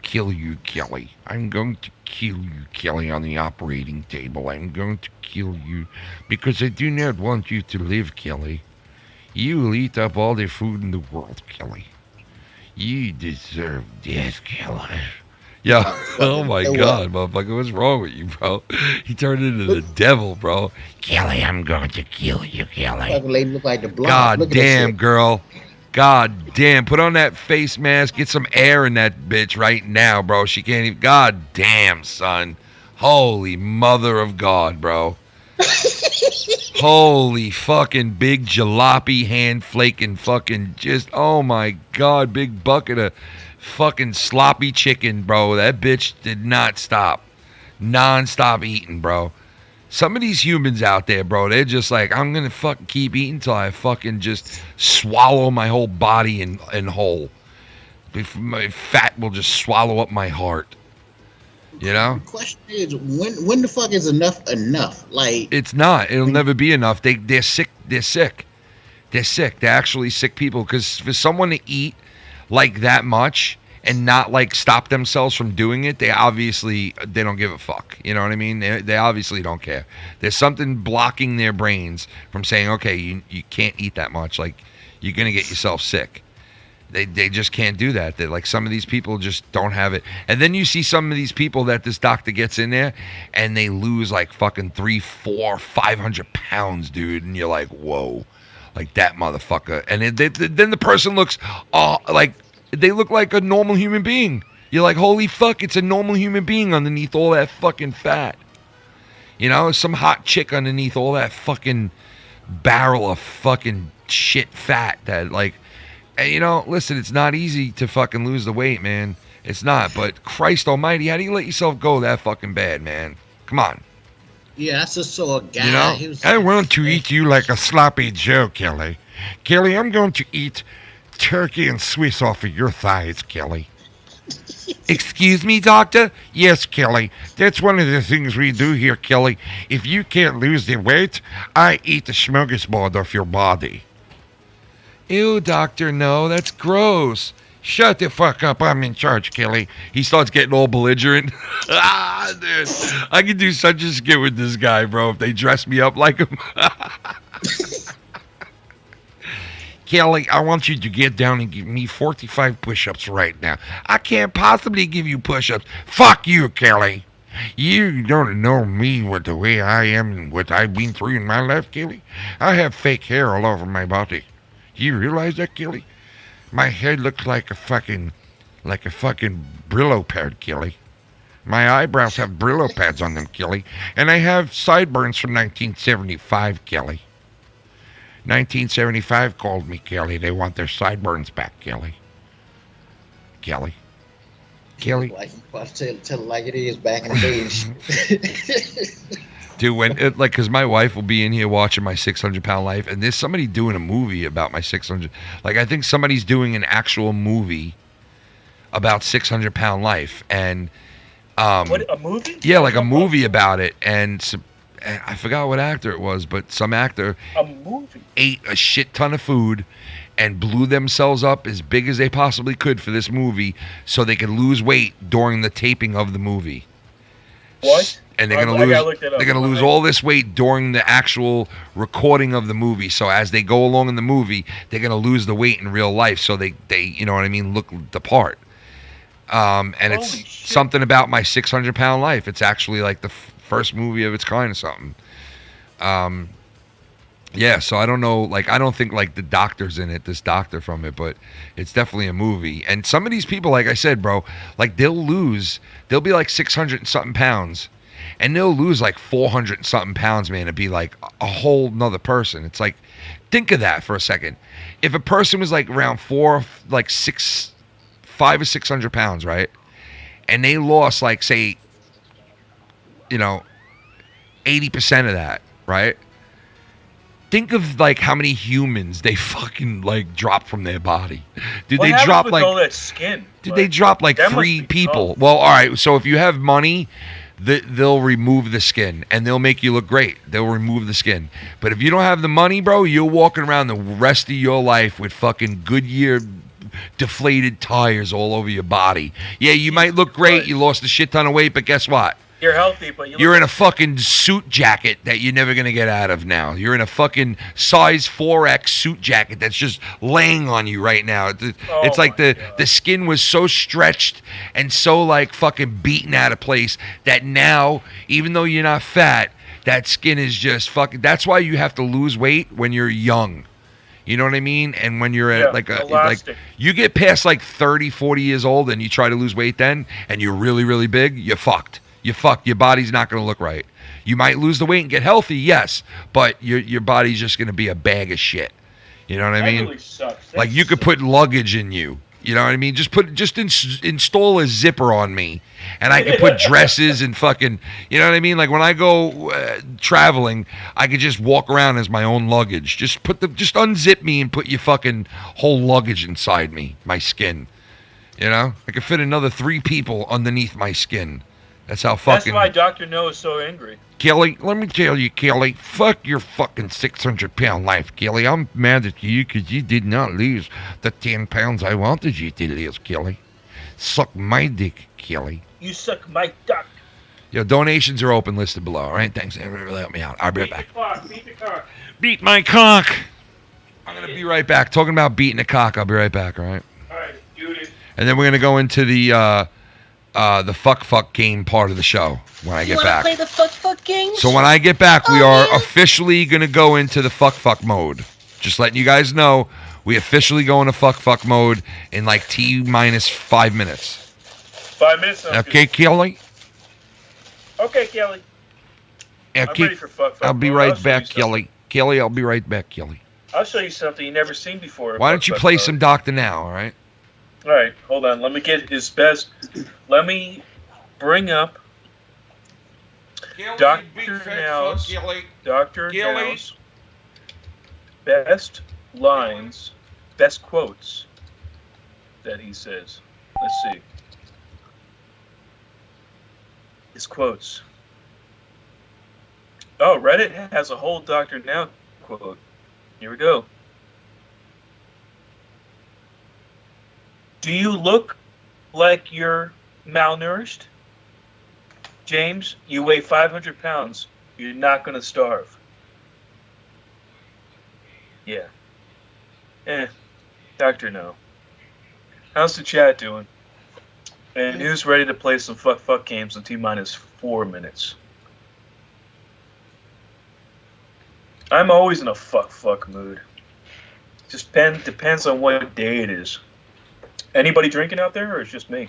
Speaker 17: kill you, Kelly. I'm going to kill you, Kelly, on the operating table. I'm going to kill you because I do not want you to live, Kelly. You will eat up all the food in the world, Kelly. You deserve death, Kelly. Yeah. Oh my God, motherfucker. What's wrong with you, bro? He turned into the devil, bro. Kelly, I'm going to kill you, Kelly.
Speaker 4: Fucking lady look like the blob.
Speaker 17: God
Speaker 4: Look at
Speaker 17: damn,
Speaker 4: that shit.
Speaker 17: girl. God damn. Put on that face mask. Get some air in that bitch right now, bro. She can't even. God damn, son. Holy mother of God, bro. Holy fucking big jalopy hand flaking fucking just. Oh my God. Big bucket of fucking sloppy chicken, bro. That bitch did not stop. Non-stop eating, bro. Some of these humans out there, bro, they're just like, I'm gonna fucking keep eating until I fucking just swallow my whole body in whole. If my fat will just swallow up my heart. You know?
Speaker 4: The question is, when the fuck is enough? Like,
Speaker 17: it's not. It'll never be enough. They're sick. They're sick. They're sick. They're actually sick people. Because for someone to eat like that much and not like stop themselves from doing it, they don't give a fuck. You know what I mean? They obviously don't care. There's something blocking their brains from saying, okay, you can't eat that much. Like, you're gonna get yourself sick. They just can't do that. They like, some of these people just don't have it. And then you see some of these people that this doctor gets in there and they lose like fucking 300, 400, 500 pounds, dude. And you're like, whoa, like that motherfucker. And then the person looks like they look like a normal human being. You're like, holy fuck, it's a normal human being underneath all that fucking fat. You know, some hot chick underneath all that fucking barrel of fucking shit fat that like. And, you know, listen, it's not easy to fucking lose the weight, man. It's not. But Christ almighty, how do you let yourself go that fucking bad, man? Come on.
Speaker 4: Yeah, I just saw a guy.
Speaker 17: You know,
Speaker 4: He was
Speaker 17: I want to eat you like a sloppy Joe, Kelly. Kelly, I'm going to eat turkey and Swiss off of your thighs, Kelly. Excuse me, doctor? Yes, Kelly. That's one of the things we do here, Kelly. If you can't lose the weight, I eat the smorgasbord off your body.
Speaker 3: Ew, doctor, no, that's gross.
Speaker 17: Shut the fuck up. I'm in charge, Kelly.
Speaker 3: He starts getting all belligerent. Ah, dude. I could do such a skit with this guy, bro, if they dress me up like him.
Speaker 17: Kelly, I want you to get down and give me 45 push-ups right now. I can't possibly give you push-ups. Fuck you, Kelly. You don't know me with the way I am and what I've been through in my life, Kelly. I have fake hair all over my body. You realize that, Kelly? My head looks like a fucking Brillo pad, Kelly. My eyebrows have Brillo pads on them, Kelly. And I have sideburns from 1975, Kelly. 1975 called me, Kelly. They want their sideburns back, Kelly. Kelly.
Speaker 4: Like you tell it like it is back in the day.
Speaker 3: Dude, when because my wife will be in here watching my 600-pound life, and there's somebody doing a movie about my 600. Like, I think somebody's doing an actual movie about 600-pound life, and
Speaker 5: what, a movie?
Speaker 3: Yeah, like a movie about it, and I forgot what actor it was, but some actor ate a shit ton of food and blew themselves up as big as they possibly could for this movie so they could lose weight during the taping of the movie.
Speaker 5: What?
Speaker 3: And they're gonna lose all this weight during the actual recording of the movie. So as they go along in the movie, they're gonna lose the weight in real life. So they you know what I mean, look the part. And it's something about my 600-pound life. It's actually like the first movie of its kind or something. Yeah, so I don't know, like, I don't think, like, the doctor's in it, this doctor from it, but it's definitely a movie. And some of these people, like I said, bro, like, they'll be like 600 and something pounds, and they'll lose like 400 and something pounds, man, and be like a whole nother person. It's like, think of that for a second. If a person was like around 5 or 600 pounds, right, and they lost, like, say, 80% of that, right? Think of, like, how many humans they fucking, like, drop from their body. Did they drop, like,
Speaker 5: all that skin?
Speaker 3: Did they drop, like, 3 people? Well, all right, so if you have money, they'll remove the skin, and they'll make you look great. They'll remove the skin. But if you don't have the money, bro, you're walking around the rest of your life with fucking Goodyear deflated tires all over your body. Yeah, you might look great. You lost a shit ton of weight, but guess what?
Speaker 5: You're healthy, but
Speaker 3: you're in a fucking suit jacket that you're never gonna get out of now. You're in a fucking size 4X suit jacket that's just laying on you right now. It's like the skin was so stretched and so, like, fucking beaten out of place that now, even though you're not fat, that skin is just fucking. That's why you have to lose weight when you're young. You know what I mean? And when you're at like you get past like 30, 40 years old and you try to lose weight then and you're really, really big, you're fucked. You're fucked. Your body's not going to look right. You might lose the weight and get healthy, yes, but your body's just going to be a bag of shit. You know what I mean?
Speaker 5: Really sucks.
Speaker 3: Like, you could put luggage in you. You know what I mean? Just install a zipper on me, and I can put dresses and fucking. You know what I mean? Like, when I go traveling, I could just walk around as my own luggage. Just unzip me and put your fucking whole luggage inside me, my skin. You know, I could fit another 3 people underneath my skin. That's how fucking.
Speaker 5: That's why Dr. No is so angry.
Speaker 17: Kelly, let me tell you, Kelly, fuck your fucking 600-pound life, Kelly. I'm mad at you because you did not lose the 10 pounds I wanted you to lose, Kelly. Suck my dick, Kelly.
Speaker 5: You suck my duck.
Speaker 3: Yo, donations are open, listed below. All right, thanks. Everybody really help me out. I'll be right back.
Speaker 5: Beat the cock.
Speaker 3: Beat my cock. I'm going to be right back. Talking about beating a cock, I'll be right back, all right?
Speaker 5: All right, do it.
Speaker 3: And then we're going to go into the fuck game part of the show when I get back.
Speaker 14: Play the fuck game?
Speaker 3: So when I get back, we are officially going to go into the fuck mode. Just letting you guys know, we officially go into fuck mode in like T-minus 5 minutes.
Speaker 5: 5 minutes?
Speaker 3: Okay, Kelly?
Speaker 5: Okay, Kelly.
Speaker 3: I'm
Speaker 5: ready for fuck
Speaker 3: I'll be right back, Kelly. Kelly, I'll be right back, Kelly.
Speaker 5: I'll show you something you've never seen before.
Speaker 3: Why don't you play some Doctor now, all right?
Speaker 5: All right, hold on. Let me get his best. Let me bring up. Dr. Now's best lines, best quotes that he says. Let's see. His quotes. Oh, Reddit has a whole Dr. Now quote. Here we go. Do you look like you're malnourished? James, you weigh 500 pounds. You're not going to starve. Yeah. Dr. No. How's the chat doing? And who's ready to play some fuck games in T-minus 4 minutes? I'm always in a fuck mood. Just depends on what day it is. Anybody drinking out there, or is it just me?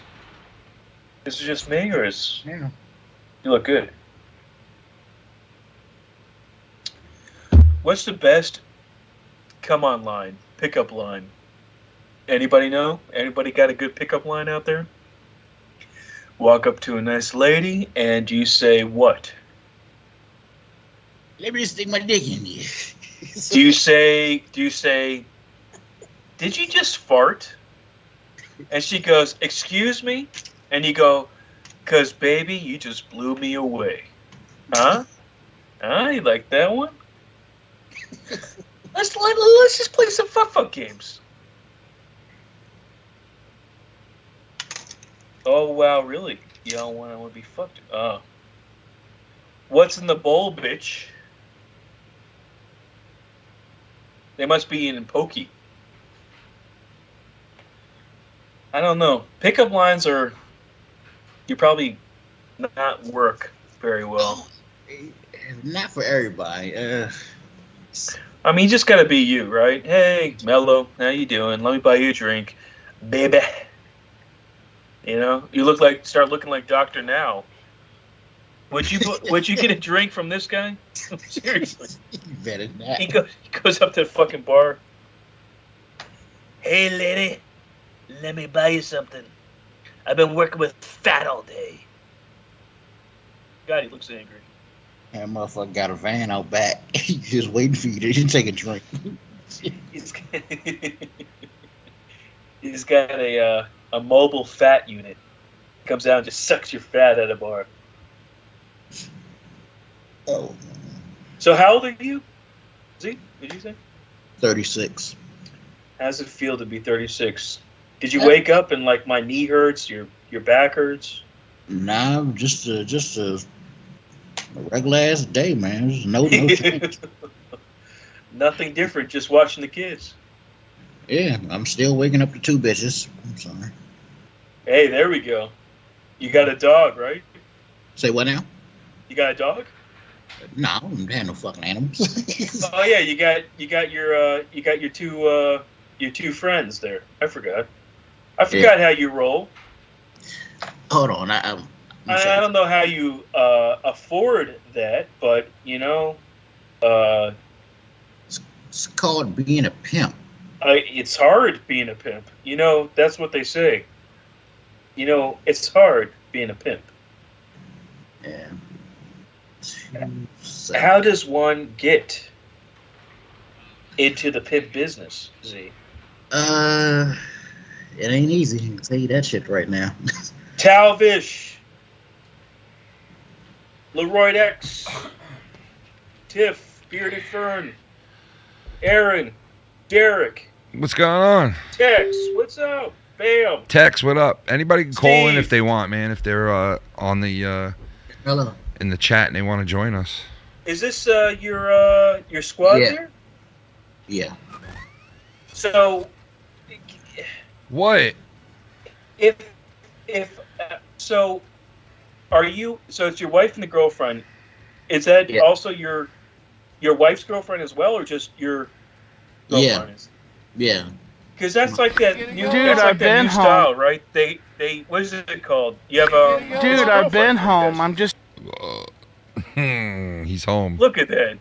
Speaker 5: Is it just me, or is...
Speaker 4: Yeah.
Speaker 5: You look good. What's the best come on line, pickup line? Anybody know? Anybody got a good pickup line out there? Walk up to a nice lady and you say what?
Speaker 4: Let me just stick my dick in you.
Speaker 5: Do you say, did you just fart? And she goes, excuse me? And you go, 'cause baby, you just blew me away. Huh? You like that one? Let's just play some fuck games. Oh wow, really? You don't want to be fucked? Oh. What's in the bowl, bitch? They must be in pokey. I don't know. Pickup lines are... You probably not work very well.
Speaker 4: Not for everybody.
Speaker 5: I mean, you just gotta be you, right? Hey, Mello, how you doing? Let me buy you a drink, baby. You know, you start looking like Dr. Now. Would you get a drink from this guy? Seriously.
Speaker 4: Better not.
Speaker 5: He goes up to the fucking bar. Hey, lady, let me buy you something. I've been working with fat all day. God, he looks angry.
Speaker 4: That motherfucker got a van out back. He's just waiting for you to take a drink.
Speaker 5: He's got a mobile fat unit. Comes out and just sucks your fat out of the bar.
Speaker 4: Oh.
Speaker 5: So how old are you? Z, did you say?
Speaker 4: 36.
Speaker 5: How does it feel to be 36? Did you wake up and like my knee hurts, your back hurts?
Speaker 4: Nah, just a regular ass day, man. There's no change.
Speaker 5: Nothing different, just watching the kids.
Speaker 4: Yeah, I'm still waking up to 2 bitches. I'm sorry.
Speaker 5: Hey, there we go. You got a dog, right?
Speaker 4: Say what now?
Speaker 5: You got a dog?
Speaker 4: No, I don't have no fucking animals.
Speaker 5: Oh yeah, you got your two friends there. I forgot how you roll.
Speaker 4: Hold on,
Speaker 5: I don't know how you afford that, but you know,
Speaker 4: it's called being a pimp.
Speaker 5: It's hard being a pimp. You know, that's what they say. You know, it's hard being a pimp.
Speaker 4: Yeah.
Speaker 5: How does one get into the pimp business, Z?
Speaker 4: It ain't easy. I can tell you that shit right now.
Speaker 5: Talvish, Leroy X, Tiff, Bearded Fern, Aaron, Derek.
Speaker 3: What's going on?
Speaker 5: Tex, what's up? Bam.
Speaker 3: Tex, what up? Anybody can call in
Speaker 5: Steve.
Speaker 3: if they want, man. If they're on the
Speaker 4: Hello.
Speaker 3: In the chat and they want to join us.
Speaker 5: Is this your squad there?
Speaker 4: Yeah.
Speaker 5: So,
Speaker 3: what?
Speaker 5: So, are you? So it's your wife and the girlfriend. Is that also your wife's girlfriend as well, or just your girlfriend?
Speaker 4: Yeah.
Speaker 5: Because that's like that new,
Speaker 15: Dude,
Speaker 5: that's like
Speaker 15: I've
Speaker 5: that
Speaker 15: been
Speaker 5: new
Speaker 15: home.
Speaker 5: style, right? They what is it called? You have a
Speaker 15: Dude, I've been home. I'm just.
Speaker 3: He's home.
Speaker 5: Look at that.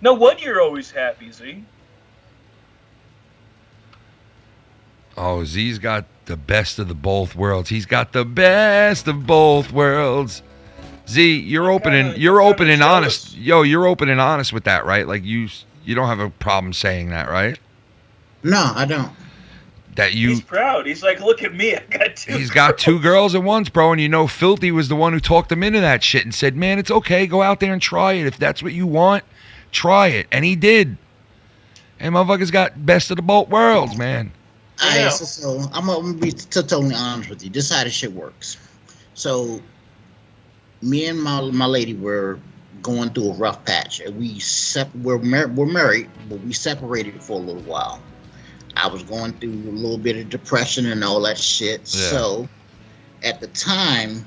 Speaker 5: No wonder you're always happy, Z.
Speaker 3: Oh, Z's got the best of the both worlds. He's got the best of both worlds. Z, you're open and honest. Yo, you're open and honest with that, right? Like you don't have a problem saying that, right?
Speaker 4: No, I don't.
Speaker 3: That you.
Speaker 5: He's proud. He's like, look at me. I got two.
Speaker 3: He's got 2 girls at once, bro, and you know Filthy was the one who talked him into that shit and said, "Man, it's okay. Go out there and try it. If that's what you want, try it." And he did. And motherfuckers got best of the both worlds, man.
Speaker 4: Alright, so I'm gonna be totally honest with you. This is how this shit works. So, me and my lady were going through a rough patch. And we're married, but we separated for a little while. I was going through a little bit of depression and all that shit. Yeah. So, at the time,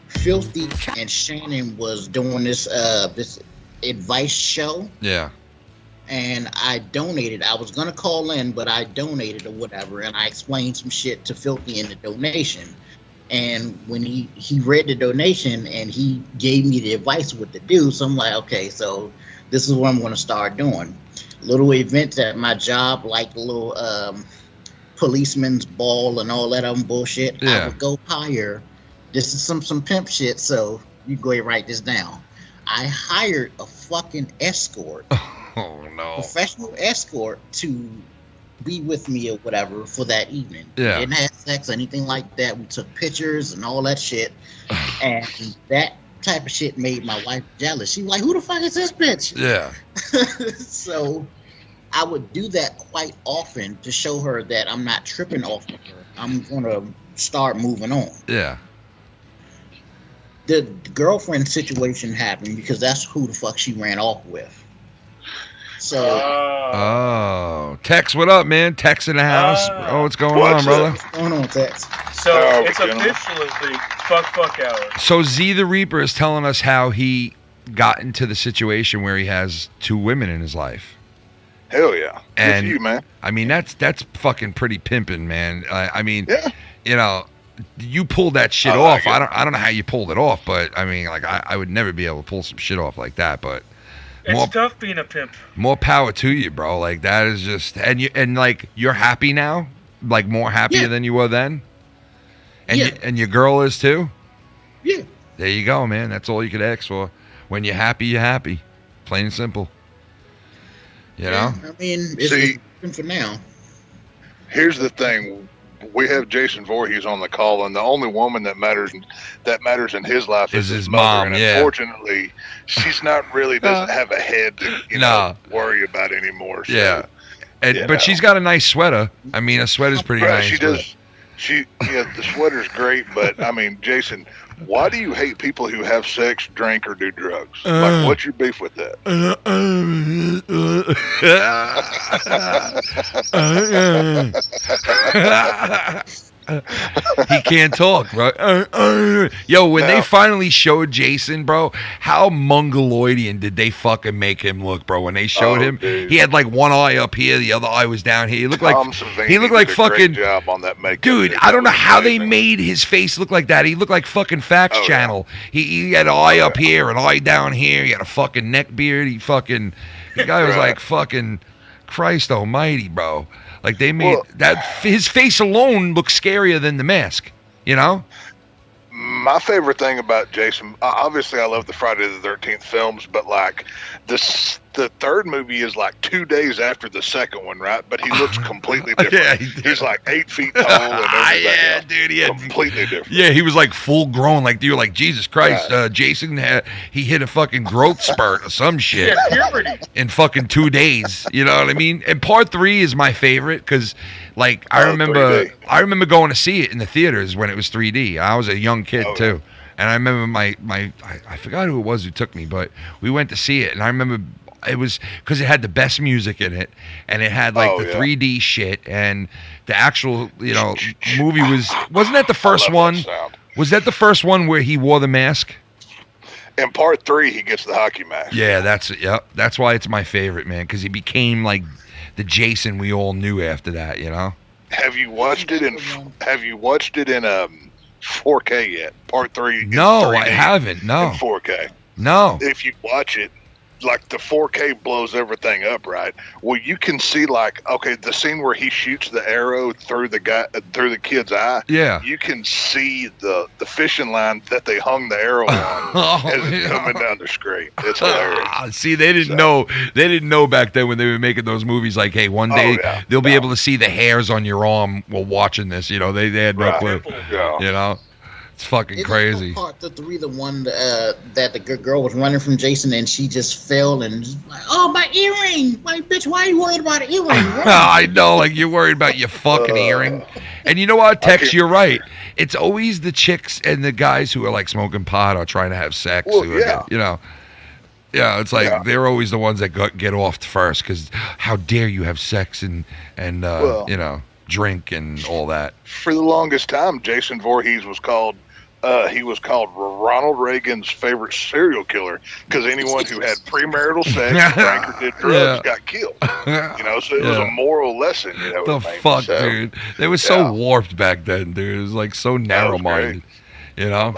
Speaker 4: Filthy and Shannon was doing this advice show.
Speaker 3: Yeah.
Speaker 4: And I donated. I was gonna call in, but I donated or whatever, and I explained some shit to Filthy in the donation. And when he read the donation and he gave me the advice what to do, so I'm like, okay, so this is what I'm gonna start doing. Little events at my job, like the little policeman's ball and all that other bullshit. Yeah. I would go hire. This is some pimp shit, so you go ahead and write this down. I hired a fucking escort.
Speaker 3: Oh no!
Speaker 4: Professional escort to be with me or whatever for that evening.
Speaker 3: Yeah.
Speaker 4: We didn't have sex or anything like that. We took pictures and all that shit. And that type of shit made my wife jealous. She was like, "Who the fuck is this bitch?"
Speaker 3: Yeah.
Speaker 4: So I would do that quite often to show her that I'm not tripping off of her. I'm gonna start moving on.
Speaker 3: Yeah.
Speaker 4: The girlfriend situation happened because that's who the fuck she ran off with. So,
Speaker 3: Tex, what up, man? Tex in the house. What's going on, brother?
Speaker 4: What's going on, Tex?
Speaker 5: So it's officially fuck hour.
Speaker 3: So Z the Reaper is telling us how he got into the situation where he has 2 women in his life.
Speaker 19: Hell yeah!
Speaker 3: And
Speaker 19: good for you, man.
Speaker 3: I mean, that's fucking pretty pimping, man. I mean, you know, you pulled that shit off. I don't know how you pulled it off, but I mean, like I would never be able to pull some shit off like that, but.
Speaker 5: It's tough being a pimp.
Speaker 3: More power to you, bro. Like that is just and like you're happy now, like more happier than you were then. And and your girl is too.
Speaker 4: Yeah.
Speaker 3: There you go, man. That's all you could ask for. When you're happy, you're happy. Plain and simple. You know.
Speaker 4: I mean, it's for now.
Speaker 19: Here's the thing. We have Jason Voorhees on the call, and the only woman that matters in his life is his mother.
Speaker 3: Mom.
Speaker 19: And unfortunately, she's not really doesn't have a head to worry about anymore. So,
Speaker 3: yeah, but she's got a nice sweater. I mean, a sweater's pretty nice.
Speaker 19: She does. The sweater's great, but I mean, Jason, why do you hate people who have sex, drink, or do drugs? Like, what's your beef with that?
Speaker 3: He can't talk, bro. Yo, when they finally showed Jason, bro, how mongoloidian did they fucking make him look, bro? When they showed him, dude. He had like one eye up here, the other eye was down here. He looked like fucking.
Speaker 19: Great job on that makeup,
Speaker 3: dude, I don't know how they made his face look like that. He looked like fucking Facts Channel. Yeah. He had an eye up here, an eye down here. He had a fucking neck beard. The guy was like fucking Christ Almighty, bro. Like they made his face alone look scarier than the mask, you know?
Speaker 19: My favorite thing about Jason, obviously I love the Friday the 13th films, but like the third movie is like 2 days after the second one, right? But he looks completely different. He's like 8 feet tall and everything.
Speaker 3: Dude, he had
Speaker 19: completely different.
Speaker 3: Yeah, he was like full grown. Like you're like, Jesus Christ, Jason he hit a fucking growth spurt or some shit.
Speaker 5: Puberty.
Speaker 3: In fucking 2 days. You know what I mean? And part 3 is my favorite because like I remember going to see it in the theaters when it was 3D. I was a young kid too. And I remember I forgot who it was who took me, but we went to see it, and I remember it was because it had the best music in it, and it had like 3D shit, and the actual movie wasn't that the first one? Was that the first one where he wore the mask?
Speaker 19: In part 3, he gets the hockey mask.
Speaker 3: Yeah, that's why it's my favorite, man, because he became like the Jason we all knew after that, you know.
Speaker 19: Have you watched it in 4K yet? Part 3.
Speaker 3: No, I haven't. No.
Speaker 19: In 4K.
Speaker 3: No.
Speaker 19: If you watch it, like the 4K blows everything up, right? Well, you can see like, okay, the scene where he shoots the arrow through the kid's eye.
Speaker 3: Yeah.
Speaker 19: You can see the fishing line that they hung the arrow on as it's coming down the screen. It's hilarious.
Speaker 3: See, they didn't know. They didn't know back then when they were making those movies. Like, hey, one day they'll be able to see the hairs on your arm while watching this. You know, they had no clue.
Speaker 19: Yeah.
Speaker 3: You know. It's fucking crazy.
Speaker 4: Part the 3, the one that the good girl was running from Jason and she just fell and just like, oh, my earring! Like, bitch, why are you worried about an earring?
Speaker 3: I know, like you're worried about your fucking earring. And you know what, Tex, you're right. It's always the chicks and the guys who are like smoking pot or trying to have sex.
Speaker 19: Well,
Speaker 3: You know. Yeah, it's like they're always the ones that get off first because how dare you have sex and you know, drink and all that.
Speaker 19: For the longest time, Jason Voorhees was called Ronald Reagan's favorite serial killer because anyone who had premarital sex, drank, or did drugs got killed. You know, so it was a moral lesson. You know,
Speaker 3: the fuck, dude? They were so warped back then, dude. It was like so narrow-minded. You know,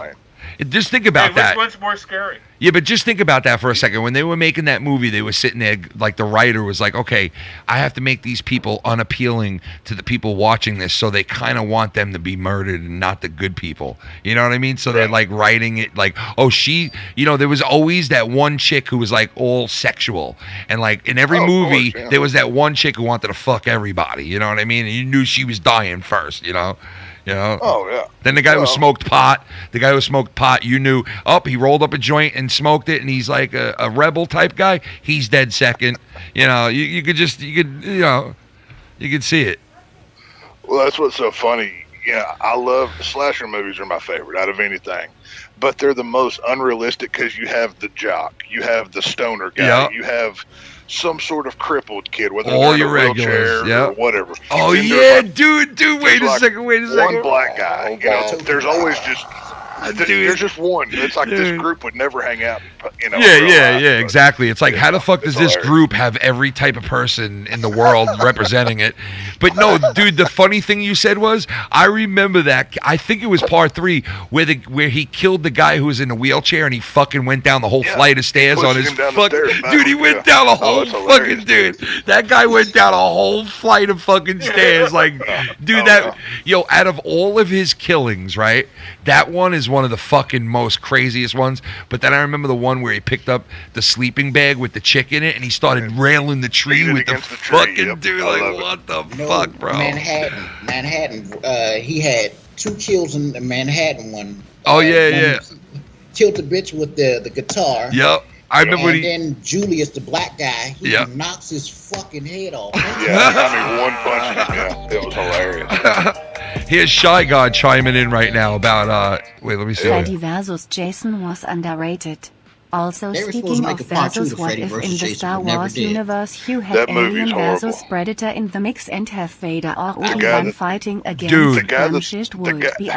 Speaker 3: just think about that.
Speaker 5: Which one's more scary?
Speaker 3: Yeah, but just think about that for a second. When they were making that movie, they were sitting there, like the writer was like, okay, I have to make these people unappealing to the people watching this, so they kind of want them to be murdered and not the good people. You know what I mean? So they're like writing it like, oh, you know, there was always that one chick who was like all sexual. And like in every movie, there was that one chick who wanted to fuck everybody. You know what I mean? And you knew she was dying first, you know? You know?
Speaker 19: Oh, yeah.
Speaker 3: Then the guy who smoked pot, you knew, he rolled up a joint and smoked it, and he's like a rebel type guy. He's dead second. You know, you could see it.
Speaker 19: Well, that's what's so funny. Yeah, I love slasher movies are my favorite out of anything, but they're the most unrealistic because you have the jock, you have the stoner guy, you have some sort of crippled kid, whether
Speaker 3: all
Speaker 19: they're
Speaker 3: your
Speaker 19: in a wheelchair or whatever.
Speaker 3: Oh
Speaker 19: And
Speaker 3: yeah,
Speaker 19: like,
Speaker 3: dude, wait a second.
Speaker 19: One black guy, you know, there's always just there's just one. It's like this group would never hang out, you know.
Speaker 3: Yeah, exactly. It's like, how the fuck does this group have every type of person in the world representing it? But no, dude, the funny thing you said was, I remember that. I think it was part 3 where he killed the guy who was in a wheelchair and he fucking went down the whole flight of stairs on his fucking. Dude, he went down a whole fucking dude. That guy went down a whole flight of fucking stairs. Like, dude, out of all of his killings, right? That one is one of the fucking most craziest ones. But then I remember the one where he picked up the sleeping bag with the chick in it and he started railing the tree with the fucking dude. Like, what the fuck, bro?
Speaker 4: Manhattan. He had 2 kills in the Manhattan one.
Speaker 3: Oh yeah.
Speaker 4: Killed the bitch with the guitar.
Speaker 3: Yep. I remember
Speaker 4: then Julius, the black guy, he knocks his fucking head off.
Speaker 19: One punch. It was hilarious.
Speaker 3: Here's Shy God chiming in right now about wait, let me see.
Speaker 6: Freddy vs. Jason was underrated. Also, speaking of versus what if in the Star Wars universe you had Alien versus Predator in the mix and have Vader or Obi-Wan fighting against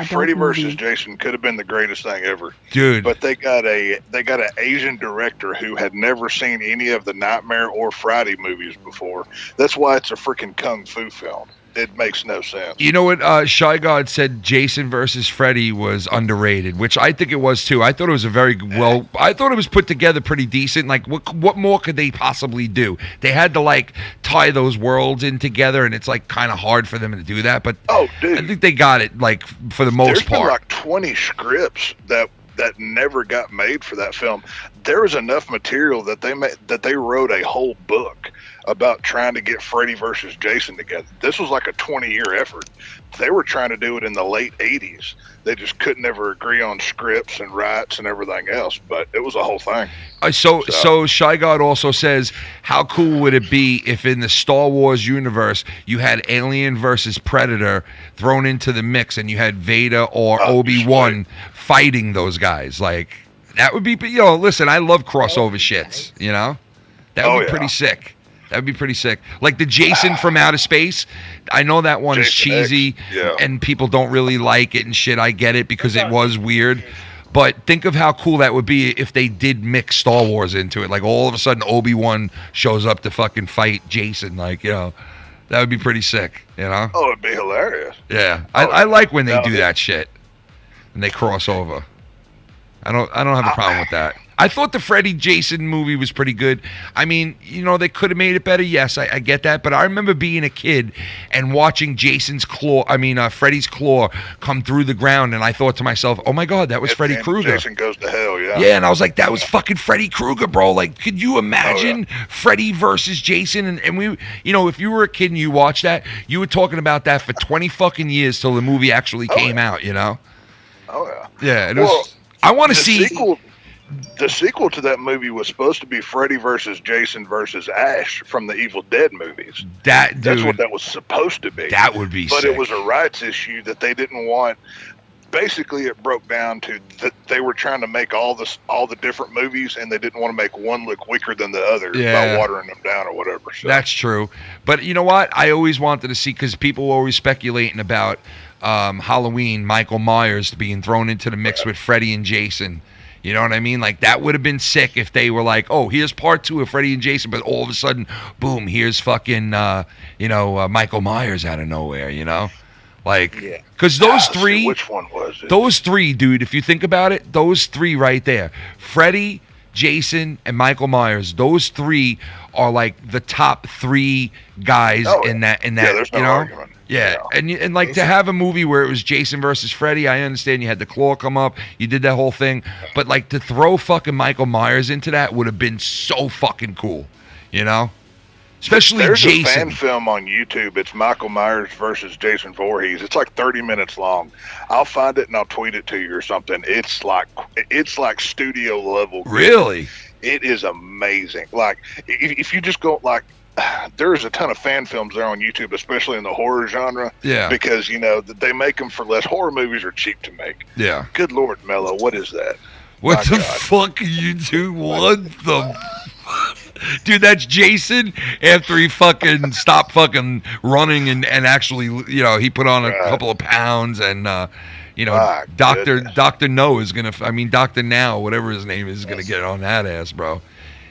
Speaker 6: Freddy
Speaker 19: versus Jason could have been the greatest thing ever.
Speaker 3: Dude.
Speaker 19: But they got an Asian director who had never seen any of the Nightmare or Friday movies before. That's why it's a freaking kung fu film. It makes no sense.
Speaker 3: You know what? Shy God said Jason versus Freddy was underrated, which I think it was too. I thought it was I thought it was put together pretty decent. Like, what more could they possibly do? They had to like tie those worlds in together, and it's like kind of hard for them to do that. But I think they got it like for the most part.
Speaker 19: There's been like 20 scripts that never got made for that film. There was enough material that they wrote a whole book about trying to get Freddy versus Jason together. This was like a 20-year effort. They were trying to do it in the late 80s. They just couldn't ever agree on scripts and rights and everything else, but it was a whole thing.
Speaker 3: So Shy God also says, how cool would it be if in the Star Wars universe you had Alien versus Predator thrown into the mix and you had Vader or Obi-Wan fighting those guys? Like, that would be, listen, I love crossover shits, you know? That would be pretty sick. That would be pretty sick. Like the Jason from Outer Space. I know that one is cheesy and people don't really like it and shit. I get it because it was weird. But think of how cool that would be if they did mix Star Wars into it. Like all of a sudden Obi-Wan shows up to fucking fight Jason. Like, that would be pretty sick, you know?
Speaker 19: Oh, it'd be hilarious.
Speaker 3: Yeah. I like when they do that shit. And they cross over. I don't have a problem with that. I thought the Freddy Jason movie was pretty good. I mean, you know, they could have made it better. Yes, I get that. But I remember being a kid and watching Freddy's claw come through the ground, and I thought to myself, oh my God, that was Freddy Krueger.
Speaker 19: Jason Goes to Hell, yeah.
Speaker 3: Yeah, and I was like, that was fucking Freddy Krueger, bro. Like, could you imagine Freddy versus Jason? And we, you know, if you were a kid and you watched that, you were talking about that for 20 fucking years till the movie actually came out, you know?
Speaker 19: Oh, yeah.
Speaker 3: Yeah, it was, I want to see...
Speaker 19: The sequel to that movie was supposed to be Freddy versus Jason versus Ash from the Evil Dead movies.
Speaker 3: That's
Speaker 19: what that was supposed to be.
Speaker 3: That would be sick.
Speaker 19: But it was a rights issue that they didn't want. Basically, it broke down to that they were trying to make all the different movies, and they didn't want to make one look weaker than the other by watering them down or whatever. So.
Speaker 3: That's true. But you know what? I always wanted to see, because people were always speculating about Halloween, Michael Myers being thrown into the mix with Freddy and Jason. You know what I mean? Like, that would have been sick if they were like, oh, here's part 2 of Freddy and Jason, but all of a sudden, boom, here's fucking, Michael Myers out of nowhere, you know? Like, because those three...
Speaker 19: Which one was it?
Speaker 3: Those three, dude, if you think about it, those three right there, Freddy, Jason, and Michael Myers, those three are like the top 3 guys in that,
Speaker 19: there's no
Speaker 3: you know?
Speaker 19: argument.
Speaker 3: Yeah, and like to have a movie where it was Jason versus Freddy, I understand you had the claw come up, you did that whole thing, but like to throw fucking Michael Myers into that would have been so fucking cool, you know? Especially
Speaker 19: There's
Speaker 3: Jason.
Speaker 19: There's a fan film on YouTube. It's Michael Myers versus Jason Voorhees. It's like 30 minutes long. I'll find it and I'll tweet it to you or something. It's like studio level.
Speaker 3: Really?
Speaker 19: It is amazing. Like if you just go like. There's a ton of fan films there on YouTube, especially in the horror genre.
Speaker 3: Yeah.
Speaker 19: Because, you know, they make them for less. Horror movies are cheap to make.
Speaker 3: Yeah.
Speaker 19: Good Lord, Mello, what is that?
Speaker 3: What the fuck are you doing? What the... Dude, that's Jason after he fucking stopped fucking running and actually, you know, he put on a couple of pounds and, Dr. No is going to... Dr. Now, whatever his name is going to get on that ass, bro.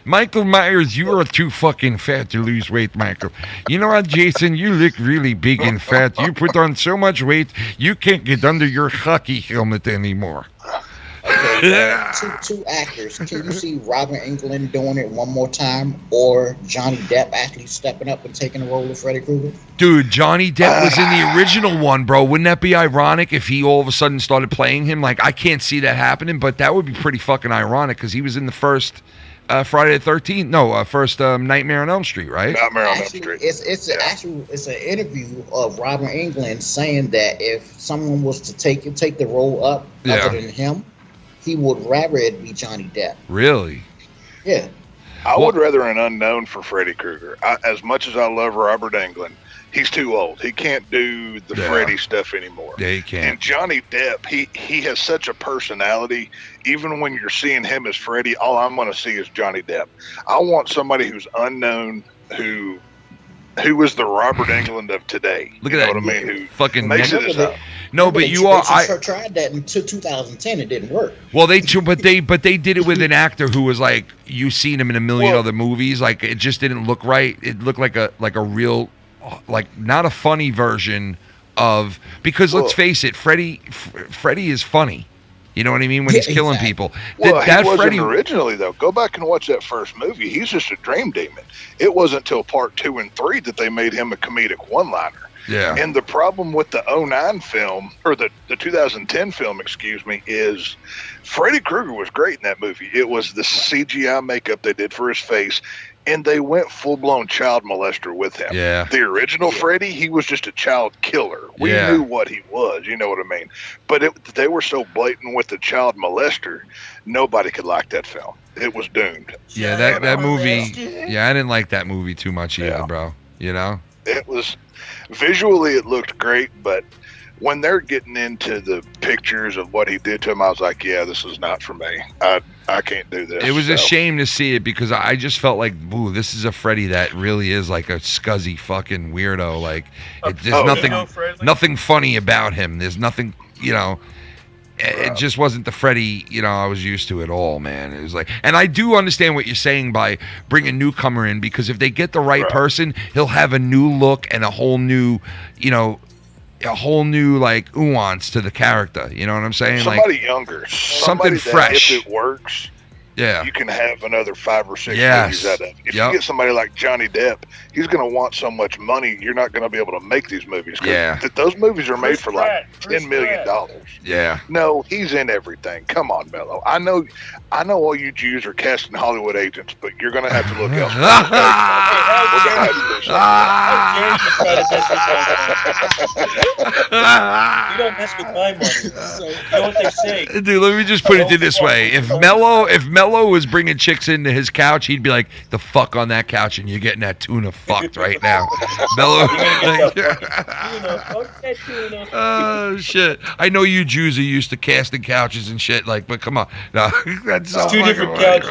Speaker 3: Michael Myers, you are too fucking fat to lose weight, Michael. You know what, Jason? You look really big and fat. You put on so much weight, you can't get under your hockey helmet anymore.
Speaker 4: Okay, two actors. Can you see Robin Englund doing it one more time, or Johnny Depp actually stepping up and taking the role of Freddy Krueger?
Speaker 3: Dude, Johnny Depp was in the original one, bro. Wouldn't that be ironic if he all of a sudden started playing him? Like, I can't see that happening, but that would be pretty fucking ironic because he was in the first... Friday the 13th? No, first Nightmare on Elm Street, right?
Speaker 19: Nightmare on Elm Street.
Speaker 4: It's an interview of Robin Englund saying that if someone was to take the role up other than him, he would rather it be Johnny Depp.
Speaker 3: Really?
Speaker 4: Yeah.
Speaker 19: I would rather an unknown for Freddy Krueger. As much as I love Robert Englund, he's too old. He can't do the Freddy stuff anymore.
Speaker 3: Yeah, he can't.
Speaker 19: And Johnny Depp, he has such a personality. Even when you're seeing him as Freddy, all I'm going to see is Johnny Depp. I want somebody who's unknown, who is the Robert Englund of today.
Speaker 3: Look at that.
Speaker 19: What I mean? Who
Speaker 3: fucking
Speaker 19: makes it his own.
Speaker 3: No, but you are.
Speaker 4: I tried that in 2010. It didn't work.
Speaker 3: Well, they did it with an actor who was like, you've seen him in a million other movies. Like, it just didn't look right. It looked like a real, like, not a funny version of, because let's face it, Freddy is funny. You know what I mean? When he's killing people.
Speaker 19: Well, he wasn't originally, though. Go back and watch that first movie. He's just a dream demon. It wasn't until part 2 and 3 that they made him a comedic one-liner.
Speaker 3: Yeah.
Speaker 19: And the problem with the 2009 film, or the 2010 film, is Freddy Krueger was great in that movie. It was the CGI makeup they did for his face, and they went full-blown child molester with him.
Speaker 3: Yeah.
Speaker 19: The original Freddy, he was just a child killer. We knew what he was, you know what I mean? But they were so blatant with the child molester, nobody could like that film. It was doomed.
Speaker 3: Yeah, that movie, I didn't like that movie too much either, bro. You know?
Speaker 19: It was, visually it looked great, but when they're getting into the pictures of what he did to him, I was like, yeah, this is not for me. I can't do this.
Speaker 3: It was a shame to see it because I just felt like, ooh, this is a Freddy that really is like a scuzzy fucking weirdo. Like, there's nothing funny about him. There's nothing, you know. It just wasn't the Freddy, you know, I was used to at all, man. It was like, and I do understand what you're saying by bringing a newcomer in, because if they get the right person, he'll have a new look and a whole new, you know, like nuance to the character. You know what I'm saying?
Speaker 19: Somebody
Speaker 3: like,
Speaker 19: younger,
Speaker 3: something fresh.
Speaker 19: If it works, you can have another 5 or 6
Speaker 3: Yes.
Speaker 19: movies out of it. If you get somebody like Johnny Depp, he's going to want so much money, you're not going to be able to make these movies. Those movies are made for like $10 million.
Speaker 3: Yeah.
Speaker 19: No, he's in everything. Come on, Mello. I know all you Jews are casting Hollywood agents, but you're going to have to look
Speaker 5: You don't mess with my money. So, you know what they say.
Speaker 3: Dude, let me just put it this way. If Mello was bringing chicks into his couch, he'd be like, the fuck on that couch, and you're getting that tuna fucked right now. Mello. Oh, shit. I know you Jews are used to casting couches and shit, like, but come on. No, that's so
Speaker 5: two different couches.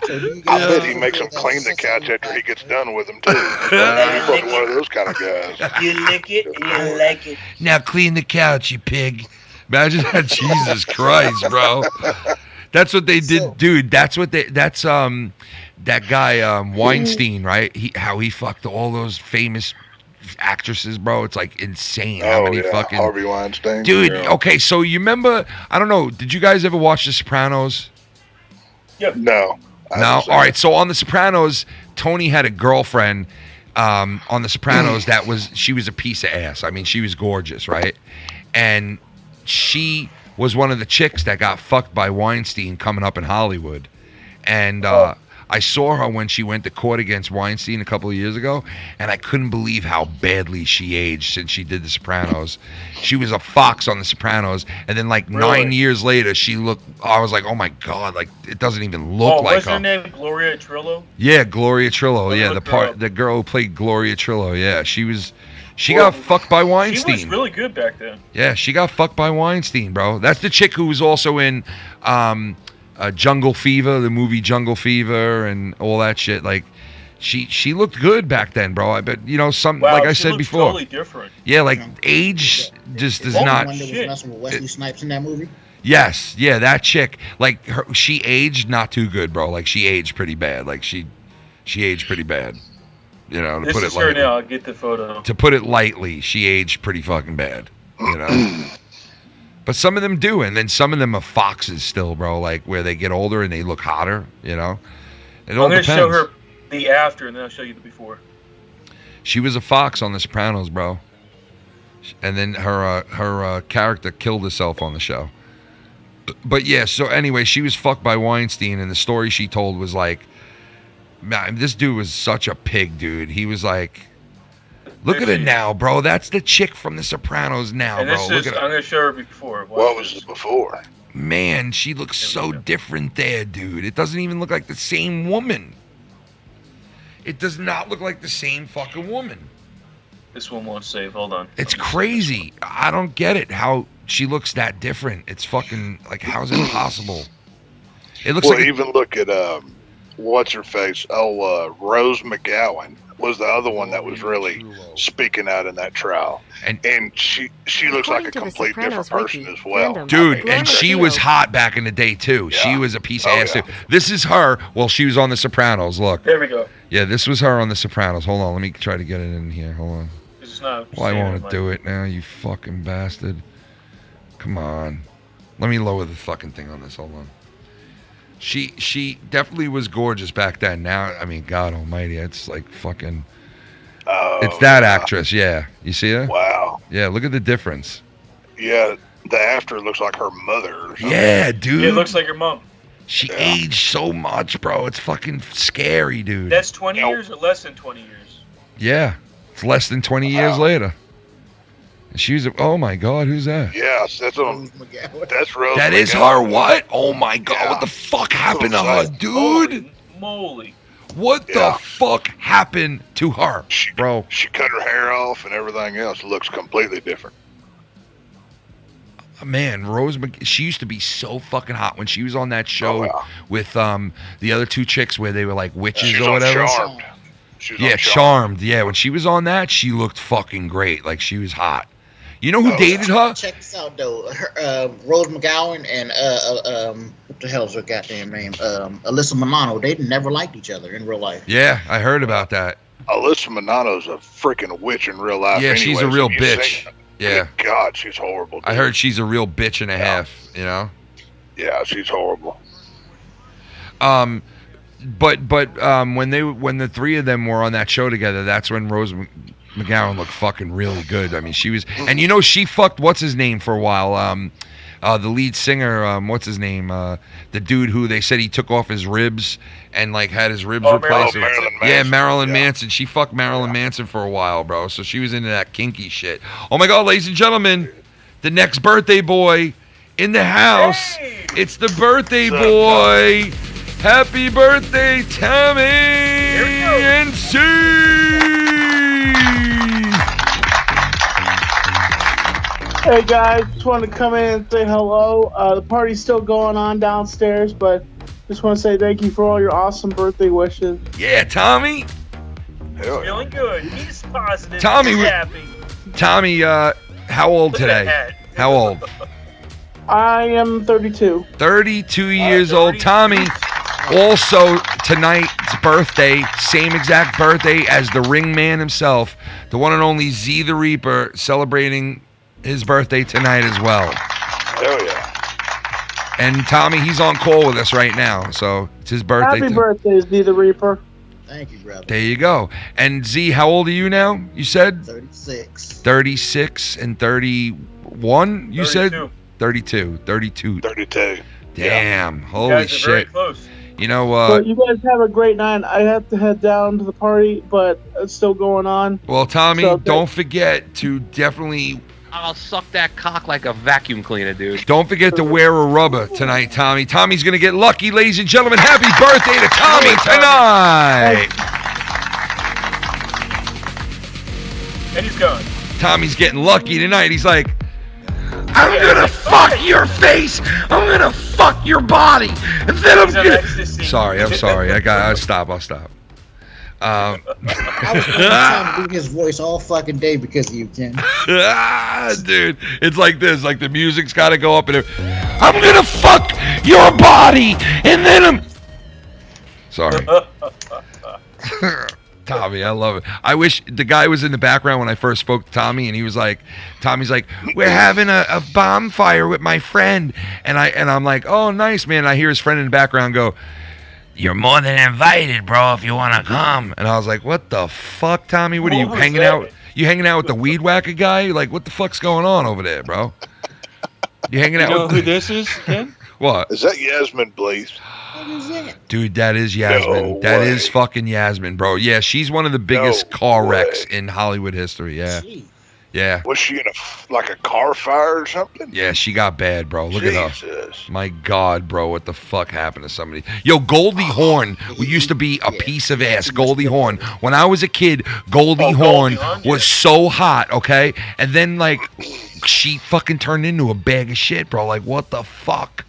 Speaker 19: I bet he makes them clean the couch after he gets done with them, too. He's probably one of those kind of guys.
Speaker 5: You lick it and you like it.
Speaker 3: Now clean the couch, you pig. Imagine that. Jesus Christ, bro. That's what they did, dude. That's that guy Weinstein, right? How he fucked all those famous actresses, bro. It's like insane how many fucking
Speaker 19: Harvey Weinstein.
Speaker 3: Dude, okay, so you remember, I don't know, did you guys ever watch The Sopranos?
Speaker 5: Yep.
Speaker 19: No.
Speaker 3: No? All right, so on The Sopranos, Tony had a girlfriend on The Sopranos she was a piece of ass. I mean, she was gorgeous, right? And she was one of the chicks that got fucked by Weinstein coming up in Hollywood. And I saw her when she went to court against Weinstein a couple of years ago, and I couldn't believe how badly she aged since she did The Sopranos. She was a fox on The Sopranos, and then like 9 years later, I was like, oh my God, like it doesn't even look like
Speaker 5: her. What's her name? Gloria Trillo?
Speaker 3: Yeah, Gloria Trillo. Yeah, the girl who played Gloria Trillo. Yeah, she got fucked by Weinstein.
Speaker 5: She was really good back then.
Speaker 3: Yeah, she got fucked by Weinstein, bro. That's the chick who was also in Jungle Fever, the movie Jungle Fever, and all that shit. Like, she looked good back then, bro. I bet like I said before.
Speaker 5: Totally different.
Speaker 3: Yeah, like age just does not.
Speaker 4: One that was messing with Wesley Snipes in that movie.
Speaker 3: Yes, yeah, that chick. Like she aged not too good, bro. Like she aged pretty bad. Like she aged pretty bad. You know, to
Speaker 5: this
Speaker 3: put
Speaker 5: is
Speaker 3: it
Speaker 5: her
Speaker 3: lightly.
Speaker 5: now. I'll get the photo.
Speaker 3: To put it lightly, she aged pretty fucking bad. You know. But some of them do, and then some of them are foxes still, bro. Like where they get older and they look hotter. You know. It all
Speaker 5: I'm gonna
Speaker 3: depends.
Speaker 5: show her the after, and then I'll show you the before.
Speaker 3: She was a fox on The Sopranos, bro. And then her character killed herself on the show. But yeah, so anyway, she was fucked by Weinstein, and the story she told was like, man, this dude was such a pig, dude. He was like, look at it now, bro. That's the chick from The Sopranos now,
Speaker 5: and
Speaker 3: bro.
Speaker 5: Look at I'm gonna show her before.
Speaker 19: What was it before?
Speaker 3: Man, she looks so different there, dude. It doesn't even look like the same woman. It does not look like the same fucking woman.
Speaker 5: This one won't save. Hold on.
Speaker 3: It's crazy. I don't get it. How she looks that different. It's fucking like, how is it possible? It looks like
Speaker 19: even look at what's her face? Rose McGowan was the other one that was really speaking out in that trial, and she looks like a complete different person as well,
Speaker 3: dude. And she was hot back in the day too. Yeah. She was a piece of ass too. This is her. Well, she was on The Sopranos. Look.
Speaker 5: There we go.
Speaker 3: Yeah, this was her on The Sopranos. Hold on, let me try to get it in here. Hold on. Well, I want to do it now, you fucking bastard. Come on. Let me lower the fucking thing on this. Hold on. She definitely was gorgeous back then. Now, I mean, God almighty, it's like fucking... it's that actress, yeah. You see her?
Speaker 19: Wow.
Speaker 3: Yeah, look at the difference.
Speaker 19: Yeah, the after looks like her mother.
Speaker 3: Yeah, dude.
Speaker 5: Yeah, it looks like her mom.
Speaker 3: She aged so much, bro. It's fucking scary, dude.
Speaker 5: That's 20 years or less than 20 years?
Speaker 3: Yeah. It's less than 20 years later. And she was, oh my God, who's that?
Speaker 19: Yes, that's Rose.
Speaker 3: That is her, what? Oh my God, what the fuck happened to her, dude?
Speaker 5: Holy moly.
Speaker 3: What the fuck happened to her, bro?
Speaker 19: She cut her hair off and everything else. Looks completely different.
Speaker 3: Man, she used to be so fucking hot when she was on that show with the other two chicks where they were like witches or whatever.
Speaker 19: Charmed.
Speaker 3: Charmed. Yeah, when she was on that, she looked fucking great. Like she was hot. You know who dated her?
Speaker 4: Check this out though. Rose McGowan and what the hell's her goddamn name? Alyssa Milano. They never liked each other in real life.
Speaker 3: Yeah, I heard about that.
Speaker 19: Alyssa Milano's a freaking witch in real life.
Speaker 3: Yeah, she's a real bitch. Yeah.
Speaker 19: God, she's horrible. Dude.
Speaker 3: I heard she's a real bitch and a half. You know.
Speaker 19: Yeah, she's horrible.
Speaker 3: But when the three of them were on that show together, that's when Rose McGowan looked fucking really good. I mean, she was, and you know, she fucked what's his name for a while. The lead singer, what's his name? The dude who they said he took off his ribs and like had his ribs replaced. Marilyn Manson. She fucked Marilyn Manson for a while, bro. So she was into that kinky shit. Oh my God, ladies and gentlemen, the next birthday boy in the house. Hey! It's the birthday boy. Happy birthday, Tommy and C.
Speaker 20: Hey guys, just wanted to come in and say hello. The party's still going on downstairs, but just want to say thank you for all your awesome birthday wishes.
Speaker 3: Yeah, Tommy.
Speaker 5: Feeling good. He's positive.
Speaker 3: Tommy,
Speaker 5: He's happy.
Speaker 3: Tommy, how old today? How old?
Speaker 20: I am 32.
Speaker 3: 32 years old. Tommy, also tonight's birthday, same exact birthday as the ring man himself, the one and only Z the Reaper, celebrating his birthday tonight as well.
Speaker 19: Hell yeah.
Speaker 3: And Tommy, he's on call with us right now, so it's his birthday.
Speaker 20: Happy birthday, Z the Reaper.
Speaker 4: Thank you, brother.
Speaker 3: There you go. And Z, how old are you now? You said?
Speaker 4: 36.
Speaker 3: 36 and 31, you
Speaker 5: 32.
Speaker 3: said? 32.
Speaker 19: 32.
Speaker 3: Damn.
Speaker 5: You
Speaker 3: Holy
Speaker 5: guys are very
Speaker 3: shit.
Speaker 5: close.
Speaker 3: You know,
Speaker 20: But you guys have a great night. I have to head down to the party, but it's still going on.
Speaker 3: well, Tommy,
Speaker 20: So,
Speaker 3: don't forget to definitely,
Speaker 11: I'll suck that cock like a vacuum cleaner, dude.
Speaker 3: don't forget to wear a rubber tonight, Tommy. Tommy's going to get lucky, ladies and gentlemen. Happy birthday to Tommy tonight.
Speaker 5: And he's gone.
Speaker 3: Tommy's getting lucky tonight. He's like, I'm gonna fuck your face. I'm gonna fuck your body, and then I'm gonna. Sorry, I'm sorry. I'll stop.
Speaker 4: I was trying to do his voice all fucking day because of you, Ken.
Speaker 3: Dude, it's like this. Like the music's got to go up, and I'm gonna fuck your body, and then I'm. Sorry. Tommy, I love it. I wish the guy was in the background when I first spoke to Tommy, and he was like, Tommy's like, we're having a bonfire with my friend, and I'm like, oh, nice, man. And I hear his friend in the background go, you're more than invited, bro, if you want to come. And I was like, what the fuck, Tommy? What are you hanging out? You hanging out with the weed whacker guy? Like, what the fuck's going on over there, bro? You hanging out?
Speaker 10: You know
Speaker 3: with
Speaker 10: who this is, Ken?
Speaker 3: What?
Speaker 19: Is that Yasmin Bleeth?
Speaker 4: What is that?
Speaker 3: Dude, that is Yasmin.
Speaker 19: No
Speaker 3: that
Speaker 19: way.
Speaker 3: is fucking Yasmin, bro. Yeah, she's one of the biggest car wrecks in Hollywood history. Yeah. Yeah.
Speaker 19: Was she in a car fire or something?
Speaker 3: Yeah, she got bad, bro. Look at her.
Speaker 19: Jesus.
Speaker 3: My God, bro, what the fuck happened to somebody? Yo, Goldie Hawn, who used to be a piece of ass. Goldie Hawn. When I was a kid, Goldie Hawn was so hot, okay? And then, like, she fucking turned into a bag of shit, bro. Like, what the fuck?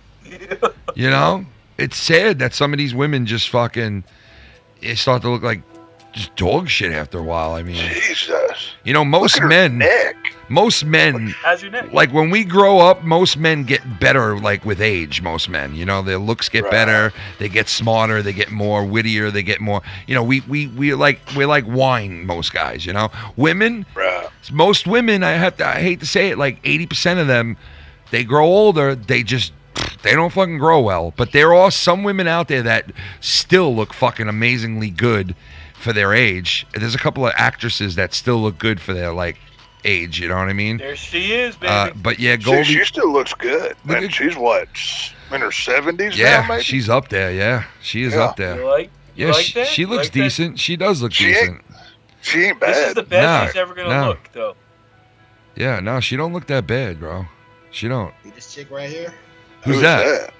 Speaker 3: You know? It's sad that some of these women just fucking start to look like just dog shit after a while. I mean,
Speaker 19: Jesus.
Speaker 3: You know, most men,
Speaker 5: How's your neck?
Speaker 3: like when we grow up, most men get better, like with age. Most men, you know, their looks get better, they get smarter, they get more wittier, they get more. You know, we're like wine. Most guys, you know, women, most women. I hate to say it, like 80% of them, they grow older, they don't fucking grow well. But there are some women out there that still look fucking amazingly good for their age. There's a couple of actresses that still look good for their like age. You know what I mean?
Speaker 5: There she is, baby.
Speaker 3: But yeah, Goldie.
Speaker 19: She still looks good. And she's what, in her 70s
Speaker 3: yeah,
Speaker 19: now, maybe?
Speaker 3: she's up there. Yeah, she is up there.
Speaker 5: You like that?
Speaker 3: She looks
Speaker 5: like that?
Speaker 3: decent. She does look decent.
Speaker 19: She ain't bad.
Speaker 5: This is the best she's ever gonna look, though.
Speaker 3: Yeah, no, she don't look that bad, bro. She don't.
Speaker 4: See this chick right here?
Speaker 3: Who's that?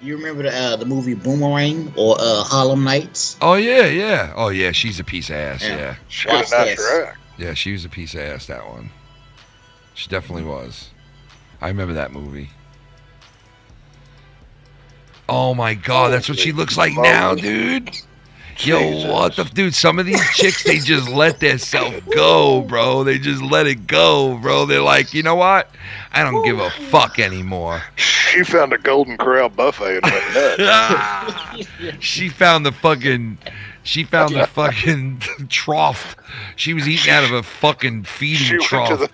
Speaker 4: You remember the movie Boomerang or Harlem Nights?
Speaker 3: Oh yeah. Oh yeah, she's a piece of ass. Yeah.
Speaker 19: She got a nice rack.
Speaker 3: Yeah, she was a piece of ass, that one. She definitely was. I remember that movie. Oh my God, that's what she looks like now, dude. Yo, what the dude? Some of these chicks, they just let their self go, bro. They just let it go, bro. They're like, you know what? I don't give a fuck anymore.
Speaker 19: She found a Golden Corral buffet and went nuts.
Speaker 3: She found the fucking trough. She was eating out of a fucking feeding trough.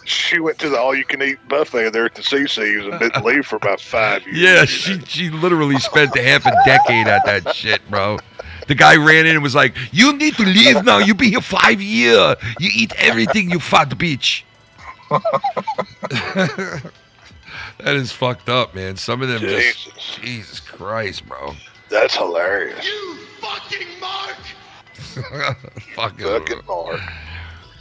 Speaker 19: She went to the all-you-can-eat buffet there at the CC's and didn't leave for about 5 years.
Speaker 3: Yeah, she literally spent half a decade at that shit, bro. The guy ran in and was like, "You need to leave now. You be here 5 years. You eat everything, you fat bitch." That is fucked up, man. Some of them just, Jesus Christ, bro.
Speaker 19: That's hilarious.
Speaker 16: You fucking Mark!
Speaker 3: Fucking Mark.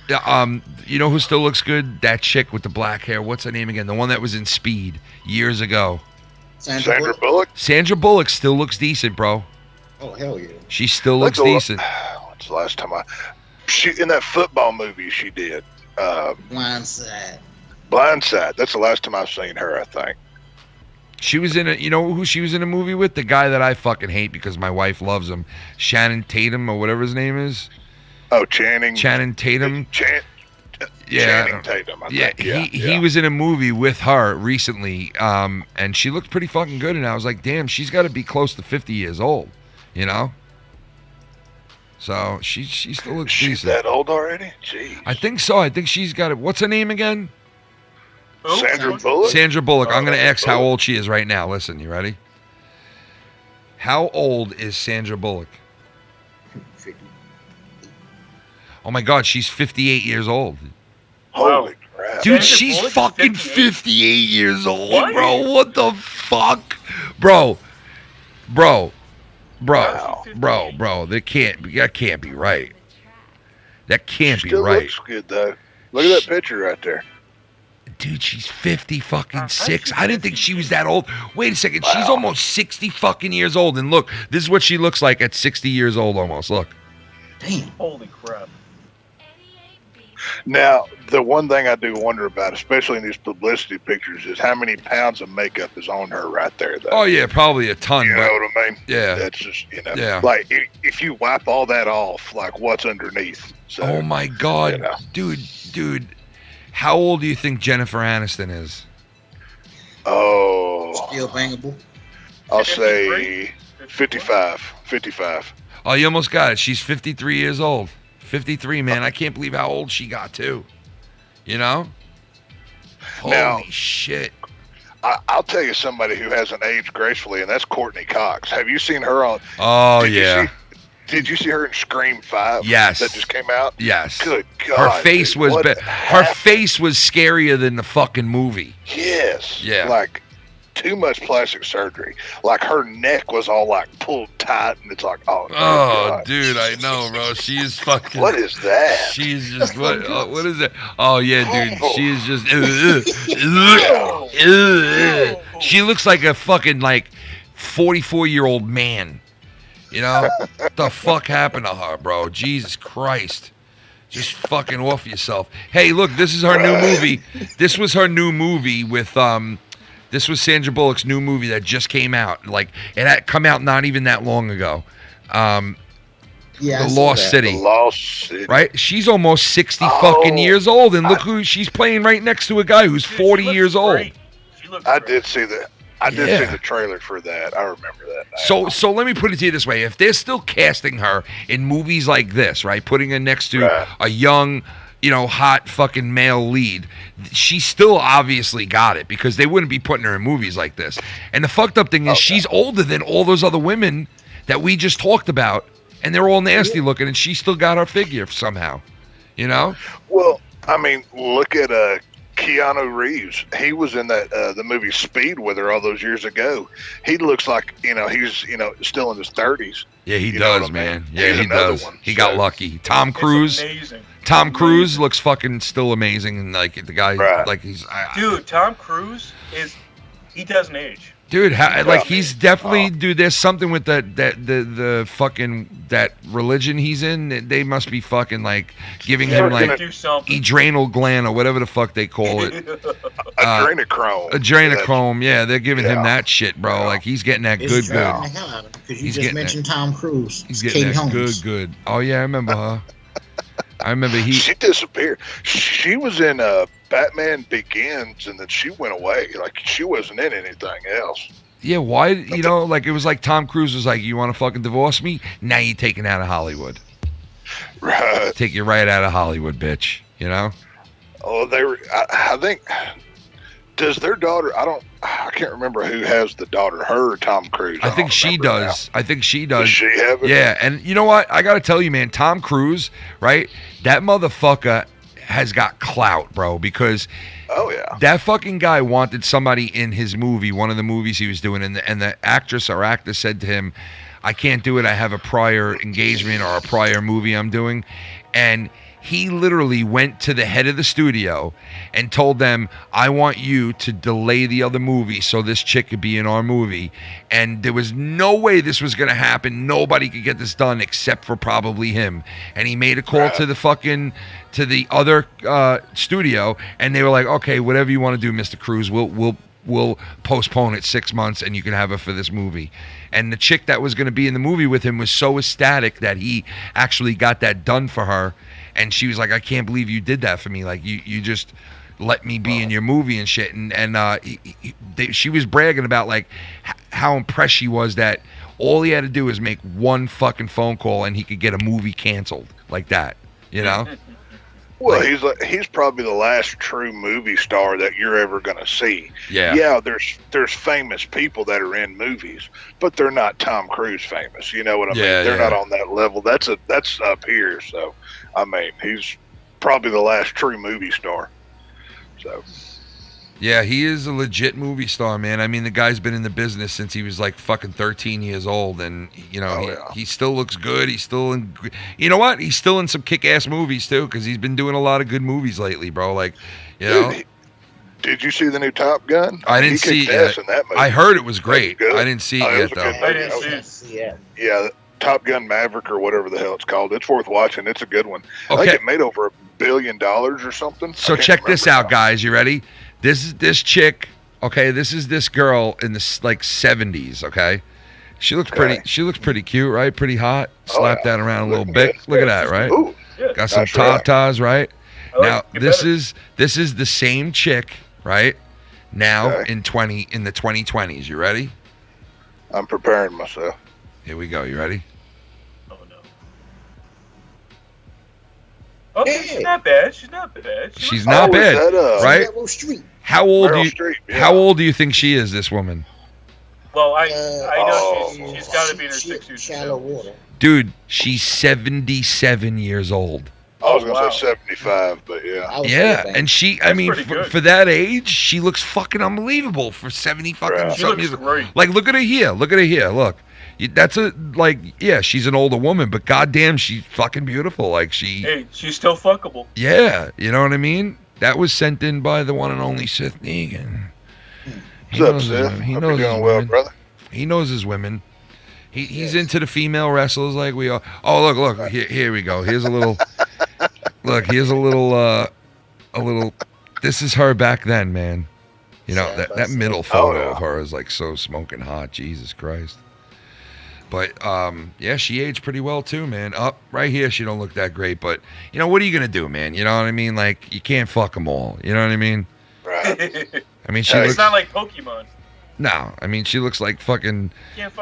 Speaker 3: Yeah, you know who still looks good? That chick with the black hair. What's her name again? The one that was in Speed years ago.
Speaker 19: Sandra Bullock?
Speaker 3: Sandra Bullock still looks decent, bro.
Speaker 4: Oh, hell yeah.
Speaker 3: She still looks decent.
Speaker 19: What's the last time she in that football movie she did?
Speaker 4: Blindside.
Speaker 19: Blindside. That's the last time I've seen her, I think.
Speaker 3: She was in you know who she was in a movie with? The guy that I fucking hate because my wife loves him. Shannon Tatum or whatever his name is.
Speaker 19: Oh, Channing
Speaker 3: Tatum.
Speaker 19: Channing Tatum, I think.
Speaker 3: He was in a movie with her recently, and she looked pretty fucking good, and I was like, damn, she's got to be close to 50 years old, you know? So she still looks decent.
Speaker 19: She's that old already? Jeez.
Speaker 3: I think so. I think she's got it. What's her name again?
Speaker 19: Sandra Bullock?
Speaker 3: Sandra Bullock. I'm going to ask how old she is right now. Listen, you ready? How old is Sandra Bullock?
Speaker 4: 50.
Speaker 3: Oh my God, she's 58 years old.
Speaker 19: Holy crap.
Speaker 3: Dude, she's fucking 58 years old, bro. What the fuck? Bro. That can't be right. That can't be right.
Speaker 19: Looks good, though. Look at that picture right there.
Speaker 3: Dude, she's 50 fucking 6. I didn't think she was that old. Wait a second. She's almost 60 fucking years old. And look, this is what she looks like at 60 years old almost. Look.
Speaker 4: Damn.
Speaker 5: Holy crap.
Speaker 19: Now, the one thing I do wonder about, especially in these publicity pictures, is how many pounds of makeup is on her right there, though.
Speaker 3: Oh, yeah, probably a ton.
Speaker 19: You know what I mean?
Speaker 3: Yeah.
Speaker 19: That's just,
Speaker 3: Yeah.
Speaker 19: like, if you wipe all that off, like, what's underneath? So,
Speaker 3: oh, my God. Dude. How old do you think Jennifer Aniston is?
Speaker 19: Oh.
Speaker 4: Still bangable?
Speaker 19: I'll say 55.
Speaker 3: Oh, you almost got it. She's 53 years old. 53, man. I can't believe how old she got, too. You know? Holy shit.
Speaker 19: I'll tell you somebody who hasn't aged gracefully, and that's Courtney Cox. Have you seen her on...
Speaker 3: Oh, yeah.
Speaker 19: Did you see her in Scream 5?
Speaker 3: Yes.
Speaker 19: That just came out?
Speaker 3: Yes.
Speaker 19: Good God.
Speaker 3: Her face was scarier than the fucking movie.
Speaker 19: Yes.
Speaker 3: Yeah.
Speaker 19: Like, too much plastic surgery. Like, her neck was all, like, pulled tight, and it's like, oh, God.
Speaker 3: Dude, I know, bro. She is fucking...
Speaker 19: What is that?
Speaker 3: She's just... What is that? Oh, yeah, dude. She is just... She looks like a fucking, like, 44-year-old man. You know? What the fuck happened to her, bro? Jesus Christ. Just fucking off yourself. Hey, look, this is her new movie. This was her new movie with... This was Sandra Bullock's new movie that just came out. Like, it had come out not even that long ago. The Lost City.
Speaker 19: The Lost City.
Speaker 3: Right? She's almost 60 fucking years old. And look who she's playing right next to a guy who's 40 years old.
Speaker 19: I did see that. I did see the trailer for that. I remember that.
Speaker 3: So let me put it to you this way. If they're still casting her in movies like this, right? Putting her next to a young... hot fucking male lead, she still obviously got it because they wouldn't be putting her in movies like this. And the fucked up thing is she's older than all those other women that we just talked about, and they're all nasty looking, and she still got her figure somehow, you know?
Speaker 19: Well, I mean, look at Keanu Reeves. He was in that the movie Speed with her all those years ago. He looks like, he's, still in his 30s.
Speaker 3: Yeah, he does, man. Yeah, he does. He got lucky. Tom Cruise.
Speaker 5: Amazing.
Speaker 3: Tom Cruise looks fucking still amazing, and like the guy, like he's.
Speaker 5: Dude, Tom Cruise he doesn't age.
Speaker 3: Dude, he's definitely, dude. There's something with the fucking that religion he's in. They must be fucking like giving him like adrenal gland or whatever the fuck they call it.
Speaker 19: Adrenochrome.
Speaker 3: Adrenochrome. Yeah, they're giving him that shit, bro. Like he's getting that good.
Speaker 4: Because you just mentioned Tom Cruise.
Speaker 3: He's getting that good. Oh yeah, I remember her. She
Speaker 19: disappeared. She was in Batman Begins, and then she went away. Like, she wasn't in anything else.
Speaker 3: Yeah, why? Like, it was like Tom Cruise was like, you want to fucking divorce me? Now you're taken out of Hollywood.
Speaker 19: Right.
Speaker 3: Take you right out of Hollywood, bitch. You know?
Speaker 19: Oh, they were. I think. Does their daughter? I can't remember who has the daughter. Her or Tom Cruise.
Speaker 3: I think she does.
Speaker 19: Now.
Speaker 3: I think she does.
Speaker 19: Does she have it?
Speaker 3: Yeah, and you know what? I got to tell you, man, Tom Cruise, right? That motherfucker has got clout, bro, because that fucking guy wanted somebody in his movie, one of the movies he was doing, and the actress or actor said to him, I can't do it. I have a prior engagement or a prior movie I'm doing. And he literally went to the head of the studio and told them, I want you to delay the other movie so this chick could be in our movie. And there was no way this was going to happen. Nobody could get this done except for probably him. And he made a call to the other studio, and they were like, okay, whatever you want to do, Mr. Cruise, we'll postpone it 6 months and you can have her for this movie. And the chick that was going to be in the movie with him was so ecstatic that he actually got that done for her. And she was like, I can't believe you did that for me. Like, you just let me be in your movie and shit. And she was bragging about, like, how impressed she was that all he had to do is make one fucking phone call and he could get a movie canceled like that, you know?
Speaker 19: Well, he's probably the last true movie star that you're ever going to see.
Speaker 3: Yeah.
Speaker 19: There's famous people that are in movies, but they're not Tom Cruise famous. You know what I mean? They're not on that level. That's up here. So, I mean, he's probably the last true movie star. So.
Speaker 3: Yeah, he is a legit movie star, man. I mean, the guy's been in the business since he was like fucking 13 years old, and you know, he still looks good. He's still in, you know what? He's still in some kick-ass movies too, because he's been doing a lot of good movies lately, bro. Like, you know.
Speaker 19: Did you see the new Top Gun?
Speaker 3: I didn't see it.
Speaker 19: In that movie.
Speaker 3: I heard it was great. I didn't see it yet, though.
Speaker 19: I didn't see it. Yeah, Top Gun Maverick or whatever the hell it's called. It's worth watching. It's a good one. I think it made over $1 billion or something.
Speaker 3: So check this out, guys. You ready? This is this chick, okay? This is this girl in the like 70s, okay? She looks pretty. She looks pretty cute, right? Pretty hot. Slap that around a little bit. Look at that, right?
Speaker 19: Ooh,
Speaker 3: got some tatas, right? Now this is the same chick, right? Now in the 2020s. You ready?
Speaker 19: I'm preparing myself.
Speaker 3: Here we go. You ready?
Speaker 5: Okay, she's not bad. She's not bad.
Speaker 3: She's not bad, right? How old do you?
Speaker 19: Street,
Speaker 3: How old do you think she is? This woman.
Speaker 5: Well, I know she's got to be in her 60s.
Speaker 4: Shallow water.
Speaker 3: Dude, she's 77 years old.
Speaker 19: I was gonna say 75, but yeah.
Speaker 3: Yeah, and she, I mean, for that age, she looks fucking unbelievable for 70 fucking something years.
Speaker 5: Great.
Speaker 3: Like, look at her here. Look at her here. Look. That's she's an older woman, but goddamn, she's fucking beautiful. Like,
Speaker 5: hey, she's still fuckable.
Speaker 3: Yeah, you know what I mean? That was sent in by the one and only Sith Negan. He knows his women.
Speaker 19: Brother.
Speaker 3: He knows his women. He's into the female wrestlers like we are. Oh, look, here we go. Here's a little. Look, here's a little. This is her back then, man. You know, that middle photo of her is like so smoking hot. Jesus Christ. But yeah, she aged pretty well too, man. Up right here, she don't look that great. But you know, what are you gonna do, man? You know what I mean? Like, you can't fuck them all. You know what I mean?
Speaker 19: Right.
Speaker 3: I mean, she looks.
Speaker 5: It's not like Pokemon.
Speaker 3: No, I mean, she looks like fucking.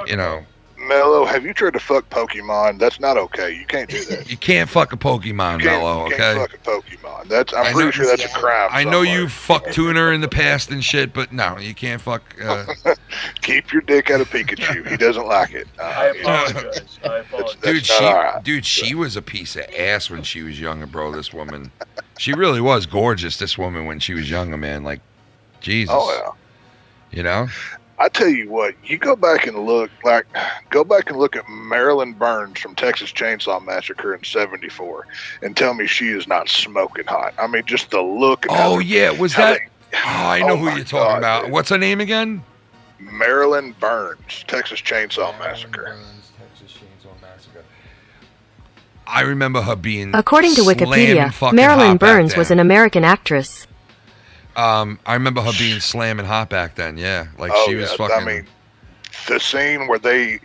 Speaker 3: You know.
Speaker 19: Mello, have you tried to fuck Pokemon? That's not okay. You can't do that.
Speaker 3: You can't fuck a Pokemon, Mello.
Speaker 19: You
Speaker 3: okay.
Speaker 19: can't fuck a Pokemon. I'm pretty sure that's a crime.
Speaker 3: I know you fucked Tuner in the past and shit, but no, you can't fuck.
Speaker 19: Keep your dick out of Pikachu. He doesn't like it.
Speaker 5: I apologize.
Speaker 3: Dude, she was a piece of ass when she was younger, bro. This woman, she really was gorgeous. This woman when she was younger, man. Like, Jesus.
Speaker 19: Oh yeah.
Speaker 3: You know.
Speaker 19: I tell you what, you go back and look at Marilyn Burns from Texas Chainsaw Massacre in '74, and tell me she is not smoking hot. I mean, just the look.
Speaker 3: And was that? I know who you're talking about. Dude. What's her name again?
Speaker 19: Marilyn Burns, Texas Chainsaw Massacre.
Speaker 3: I remember her being.
Speaker 21: According to Wikipedia, Marilyn Burns was an American actress.
Speaker 3: I remember her being slamming hot back then. Yeah, like she was fucking.
Speaker 19: I mean, the scene where they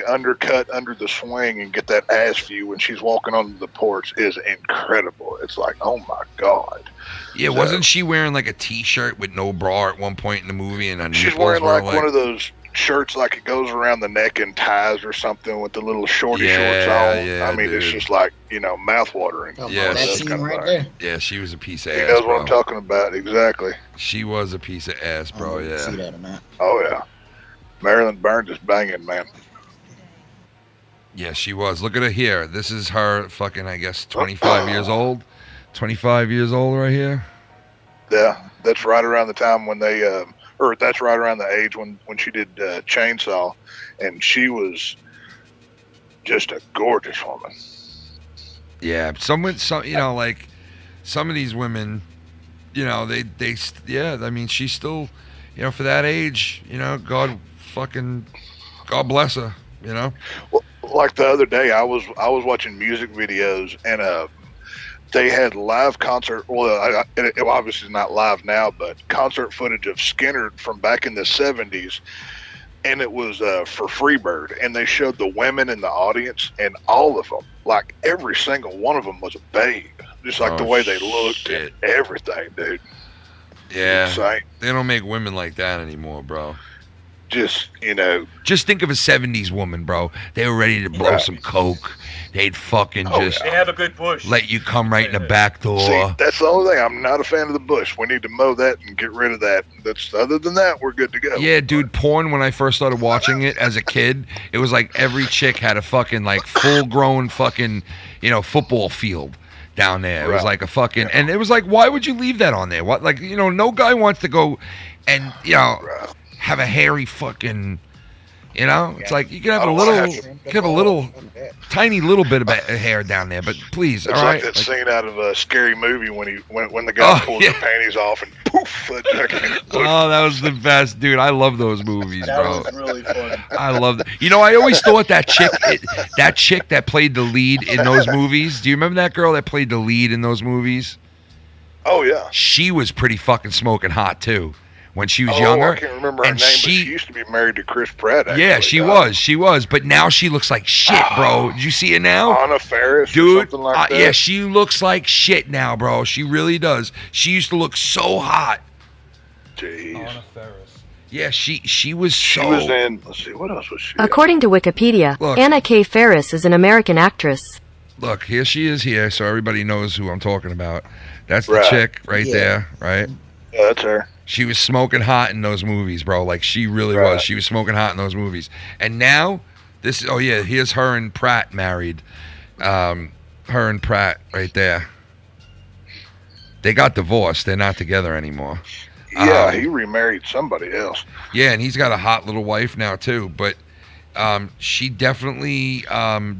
Speaker 19: undercut under the swing and get that ass view when she's walking on the porch is incredible. It's like, oh my god.
Speaker 3: Yeah, wasn't she wearing like a T-shirt with no bra at one point in the movie? And
Speaker 19: she's wearing like one of those. shirts like it goes around the neck and ties or something with the little shorty shorts on. I mean, it's just like, you know, mouth-watering.
Speaker 3: Yeah,
Speaker 4: that scene right there.
Speaker 3: Yeah, she was a piece of
Speaker 19: He
Speaker 3: ass,
Speaker 19: knows
Speaker 3: bro.
Speaker 19: what I'm talking about, exactly.
Speaker 3: She was a piece of ass, bro, yeah.
Speaker 4: See that or not.
Speaker 19: Oh, yeah. Marilyn Burns is banging, man.
Speaker 3: Yeah, she was. Look at her here. This is her fucking, I guess, 25 years old. 25 years old right here.
Speaker 19: Yeah, that's right around the time when they, or that's right around the age when she did Chainsaw, and she was just a gorgeous woman.
Speaker 3: Yeah, some, you know, like some of these women, you know, yeah, I mean, she's still, you know, for that age, you know, God bless her, you know.
Speaker 19: Well, like the other day, I was watching music videos, and they had live concert. Well, it obviously is not live now, but concert footage of Skinner from back in the '70s, and it was for Freebird, and they showed the women in the audience, and all of them, like every single one of them, was a babe, just like the way they looked and everything, dude.
Speaker 3: Yeah,
Speaker 19: insane.
Speaker 3: They don't make women like that anymore, bro.
Speaker 19: Just, you know.
Speaker 3: Just think of a 70s woman, bro. They were ready to blow some coke. They'd fucking just
Speaker 5: They have a good push.
Speaker 3: let you come right in the back door.
Speaker 19: See, that's the only thing. I'm not a fan of the bush. We need to mow that and get rid of that. Other than that, we're good to go.
Speaker 3: Yeah, dude, porn, when I first started watching it as a kid, it was like every chick had a fucking, like, full-grown fucking, you know, football field down there. It was like a fucking, and it was like, why would you leave that on there? What, like, you know, no guy wants to go and, you know, have a hairy fucking, you know, it's like you can have a little, tiny little bit of hair down there, but please,
Speaker 19: it's
Speaker 3: all
Speaker 19: like
Speaker 3: right.
Speaker 19: that scene out of a Scary Movie when the guy pulls the panties off and poof.
Speaker 3: Oh, that was the best, dude. I love those movies, bro.
Speaker 5: That was really fun.
Speaker 3: I love that. You know, I always thought that chick that played the lead in those movies. Do you remember that girl that played the lead in those movies?
Speaker 19: Oh yeah.
Speaker 3: She was pretty fucking smoking hot too. When she was younger.
Speaker 19: I can't remember her name, but she used to be married to Chris Pratt. Actually.
Speaker 3: Yeah, she was. But now she looks like shit, bro. Did you see it now?
Speaker 19: Anna Faris,
Speaker 3: dude.
Speaker 19: or something like that.
Speaker 3: Yeah, she looks like shit now, bro. She really does. She used to look so hot.
Speaker 19: Jeez.
Speaker 3: Anna Faris. Yeah, she was so.
Speaker 19: She was in. Let's see, what else was she?
Speaker 21: According to Wikipedia,
Speaker 3: Look.
Speaker 21: Anna K. Faris is an American actress.
Speaker 3: Look, here she is here, so everybody knows who I'm talking about. That's the chick right there, right?
Speaker 19: Yeah, that's her.
Speaker 3: She was smoking hot in those movies, bro. Like, she really was. She was smoking hot in those movies. And now, here's her and Pratt married. Her and Pratt right there. They got divorced. They're not together anymore.
Speaker 19: Yeah, he remarried somebody else.
Speaker 3: Yeah, and he's got a hot little wife now, too. But she definitely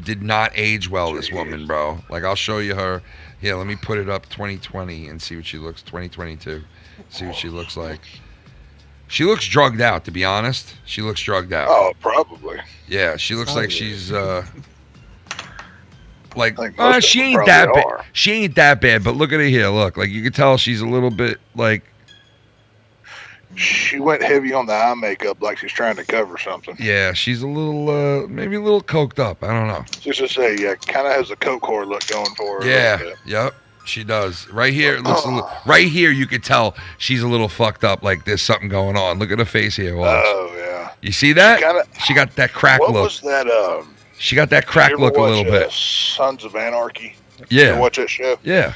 Speaker 3: did not age well, this woman, bro. Like, I'll show you her. Yeah, let me put it up 2020 and see what she looks, 2022. See what she looks like. She looks drugged out, to be honest. She looks drugged out.
Speaker 19: Oh, probably.
Speaker 3: Yeah, she looks like she's like she
Speaker 19: ain't
Speaker 3: that bad. She ain't that bad, but look at her here. Look, like you can tell she's a little bit like.
Speaker 19: She went heavy on the eye makeup, like she's trying to cover something.
Speaker 3: Yeah, she's a little, maybe a little coked up. I don't know.
Speaker 19: Just to say, yeah, kind of has a coke whore look going for her.
Speaker 3: Yeah, yep. She does. Right here, it looks right here. You could tell she's a little fucked up. Like there's something going on. Look at her face here. Watch.
Speaker 19: Oh yeah.
Speaker 3: You see that? She got that crack look.
Speaker 19: What was that?
Speaker 3: She got that crack look a little bit.
Speaker 19: Sons of Anarchy.
Speaker 3: Yeah.
Speaker 19: You watch that show?
Speaker 3: Yeah.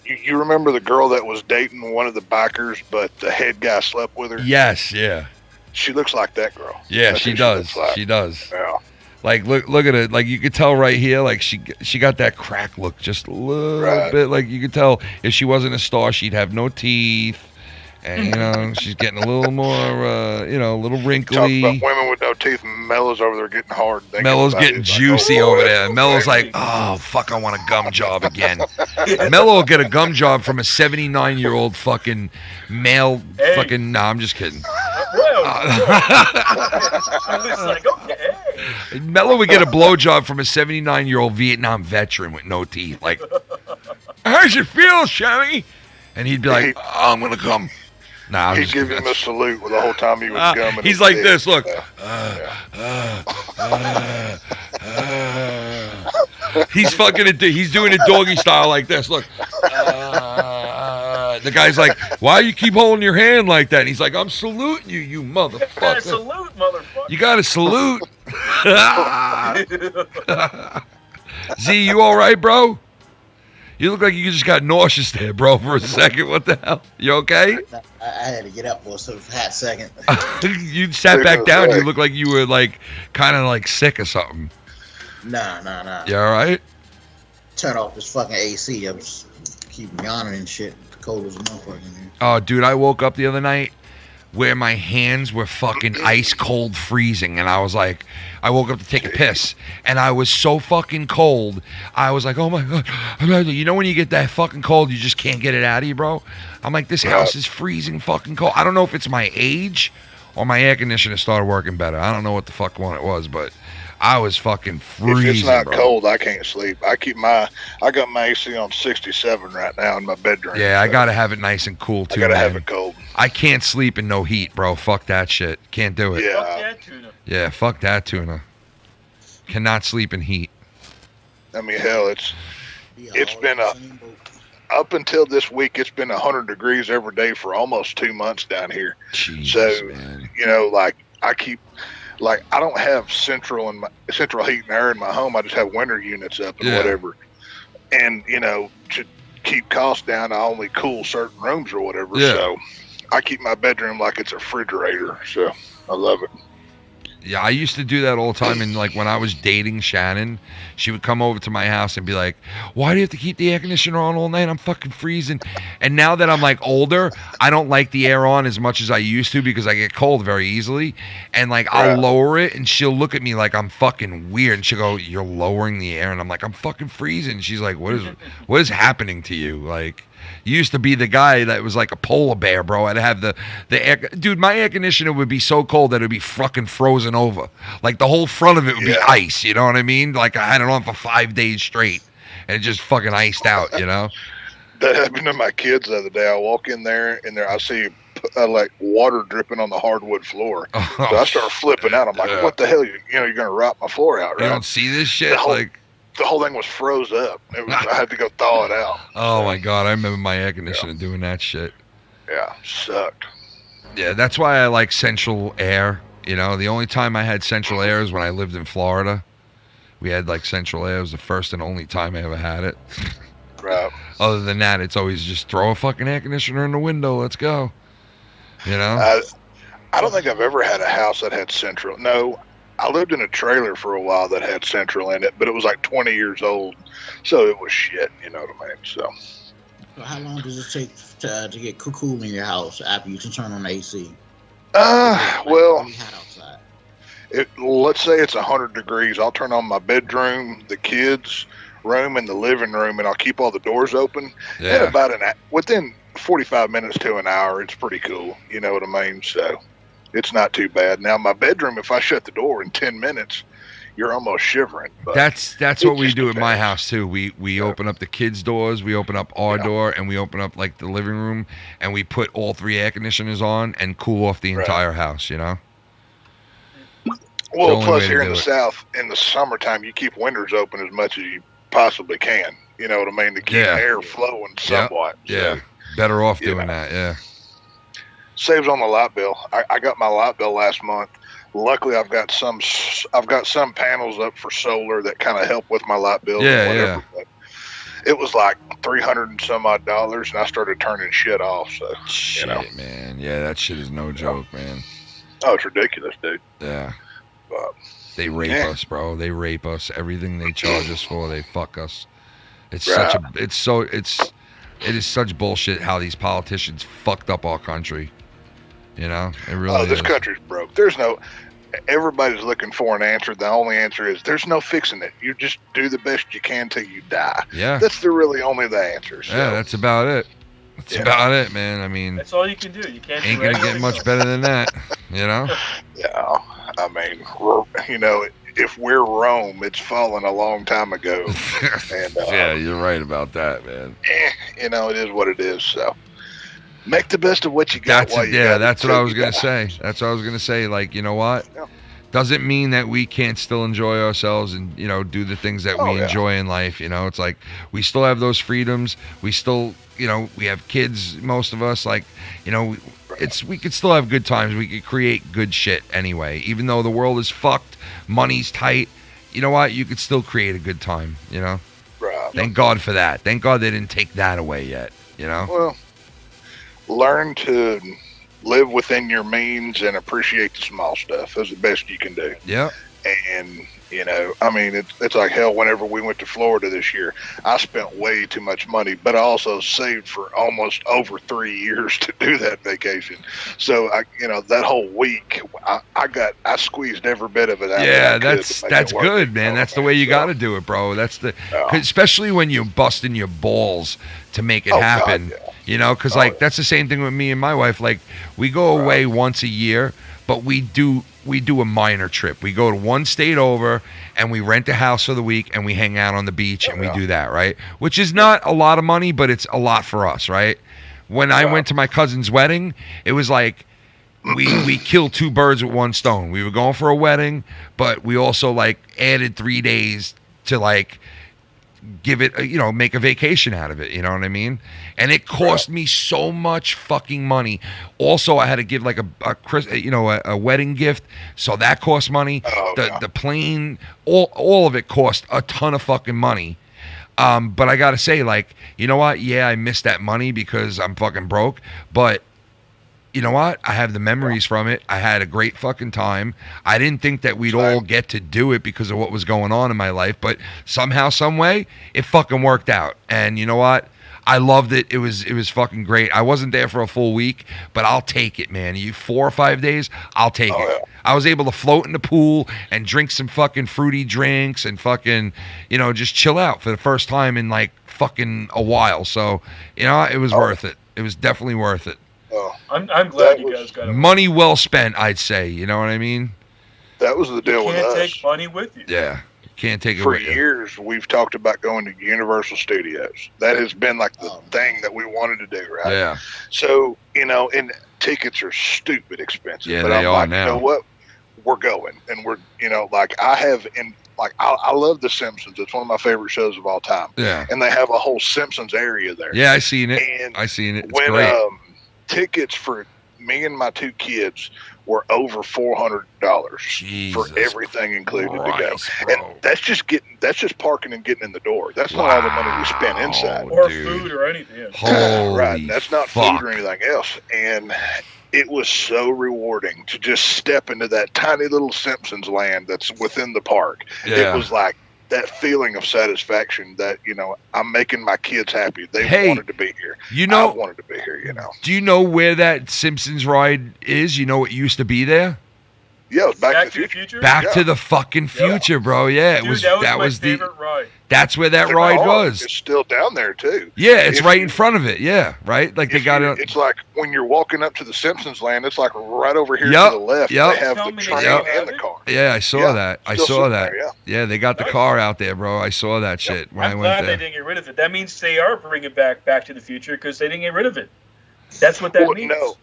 Speaker 19: You remember the girl that was dating one of the bikers, but the head guy slept with her?
Speaker 3: Yes. Yeah.
Speaker 19: She looks like that girl.
Speaker 3: Yeah, she does. She does.
Speaker 19: Yeah.
Speaker 3: Like look at it. Like you could tell right here. Like she got that crack look just a little bit. Like you could tell if she wasn't a star, she'd have no teeth, and you know she's getting a little more, a little wrinkly.
Speaker 19: Talk about women with no teeth. Mello's over there getting hard.
Speaker 3: Mello's getting juicy over there. Mello's like, oh fuck, I want a gum job again. Mello will get a gum job from a 79-year-old fucking male. Fucking. Nah, I'm just kidding. Mello would get a blowjob from a 79-year-old Vietnam veteran with no teeth. Like, how's it feel, Shammy? And he'd be like, oh, I'm gonna come. Nah,
Speaker 19: he'd give him a salute the whole time he was gumming.
Speaker 3: He's like this. Look. He's fucking. He's doing a doggy style like this. Look. The guy's like, why you keep holding your hand like that? And he's like, I'm saluting you, you motherfucker.
Speaker 5: Salute, motherfucker.
Speaker 3: You gotta salute. Z, you all right, bro? You look like you just got nauseous there, bro, for a second. What the hell? You okay?
Speaker 4: I had to get up for a hot second.
Speaker 3: You sat back down. You look like you were like kind of like sick or something.
Speaker 4: Nah.
Speaker 3: You all right?
Speaker 4: Turn off this fucking AC. I was keep yawning and shit. Cold as a motherfucker in here.
Speaker 3: Oh, dude, I woke up the other night where my hands were fucking ice cold freezing, and I was like, I woke up to take a piss, and I was so fucking cold. I was like, oh my god, you know when you get that fucking cold, you just can't get it out of you, bro. I'm like, this house is freezing fucking cold. I don't know if it's my age or my air conditioner started working better. I don't know what the fuck one it was, but I was fucking freezing.
Speaker 19: If it's not
Speaker 3: bro.
Speaker 19: cold, I can't sleep. I got my AC on 67 right now in my bedroom.
Speaker 3: Yeah, so I gotta have it nice and cool too.
Speaker 19: I gotta have it cold.
Speaker 3: I can't sleep in no heat, bro. Fuck that shit. Can't do it.
Speaker 19: Yeah.
Speaker 5: Fuck that tuna.
Speaker 3: Yeah, fuck that tuna. Cannot sleep in heat.
Speaker 19: I mean, hell, it's been up until this week. It's been 100 degrees every day for almost 2 months down here.
Speaker 3: Jesus,
Speaker 19: so
Speaker 3: man.
Speaker 19: You know, like I don't have central heat and air in my home. I just have winter units up and whatever. And you know, to keep costs down, I only cool certain rooms or whatever.
Speaker 3: Yeah.
Speaker 19: So I keep my bedroom like it's a refrigerator. So I love it.
Speaker 3: Yeah, I used to do that all the time. And like when I was dating Shannon, she would come over to my house and be like, why do you have to keep the air conditioner on all night? I'm fucking freezing. And now that I'm like older, I don't like the air on as much as I used to because I get cold very easily. And like I'll lower it and she'll look at me like I'm fucking weird. And she'll go, you're lowering the air. And I'm like, I'm fucking freezing. And she's like, what is happening to you? Like, you used to be the guy that was like a polar bear, bro. I'd have the air. Dude, my air conditioner would be so cold that it would be fucking frozen over. Like the whole front of it would be ice, you know what I mean? Like I had it on for 5 days straight and it just fucking iced out, you know?
Speaker 19: That happened to my kids the other day. I walk in there and I see like water dripping on the hardwood floor. So I start flipping out. I'm like, what the hell? You're going to rot my floor out, right?
Speaker 3: You don't see this shit?
Speaker 19: The whole thing was froze up. I had to go thaw it out.
Speaker 3: Oh my god, I remember my air conditioner doing that shit.
Speaker 19: Yeah, sucked.
Speaker 3: Yeah, that's why I like central air. You know, the only time I had central air is when I lived in Florida. We had like central air. It was the first and only time I ever had it.
Speaker 19: Right.
Speaker 3: Other than that, it's always just throw a fucking air conditioner in the window. Let's go. You know?
Speaker 19: I don't think I've ever had a house that had central. No. I lived in a trailer for a while that had central in it, but it was like 20 years old, so it was shit, you know what I mean? So
Speaker 4: how long does it take to get cool in your house after you can turn on the AC?
Speaker 19: Well, let's say it's 100 degrees. I'll turn on my bedroom, the kids' room, and the living room, and I'll keep all the doors open.
Speaker 3: Yeah.
Speaker 19: And about within 45 minutes to an hour, it's pretty cool, you know what I mean? So it's not too bad. Now, my bedroom, if I shut the door in 10 minutes, you're almost shivering. But
Speaker 3: that's what we do at my house, too. We open up the kids' doors, we open up our door, and we open up, like, the living room, and we put all 3 air conditioners on and cool off the entire house, you know?
Speaker 19: Well, plus here in the South, in the summertime, you keep windows open as much as you possibly can. You know what I mean? To keep air flowing somewhat.
Speaker 3: Yeah,
Speaker 19: so,
Speaker 3: better off doing that, yeah.
Speaker 19: Saves on the light bill. I got my light bill last month. Luckily, I've got some panels up for solar that kind of help with my light bill.
Speaker 3: Yeah.
Speaker 19: But it was like $300 and some odd, and I started turning shit off. So
Speaker 3: shit, man. Yeah, that shit is no joke, man.
Speaker 19: Oh, it's ridiculous, dude.
Speaker 3: Yeah.
Speaker 19: But
Speaker 3: they rape us, bro. They rape us. Everything they charge us for, they fuck us. It's it is such bullshit how these politicians fucked up our country. You know, it really
Speaker 19: this country's broke. Everybody's looking for an answer. The only answer is there's no fixing it. You just do the best you can till you die.
Speaker 3: Yeah.
Speaker 19: That's really only the answer. So.
Speaker 3: Yeah, that's about it. That's about it, man. I mean,
Speaker 5: that's all you can do. You can't.
Speaker 3: Ain't gonna get much better than that, you know.
Speaker 19: Yeah, I mean, you know, if we're Rome, it's fallen a long time ago. And
Speaker 3: yeah, you're right about that, man.
Speaker 19: You know, it is what it is. So. Make the best of what you got.
Speaker 3: That's what I was gonna say. That's what I was gonna say. Like, you know what? doesn't mean that we can't still enjoy ourselves and, you know, do the things that we enjoy in life. You know, it's like we still have those freedoms. We still, you know, we have kids, most of us, like, you know, we could still have good times. We could create good shit anyway. Even though the world is fucked, money's tight, you know what? You could still create a good time, you know?
Speaker 19: Right.
Speaker 3: Thank God for that. Thank God they didn't take that away yet, you know?
Speaker 19: Well, learn to live within your means and appreciate the small stuff. That's the best you can do.
Speaker 3: Yeah.
Speaker 19: And, you know, I mean, it's like hell. Whenever we went to Florida this year, I spent way too much money, but I also saved for almost over 3 years to do that vacation. So, you know, that whole week, I squeezed every bit of it out.
Speaker 3: Yeah, that's good, man. That's the way you got to do it, bro. That's especially when you're busting your balls to make it happen. God, yeah. You know, because that's the same thing with me and my wife. Like, we go away once a year, but we do a minor trip. We go to one state over and we rent a house for the week and we hang out on the beach and we do that, right? Which is not a lot of money, but it's a lot for us, right? When I went to my cousin's wedding, it was like we killed 2 birds with one stone. We were going for a wedding, but we also like added 3 days to like give it, you know, make a vacation out of it, you know what I mean? And it cost me so much fucking money. Also, I had to give like a wedding gift, so that cost money. The plane, all of it cost a ton of fucking money. But I gotta say, like, you know what? Yeah, I missed that money because I'm fucking broke, but you know what? I have the memories from it. I had a great fucking time. I didn't think that we'd all get to do it because of what was going on in my life, but somehow, some way, it fucking worked out. And you know what? I loved it. It was fucking great. I wasn't there for a full week, but I'll take it, man. 4 or 5 days, I'll take it. Yeah. I was able to float in the pool and drink some fucking fruity drinks and fucking, you know, just chill out for the first time in like fucking a while. So, you know, it was worth it. It was definitely worth it.
Speaker 5: I'm glad you guys got it.
Speaker 3: Money well spent, I'd say. You know what I mean?
Speaker 19: That was the deal with us.
Speaker 5: You can't take money with you.
Speaker 3: Yeah. Can't take it
Speaker 19: for
Speaker 3: with you.
Speaker 19: years. We've talked about going to Universal Studios. That has been like the thing that we wanted to do, right?
Speaker 3: Yeah.
Speaker 19: So, you know, and tickets are stupid expensive.
Speaker 3: Yeah,
Speaker 19: but
Speaker 3: they
Speaker 19: I'm
Speaker 3: are
Speaker 19: like,
Speaker 3: now.
Speaker 19: you know what? We're going. And we're, you know, like I love The Simpsons. It's one of my favorite shows of all time.
Speaker 3: Yeah.
Speaker 19: And they have a whole Simpsons area there.
Speaker 3: Yeah, I seen it.
Speaker 19: And
Speaker 3: I seen it. It's
Speaker 19: when
Speaker 3: great.
Speaker 19: Tickets for me and my 2 kids were over $400 for everything included to go. And that's just parking and getting in the door. That's not all the money we spent inside.
Speaker 5: Or food or anything.
Speaker 19: Right. That's not food or anything else. And it was so rewarding to just step into that tiny little Simpsons land that's within the park.
Speaker 3: Yeah.
Speaker 19: It was like that feeling of satisfaction that, you know, I'm making my kids happy. They wanted to be here.
Speaker 3: You know,
Speaker 19: I wanted to be here, you know.
Speaker 3: Do you know where that Simpsons ride is? You know what used to be there?
Speaker 19: Yeah, it was Back to the Future.
Speaker 3: Back to the fucking future, bro. Yeah,
Speaker 5: Dude, that was my favorite ride.
Speaker 3: That's where that ride was.
Speaker 19: It's still down there too.
Speaker 3: Yeah, it's right in front of it. Yeah, right. Like they got it.
Speaker 19: It's like when you're walking up to the Simpsons land. It's like right over here to the left. They have the train and the car.
Speaker 3: Yeah, I saw that. I saw that.
Speaker 19: There,
Speaker 3: yeah, they got the car out there, bro. I saw that shit when I went there.
Speaker 5: I'm glad they didn't get rid of it. That means they are bringing Back to the Future because they didn't get rid of it. That's what that means.
Speaker 19: No,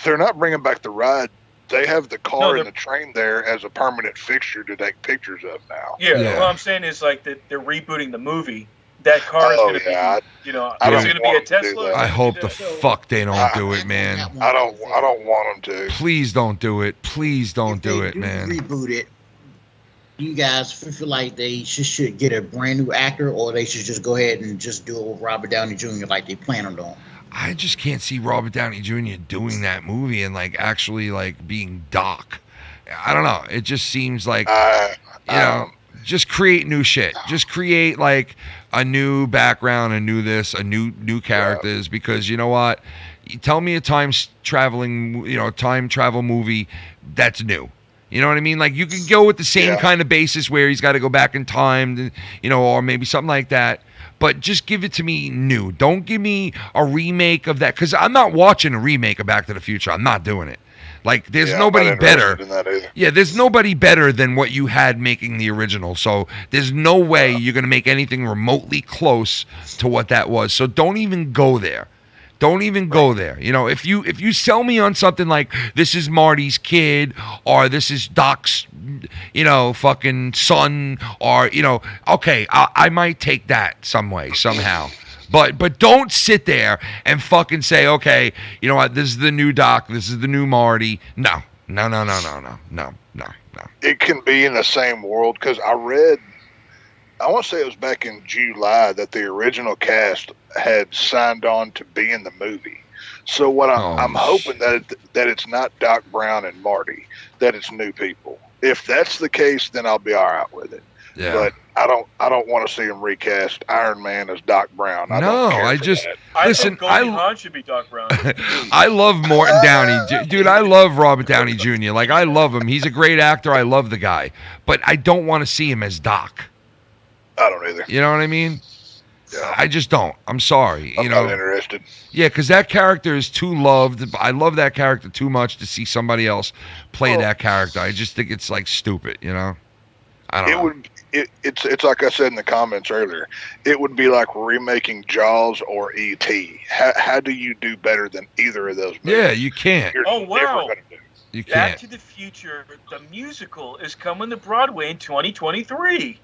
Speaker 19: they're not bringing back the ride. They have the car and the train there as a permanent fixture to take pictures of now.
Speaker 5: Yeah, what I'm saying is like that they're rebooting the movie. That car is going to be, you know, it's going to be a Tesla.
Speaker 3: I hope the fuck they don't do it, man.
Speaker 19: I don't want them to.
Speaker 3: Please don't do it. Please don't do it, man.
Speaker 4: Reboot it. You guys feel like they should get a brand new actor, or they should just go ahead and just do it with Robert Downey Jr. like they plan on doing?
Speaker 3: I just can't see Robert Downey Jr. doing that movie and like actually like being Doc. I don't know. It just seems like you know, just create new shit. Just create like a new background, a new this, a new characters. Because you know what? You tell me a time travel movie that's new. You know what I mean? Like you can go with the same kind of basis where he's got to go back in time, you know, or maybe something like that. But just give it to me new. Don't give me a remake of that, because I'm not watching a remake of Back to the Future. I'm not doing it. Like, there's nobody better. Yeah, there's nobody better than what you had making the original. So there's no way you're going to make anything remotely close to what that was. So don't even go there. Don't even go there. You know, if you sell me on something like this is Marty's kid or this is Doc's you know, fucking son, or, you know, okay, I might take that some way, somehow. But don't sit there and fucking say, okay, you know what, this is the new Doc, this is the new Marty. No.
Speaker 19: It can be in the same world, because I read, I want to say it was back in July, that the original cast had signed on to be in the movie. So what I'm hoping that it's not Doc Brown and Marty, that it's new people. If that's the case, then I'll be all right with it.
Speaker 3: Yeah.
Speaker 19: But I don't want to see him recast Iron Man as Doc Brown.
Speaker 3: I just listen.
Speaker 5: Goldie Hawn should be Doc Brown.
Speaker 3: I love Morton Downey, dude. I love Robert Downey Jr. Like, I love him. He's a great actor. I love the guy, but I don't want to see him as Doc.
Speaker 19: I don't either.
Speaker 3: You know what I mean? Yeah. I just don't. I'm sorry.
Speaker 19: I'm not interested.
Speaker 3: Yeah, because that character is too loved. I love that character too much to see somebody else play that character. I just think it's like stupid. You know? I don't know.
Speaker 19: It's like I said in the comments earlier. It would be like remaking Jaws or E.T. How do you do better than either of those movies?
Speaker 3: Yeah, you can't.
Speaker 19: You're
Speaker 5: wow.
Speaker 19: never gonna do.
Speaker 3: You can't.
Speaker 5: Back to the Future, the musical, is coming to Broadway in 2023.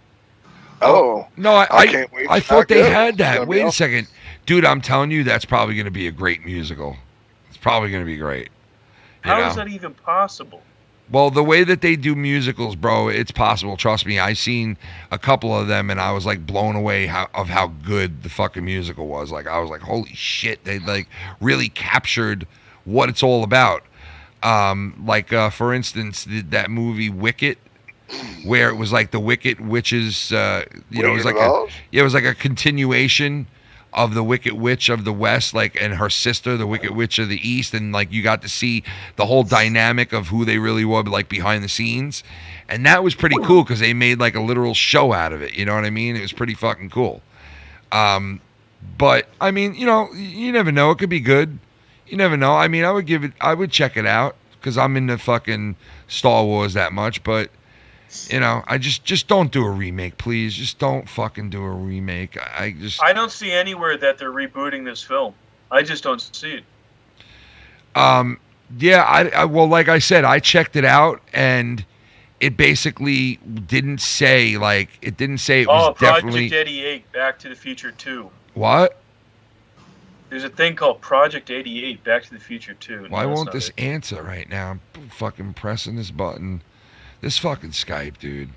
Speaker 19: Oh.
Speaker 3: No, I
Speaker 19: can't wait.
Speaker 3: I thought they
Speaker 19: Good.
Speaker 3: had that.
Speaker 19: It's
Speaker 3: Wait
Speaker 19: gonna
Speaker 3: a second. Dude, I'm telling you, that's probably going to be a great musical. It's probably going to be great.
Speaker 5: How is that even possible?
Speaker 3: Well, the way that they do musicals, bro, it's possible. Trust me. I've seen a couple of them, and I was like blown away of how good the fucking musical was. Like, I was like, holy shit. They like really captured what it's all about. For instance, that movie Wicked, where it was like the Wicked Witches, it was like it was like a continuation of the Wicked Witch of the West, like, and her sister, the Wicked Witch of the East, and like you got to see the whole dynamic of who they really were, like behind the scenes, and that was pretty cool because they made like a literal show out of it. You know what I mean? It was pretty fucking cool. But I mean, you know, you never know. It could be good. You never know. I mean, I would check it out because I'm into fucking Star Wars that much, but. You know, I just don't do a remake, please. Just don't fucking do a remake. I
Speaker 5: don't see anywhere that they're rebooting this film. I just don't see it.
Speaker 3: Yeah, I well, like I said, I checked it out, and it basically didn't say it was definitely.
Speaker 5: Project 88, Back to the Future 2.
Speaker 3: What?
Speaker 5: There's a thing called Project 88, Back to the Future 2.
Speaker 3: Why won't this answer right now? I'm fucking pressing this button. This fucking Skype, dude.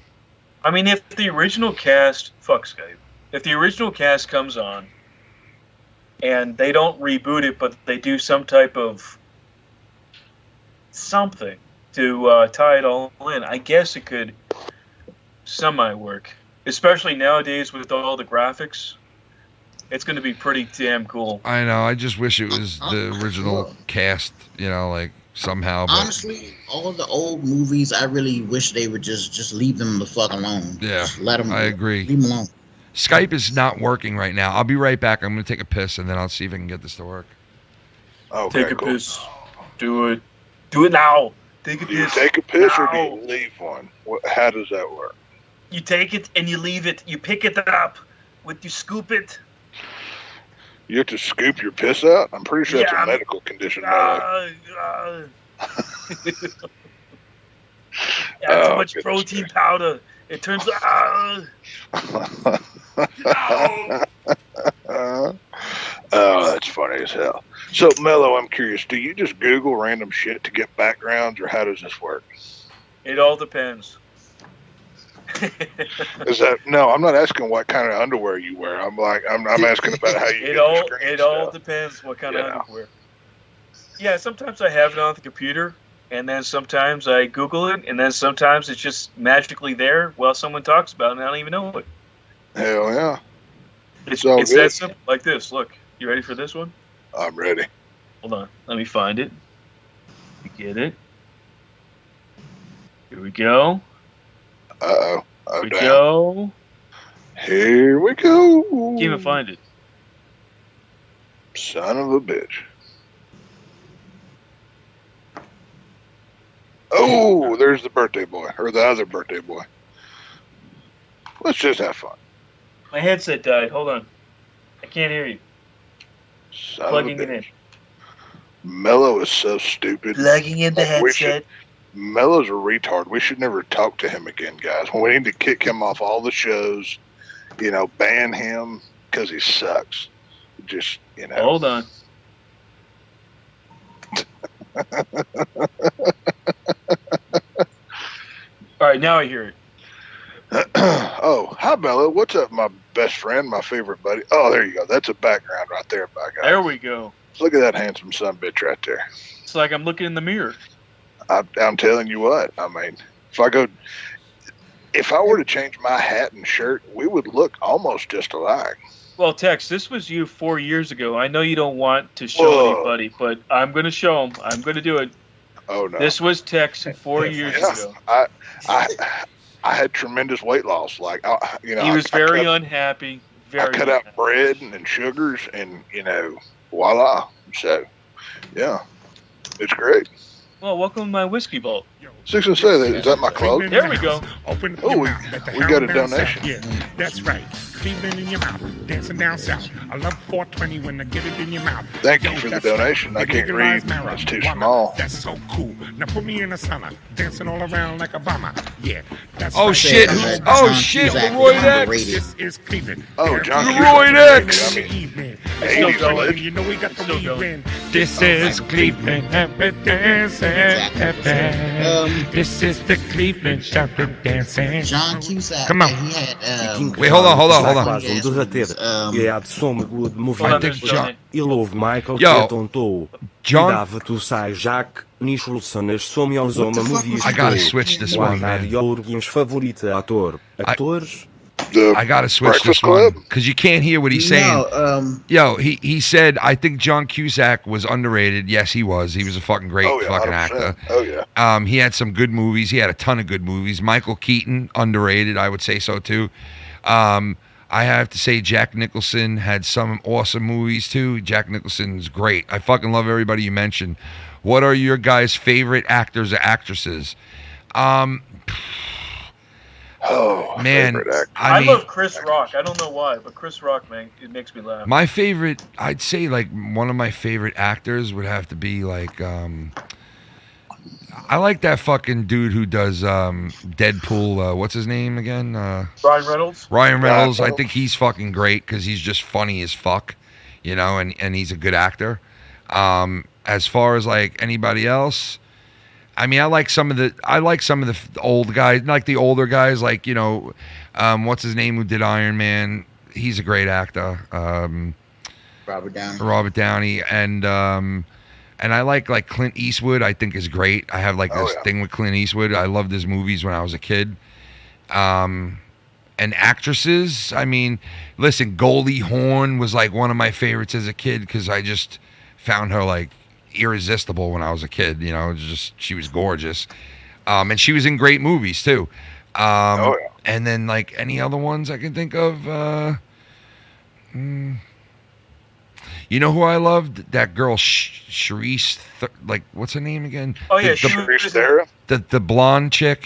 Speaker 5: I mean, if the original cast... Fuck Skype. If the original cast comes on, and they don't reboot it, but they do some type of something to tie it all in, I guess it could semi-work. Especially nowadays with all the graphics. It's going to be pretty damn cool.
Speaker 3: I know. I just wish it was the original cast, you know, like... somehow, but
Speaker 4: honestly, all the old movies, I really wish they would just leave them the fuck alone.
Speaker 3: Yeah,
Speaker 4: just let them.
Speaker 3: I agree.
Speaker 4: Leave them alone.
Speaker 3: Skype is not working right now. I'll be right back. I'm gonna take a piss and then I'll see if I can get this to work.
Speaker 19: Okay,
Speaker 5: take a piss. Do it. Do it now. Take a piss.
Speaker 19: Do you take a piss
Speaker 5: now.
Speaker 19: or do you leave one? How does that work?
Speaker 5: You take it and you leave it. You pick it up. You scoop it.
Speaker 19: You have to scoop your piss out? I'm pretty sure it's a medical condition.
Speaker 5: Add too much protein powder. It turns
Speaker 19: Oh, that's funny as hell. So, Mello, I'm curious. Do you just Google random shit to get backgrounds, or how does this work?
Speaker 5: It all depends.
Speaker 19: No, I'm not asking what kind of underwear you wear. I'm asking about how you.
Speaker 5: It all depends what kind of underwear. Yeah, sometimes I have it on the computer, and then sometimes I Google it, and then sometimes it's just magically there while someone talks about it, and I don't even know it.
Speaker 19: Hell yeah!
Speaker 5: It's that simple. Like this. Look, you ready for this one?
Speaker 19: I'm ready.
Speaker 5: Hold on, let me find it. Get it. Here we go.
Speaker 19: Uh-oh.
Speaker 5: Here we go.
Speaker 19: Here we go.
Speaker 5: Can't even find it.
Speaker 19: Son of a bitch. Oh, there's the birthday boy. Or the other birthday boy. Let's just have fun.
Speaker 5: My headset died. Hold on. I can't hear you.
Speaker 19: Son
Speaker 5: Plugging
Speaker 19: of a
Speaker 5: it in.
Speaker 19: Mello is so stupid.
Speaker 5: Plugging in the headset.
Speaker 19: Mello's a retard. We should never talk to him again, guys. We need to kick him off all the shows. You know, ban him because he sucks. Just, you know.
Speaker 5: Hold on. All right, now I hear it.
Speaker 19: Oh, hi, Mello. What's up, my best friend, my favorite buddy? Oh, there you go. That's a background right there, by God.
Speaker 5: There we go.
Speaker 19: Look at that handsome son bitch right there.
Speaker 5: It's like I'm looking in the mirror.
Speaker 19: I'm telling you what. I mean, if I were to change my hat and shirt, we would look almost just alike.
Speaker 5: Well, Tex, this was you 4 years ago. I know you don't want to show anybody, but I'm going to show them. I'm going to do it.
Speaker 19: Oh, no.
Speaker 5: This was Tex 4 years ago.
Speaker 19: I had tremendous weight loss. Like, you know,
Speaker 5: he was very unhappy.
Speaker 19: I cut out bread and sugars, and you know, voila. So, yeah, it's great.
Speaker 5: Well, welcome to my whiskey bowl.
Speaker 19: 6 and 7. Is that my club?
Speaker 5: There we go.
Speaker 19: We got a donation.
Speaker 12: Yeah, that's right. Cleveland in your mouth, dancing down south. I love 420 when I get it in your mouth.
Speaker 19: Thank you for the donation. I can't read. It's too small.
Speaker 12: That's so cool. Now put me in the sauna, dancing all around like Obama. Yeah, that's
Speaker 3: oh
Speaker 12: right.
Speaker 3: shit! Oh shit! Leroy X.
Speaker 12: This is Cleveland.
Speaker 19: Oh, John
Speaker 3: Leroy X.
Speaker 12: You know we got the weekend. This is Cleveland. This is the Cleveland Chapter dancing.
Speaker 4: John Cusack.
Speaker 12: Come on.
Speaker 4: He had,
Speaker 3: Wait, hold on. John. I gotta switch this one, man. I gotta switch this one because you can't hear what he's saying. Yo, he said, I think John Cusack was underrated. Yes, he was. He was a fucking great fucking 100%. Actor.
Speaker 19: Oh yeah.
Speaker 3: He had some good movies. He had a ton of good movies. Michael Keaton, underrated. I would say so too. I have to say Jack Nicholson had some awesome movies too. Jack Nicholson's great. I fucking love everybody you mentioned. What are your guys' favorite actors or actresses?
Speaker 19: Oh
Speaker 3: man,
Speaker 5: I love Chris Rock. I don't know why, but Chris Rock, man, it makes me laugh.
Speaker 3: My favorite, I'd say, like one of my favorite actors would have to be like, I like that fucking dude who does Deadpool. What's his name again?
Speaker 5: Ryan Reynolds.
Speaker 3: Ryan Reynolds. I think he's fucking great because he's just funny as fuck, you know, and he's a good actor. As far as like anybody else, I mean, I like some of the old guys, like the older guys, like, you know, what's his name who did Iron Man? He's a great actor.
Speaker 4: Robert
Speaker 3: Downey, and I like Clint Eastwood. I think is great. I have like this thing with Clint Eastwood. I loved his movies when I was a kid. And actresses, I mean, listen, Goldie Hawn was like one of my favorites as a kid because I just found her like irresistible when I was a kid. You know, she was gorgeous, and she was in great movies too. And then like any other ones I can think of. You know who I loved? That girl Charisse. Like what's her name again?
Speaker 5: Oh yeah,
Speaker 19: Charisse Theron.
Speaker 3: The blonde chick.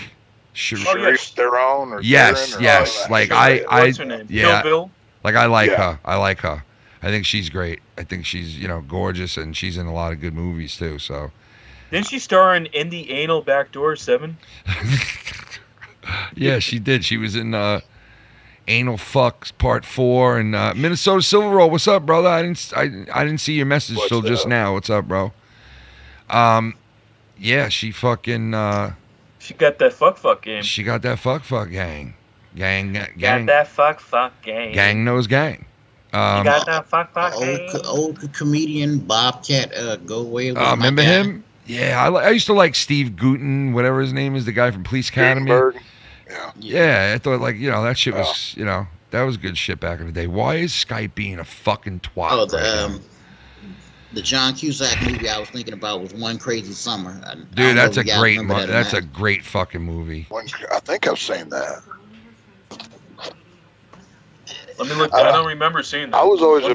Speaker 19: Charisse Theron.
Speaker 3: Yes. Like
Speaker 5: what's her name?
Speaker 3: Yeah.
Speaker 5: Kill Bill?
Speaker 3: Like I like her. I like her. I think she's great. I think she's, you know, gorgeous, and she's in a lot of good movies too. So,
Speaker 5: didn't she star in the Anal Backdoor 7?
Speaker 3: Yeah, she did. She was in Anal Fucks Part 4 and Minnesota Silver Roll. What's up, brother? I didn't see your message till just now. What's up, bro? Yeah, she fucking.
Speaker 5: She got that fuck game.
Speaker 3: She got that fuck gang. Gang.
Speaker 5: Got that fuck gang.
Speaker 3: Gang knows gang.
Speaker 5: You got that fuck
Speaker 4: old comedian Bobcat go away.
Speaker 3: Remember him? Yeah, I used to like Steve Gutton, whatever his name is, the guy from Police Academy. Yeah, I thought like, you know, that shit was, you know, that was good shit back in the day. Why is Skype being a fucking twat?
Speaker 4: The John Cusack movie I was thinking about was One Crazy Summer.
Speaker 3: Dude, that's a great that's a great fucking movie.
Speaker 19: I think I've seen that.
Speaker 5: Let me look. I don't remember seeing that.
Speaker 19: I was always a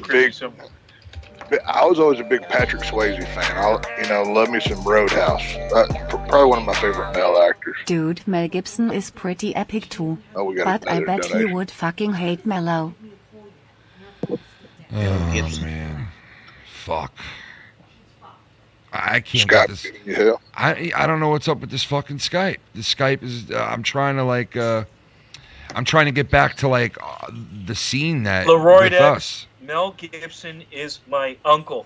Speaker 19: big Patrick Swayze fan. Love me some Roadhouse. Probably one of my favorite male actors.
Speaker 6: Dude, Mel Gibson is pretty epic too. But I bet he would fucking hate Mello.
Speaker 3: Oh man, fuck. I can't
Speaker 19: Skype
Speaker 3: get this.
Speaker 19: Yeah.
Speaker 3: I don't know what's up with this fucking Skype. This Skype is. I'm trying to like. I'm trying to get back to like the scene that
Speaker 5: Leroy
Speaker 3: with us.
Speaker 5: Mel Gibson is my uncle.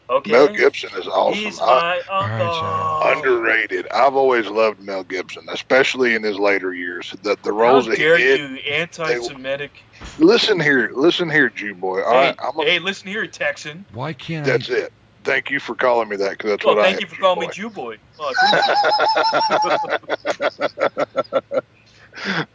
Speaker 5: Okay.
Speaker 19: Mel Gibson is awesome.
Speaker 5: He's my uncle.
Speaker 19: Underrated. I've always loved Mel Gibson, especially in his later years. The roles
Speaker 5: How
Speaker 19: that he
Speaker 5: dare
Speaker 19: did.
Speaker 5: you, anti-Semitic?
Speaker 19: Listen here, Jew boy.
Speaker 5: Hey, listen here, Texan.
Speaker 3: Why can't
Speaker 19: That's it. Thank you for calling me that, because that's
Speaker 5: Well,
Speaker 19: what I
Speaker 5: thank
Speaker 19: am.
Speaker 5: you for calling me Jew boy. Oh, I appreciate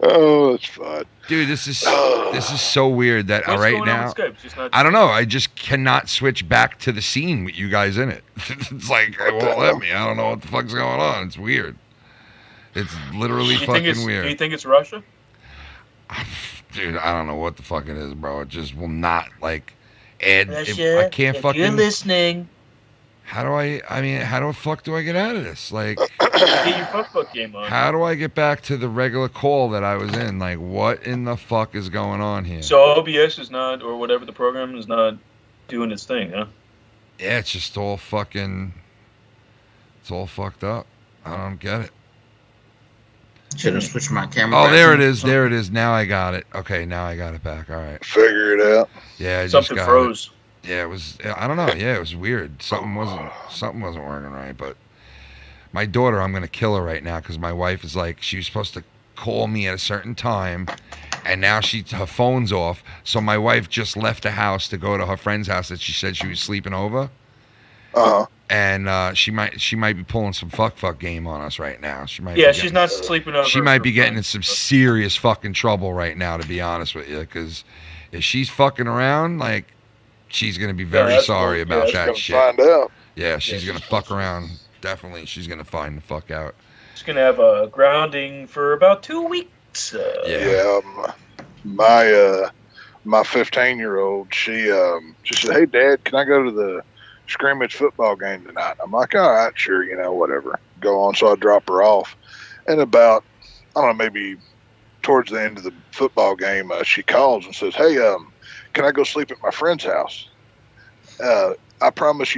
Speaker 19: Oh, it's fun.
Speaker 3: Dude, this is so weird that
Speaker 5: What's
Speaker 3: right
Speaker 5: going on
Speaker 3: now
Speaker 5: with Skype? Just not-
Speaker 3: I don't know. I just cannot switch back to the scene with you guys in it. It's like it won't let me. I don't know what the fuck's going on. It's weird. It's literally fucking weird.
Speaker 5: Do you think it's Russia?
Speaker 3: Dude, I don't know what the fuck it is, bro. It just will not like add.
Speaker 5: Russia,
Speaker 3: I can't
Speaker 5: if
Speaker 3: fucking.
Speaker 5: you're listening.
Speaker 3: How do how the fuck do I get out of this? Like,
Speaker 5: Get your fuck game on.
Speaker 3: how do I get back to the regular call that I was in? Like, what in the fuck is going on here?
Speaker 5: So OBS is not, or whatever the program is not doing its thing, huh?
Speaker 3: Yeah, it's just all fucking. It's all fucked up. I don't get it.
Speaker 4: Should have switched my camera.
Speaker 3: Oh,
Speaker 4: back
Speaker 3: there
Speaker 4: on.
Speaker 3: it is. There it is. Now I got it. Okay, now I got it back. All right.
Speaker 19: Figure it out.
Speaker 3: Yeah, I just
Speaker 5: Something
Speaker 3: got
Speaker 5: froze.
Speaker 3: it. Yeah, it was. I don't know. Yeah, it was weird. Something wasn't working right. But my daughter, I'm gonna kill her right now because my wife is like, she was supposed to call me at a certain time, and now her phone's off. So my wife just left the house to go to her friend's house that she said she was sleeping over. And she might be pulling some fuck game on us right now. She might.
Speaker 5: Yeah, she's not sleeping over.
Speaker 3: She might be getting in some serious fucking trouble right now, to be honest with you, because if she's fucking around, like, she's gonna be very sorry about that shit.
Speaker 19: Find out.
Speaker 3: Yeah, she's gonna fuck around. Definitely, she's gonna find the fuck out.
Speaker 5: She's gonna have a grounding for about 2 weeks.
Speaker 19: My 15-year-old, she said, "Hey, Dad, can I go to the scrimmage football game tonight?" I'm like, "All right, sure, whatever. Go on." So I drop her off, and about, I don't know, maybe towards the end of the football game, she calls and says, "Hey, can I go sleep at my friend's house? I promise,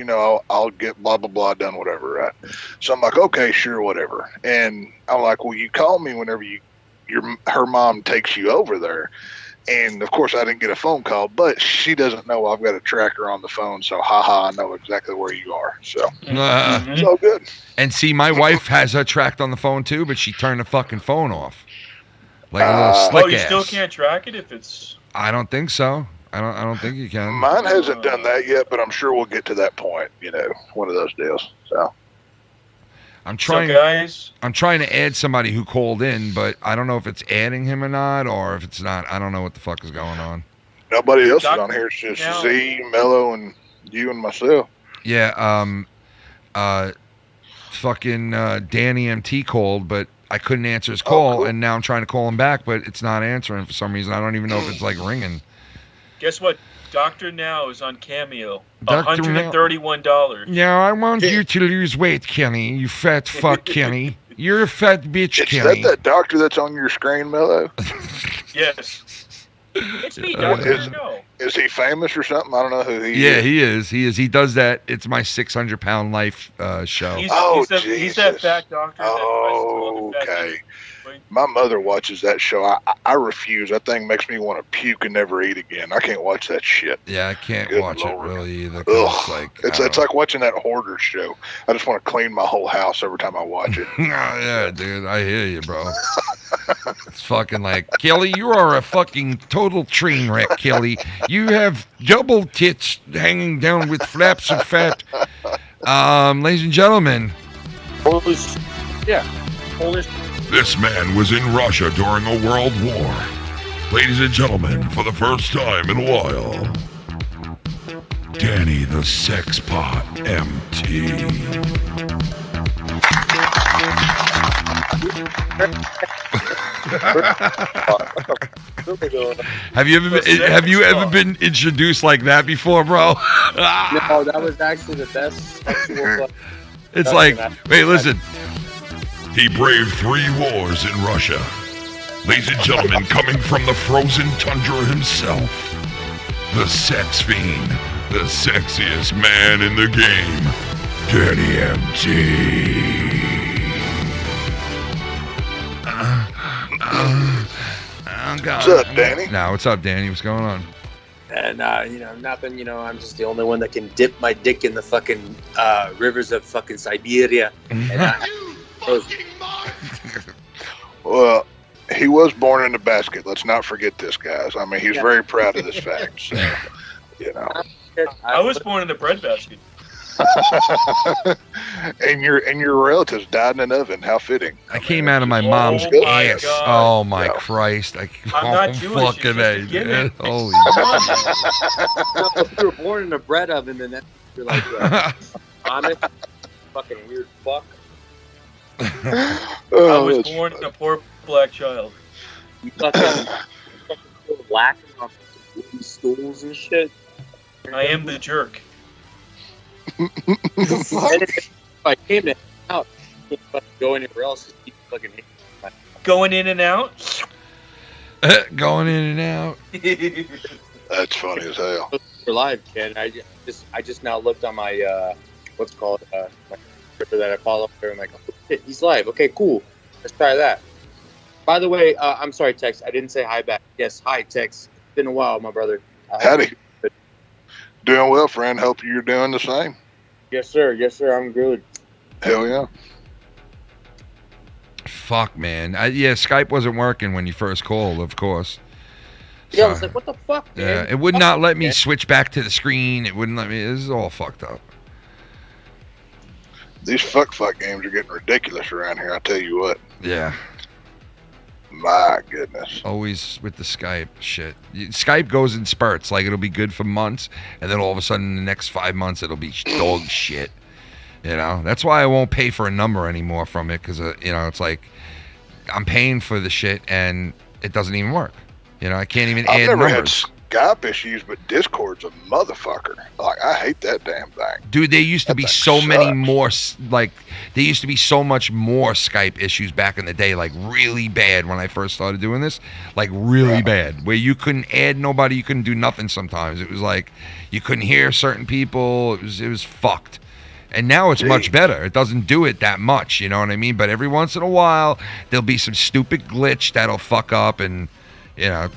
Speaker 19: I'll get blah, blah, blah done, whatever," right? So I'm like, "Okay, sure, whatever." And I'm like, "Well, you call me whenever her mom takes you over there." And of course I didn't get a phone call, but she doesn't know I've got a tracker on the phone. So I know exactly where you are. So it's all good.
Speaker 3: And see, my wife has her tracked on the phone too, but she turned the fucking phone off. Like a little slick
Speaker 5: Oh, you
Speaker 3: ass.
Speaker 5: still can't track it if it's...
Speaker 3: I don't think so. I don't think you can.
Speaker 19: Mine hasn't done that yet, but I'm sure we'll get to that point, one of those deals. So
Speaker 3: I'm trying to add somebody who called in, but I don't know if it's adding him or not, or if it's not. I don't know what the fuck is going on.
Speaker 19: Nobody else is on here. It's just Z, Mello, and you and myself.
Speaker 3: Yeah, fucking Danny MT called, but I couldn't answer his call, and now I'm trying to call him back, but it's not answering for some reason. I don't even know if it's like ringing.
Speaker 5: Guess what? Dr. Now is on Cameo.
Speaker 3: Dr.
Speaker 5: $131.
Speaker 3: Yeah, I want you to lose weight, Kenny. You fat fuck, Kenny. You're a fat bitch, Kenny.
Speaker 19: Is that doctor that's on your screen, Mello?
Speaker 5: Yes. It's me, Dr. Snow.
Speaker 19: Is he famous or something? I don't know who he is.
Speaker 3: He is. He does that. It's my 600-pound life show.
Speaker 5: He's that fat doctor.
Speaker 19: Okay. My mother watches that show. I refuse. That thing makes me want to puke and never eat again. I can't watch that shit.
Speaker 3: Yeah, I can't watch it really either.
Speaker 19: It's like watching that hoarder show. I just want to clean my whole house every time I watch it.
Speaker 3: Yeah, dude, I hear you, bro. It's fucking like, Kelly, you are a fucking total train wreck, Kelly. You have double tits hanging down with flaps of fat. Ladies and gentlemen.
Speaker 5: Polish.
Speaker 16: This man was in Russia during a world war. Ladies and gentlemen, for the first time in a while, Danny the Sex Pot MT.
Speaker 3: Have you ever been introduced like that before, bro?
Speaker 2: No, that was actually the best sexual.
Speaker 3: It's like, wait, listen.
Speaker 16: He braved 3 wars in Russia. Ladies and gentlemen, coming from the frozen tundra himself, the sex fiend, the sexiest man in the game,
Speaker 17: Danny MT.
Speaker 19: What's up, Danny?
Speaker 3: Now, what's up, Danny? What's going on?
Speaker 2: And nothing. I'm just the only one that can dip my dick in the fucking rivers of fucking Siberia.
Speaker 19: Well, he was born in a basket. Let's not forget this, guys. I mean, he's very proud of this fact. So,
Speaker 5: I was born in the bread basket.
Speaker 19: and your relatives died in an oven. How fitting.
Speaker 3: I came out of my mom's ass. Oh my Christ!
Speaker 5: I'm not Jewish.
Speaker 3: Fucking A. Holy.
Speaker 2: If you were born in a bread oven, then you're like vomit. Fucking weird fuck.
Speaker 5: I was born a poor black child.
Speaker 2: You fucking lacking on wooden stools and shit.
Speaker 5: I am the jerk.
Speaker 2: If I came to out, I can't go anywhere else. Fucking
Speaker 5: going in and out.
Speaker 3: Going in and out.
Speaker 19: That's funny as hell.
Speaker 2: We're live, Ken. I just now looked on my what's it called my Twitter that I follow there. I'm like, oh, shit, he's live. Okay, cool. Let's try that. By the way, I'm sorry, Tex. I didn't say hi back. Yes, hi, Tex. It's been a while, my brother.
Speaker 19: Howdy. Doing well, friend. Hope you're doing the same.
Speaker 2: Yes, sir. Yes, sir. I'm good.
Speaker 19: Hell yeah.
Speaker 3: Fuck, man. Yeah, Skype wasn't working when you first called, of course.
Speaker 2: Yeah, I was like, what the fuck, man?
Speaker 3: Yeah, it would not let me switch back to the screen. It wouldn't let me. This is all fucked up.
Speaker 19: These fuck games are getting ridiculous around here, I tell you what.
Speaker 3: Yeah.
Speaker 19: My goodness.
Speaker 3: Always with the Skype shit. Skype goes in spurts. Like, it'll be good for months, and then all of a sudden, in the next 5 months, it'll be dog shit. You know? That's why I won't pay for a number anymore from it, because, it's like, I'm paying for the shit, and it doesn't even work. You know, I can't even add
Speaker 19: never
Speaker 3: numbers.
Speaker 19: Had Skype issues, but Discord's a motherfucker. Like, I hate that damn thing.
Speaker 3: Dude, there used to be so many more, like, there used to be so much more Skype issues back in the day, like, really bad when I first started doing this. Like, really bad. Where you couldn't add nobody, you couldn't do nothing sometimes. It was like, you couldn't hear certain people. It was fucked. And now it's much better. It doesn't do it that much, you know what I mean? But every once in a while, there'll be some stupid glitch that'll fuck up and...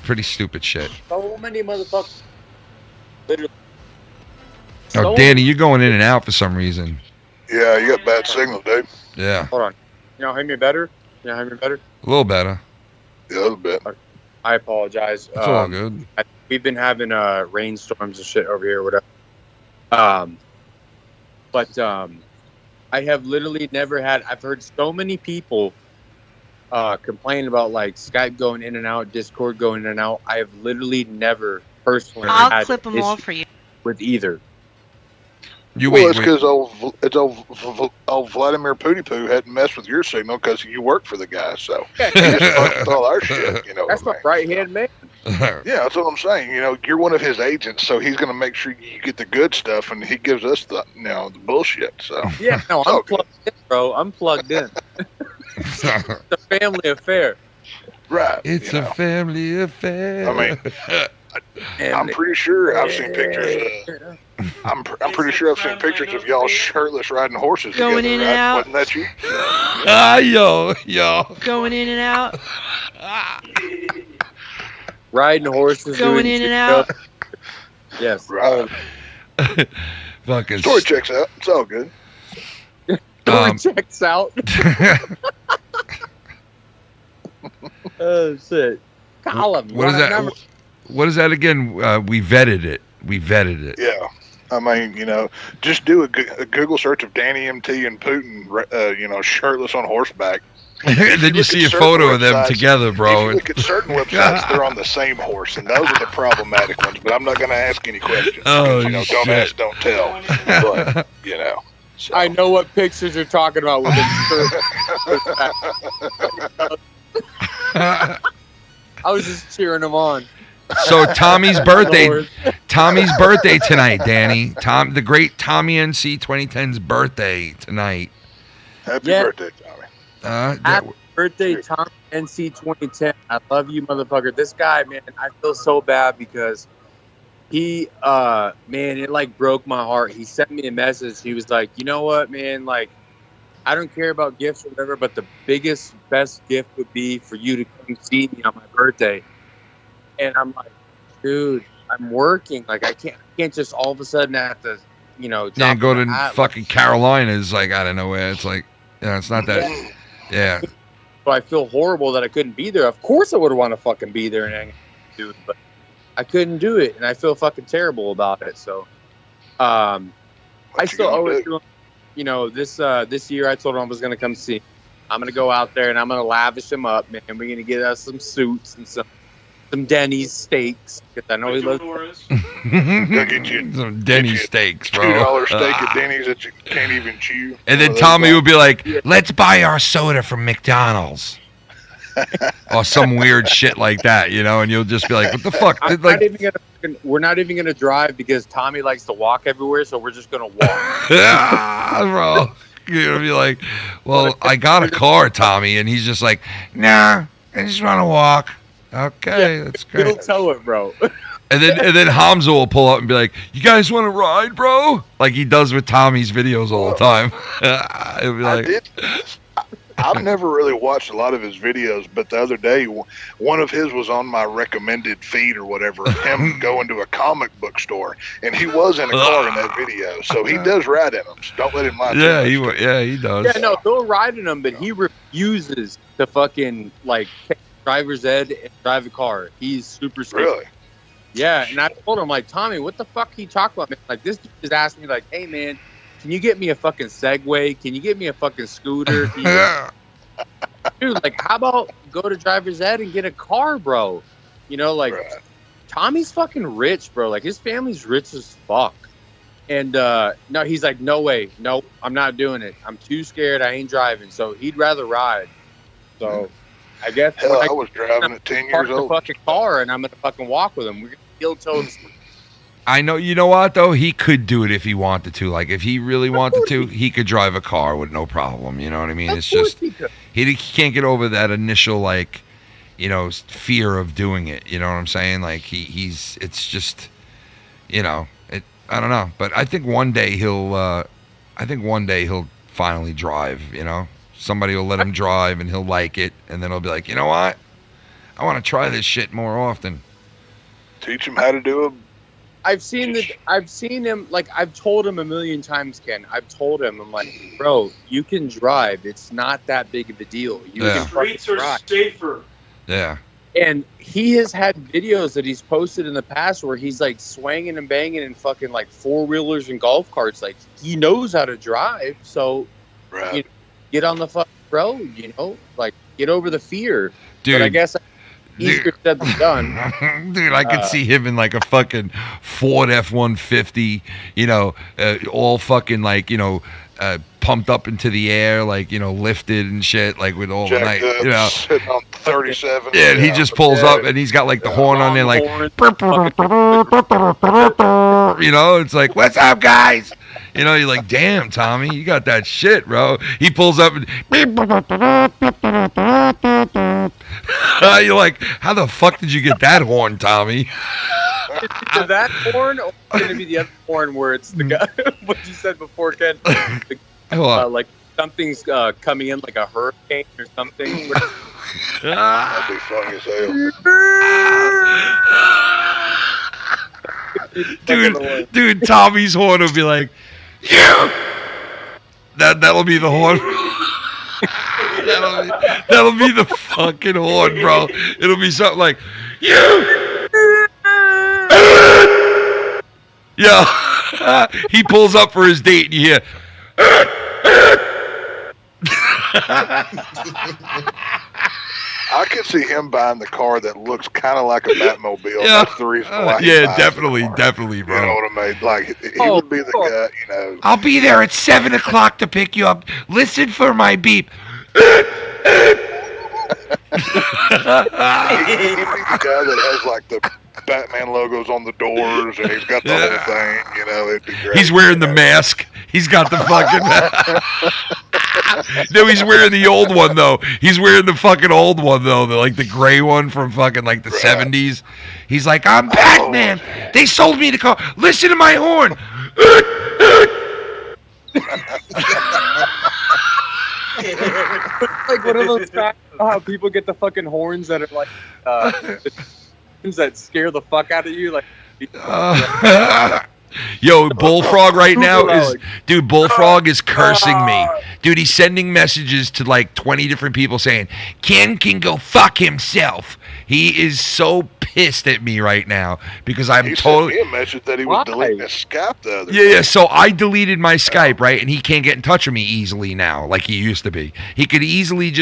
Speaker 3: pretty stupid shit.
Speaker 2: So many motherfuckers. Literally.
Speaker 3: Oh, Danny, you're going in and out for some reason.
Speaker 19: Yeah, you got bad signal, dude.
Speaker 3: Yeah.
Speaker 2: Hold on. You know, hear me better?
Speaker 3: A little better.
Speaker 19: Yeah, a little bit.
Speaker 2: I apologize.
Speaker 3: It's all good.
Speaker 2: We've been having rainstorms and shit over here, whatever. But I have literally never had. I've heard so many people complain about like Skype going in and out, Discord going in and out. I have literally never personally
Speaker 13: I'll clip them all for you
Speaker 2: with either.
Speaker 19: It's because old Vladimir Pooty Poo hadn't messed with your signal because you worked for the guy, so he just fucked with all our shit. You know,
Speaker 2: that's my right hand man.
Speaker 19: Yeah, that's what I'm saying. You know, you're one of his agents, so he's going to make sure you get the good stuff, and he gives us the the bullshit. So
Speaker 2: yeah, no, I'm plugged in, bro. I'm plugged in. It's a family affair.
Speaker 19: Right.
Speaker 3: It's a family affair.
Speaker 19: I mean, I'm pretty sure I've seen pictures. I'm pretty sure I've seen pictures of y'all shirtless riding horses
Speaker 13: going
Speaker 19: together.
Speaker 13: In and out.
Speaker 19: Wasn't that you?
Speaker 3: Yo.
Speaker 13: Going in and out.
Speaker 2: Riding horses.
Speaker 13: Going in and out.
Speaker 2: Yes.
Speaker 19: Right.
Speaker 3: Fucking
Speaker 19: story checks out. It's all good.
Speaker 2: Checks out. Oh shit! Column.
Speaker 3: What is that? What is that again? We vetted it.
Speaker 19: Yeah. I mean, just do a Google search of Danny MT and Putin, shirtless on horseback.
Speaker 3: Then you see a photo of them together, bro.
Speaker 19: If you look at certain websites, they're on the same horse, and those are the problematic ones. But I'm not going to ask any questions.
Speaker 3: Oh,
Speaker 19: don't ask, don't tell. But So.
Speaker 2: I know what pictures you're talking about with I was just cheering them on.
Speaker 3: So Tommy's birthday tonight, Danny. The great Tommy NC 2010's birthday tonight.
Speaker 19: Happy birthday, Tommy.
Speaker 2: Happy birthday, Tommy NC 2010. I love you, motherfucker. This guy, man, I feel so bad because he man, it like broke my heart. He sent me a message. He was like, you know what, man, like I don't care about gifts or whatever, but the best gift would be for you to come see me on my birthday. And I'm like, dude, I'm working. Like I can't just all of a sudden have to, you know,
Speaker 3: yeah, go to fucking Carolinas like out of nowhere. It's like, you know, it's not that. Yeah.
Speaker 2: So I feel horrible that I couldn't be there. Of course I would want to fucking be there and hang out with you, but I couldn't do it, and I feel fucking terrible about it. So, I still owe it to him. You know, this year I told him I was going to come see him. I'm going to go out there and I'm going to lavish him up, man. We're going to get us some suits and some Denny's steaks, because I know he loves.
Speaker 19: Go get you
Speaker 3: some Denny's steaks, bro.
Speaker 19: $2 steak at Denny's that you can't even chew.
Speaker 3: And then Tommy would be like, "Let's buy our soda from McDonald's," or some weird shit like that, you know. And you'll just be like, "What the fuck?"
Speaker 2: We're not even gonna drive because Tommy likes to walk everywhere, so we're just gonna walk.
Speaker 3: Bro. You're gonna be like, "Well, I got a car, Tommy," and he's just like, "Nah, I just want to walk." Okay, that's great.
Speaker 2: He'll tow it, bro.
Speaker 3: And then Hamza will pull up and be like, "You guys want to ride, bro?" Like he does with Tommy's videos all the time. He'll be like,
Speaker 19: I've never really watched a lot of his videos, but the other day, one of his was on my recommended feed or whatever, of him going to a comic book store, and he was in a car in that video, so he does ride in them, so don't let him lie.
Speaker 3: Yeah, he does.
Speaker 2: Yeah, no, he'll ride in them, but he refuses to fucking, like, take driver's ed and drive a car. He's super scared.
Speaker 19: Really?
Speaker 2: Yeah, and I told him, like, Tommy, what the fuck are you talking about, man? Like, this dude just asked me, like, hey, man, can you get me a fucking Segway? Can you get me a fucking scooter? Dude, like, how about go to driver's ed and get a car, bro? You know, like, Tommy's fucking rich, bro. Like, his family's rich as fuck. And, no, he's like, no way. No, I'm not doing it. I'm too scared. I ain't driving. So he'd rather ride. So I guess
Speaker 19: I was driving at 10 years old.
Speaker 2: The fucking car, and I'm going to fucking walk with him. We're going to heel toe.
Speaker 3: I know, you know what, though? He could do it if he wanted to. Like, if he really wanted to, he could drive a car with no problem. You know what I mean? It's just, he can't get over that initial, like, you know, fear of doing it. You know what I'm saying? Like, it's just, you know, I don't know. But I think one day he'll finally drive, you know? Somebody will let him drive and he'll like it. And then he'll be like, you know what? I want to try this shit more often.
Speaker 19: Teach him how to do it.
Speaker 2: I've seen him, like, I've told him a million times, Ken. I've told him, I'm like, bro, you can drive. It's not that big of a deal. You can
Speaker 10: streets are safer.
Speaker 3: Yeah.
Speaker 2: And he has had videos that he's posted in the past where he's, like, swinging and banging in fucking, like, four-wheelers and golf carts. Like, he knows how to drive. So, you know, get on the fucking road, you know? Like, get over the fear.
Speaker 3: Dude.
Speaker 2: But I guess easier said than done.
Speaker 3: Dude, I could see him in like a fucking Ford F-150, you know, all fucking like, you know, pumped up into the air, like, you know, lifted and shit, like with all the night, you know,
Speaker 19: sitting on 37.
Speaker 3: Yeah, and he just pulls up and he's got like the horn on there, like, you know, it's like, what's up, guys? You know, you're like, damn, Tommy, you got that shit, bro. He pulls up and you're like, how the fuck did you get that horn, Tommy?
Speaker 2: Is that horn, or is it going to be the other horn where it's the guy, what you said before, Ken? Like something's coming in like a hurricane or something.
Speaker 19: That'd be funny as hell.
Speaker 3: Dude, Tommy's horn will be like, yeah. That'll be the horn. That'll be the fucking horn, bro. It'll be something like, you. Yeah. He pulls up for his date and you hear.
Speaker 19: I could see him buying the car that looks kind of like a Batmobile.
Speaker 3: Yeah.
Speaker 19: That's the reason why.
Speaker 3: Yeah, definitely, bro.
Speaker 19: You know what I mean? Like he would be the guy. You know.
Speaker 9: I'll be there at 7 o'clock to pick you up. Listen for my beep.
Speaker 19: He'd be the guy that has like the Batman logos on the doors, and he's got the whole thing. You know, it'd be great.
Speaker 3: He's wearing the mask. He's got the fucking. No, he's wearing the old one though. He's wearing the fucking old one though, the gray one from fucking like the 70s. He's like, I'm Batman. They sold me the car. Listen to my horn.
Speaker 2: Like one of those how people get the fucking horns that are like that scare the fuck out of you, like.
Speaker 3: Yo, Bullfrog right now dude, Bullfrog is cursing me. Dude, he's sending messages to like 20 different people saying, Ken can go fuck himself. He is so pissed at me right now because I'm totally.
Speaker 19: He sent me a message that he was deleting his Skype the other
Speaker 3: day. Yeah, so I deleted my Skype, right? And he can't get in touch with me easily now, like he used to be. He could easily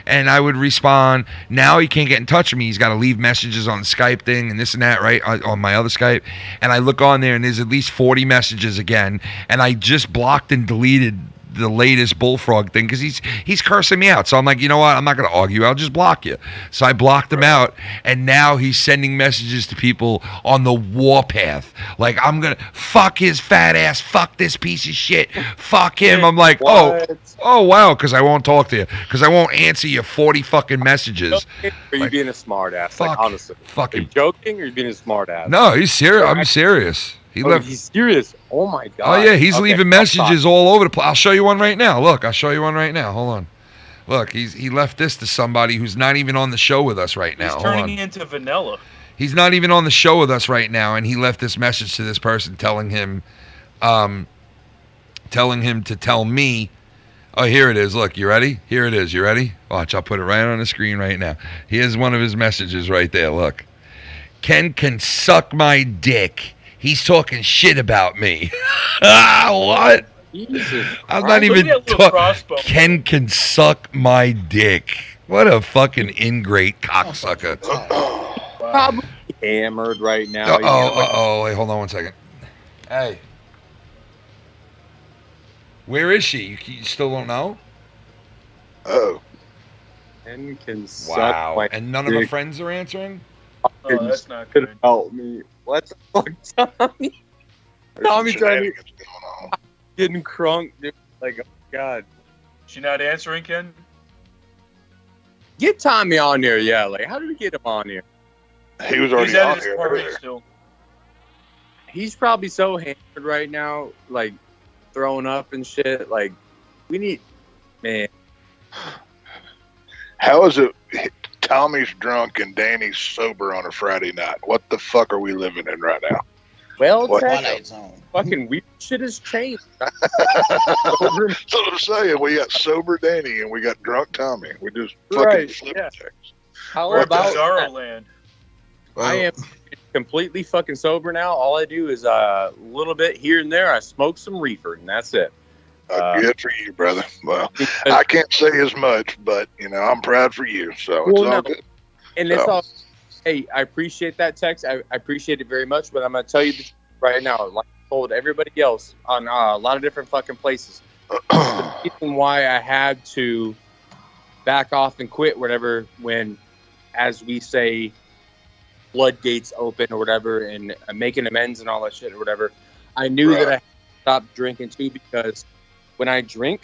Speaker 3: and I would respond. Now he can't get in touch with me. He's got to leave messages on the Skype thing and this and that, right? On my other Skype. And I look on there and there's at least 40 messages again. And I just blocked and deleted the latest Bullfrog thing because he's cursing me out. So I'm like, you know what? I'm not going to argue. I'll just block you. So I blocked him out, and now he's sending messages to people on the warpath. Like, I'm going to fuck his fat ass, fuck this piece of shit, fuck him. I'm like, oh wow, because I won't talk to you, because I won't answer your 40 fucking messages.
Speaker 2: Are you being a smart ass? Like, honestly.
Speaker 3: Fucking.
Speaker 2: Are you joking or are you being a smart ass?
Speaker 3: No, he's serious. I'm serious.
Speaker 2: He's serious. Oh my god.
Speaker 3: Oh yeah, he's leaving messages all over the place. I'll show you one right now. Look, I'll show you one right now. Hold on. Look, he left this to somebody who's not even on the show with us right now.
Speaker 5: He's turning into vanilla.
Speaker 3: He's not even on the show with us right now, and he left this message to this person telling him to tell me. Oh, here it is. Look, you ready? Here it is. You ready? Watch, I'll put it right on the screen right now. Here's one of his messages right there. Look. Ken can suck my dick. He's talking shit about me. What? I'm not even talking. Ken can suck my dick. What a fucking ingrate cocksucker.
Speaker 2: Probably hammered right now.
Speaker 3: Wait, hold on one second. Hey. Where is she? You still don't know?
Speaker 19: Oh.
Speaker 2: Ken can suck my
Speaker 3: And none of her friends are answering?
Speaker 5: Oh, that's not good.
Speaker 2: Help me. What the fuck, Tommy? Tommy trying to getting crunk, dude. Like, oh god.
Speaker 5: She not answering, Ken?
Speaker 2: Get Tommy on here, yeah. Like, how did we get him on here?
Speaker 19: He was already on here earlier.
Speaker 5: Still.
Speaker 2: He's probably so hammered right now, like throwing up and shit. Like, we need, man.
Speaker 19: How is it? Tommy's drunk and Danny's sober on a Friday night. What the fuck are we living in right now?
Speaker 2: Well, fucking weird shit has changed.
Speaker 19: That's what I'm saying. We got sober Danny and we got drunk Tommy. We just fucking flipped things.
Speaker 2: How about
Speaker 5: Bizarro Land?
Speaker 2: I am completely fucking sober now. All I do is a little bit here and there. I smoke some reefer, and that's it.
Speaker 19: Good for you, brother. Well, I can't say as much, but I'm proud for you. So it's all good.
Speaker 2: And it's all. Hey, I appreciate that text. I appreciate it very much. But I'm gonna tell you the truth right now, like I told everybody else on a lot of different fucking places. The reason why I had to back off and quit, whatever, when, as we say, floodgates open or whatever, and making amends and all that shit or whatever. I knew that I had to stop drinking too, because when I drink,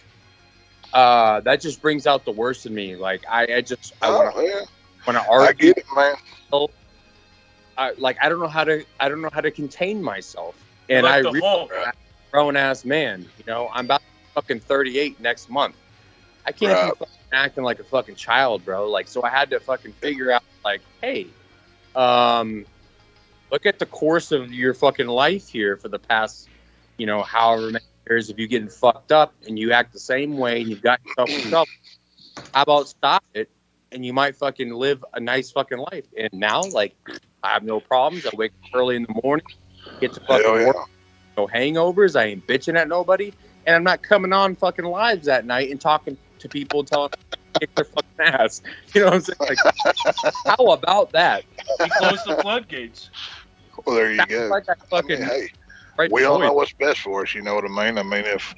Speaker 2: that just brings out the worst in me. Like I want to argue.
Speaker 19: I get it, man.
Speaker 2: I don't know how to contain myself, and like I'm a grown ass man. I'm about to be fucking 38 next month. I can't be fucking acting like a fucking child, bro. Like, so I had to fucking figure out, like, hey, look at the course of your fucking life here for the past, however many years of you getting fucked up, and you act the same way, and you've got yourself in trouble. How about stop it, and you might fucking live a nice fucking life. And now, like, I have no problems. I wake up early in the morning, get to fucking work, no hangovers. I ain't bitching at nobody, and I'm not coming on fucking lives that night and talking to people, telling them to kick their fucking ass. You know what I'm saying? Like, how about that?
Speaker 5: We close the floodgates.
Speaker 19: Well, there you go.
Speaker 2: Like
Speaker 19: hey, we all know what's best for us. You know what I mean? I mean, if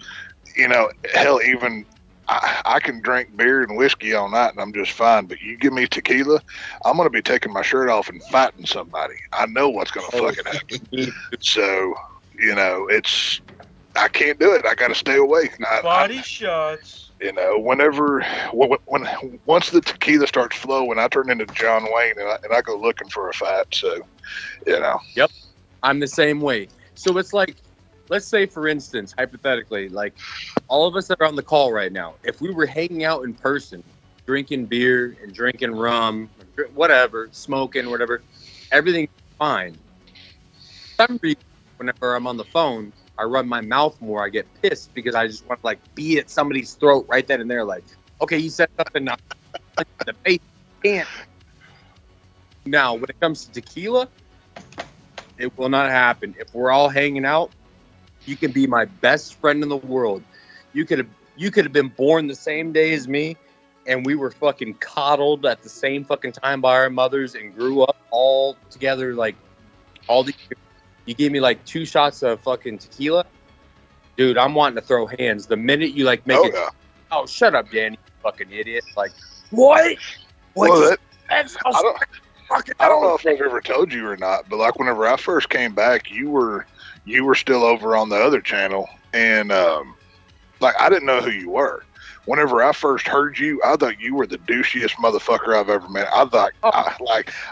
Speaker 19: hell, even I can drink beer and whiskey all night and I'm just fine. But you give me tequila, I'm gonna be taking my shirt off and fighting somebody. I know what's gonna fucking happen. So I can't do it. I got to stay awake.
Speaker 5: Body shots.
Speaker 19: You know, once the tequila starts flowing, I turn into John Wayne and I go looking for a fight. So, you know.
Speaker 2: Yep, I'm the same way. So it's like, let's say for instance, hypothetically, like all of us that are on the call right now, if we were hanging out in person, drinking beer and drinking rum, whatever, smoking, whatever, everything's fine. For some reason, whenever I'm on the phone, I run my mouth more. I get pissed because I just want to like be at somebody's throat right then and there. Like, okay, you said something now. The face can't. Now, when it comes to tequila, it will not happen. If we're all hanging out, you can be my best friend in the world. You could have been born the same day as me, and we were fucking coddled at the same fucking time by our mothers and grew up all together. Like, you gave me like 2 shots of fucking tequila, dude. I'm wanting to throw hands the minute you like make it. Yeah. Oh, shut up, Danny, you fucking idiot! Like, what?
Speaker 19: Well, I don't know if I've ever told you or not, but like whenever I first came back, you were still over on the other channel, and like I didn't know who you were. Whenever I first heard you, I thought you were the douchiest motherfucker I've ever met. I thought,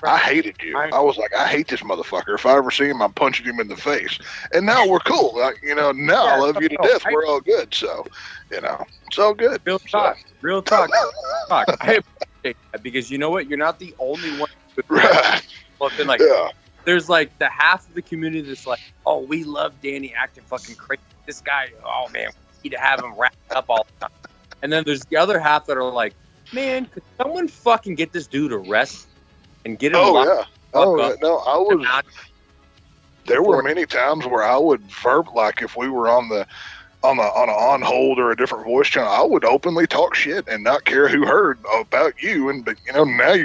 Speaker 19: I hated you. I was like, I hate this motherfucker. If I ever see him, I'm punching him in the face. And now we're cool. Like, you know, now I love you to death. We're all good. So, you know, it's all good.
Speaker 2: Real talk. Real talk. I appreciate that because you know what? You're not the only one. Right. Like, there's like the half of the community that's like, oh, we love Danny acting fucking crazy. This guy, oh man, we need to have him wrapped up all the time. And then there's the other half that are like, man, could someone fucking get this dude arrested and get him locked up?
Speaker 19: No, I was. There were many times where I would like if we were on an on hold or a different voice channel, I would openly talk shit and not care who heard about you. But you know, now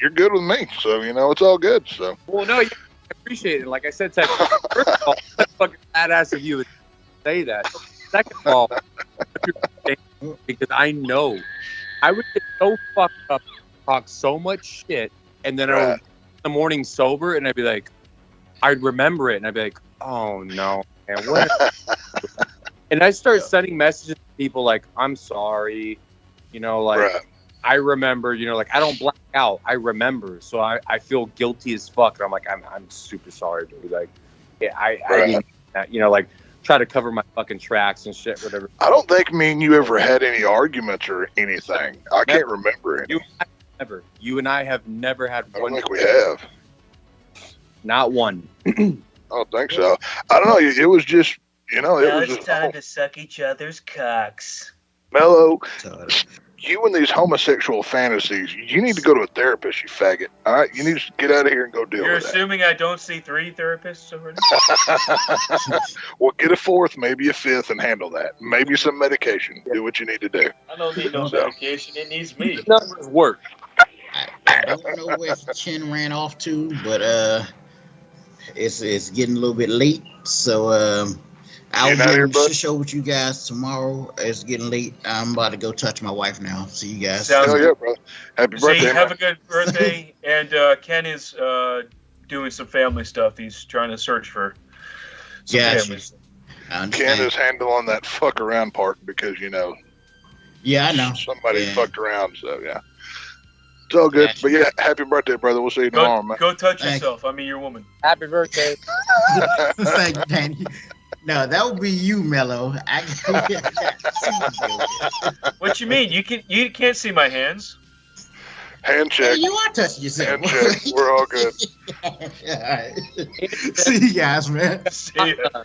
Speaker 19: you're good with me, so you know it's all good. So
Speaker 2: well, no, I appreciate it. Like I said, first of all, that's fucking badass of you to say that. Second of all, because I know I would get so fucked up, talk so much shit, and then I would in the morning sober, and I'd be like, I'd remember it, and I'd be like, oh no, man, what? And I start sending messages to people like, I'm sorry, you know, like I remember, you know, like I don't black out, I remember, so I feel guilty as fuck, and I'm like, I'm super sorry, dude. Like, yeah, I need that, you know, like. Try to cover my fucking tracks and shit, whatever.
Speaker 19: I don't think me and you ever had any arguments or anything. I can't remember any.
Speaker 2: You and I have never had one.
Speaker 19: I don't think we have.
Speaker 2: Not one.
Speaker 19: I don't think so. I don't know. It was just, you know,
Speaker 1: now it's time to suck each other's cocks.
Speaker 19: Mello, you and these homosexual fantasies, you need to go to a therapist, you faggot. All right? You need to get out of here and go deal with that.
Speaker 5: You're assuming I don't see 3 therapists already?
Speaker 19: Well, get a 4th, maybe a 5th, and handle that. Maybe some medication. Do what you need to do.
Speaker 5: I don't need no medication. It needs me.
Speaker 2: Numbers work.
Speaker 4: I don't know where Chin ran off to, but it's getting a little bit late, so I'll do a show with you guys tomorrow. It's getting late. I'm about to go touch my wife now. See you guys.
Speaker 19: Hell yeah, bro. Happy birthday.
Speaker 5: Have a good birthday. And Ken is doing some family stuff. He's trying to search for some family stuff.
Speaker 19: Ken is handling that fuck around part because, you know.
Speaker 4: Yeah, I know.
Speaker 19: Somebody fucked around, so yeah. It's all good. But yeah, happy birthday, brother. We'll see you tomorrow, man.
Speaker 5: Go touch yourself. I mean, your woman.
Speaker 2: Happy birthday.
Speaker 4: Thank you, Danny. No, that would be you, Mello.
Speaker 5: What you mean? You can't see my hands.
Speaker 19: Hand check.
Speaker 4: Hey, you are touching yourself.
Speaker 19: Hand check. We're all good.
Speaker 4: All right. See you guys, man.
Speaker 5: See ya.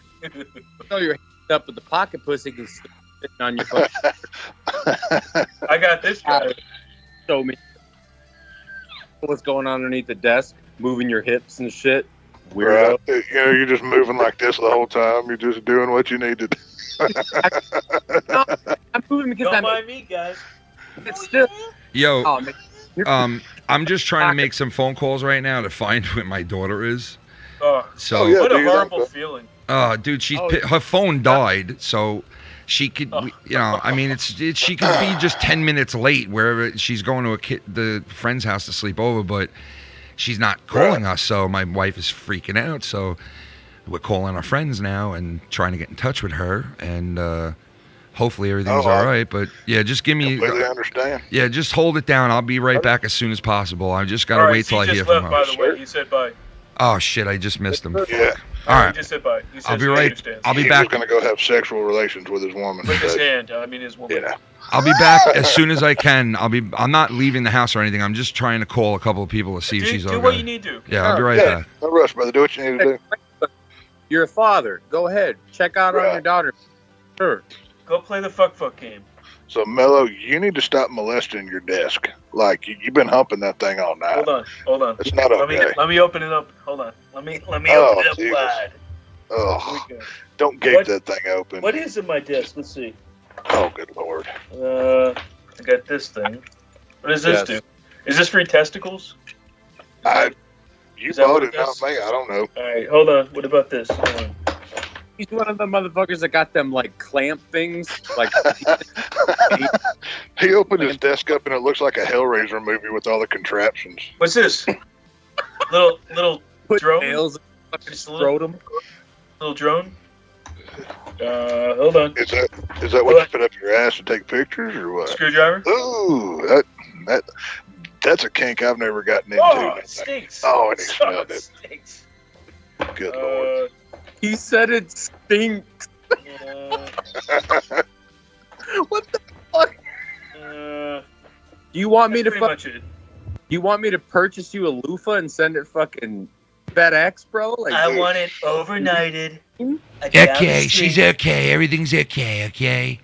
Speaker 2: Throw your hand up with the pocket pussy can sit on your phone.
Speaker 5: I got this guy.
Speaker 2: Show me what's going on underneath the desk, moving your hips and shit. Weirdo.
Speaker 19: Right. You know, you're just moving like this the whole time. You're just doing what you need to do.
Speaker 2: No, I'm moving because
Speaker 1: Don't mind me, guys.
Speaker 2: It's still.
Speaker 3: Yo, I'm just trying to make some phone calls right now to find where my daughter is. So
Speaker 5: what a horrible feeling.
Speaker 3: Dude, her phone died, so she could, you know, I mean, she could be just 10 minutes late wherever she's going to the friend's house to sleep over, but she's not calling us, so my wife is freaking out. So we're calling our friends now and trying to get in touch with her, and hopefully everything's all right. But yeah, just give me.
Speaker 19: Completely understand.
Speaker 3: Yeah, just hold it down. I'll be right back as soon as possible. I just gotta wait till I hear from her.
Speaker 5: By the way, he said bye.
Speaker 3: Oh shit! I just missed him.
Speaker 19: Yeah.
Speaker 3: All right.
Speaker 5: He just said bye. He
Speaker 3: I'll
Speaker 5: says
Speaker 3: be
Speaker 5: he
Speaker 3: right.
Speaker 5: understands.
Speaker 3: I'll be
Speaker 19: He
Speaker 3: back.
Speaker 19: was going to go have sexual relations with his woman.
Speaker 5: With his hand. I mean, his woman.
Speaker 19: Yeah.
Speaker 3: I'll be back as soon as I can. I'm not leaving the house or anything. I'm just trying to call a couple of people to see if she's okay.
Speaker 5: Do what you need to.
Speaker 3: Yeah, I'll be right back.
Speaker 19: No rush, brother. Do what you need to do.
Speaker 2: You're a father. Go ahead. Check out on your daughter. Sure.
Speaker 5: Go play the fuck game.
Speaker 19: So, Mello, you need to stop molesting your desk. Like, you've been humping that thing all night.
Speaker 5: Hold on.
Speaker 19: It's not okay.
Speaker 5: Let me open it up. Hold on. Let me open it up
Speaker 19: Jesus.
Speaker 5: wide.
Speaker 19: Oh, don't gape that thing open.
Speaker 5: What is in my desk? Let's see.
Speaker 19: Oh, good Lord.
Speaker 5: I got this thing. What does this do? Is this for your testicles?
Speaker 19: You bought it, not me. I don't know.
Speaker 5: All right, hold on. What about this? Hold on.
Speaker 2: He's one of the motherfuckers that got them like clamp things. Like
Speaker 19: he opened his desk up and it looks like a Hellraiser movie with all the contraptions.
Speaker 5: What's this? little drone?
Speaker 2: Nails
Speaker 5: Just a little drone? Hold on.
Speaker 19: Is that what you put up your ass to take pictures or what?
Speaker 5: Screwdriver?
Speaker 19: Ooh, that's a kink I've never gotten into.
Speaker 5: Oh, it stinks.
Speaker 19: Oh, and he smelled it.
Speaker 5: Stinks.
Speaker 19: Good Lord.
Speaker 2: He said it stinks. What the fuck? Do you want me to you want me to purchase you a loofah and send it fucking FedEx, bro? Like,
Speaker 5: I want it overnighted.
Speaker 17: Okay, she's okay. Everything's okay.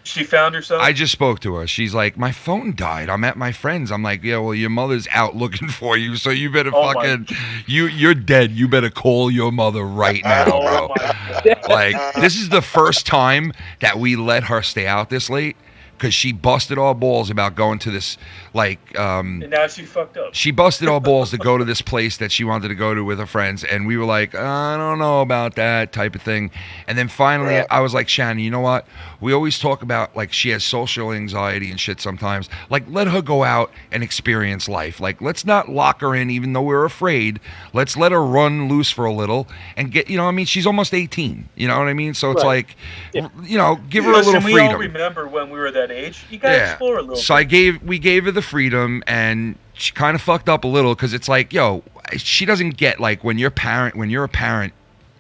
Speaker 5: She found herself?
Speaker 3: I just spoke to her. She's like, my phone died. I'm at my friend's. I'm like, yeah, well, your mother's out looking for you, so you better you're dead. You better call your mother right now, bro. Like, this is the first time that we let her stay out this late because she busted our balls about going to this,
Speaker 5: and now she fucked up.
Speaker 3: She busted our balls to go to this place that she wanted to go to with her friends, and we were like, I don't know about that type of thing. And then finally, I was like, Shannon, you know what? We always talk about, like, she has social anxiety and shit sometimes. Like, let her go out and experience life. Like, let's not lock her in even though we're afraid. Let's let her run loose for a little and get, she's almost 18. You know what I mean? So it's like, give her a little freedom.
Speaker 5: We all remember when we were that age. You got to explore a little bit.
Speaker 3: So we gave her the freedom, and she kind of fucked up a little because it's like, she doesn't get, like, when you're a parent,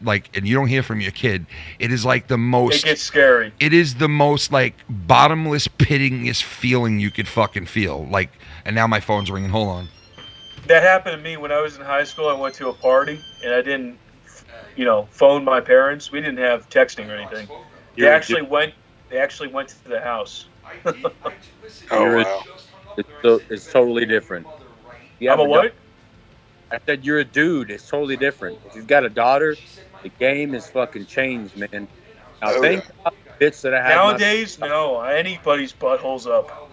Speaker 3: like, and you don't hear from your kid, it is like the most.
Speaker 5: It gets scary.
Speaker 3: It is the most, like, bottomless, pitiless feeling you could fucking feel. Like, and now my phone's ringing. Hold on.
Speaker 5: That happened to me when I was in high school. I went to a party and I didn't, phone my parents. We didn't have texting or anything. They actually went to the house.
Speaker 2: Oh, wow. It's totally different.
Speaker 5: I'm a what?
Speaker 2: I said you're a dude. It's totally different. If you've got a daughter, the game is fucking changed, man. Now, thank God the bitch that I have.
Speaker 5: Nowadays, no. Anybody's butthole's up,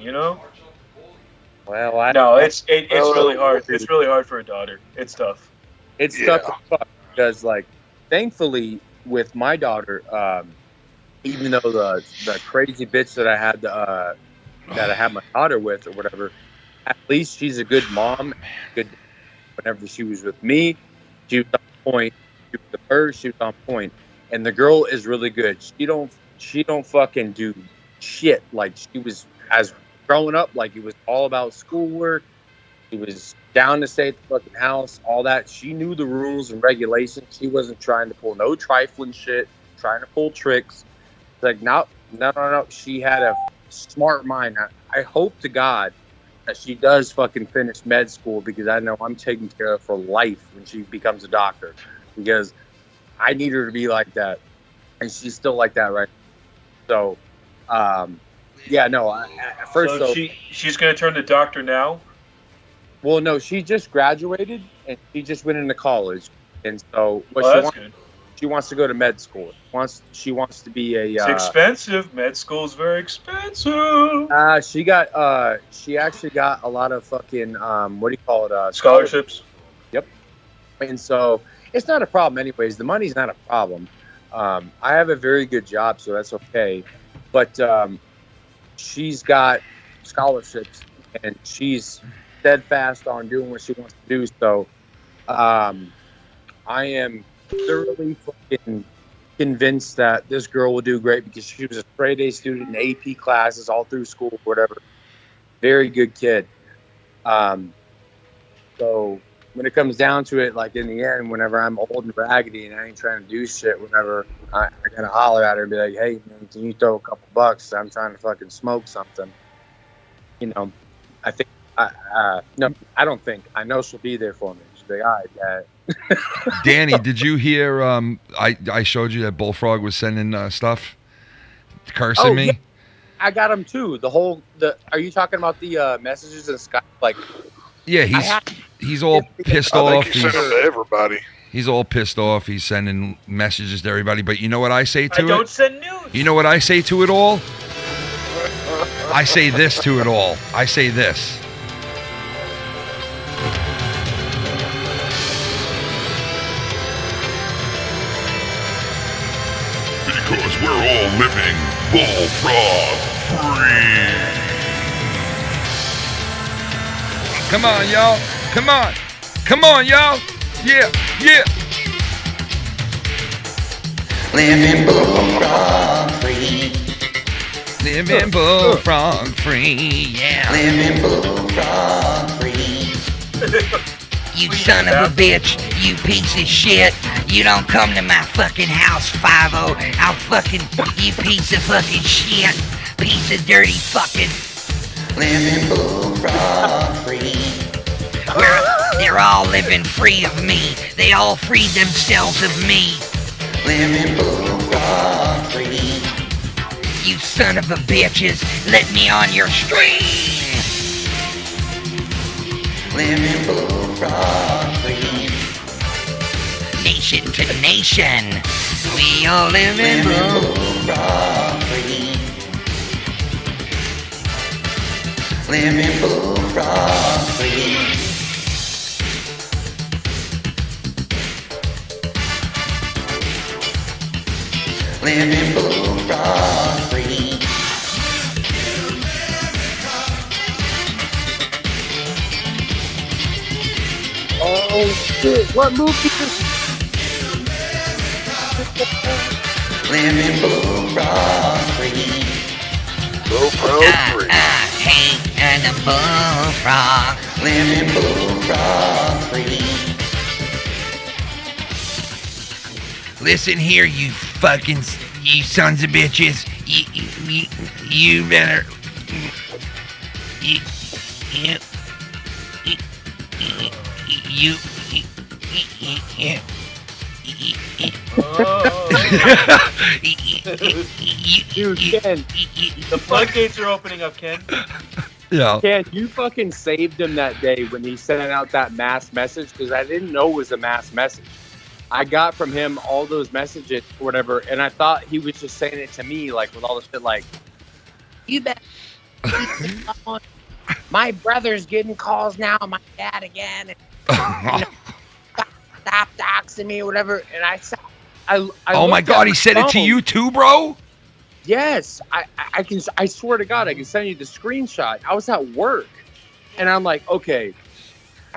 Speaker 2: Well,
Speaker 5: it's really hard. It's really hard for a daughter. It's tough.
Speaker 2: It's tough as fuck because, like, thankfully, with my daughter, even though the crazy bitch that I had my daughter with or whatever, at least she's a good mom. Good. Whenever she was with me, she was on point. She was with her, she was on point. And the girl is really good. She don't fucking do shit. Like, she was, as growing up, like, it was all about schoolwork. She was down to stay at the fucking house, all that. She knew the rules and regulations. She wasn't trying to pull no trifling shit, trying to pull tricks. It's like, no. She had a smart mind. I hope to God that she does fucking finish med school, because I know I'm taking care of her life when she becomes a doctor, because I need her to be like that, and she's still like that right now. So
Speaker 5: she's gonna turn to doctor now.
Speaker 2: Well, no, she just graduated and she just went into college, and so she wants to go to med school. She wants to be a.
Speaker 5: It's expensive. Med school is very expensive.
Speaker 2: She actually got a lot of fucking
Speaker 5: scholarships.
Speaker 2: Yep. And so it's not a problem, anyways. The money's not a problem. I have a very good job, so that's okay. But she's got scholarships, and she's steadfast on doing what she wants to do. So I am thoroughly fucking convinced that this girl will do great because she was a straight A student in AP classes all through school, whatever. Very good kid. So when it comes down to it, like in the end, whenever I'm old and raggedy and I ain't trying to do shit, whenever I gotta holler at her and be like, hey, man, can you throw a couple bucks? I'm trying to fucking smoke something. You know, I think, no, I don't think. I know she'll be there for me. She'll be like, all right, Dad.
Speaker 3: Danny, did you hear? I showed you that Bullfrog was sending stuff, cursing me.
Speaker 2: Yeah. I got him too. Are you talking about the messages in Skype? Like,
Speaker 3: yeah, he's all pissed off.
Speaker 19: He sent them to everybody.
Speaker 3: He's all pissed off. He's sending messages to everybody. But you know what I say to it?
Speaker 1: Don't send news.
Speaker 3: You know what I say to it all? I say this to it all. I say this.
Speaker 16: Because we're all living bullfrog free.
Speaker 3: Come on, y'all. Come on. Come on, y'all. Yeah, yeah.
Speaker 9: Living bullfrog free.
Speaker 3: Living bullfrog free, yeah.
Speaker 9: Living bullfrog free. You son of a bitch, you piece of shit. You don't come to my fucking house, 5-0. I'll fucking, you piece of fucking shit. Piece of dirty fucking. Living bullfrog free. They're all living free of me. They all freed themselves of me. Living bullfrog free. You son of a bitches, let me on your stream. Living bullfrog free. Nation to nation, we all live in bullfrog free. Living bullfrog free. Living bullfrog free.
Speaker 2: Oh shit! What movie is
Speaker 9: Living bullfrog free.
Speaker 19: Bullfrog free.
Speaker 9: Hey, and a bullfrog. Living bullfrog free. Listen here, you fucking, you sons of bitches. You better.
Speaker 2: Dude, Ken,
Speaker 1: the floodgates are opening up, Ken.
Speaker 3: Yeah.
Speaker 2: Ken, you fucking saved him that day when he sent out that mass message because I didn't know it was a mass message. I got from him all those messages or whatever, and I thought he was just saying it to me, like with all the shit, like, you bet. My brother's getting calls now, my dad again. And, you know, stop doxing me or whatever. And I
Speaker 3: oh my God, he said it to you too, bro?
Speaker 2: Yes, I swear to God, I can send you the screenshot. I was at work, and I'm like, okay,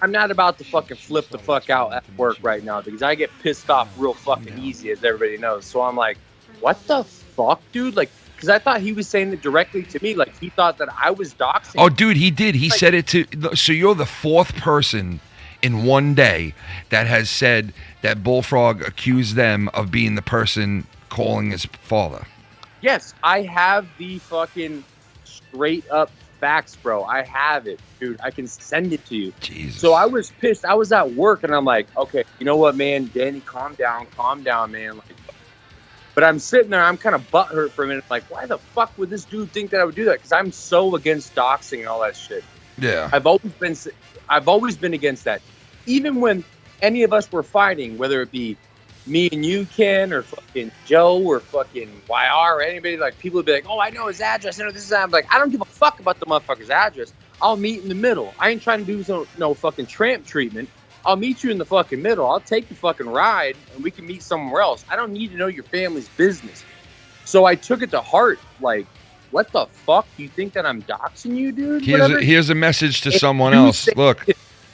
Speaker 2: I'm not about to fucking flip the fuck out at work right now because I get pissed off real fucking easy, as everybody knows. So I'm like, what the fuck, dude? Like, because I thought he was saying it directly to me. Like, he thought that I was doxing.
Speaker 3: Oh, dude, he did. He said it to. So you're the fourth person in one day that has said that Bullfrog accused them of being the person calling his father.
Speaker 2: Yes, I have the fucking straight up facts, bro. I have it, dude. I can send it to you.
Speaker 3: Jesus.
Speaker 2: So I was pissed. I was at work, and I'm like, okay, you know what, man? Danny, calm down, man. Like, but I'm sitting there, I'm kind of butthurt for a minute. Like, why the fuck would this dude think that I would do that? Because I'm so against doxing and all that shit.
Speaker 3: Yeah.
Speaker 2: I've always been against that. Even when any of us were fighting, whether it be me and you, Ken, or fucking Joe, or fucking YR, or anybody, like, people would be like, oh, I know his address, I know this is that. I'm like, I don't give a fuck about the motherfucker's address. I'll meet in the middle. I ain't trying to do no fucking tramp treatment. I'll meet you in the fucking middle. I'll take the fucking ride, and we can meet somewhere else. I don't need to know your family's business. So I took it to heart, like, what the fuck? Do you think that I'm doxing you, dude?
Speaker 3: Here's a message to someone else. Look.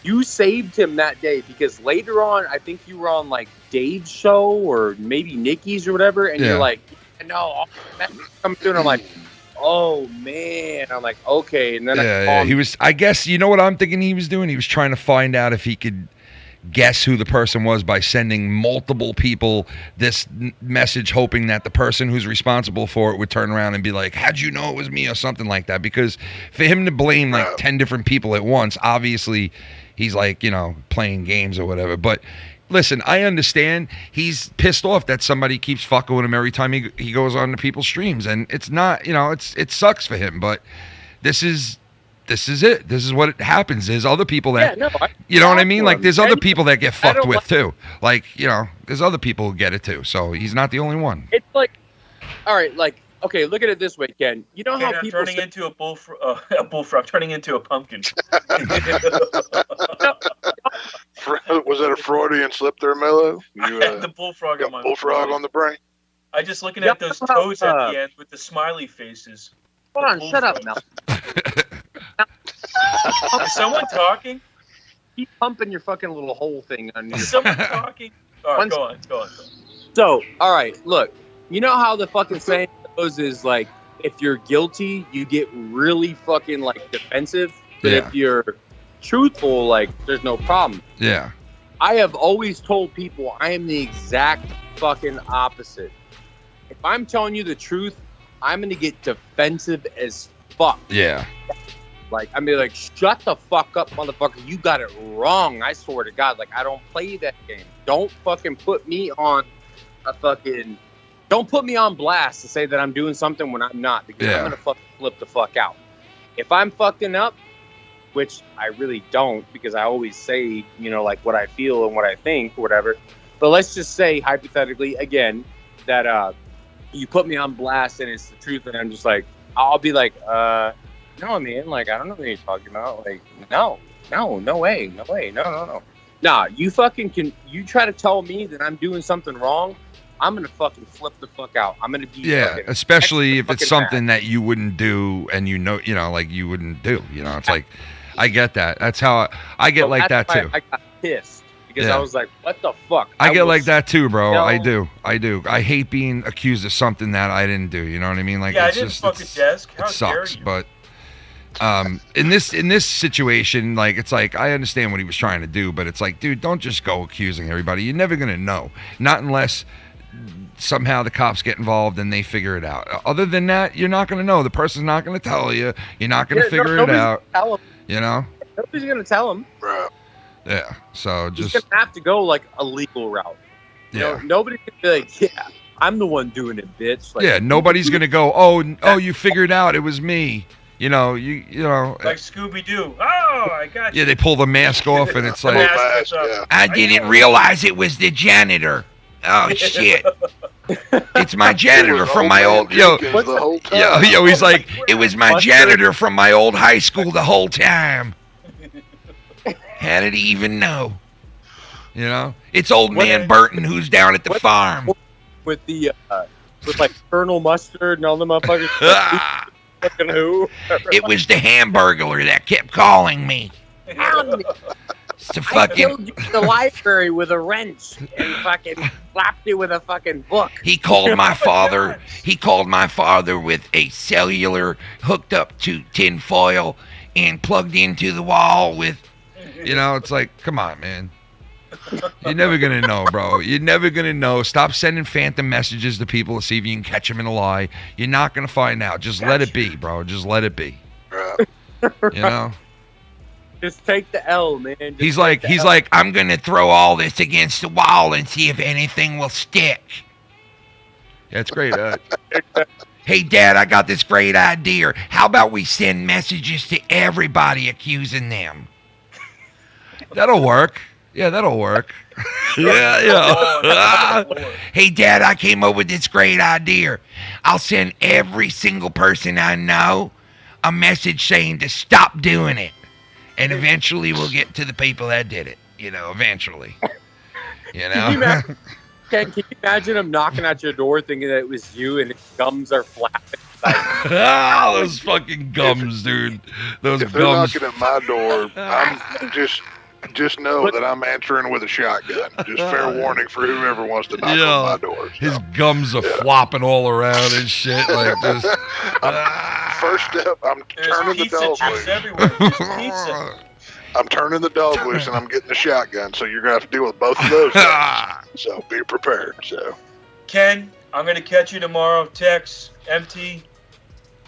Speaker 2: You saved him that day because later on, I think you were on like Dave's show or maybe Nikki's or whatever, and you're like, no, I'm doing. I'm like, oh man, I'm like, okay, and then
Speaker 3: he was. I guess you know what I'm thinking he was doing. He was trying to find out if he could guess who the person was by sending multiple people this message, hoping that the person who's responsible for it would turn around and be like, how'd you know it was me, or something like that. Because for him to blame like 10 different people at once, obviously he's like, you know, playing games or whatever. But listen, I understand he's pissed off that somebody keeps fucking with him every time he goes on to people's streams, and it's not, you know, it sucks for him, but this is it. This is what it happens. There's other people that, you know what I mean? Like, there's other people that get fucked with too. Like, you know, there's other people who get it too. So he's not the only one.
Speaker 2: It's like, all right, like, okay, look at it this way, Ken. You know how people
Speaker 5: turning into a bullfrog, turning into a pumpkin.
Speaker 19: Was that a Freudian slip there, Mello?
Speaker 5: I had the bullfrog on my
Speaker 19: bullfrog on the brain.
Speaker 5: I just looking at those toes at the end with the smiley faces.
Speaker 2: Hold on, shut up, Mel.
Speaker 5: Is someone talking?
Speaker 2: Keep pumping your fucking little hole thing on you.
Speaker 5: Is someone talking? All right, go on.
Speaker 2: So, all right, look. You know how the fucking saying goes is like, if you're guilty, you get really fucking like defensive. But if you're truthful, like, there's no problem.
Speaker 3: Yeah.
Speaker 2: I have always told people I am the exact fucking opposite. If I'm telling you the truth, I'm going to get defensive as fuck.
Speaker 3: Yeah.
Speaker 2: Like, I'm gonna be like, shut the fuck up, motherfucker. You got it wrong. I swear to God. Like, I don't play that game. Don't fucking put me on don't put me on blast to say that I'm doing something when I'm not. Because I'm gonna fucking flip the fuck out. If I'm fucking up, which I really don't, because I always say, you know, like what I feel and what I think or whatever. But let's just say, hypothetically, again, that you put me on blast and it's the truth, and I'm just like, I'll be like, no, man, like, I don't know what you're talking about. Like, no way, no. Nah, you fucking you try to tell me that I'm doing something wrong, I'm gonna fucking flip the fuck out. I'm gonna be
Speaker 3: especially if it's something that you wouldn't do, and you know, like you wouldn't do. You know, it's like, I get that. That's how I get like that too.
Speaker 2: I got pissed because I was like, what the fuck?
Speaker 3: I get like that too, bro. I do. I hate being accused of something that I didn't do. You know what I mean? Like,
Speaker 5: yeah,
Speaker 3: it's
Speaker 5: I didn't fuck a desk. How
Speaker 3: it sucks,
Speaker 5: dare you?
Speaker 3: but. In this situation, like, it's like, I understand what he was trying to do, but it's like, dude, don't just go accusing everybody. You're never gonna know, not unless somehow the cops get involved and they figure it out. Other than that, you're not gonna know. The person's not gonna tell you. You're not gonna figure it out.
Speaker 2: Tell him.
Speaker 3: You know,
Speaker 2: nobody's gonna tell him.
Speaker 3: Yeah. So just
Speaker 2: he's gonna have to go like a legal route. You know, nobody can be like, yeah, I'm the one doing it, bitch. Like,
Speaker 3: yeah, nobody's gonna go, oh, you figured out it was me. You know, you know,
Speaker 5: like Scooby-Doo. Oh, I got you.
Speaker 3: Yeah, they pull the mask off, and it's like,
Speaker 17: I didn't realize it was the janitor. Oh shit! It's my janitor from my old yo. He's like, it was my janitor from my old high school the whole time. How did he even know?
Speaker 3: You know,
Speaker 17: it's old man Burton who's down at the farm
Speaker 2: with the with like Colonel Mustard and all the motherfuckers. Who?
Speaker 17: It was the Hamburglar that kept calling me.
Speaker 2: I killed you in the library with a wrench and fucking slapped you with a fucking book.
Speaker 17: He called my father. He called my father with a cellular hooked up to tin foil and plugged into the wall with.
Speaker 3: You know, it's like, come on, man. You're never going to know, bro. You're never going to know. Stop sending phantom messages to people to see if you can catch them in a lie. You're not going to find out. Just let it be, bro. Just let it be. You know?
Speaker 2: Just take the L, man.
Speaker 17: He's like, I'm going to throw all this against the wall and see if anything will stick.
Speaker 3: That's great.
Speaker 17: Hey, Dad, I got this great idea. How about we send messages to everybody accusing them?
Speaker 3: That'll work. Yeah, that'll work. Yeah.
Speaker 17: Hey, Dad, I came up with this great idea. I'll send every single person I know a message saying to stop doing it. And eventually we'll get to the people that did it. You know, eventually. You know?
Speaker 2: Can you imagine him knocking at your door thinking that it was you and his gums are flapping?
Speaker 3: Those fucking gums, dude. Those
Speaker 19: if they're
Speaker 3: gums.
Speaker 19: knocking at my door, I'm just Just know that I'm answering with a shotgun. Just fair warning for whoever wants to knock on my door. So.
Speaker 3: His gums are flopping all around and shit. Like just.
Speaker 19: First step, I'm turning the dog loose. I'm turning the dog loose and I'm getting the shotgun. So you're gonna have to deal with both of those things. So be prepared. So.
Speaker 5: Ken, I'm gonna catch you tomorrow. Tex, MT.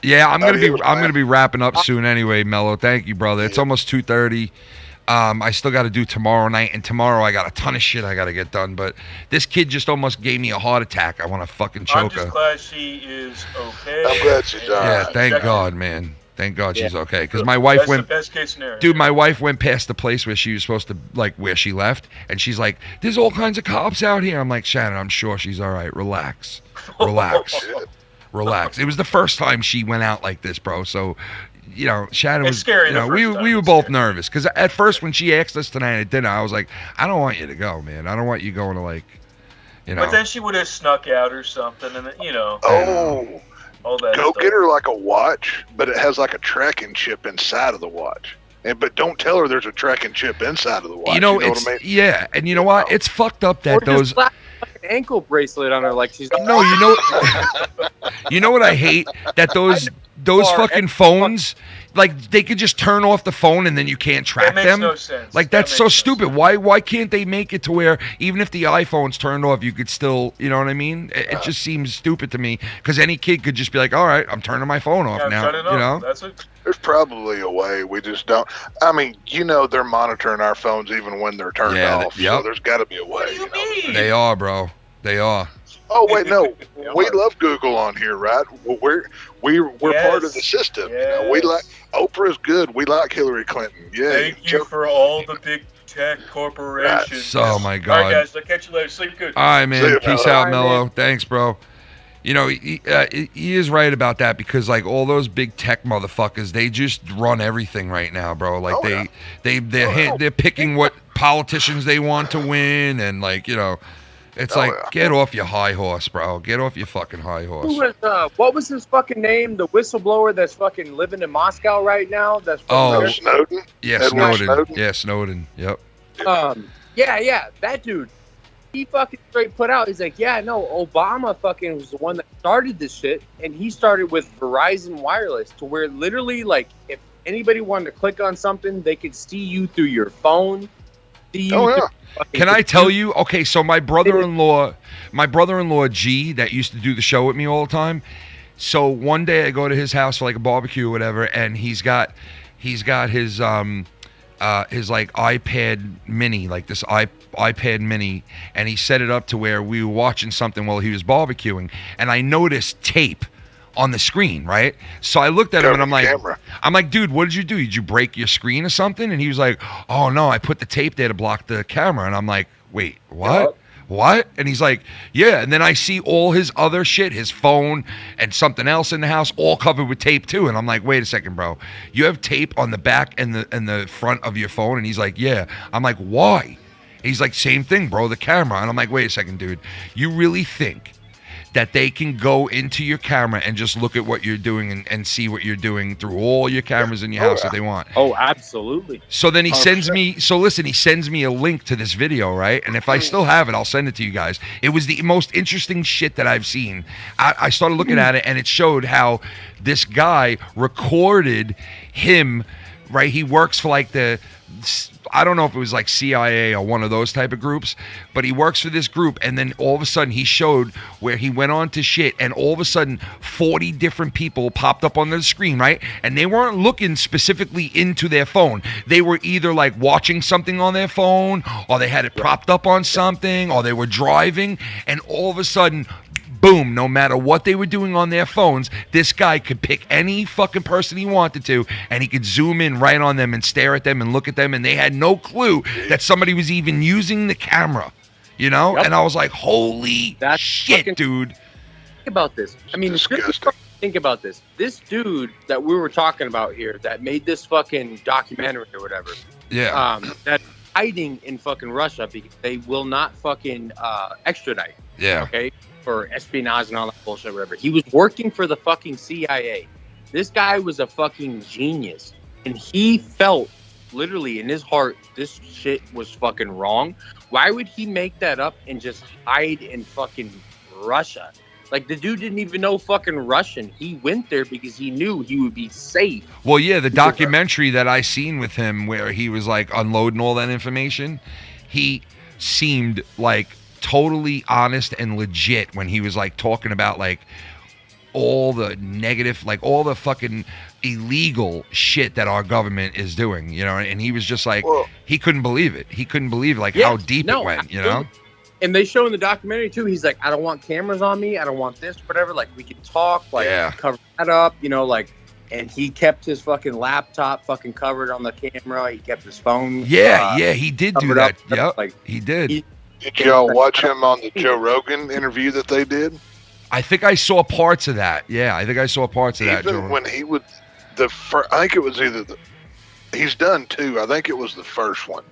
Speaker 3: Yeah, I'm gonna be wrapping up soon anyway, Mello. Thank you, brother. It's almost 2:30. I still got to do tomorrow night, and tomorrow I got a ton of shit I got to get done. But this kid just almost gave me a heart attack. I want to fucking choke her.
Speaker 5: I'm just glad she is okay.
Speaker 19: I'm glad she's all right.
Speaker 3: Yeah, thank God, man. Thank God she's okay. Because my wife went.
Speaker 5: That's the best case scenario.
Speaker 3: Dude, my wife went past the place where she was supposed to, like, where she left, and she's like, "There's all kinds of cops out here." I'm like, "Shannon, I'm sure she's all right. Relax, relax, relax." It was the first time she went out like this, bro. So. You know, Shannon was
Speaker 5: scary.
Speaker 3: You know, we were both nervous because at first when she asked us tonight at dinner, I was like, I don't want you to go, man. I don't want you going to like, you know.
Speaker 5: But then she would have snuck out or something, and you know.
Speaker 19: Oh,
Speaker 5: all that.
Speaker 19: Go
Speaker 5: stuff.
Speaker 19: get her like a watch, but it has like a tracking chip inside of the watch. But don't tell her there's a tracking chip inside of the watch.
Speaker 3: You know
Speaker 19: what I mean?
Speaker 3: Yeah, and you know what? It's fucked up that those.
Speaker 2: Slap an ankle bracelet on her like she's.
Speaker 3: No, you know. You know what I hate? That those fucking phones. Like they could just turn off the phone and then you can't track them.
Speaker 5: No sense.
Speaker 3: Like that's so stupid. Why can't they make it to where even if the iPhone's turned off, you could still, you know what I mean? It just seems stupid to me because any kid could just be like, all right, I'm turning my phone off now. You know?
Speaker 5: That's it.
Speaker 19: There's probably a way. We just don't. I mean, you know, they're monitoring our phones even when they're turned off. So there's got to be a way.
Speaker 5: What do you mean?
Speaker 3: They are, bro. They are.
Speaker 19: Oh wait, no. We love Google on here, right? We're part of the system. You know, we like Oprah's good. We like Hillary Clinton. Yeah.
Speaker 5: Thank you for all the big tech corporations.
Speaker 3: Oh my God.
Speaker 5: All right, guys. I'll catch you later. Sleep good.
Speaker 3: All right, man. Peace out, Mello. Thanks, bro. You know, he is right about that because like all those big tech motherfuckers, they just run everything right now, bro. Like they're picking what politicians they want to win, and like, you know. It's get off your high horse, bro. Get off your fucking high horse.
Speaker 2: Who was, what was his fucking name? The whistleblower that's fucking living in Moscow right now? That's
Speaker 19: Snowden?
Speaker 3: Yeah, Snowden. Yeah, Snowden. Yep.
Speaker 2: Yeah, that dude. He fucking straight put out, he's like, yeah, no, Obama fucking was the one that started this shit, and he started with Verizon Wireless to where literally, like, if anybody wanted to click on something, they could see you through your phone.
Speaker 3: Can I tell you? Okay, so my brother-in-law G, that used to do the show with me all the time. So one day I go to his house for like a barbecue or whatever, and he's got his like iPad Mini, like this iPad Mini, and he set it up to where we were watching something while he was barbecuing, and I noticed tape on the screen, right? So I looked at him and I'm like, dude, what did you do? Did you break your screen or something? And he was like, oh no, I put the tape there to block the camera. And I'm like, wait, what? What? And he's like, yeah. And then I see all his other shit, his phone and something else in the house, all covered with tape too. And I'm like, wait a second, bro. You have tape on the back and the front of your phone? And he's like, yeah. I'm like, why? And he's like, same thing, bro, the camera. And I'm like, wait a second, dude. You really think that they can go into your camera and just look at what you're doing and see what you're doing through all your cameras in your house that they want?
Speaker 2: Oh, absolutely.
Speaker 3: So then he sends me, he sends me a link to this video, right? And if I still have it, I'll send it to you guys. It was the most interesting shit that I've seen. I started looking at it, and it showed how this guy recorded him, right? He works for like I don't know if it was like CIA or one of those type of groups, but he works for this group, and then all of a sudden he showed where he went on to shit, and all of a sudden 40 different people popped up on the screen, right? And they weren't looking specifically into their phone. They were either like watching something on their phone, or they had it propped up on something, or they were driving, and all of a sudden, boom, no matter what they were doing on their phones, this guy could pick any fucking person he wanted to, and he could zoom in right on them and stare at them and look at them, and they had no clue that somebody was even using the camera, you know? Yep. And I was like, holy shit, dude.
Speaker 2: Think about this. I mean, think about this. This dude that we were talking about here that made this fucking documentary or whatever, that's hiding in fucking Russia because they will not fucking extradite.
Speaker 3: Yeah.
Speaker 2: Okay? For espionage and all that bullshit, whatever. He was working for the fucking CIA. This guy was a fucking genius, and he felt literally in his heart, this shit was fucking wrong. Why would he make that up and just hide in fucking Russia? Like, the dude didn't even know fucking Russian. He went there because he knew he would be safe.
Speaker 3: Well, yeah, the documentary that I seen with him where he was like unloading all that information, he seemed like totally honest and legit when he was like talking about like all the negative, like all the fucking illegal shit that our government is doing, you know, and he was just like, he couldn't believe it. He couldn't believe like how deep it went, you know?
Speaker 2: And they show in the documentary too, he's like, I don't want cameras on me. I don't want this, whatever. Like, we can talk, like, cover that up, you know, like, and he kept his fucking laptop fucking covered on the camera. He kept his phone.
Speaker 3: Yeah, he did do that. Yep,
Speaker 2: like,
Speaker 3: he did.
Speaker 19: Did y'all watch him on the Joe Rogan interview that they did?
Speaker 3: I think I saw parts of that. Yeah, I think I saw parts of that.
Speaker 19: Even when he would, I think it was either he's done two. I think it was the first one.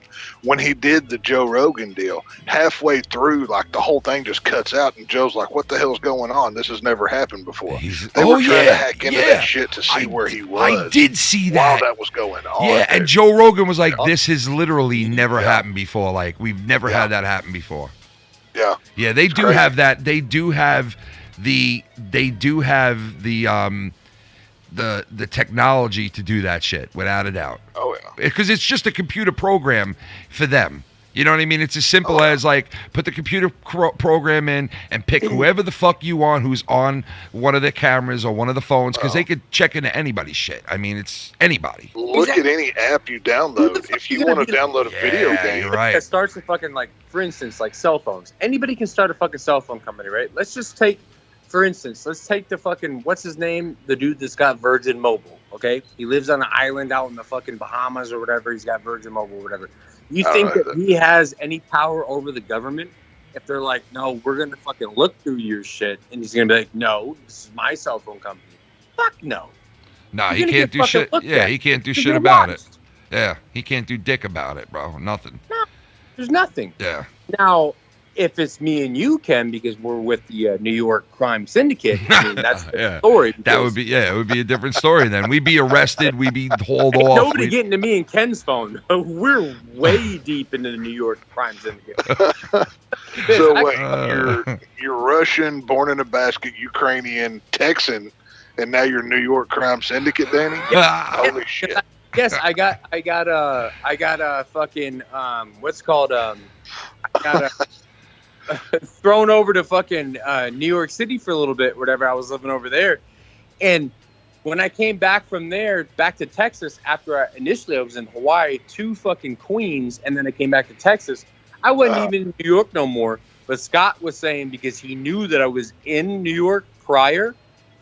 Speaker 19: When he did the Joe Rogan deal, halfway through, like the whole thing just cuts out, and Joe's like, "What the hell's going on? This has never happened before." They were trying to hack into that shit to see where he was.
Speaker 3: I did see that
Speaker 19: while that was going on.
Speaker 3: Yeah, and Joe Rogan was like, "This has literally never happened before. Like, we've never had that happen before."
Speaker 19: Yeah.
Speaker 3: Yeah, they do have that. They do have the technology to do that shit, without a doubt.
Speaker 19: Oh, yeah.
Speaker 3: Because it's just a computer program for them. You know what I mean? It's as simple as, like, put the computer program in and pick whoever the fuck you want who's on one of their cameras or one of the phones, because they could check into anybody's shit. I mean, it's anybody.
Speaker 19: Look at any app you download. If you want to download a video game.
Speaker 3: You're right.
Speaker 2: That starts the fucking, like, for instance, like cell phones. Anybody can start a fucking cell phone company, right? Let's just take, for instance, let's take the fucking, what's his name? The dude that's got Virgin Mobile, okay? He lives on an island out in the fucking Bahamas or whatever. He's got Virgin Mobile or whatever. You think that he has any power over the government? If they're like, no, we're going to fucking look through your shit. And he's going to be like, no, this is my cell phone company. Fuck no.
Speaker 3: Nah, he can't do shit. Yeah, he can't do shit about it. Yeah, he can't do dick about it, bro. Nothing.
Speaker 2: No, there's nothing.
Speaker 3: Yeah.
Speaker 2: Now, if it's me and you, Ken, because we're with the New York crime syndicate, I mean, that's the story.
Speaker 3: That would be, it would be a different story then. We'd be arrested. We'd be hauled off.
Speaker 2: Nobody getting to me and Ken's phone. We're way deep into the New York crime syndicate.
Speaker 19: So wait, you're Russian, born in a basket, Ukrainian, Texan, and now you're New York crime syndicate, Danny? Holy shit.
Speaker 2: Yes, I got a fucking, what's called, I got a... thrown over to fucking New York City for a little bit, whatever. I was living over there. And when I came back from there, back to Texas, after initially I was in Hawaii, to fucking Queens, and then I came back to Texas, I wasn't even in New York no more. But Scott was saying, because he knew that I was in New York prior,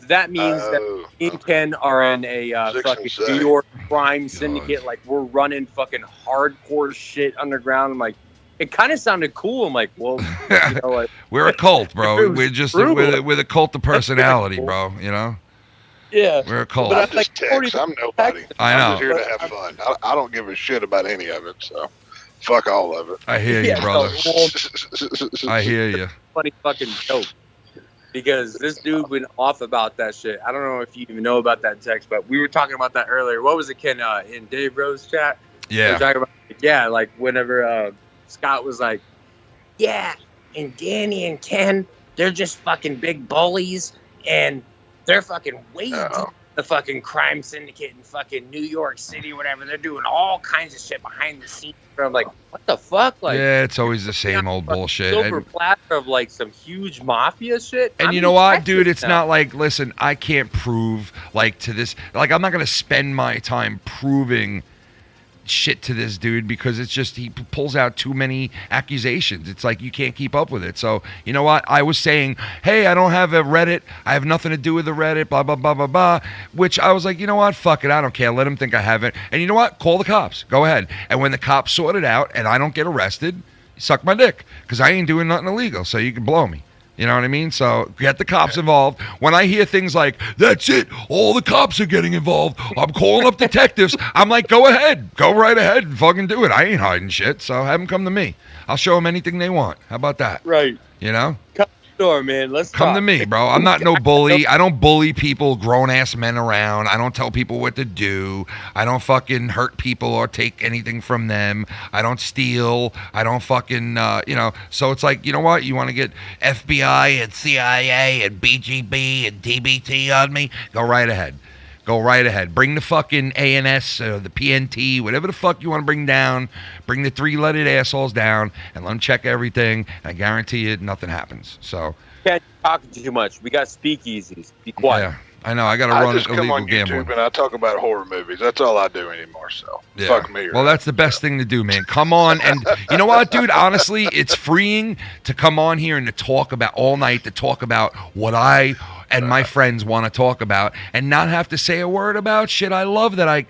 Speaker 2: that means that me and Ken are in a fucking New York crime syndicate. Like, we're running fucking hardcore shit underground. I'm like, it kind of sounded cool. I'm like, well, you know, like,
Speaker 3: we're a cult, bro. We're just we're the cult of personality, bro. You know?
Speaker 2: Yeah.
Speaker 3: We're a cult.
Speaker 19: But I'm just Tex. I'm nobody.
Speaker 3: I know.
Speaker 19: I'm just here to have fun. I don't give a shit about any of it, so fuck all of it.
Speaker 3: I hear you, brother. I hear you.
Speaker 2: Funny fucking joke. Because this dude went off about that shit. I don't know if you even know about that text, but we were talking about that earlier. What was it, Ken, in Dave Rose chat?
Speaker 3: Yeah.
Speaker 2: We were talking about, like whenever Scott was like, yeah, and Danny and Ken, they're just fucking big bullies, and they're fucking way deep in the fucking crime syndicate in fucking New York City, whatever. They're doing all kinds of shit behind the scenes. I'm like, what the fuck? Like,
Speaker 3: yeah, it's always the same old bullshit.
Speaker 2: Silver platter of like some huge mafia shit.
Speaker 3: And you know what, dude? It's not like, listen, I can't prove like to this. Like, I'm not gonna spend my time proving shit to this dude, because it's just, he pulls out too many accusations. It's like you can't keep up with it. So you know what, I was saying, hey, I don't have a Reddit, I have nothing to do with the Reddit, blah blah blah blah blah, which I was like, you know what, fuck it, I don't care, let him think I have it. And you know what, call the cops, go ahead. And when the cops sort it out and I don't get arrested, suck my dick, because I ain't doing nothing illegal, so you can blow me. You know what I mean? So get the cops involved. When I hear things like, that's it, all the cops are getting involved, I'm calling up detectives, I'm like, go ahead. Go right ahead and fucking do it. I ain't hiding shit, so have them come to me. I'll show them anything they want. How about that?
Speaker 2: Right.
Speaker 3: You know?
Speaker 2: Sure, man. Let's
Speaker 3: Come
Speaker 2: talk.
Speaker 3: to me, bro. I'm not no bully. I don't bully people, grown-ass men around. I don't tell people what to do. I don't fucking hurt people or take anything from them. I don't steal. I don't fucking, So it's like, you know what? You want to get FBI and CIA and BGB and DBT on me? Go right ahead. Go right ahead. Bring the fucking ANS or the PNT, whatever the fuck you want to bring down. Bring the three-legged assholes down and let them check everything. I guarantee you nothing happens. So
Speaker 2: Can't talk too much. We got speakeasies. Be quiet.
Speaker 3: yeah, I know. I got to run
Speaker 19: I just come
Speaker 3: illegal
Speaker 19: on
Speaker 3: gambling.
Speaker 19: YouTube and I talk about horror movies. That's all I do anymore. So
Speaker 3: Yeah.
Speaker 19: fuck me.
Speaker 3: Well, that's the best thing to do, man. Come on. And you know what, dude? Honestly, it's freeing to come on here and to talk about all night, to talk about what I and my friends want to talk about and not have to say a word about shit. I love that I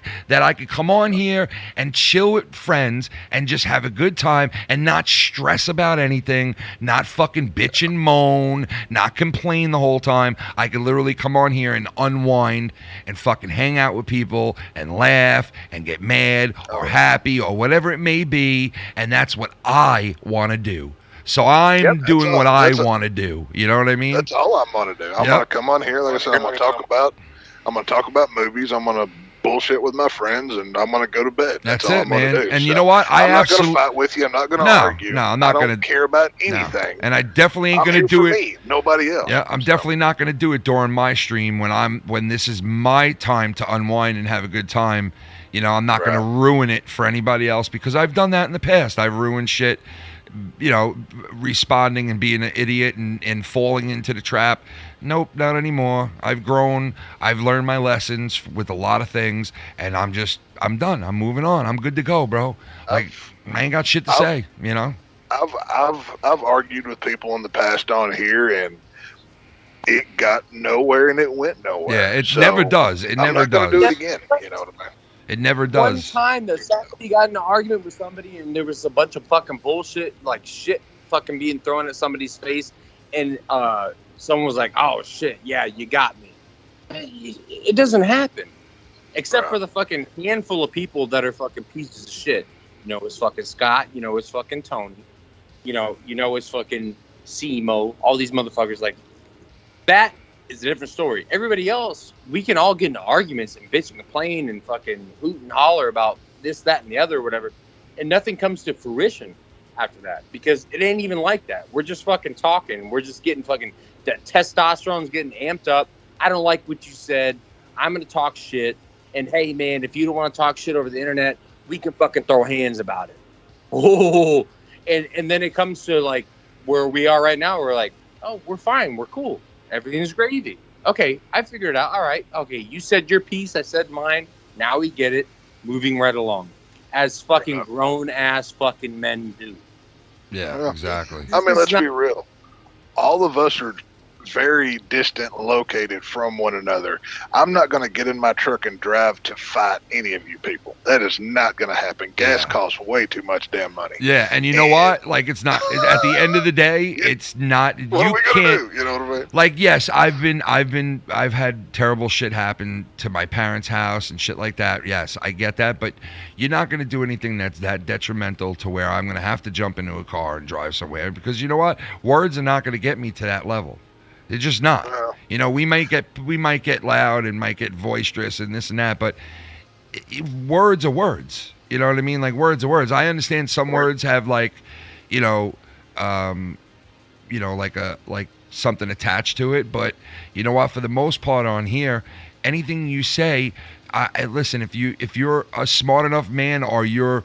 Speaker 3: could come on here and chill with friends and just have a good time and not stress about anything, not fucking bitch and moan, not complain the whole time. I could literally come on here and unwind and fucking hang out with people and laugh and get mad or happy or whatever it may be, and that's what I want to do. So I'm doing what I want to do. You know what I mean?
Speaker 19: That's all I'm gonna do. I'm gonna come on here, like I said, I'm gonna talk about movies. I'm gonna bullshit with my friends, and I'm gonna go to bed.
Speaker 3: That's
Speaker 19: all
Speaker 3: it,
Speaker 19: I'm gonna
Speaker 3: man.
Speaker 19: do.
Speaker 3: And
Speaker 19: So
Speaker 3: you know what?
Speaker 19: I'm not gonna fight with you. I'm not gonna argue.
Speaker 3: No, I'm not
Speaker 19: I
Speaker 3: gonna
Speaker 19: don't care about anything.
Speaker 3: And I definitely ain't
Speaker 19: I'm
Speaker 3: gonna
Speaker 19: here
Speaker 3: do
Speaker 19: for
Speaker 3: it.
Speaker 19: me, nobody else.
Speaker 3: Yeah, I'm definitely not gonna do it during my stream when this is my time to unwind and have a good time. You know, I'm not gonna ruin it for anybody else because I've done that in the past. I've ruined shit. You know, responding and being an idiot and falling into the trap. Nope, not anymore. I've grown. I've learned my lessons with a lot of things, and I'm done. I'm moving on. I'm good to go, bro. Like, I ain't got shit to say, you know?
Speaker 19: I've argued with people in the past on here, and it got nowhere and it went nowhere.
Speaker 3: Yeah, it never does. It never does.
Speaker 19: I'm not gonna do it again. You know what I mean?
Speaker 3: It never does.
Speaker 2: One time that somebody got in an argument with somebody and there was a bunch of fucking bullshit, like shit fucking being thrown at somebody's face, and someone was like, oh shit, yeah, you got me. It doesn't happen. Except for the fucking handful of people that are fucking pieces of shit. You know, it's fucking Scott, you know, it's fucking Tony. You know, it's fucking CMO, all these motherfuckers. Like, that is a different story. Everybody else, we can all get into arguments and bitch and complain and fucking hoot and holler about this, that, and the other or whatever, and nothing comes to fruition after that because it ain't even like that. We're just fucking talking. We're just getting fucking, that testosterone's getting amped up. I don't like what you said. I'm going to talk shit. And hey, man, if you don't want to talk shit over the internet, we can fucking throw hands about it. Oh, and then it comes to like where we are right now. We're like, oh, we're fine. We're cool. Everything's gravy. Okay, I figured it out. All right. Okay, you said your piece. I said mine. Now we get it. Moving right along. As fucking grown-ass fucking men do.
Speaker 3: Yeah, exactly.
Speaker 19: I mean, let's be real. All of us are very distant located from one another. I'm not going to get in my truck and drive to fight any of you people. That is not going to happen. Gas costs way too much damn money.
Speaker 3: Yeah, and you know what? Like, it's not at the end of the day, it's not.
Speaker 19: What
Speaker 3: you
Speaker 19: are we
Speaker 3: can't.
Speaker 19: gonna do? You know what I mean?
Speaker 3: Like, yes, I've had terrible shit happen to my parents' house and shit like that. Yes, I get that, but you're not going to do anything that's that detrimental to where I'm going to have to jump into a car and drive somewhere because you know what? Words are not going to get me to that level. They're just not. You know, we might get loud and might get boisterous and this and that, but words are words. You know what I mean? Like, words are words. I understand some words have like, like something attached to it, but you know what? For the most part on here, anything you say, listen. If you're a smart enough man, or you're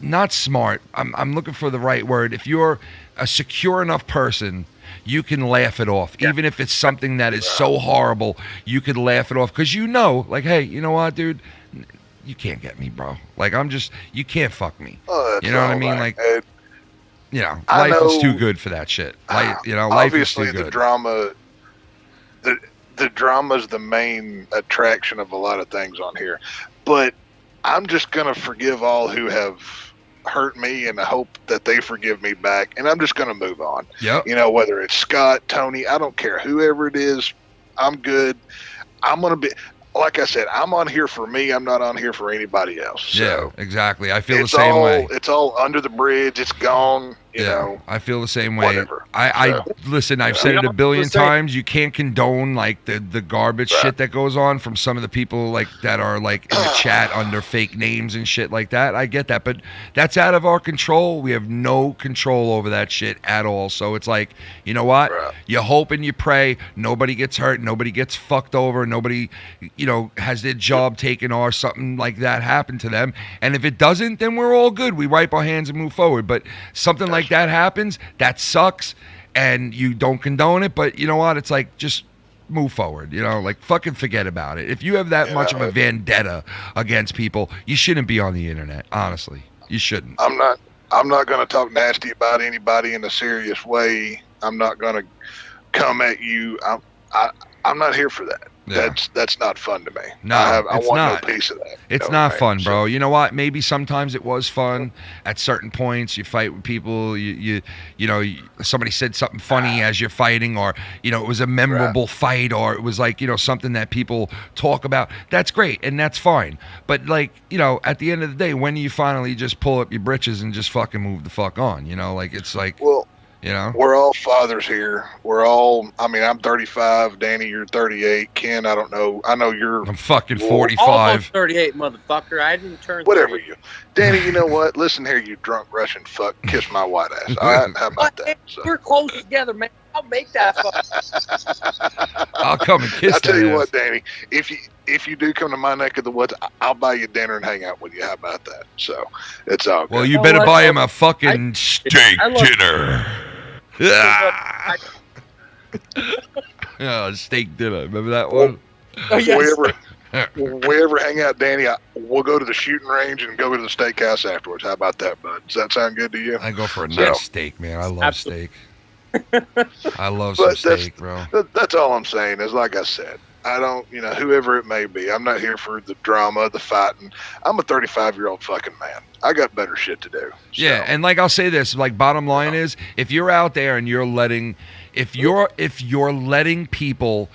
Speaker 3: not smart, I'm looking for the right word. If you're a secure enough person, you can laugh it off. Even if it's something that is so horrible, you can laugh it off. Because you know, like, hey, you know what, dude? You can't get me, bro. Like, you can't fuck me. You know what I mean? Like, life is too good for that shit. Life is
Speaker 19: obviously
Speaker 3: too good.
Speaker 19: the drama, the drama's the main attraction of a lot of things on here. But I'm just going to forgive all who have hurt me, and I hope that they forgive me back, and I'm just going to move on.
Speaker 3: Yep.
Speaker 19: You know, whether it's Scott, Tony, I don't care, whoever it is, I'm good. I'm going to be, like I said, I'm on here for me. I'm not on here for anybody else. So
Speaker 3: yeah, exactly. I feel the same way.
Speaker 19: It's all under the bridge. It's gone. you know.
Speaker 3: I feel the same way.
Speaker 19: Whatever.
Speaker 3: I listen. I've said it a billion times. You can't condone like the garbage shit that goes on from some of the people like that are like in the chat under fake names and shit like that. I get that, but that's out of our control. We have no control over that shit at all. So it's like, you know what? You hope and you pray nobody gets hurt, nobody gets fucked over, nobody, you know, has their job taken or something like that happen to them. And if it doesn't, then we're all good. We wipe our hands and move forward. But something like that happens, that sucks, and you don't condone it, but you know what? It's like, just move forward, you know, like fucking forget about it. If you have that much of a vendetta against people, you shouldn't be on the internet, honestly. You shouldn't.
Speaker 19: I'm not going to talk nasty about anybody in a serious way. I'm not going to come at you. I'm not here for that.
Speaker 3: Yeah.
Speaker 19: That's not fun to me.
Speaker 3: No,
Speaker 19: I
Speaker 3: it's
Speaker 19: want
Speaker 3: not.
Speaker 19: no piece of that.
Speaker 3: It's not fun, bro. You know what? Maybe sometimes it was fun at certain points. You fight with people. You know, somebody said something funny as you're fighting, or you know, it was a memorable fight, or it was like, you know, something that people talk about. That's great and that's fine. But like, you know, at the end of the day, when you finally just pull up your britches and just fucking move the fuck on, you know, like it's like.
Speaker 19: Well,
Speaker 3: you know,
Speaker 19: we're all fathers here. We're all, I mean, I'm 35. Danny, you're 38. Ken, I don't know. I know you're.
Speaker 3: I'm fucking 45.
Speaker 2: Almost 38, motherfucker. I didn't turn.
Speaker 19: Whatever you. Danny, you know what? Listen here, you drunk Russian fuck. Kiss my white ass. All right? How about that? So.
Speaker 2: We're close together, man. I'll make that fuck.
Speaker 3: I'll come and kiss
Speaker 19: I'll tell you
Speaker 3: ass.
Speaker 19: what, Danny. If you do come to my neck of the woods, I'll buy you dinner and hang out with you. How about that? So it's all good.
Speaker 3: Well, you better buy him a fucking steak dinner. Steak dinner. Remember that one?
Speaker 2: Oh, yes.
Speaker 19: We ever hang out, Danny, we'll go to the shooting range and go to the steakhouse afterwards. How about that, bud? Does that sound good to you?
Speaker 3: I go for a nice steak, man. I love steak. I love some steak, bro.
Speaker 19: That's all I'm saying is, like I said, I don't, you know, whoever it may be, I'm not here for the drama, the fighting. I'm a 35-year-old fucking man. I got better shit to do. So.
Speaker 3: Yeah, and like I'll say this, like bottom line is, if you're out there and you're letting, if you're letting people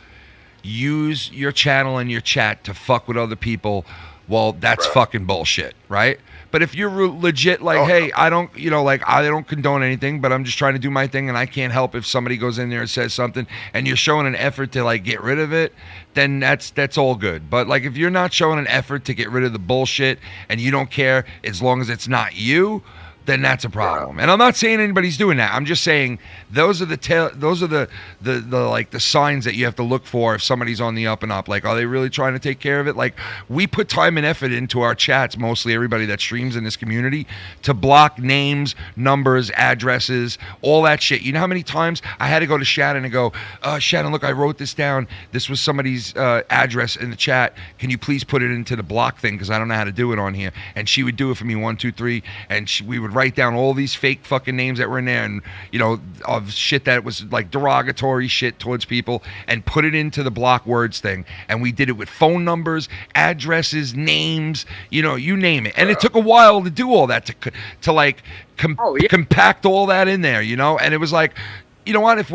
Speaker 3: use your channel and your chat to fuck with other people, well, that's fucking bullshit, right? But if you're legit like, hey, I don't, you know, like I don't condone anything, but I'm just trying to do my thing and I can't help if somebody goes in there and says something and you're showing an effort to like get rid of it, then that's all good. But like if you're not showing an effort to get rid of the bullshit and you don't care as long as it's not you, then that's a problem. And I'm not saying anybody's doing that. I'm just saying those are the like the signs that you have to look for if somebody's on the up and up. Like, are they really trying to take care of it? Like, we put time and effort into our chats, mostly everybody that streams in this community, to block names, numbers, addresses, all that shit. You know how many times I had to go to Shannon and go, Shannon, look, I wrote this down. This was somebody's address in the chat. Can you please put it into the block thing? Because I don't know how to do it on here. And she would do it for me 1, 2, 3. And we would write down all these fake fucking names that were in there, and you know, of shit that was like derogatory shit towards people, and put it into the block words thing. And we did it with phone numbers, addresses, names, you know, you name it. And it took a while to do all that, to like compact all that in there, you know. And it was like, you know what, if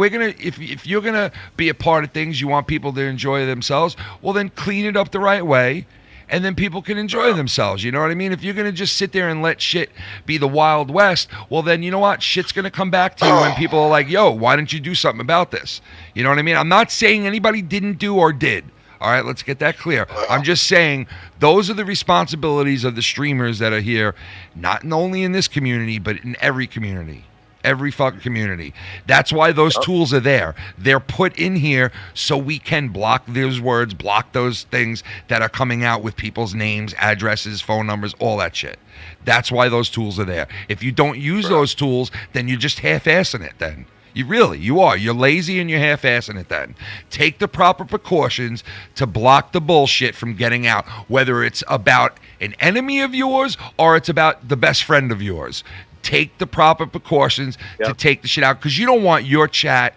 Speaker 3: you're gonna be a part of things, you want people to enjoy themselves, well then clean it up the right way, and then people can enjoy themselves, you know what I mean? If you're going to just sit there and let shit be the Wild West, well then, you know what? Shit's going to come back to you when people are like, yo, why didn't you do something about this? You know what I mean? I'm not saying anybody didn't do or did. All right, let's get that clear. I'm just saying those are the responsibilities of the streamers that are here, not only in this community, but in every community. Every fucking community. That's why those tools are there. They're put in here so we can block those words, block those things that are coming out with people's names, addresses, phone numbers, all that shit. That's why those tools are there. If you don't use those tools, then you're just half-assing it then. You are. You're lazy and you're half-assing it then. Take the proper precautions to block the bullshit from getting out, whether it's about an enemy of yours or it's about the best friend of yours. Take the proper precautions to take the shit out, because you don't want your chat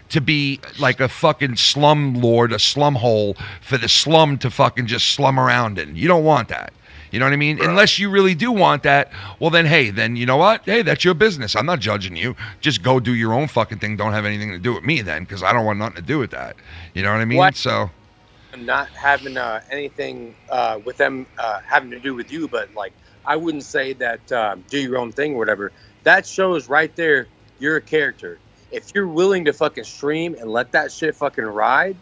Speaker 3: to be like a fucking slum lord, a slum hole for the slum to fucking just slum around in. You don't want that. You know what I mean? Unless you really do want that, well then, hey, then you know what? Hey, that's your business. I'm not judging you. Just go do your own fucking thing. Don't have anything to do with me then, because I don't want nothing to do with that. You know what I mean? So,
Speaker 2: not having anything with them having to do with you, but like, I wouldn't say that do your own thing or whatever. that shows right there you're a character. If you're willing to fucking stream and let that shit fucking ride,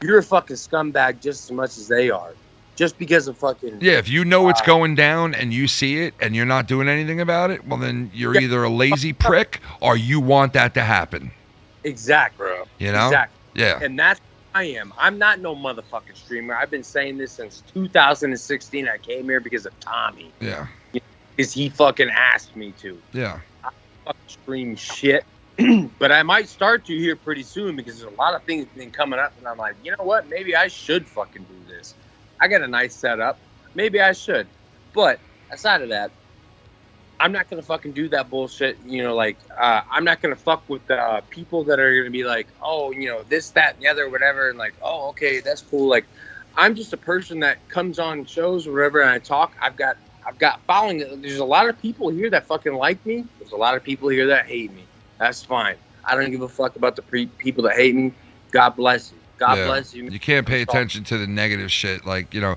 Speaker 2: you're a fucking scumbag just as much as they are. Just because of fucking...
Speaker 3: Yeah, if you know it's going down and you see it and you're not doing anything about it, well, then you're either a lazy prick or you want that to happen.
Speaker 2: Exactly.
Speaker 3: You know?
Speaker 2: Exactly.
Speaker 3: Yeah.
Speaker 2: And that's what I am. I'm not no motherfucking streamer. I've been saying this since 2016. I came here because of Tommy.
Speaker 3: Yeah.
Speaker 2: Because he fucking asked me to.
Speaker 3: Yeah.
Speaker 2: I fucking stream shit. But I might start to here pretty soon because there's a lot of things been coming up. And I'm like, you know what? Maybe I should fucking do this. I got a nice setup. Maybe I should. But aside of that, I'm not going to fucking do that bullshit. You know, like, I'm not going to fuck with people that are going to be like, oh, you know, this, that, and the other, whatever. And like, oh, okay, that's cool. Like, I'm just a person that comes on shows or whatever and I talk. I've got following. There's a lot of people here that fucking like me. There's a lot of people here that hate me. That's fine. I don't give a fuck about the people that hate me. God bless you. God bless you.
Speaker 3: You can't pay attention to the negative shit. Like, you know,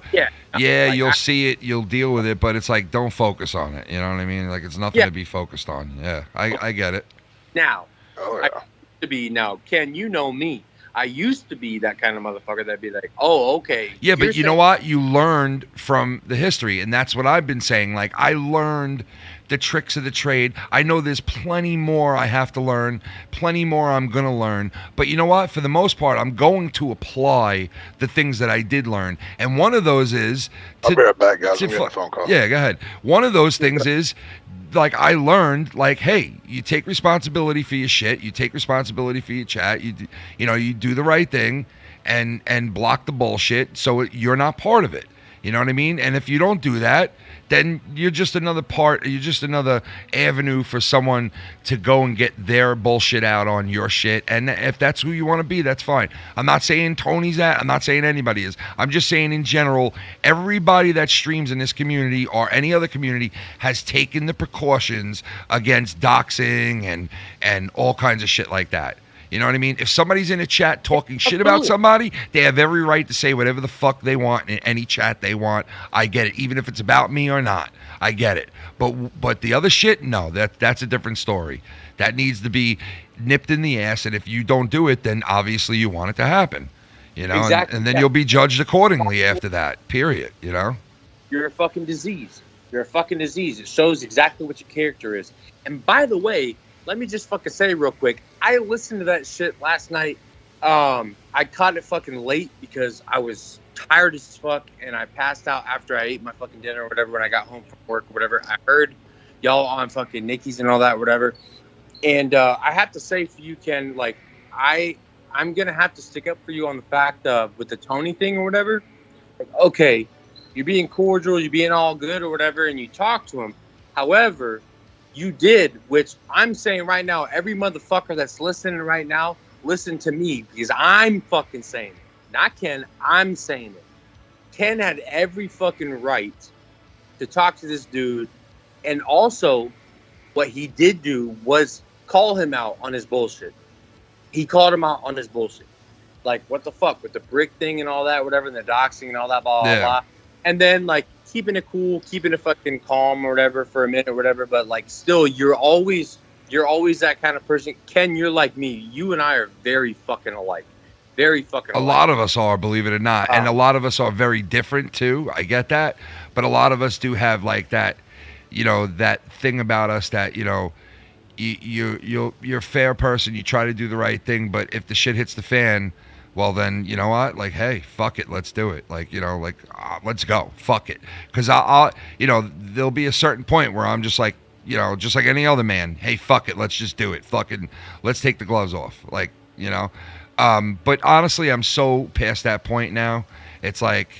Speaker 2: like,
Speaker 3: you'll see it, you'll deal with it, but it's like, don't focus on it. You know what I mean? Like, it's nothing to be focused on. Yeah, I get it.
Speaker 2: Now, I used to be, Ken, you know me. I used to be that kind of motherfucker that'd be like, oh, okay.
Speaker 3: Yeah, but you know what? You learned from the history, and that's what I've been saying. Like, I learned the tricks of the trade. I know there's plenty more I have to learn, plenty more I'm going to learn. But you know what? For the most part, I'm going to apply the things that I did learn. And one of those is...
Speaker 19: I'll be right back, guys. I'm getting a phone call.
Speaker 3: Yeah, go ahead. One of those things is... like, I learned, like, hey, you take responsibility for your shit, you take responsibility for your chat, you know, you do the right thing and block the bullshit so you're not part of it. You know what I mean? And if you don't do that, then you're just another avenue for someone to go and get their bullshit out on your shit. And if that's who you want to be, that's fine. I'm not saying Tony's that. I'm not saying anybody is. I'm just saying in general, everybody that streams in this community or any other community has taken the precautions against doxing and all kinds of shit like that. You know what I mean? If somebody's in a chat talking shit about somebody, they have every right to say whatever the fuck they want in any chat they want. I get it, even if it's about me or not. I get it. But the other shit, no, that's a different story. That needs to be nipped in the ass, and if you don't do it, then obviously you want it to happen. You know,
Speaker 2: exactly.
Speaker 3: And then you'll be judged accordingly after that, period, you know?
Speaker 2: You're a fucking disease. You're a fucking disease. It shows exactly what your character is. And by the way, let me just fucking say real quick, I listened to that shit last night. I caught it fucking late because I was tired as fuck and I passed out after I ate my fucking dinner or whatever when I got home from work or whatever. I heard y'all on fucking Nikki's and all that, whatever. And I have to say for you, Ken, like, I'm going to have to stick up for you on the fact of with the Tony thing or whatever. Like, okay, you're being cordial, you're being all good or whatever, and you talk to him. However, you did, which I'm saying right now, every motherfucker that's listening right now, listen to me because I'm fucking saying it. Not Ken, I'm saying it. Ken had every fucking right to talk to this dude. And also, what he did do was call him out on his bullshit. He called him out on his bullshit. Like, what the fuck with the brick thing and all that, whatever, and the doxing and all that, blah, blah, blah. And then, like, keeping it cool, keeping it fucking calm or whatever for a minute or whatever, but like still you're always that kind of person. Ken, you're like me. You and I are very fucking alike. Very fucking alike.
Speaker 3: A lot of us are, believe it or not. And a lot of us are very different too. I get that. But a lot of us do have like that, you know, that thing about us that, you know, you're a fair person, you try to do the right thing, but if the shit hits the fan, well, then, you know what? Like, hey, fuck it. Let's do it. Like, you know, like, let's go. Fuck it. Because I'll, you know, there'll be a certain point where I'm just like, you know, just like any other man. Hey, fuck it. Let's just do it. Fucking, let's take the gloves off. Like, you know. But honestly, I'm so past that point now. It's like,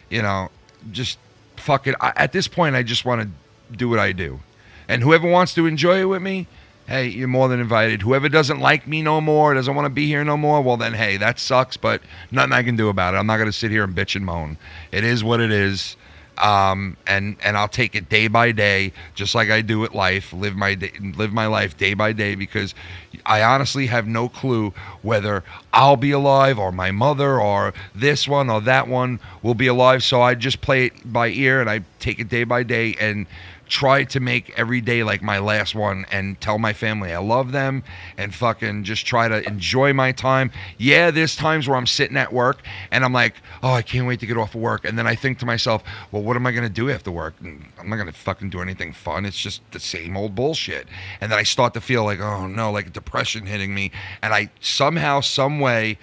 Speaker 3: you know, just fuck it. At this point, I just want to do what I do. And whoever wants to enjoy it with me, hey, you're more than invited. Whoever doesn't like me no more, doesn't want to be here no more, well then, hey, that sucks, but nothing I can do about it. I'm not going to sit here and bitch and moan. It is what it is. And I'll take it day by day, just like I do with life. Live my life day by day, because I honestly have no clue whether I'll be alive or my mother or this one or that one will be alive. So I just play it by ear, and I take it day by day and try to make every day like my last one, and tell my family I love them, and fucking just try to enjoy my time. Yeah, there's times where I'm sitting at work and I'm like, oh, I can't wait to get off of work. And then I think to myself, well, what am I going to do after work? And I'm not going to fucking do anything fun. It's just the same old bullshit. And then I start to feel like, oh no, like a depression hitting me. And I somehow, some way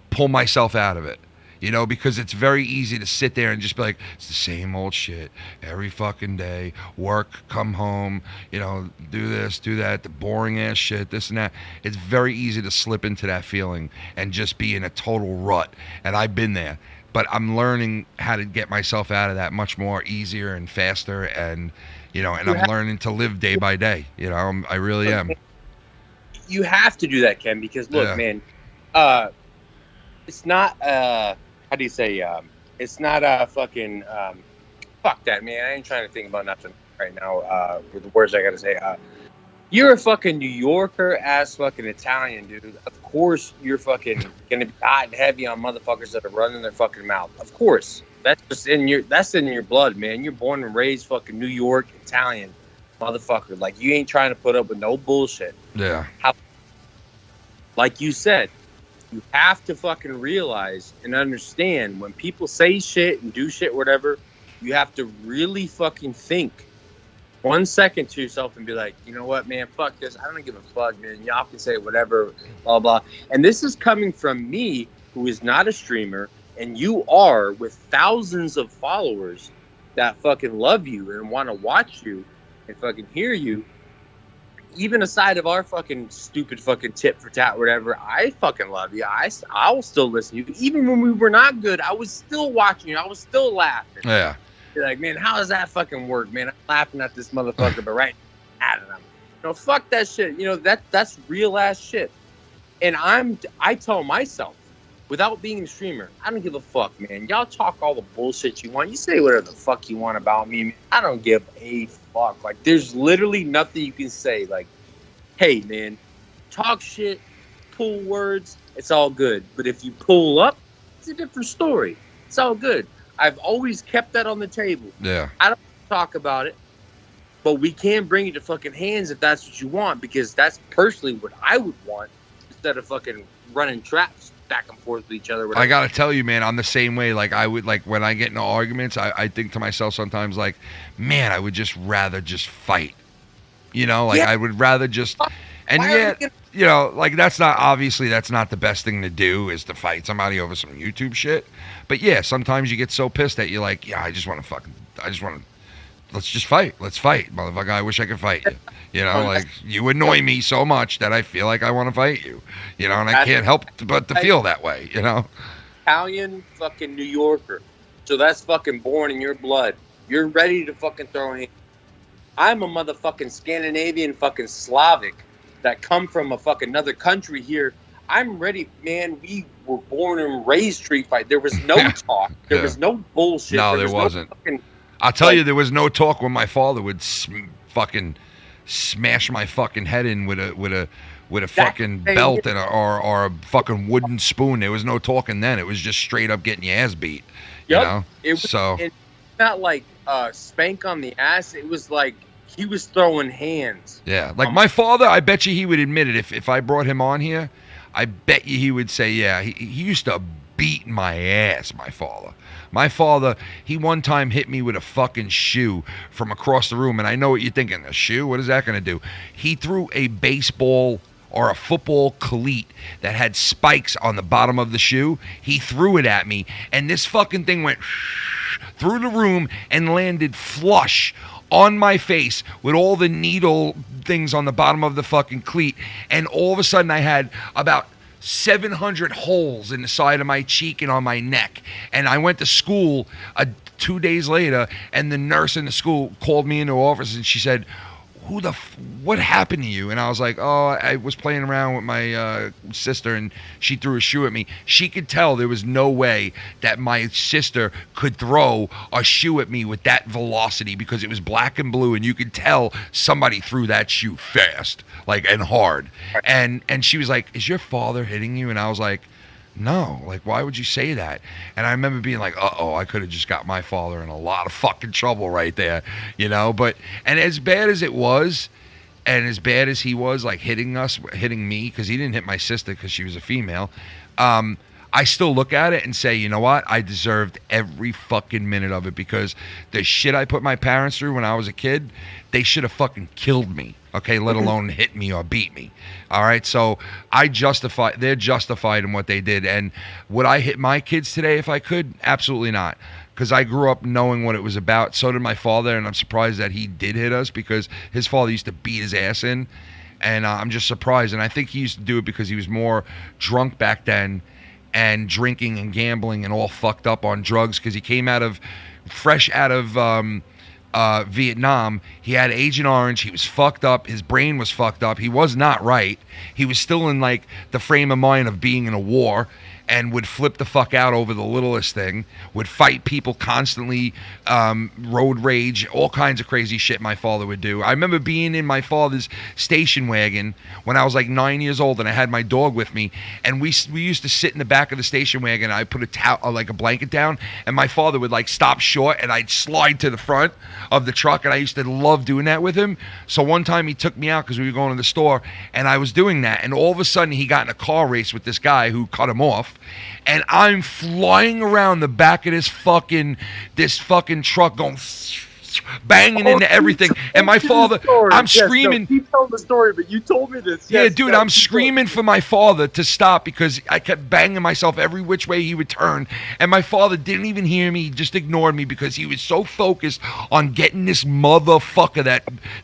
Speaker 3: pull myself out of it. You know, because it's very easy to sit there and just be like, it's the same old shit every fucking day. Work, come home, you know, do this, do that, the boring ass shit, this and that. It's very easy to slip into that feeling and just be in a total rut. And I've been there. But I'm learning how to get myself out of that much more easier and faster. And, you know, and I'm learning to live day by day. You know, I really am.
Speaker 2: You have to do that, Ken, because look, man, it's not how do you say, it's not a fucking, fuck that, man. I ain't trying to think about nothing right now with the words I gotta say. You're a fucking New Yorker ass fucking Italian, dude. Of course you're fucking gonna be hot and heavy on motherfuckers that are running their fucking mouth. Of course. That's just in your blood, man. You're born and raised fucking New York Italian motherfucker. Like, you ain't trying to put up with no bullshit.
Speaker 3: Yeah.
Speaker 2: Like you said, you have to fucking realize and understand when people say shit and do shit, whatever, you have to really fucking think 1 second to yourself and be like, you know what, man, fuck this. I don't give a fuck, man. Y'all can say whatever, blah, blah. And this is coming from me, who is not a streamer, and you are, with thousands of followers that fucking love you and want to watch you and fucking hear you. Even aside of our fucking stupid fucking tit for tat, whatever, I fucking love you. I will still listen to you. Even when we were not good, I was still watching you. I was still laughing.
Speaker 3: Yeah.
Speaker 2: You're like, man, how does that fucking work, man? I'm laughing at this motherfucker, but right at him. You know, fuck that shit. You know, that's real ass shit. And I tell myself, without being a streamer, I don't give a fuck, man. Y'all talk all the bullshit you want. You say whatever the fuck you want about me, man. I don't give a fuck. Like, there's literally nothing you can say. Like, hey, man, talk shit, pull words, it's all good. But if you pull up, it's a different story. It's all good. I've always kept that on the table.
Speaker 3: Yeah.
Speaker 2: I don't talk about it, but we can bring it to fucking hands if that's what you want, because that's personally what I would want, instead of fucking running traps back and forth with each other.
Speaker 3: I gotta tell you, man, I'm the same way. Like, I would, like, when I get into arguments, I think to myself sometimes, like, man, I would just rather just fight. You know, like, I would rather just, and yet, you know, like, that's not the best thing to do, is to fight somebody over some YouTube shit. But yeah, sometimes you get so pissed that you're like, yeah, let's just fight. Let's fight, motherfucker. I wish I could fight you. You know, like, you annoy me so much that I feel like I want to fight you. You know, and I can't help but to feel that way, you know?
Speaker 2: Italian fucking New Yorker. So that's fucking born in your blood. You're ready to fucking throw hands. I'm a motherfucking Scandinavian fucking Slavic that come from a fucking another country here. I'm ready, man. We were born and raised street fight. There was no talk. There was no bullshit.
Speaker 3: No, there wasn't. I'll tell you, there was no talk when my father would fucking smash my fucking head in with a fucking belt and or a fucking wooden spoon. There was no talking then. It was just straight up getting your ass beat.
Speaker 2: Yep.
Speaker 3: You know?
Speaker 2: It's not like spank on the ass. It was like he was throwing hands.
Speaker 3: Yeah, like my father, I bet you he would admit it. If I brought him on here, I bet you he would say, yeah, he used to beat my ass, my father. My father, he one time hit me with a fucking shoe from across the room, and I know what you're thinking. A shoe? What is that going to do? He threw a baseball or a football cleat that had spikes on the bottom of the shoe. He threw it at me, and this fucking thing went through the room and landed flush on my face with all the needle things on the bottom of the fucking cleat. And all of a sudden I had about 700 holes in the side of my cheek and on my neck. And I went to school 2 days later, and the nurse in the school called me into her office, and she said, what happened to you? And I was like, oh, I was playing around with my sister and she threw a shoe at me. She could tell there was no way that my sister could throw a shoe at me with that velocity because it was black and blue and you could tell somebody threw that shoe fast, like, and hard. And she was like, is your father hitting you? And I was like, no, like, why would you say that? And I remember being like, uh-oh, I could have just got my father in a lot of fucking trouble right there, you know? But, and as bad as it was, and as bad as he was, like, hitting me, because he didn't hit my sister because she was a female, I still look at it and say, you know what? I deserved every fucking minute of it because the shit I put my parents through when I was a kid, they should have fucking killed me, okay, let alone hit me or beat me. All right, so they're justified in what they did. And would I hit my kids today if I could? Absolutely not. Because I grew up knowing what it was about. So did my father, and I'm surprised that he did hit us because his father used to beat his ass in. And I'm just surprised. And I think he used to do it because he was more drunk back then and drinking and gambling and all fucked up on drugs because he came fresh out of Vietnam. He had Agent Orange. He was fucked up. His brain was fucked up. He was not right. He was still in like the frame of mind of being in a war and would flip the fuck out over the littlest thing, would fight people constantly, road rage, all kinds of crazy shit my father would do. I remember being in my father's station wagon when I was like 9 years old and I had my dog with me, and we used to sit in the back of the station wagon. I put like a blanket down, and my father would like stop short and I'd slide to the front of the truck, and I used to love doing that with him. So one time he took me out because we were going to the store, and I was doing that, and all of a sudden he got in a car race with this guy who cut him off. And I'm flying around the back of this fucking truck going banging into everything. And my father, I'm screaming.
Speaker 2: Yes, no, keep telling the story, but you told me this.
Speaker 3: Yeah,
Speaker 2: Yes,
Speaker 3: dude,
Speaker 2: no,
Speaker 3: I'm screaming for my father to stop because I kept banging myself every which way he would turn. And my father didn't even hear me. He just ignored me because he was so focused on getting this motherfucker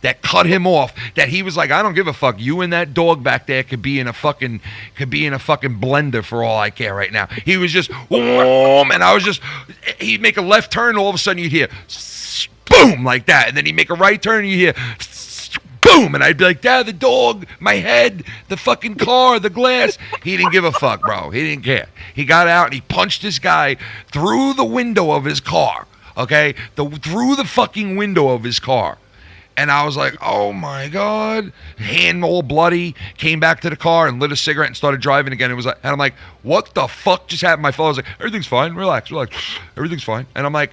Speaker 3: that cut him off that he was like, I don't give a fuck. You and that dog back there could be in a fucking blender for all I care right now. He was just, and I was just, he'd make a left turn, all of a sudden you'd hear boom, like that, and then he'd make a right turn and you hear boom, and I'd be like, Dad, the dog, my head, the fucking car, the glass. He didn't give a fuck, bro. He didn't care. He got out and he punched this guy through the window of his car, okay? Through the fucking window of his car. And I was like, oh my God, hand all bloody, came back to the car and lit a cigarette and started driving again. It was like, and I'm like, what the fuck just happened? My father was like, everything's fine, relax, everything's fine. And I'm like,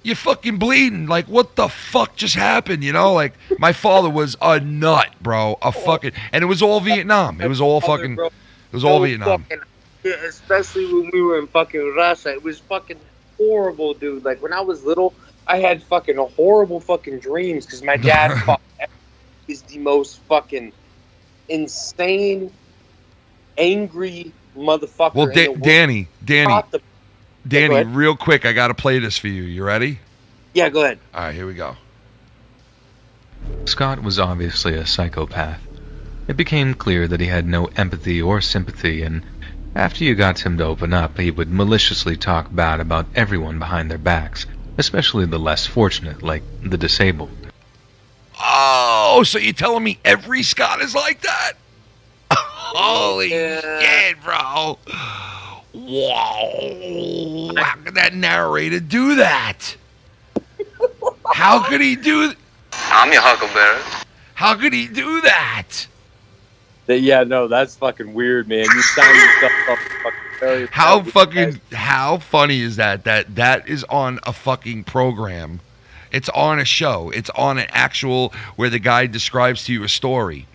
Speaker 3: you're fucking bleeding. Like, what the fuck just happened? You know, like, my father was a nut, bro. And it was all Vietnam. It was all fucking, it was all Vietnam.
Speaker 2: Yeah, especially when we were in fucking Russia. It was fucking horrible, dude. Like, when I was little, I had fucking horrible fucking dreams because my dad is the most fucking insane, angry motherfucker.
Speaker 3: Well,
Speaker 2: in the world.
Speaker 3: Danny, real quick, I got to play this for you. You ready?
Speaker 2: Yeah, go ahead.
Speaker 3: All right, here we go.
Speaker 7: Scott was obviously a psychopath. It became clear that he had no empathy or sympathy, and after you got him to open up, he would maliciously talk bad about everyone behind their backs, especially the less fortunate, like the disabled.
Speaker 3: Oh, so you're telling me every Scott is like that? Holy shit, bro. Whoa. How could that narrator do that? How could he do that?
Speaker 22: I'm your Huckleberry.
Speaker 3: How could he do that?
Speaker 2: Yeah, no, that's fucking weird, man. You sound yourself up fucking
Speaker 3: how funny is that? That is on a fucking program. It's on a show. It's on an actual where the guy describes to you a story.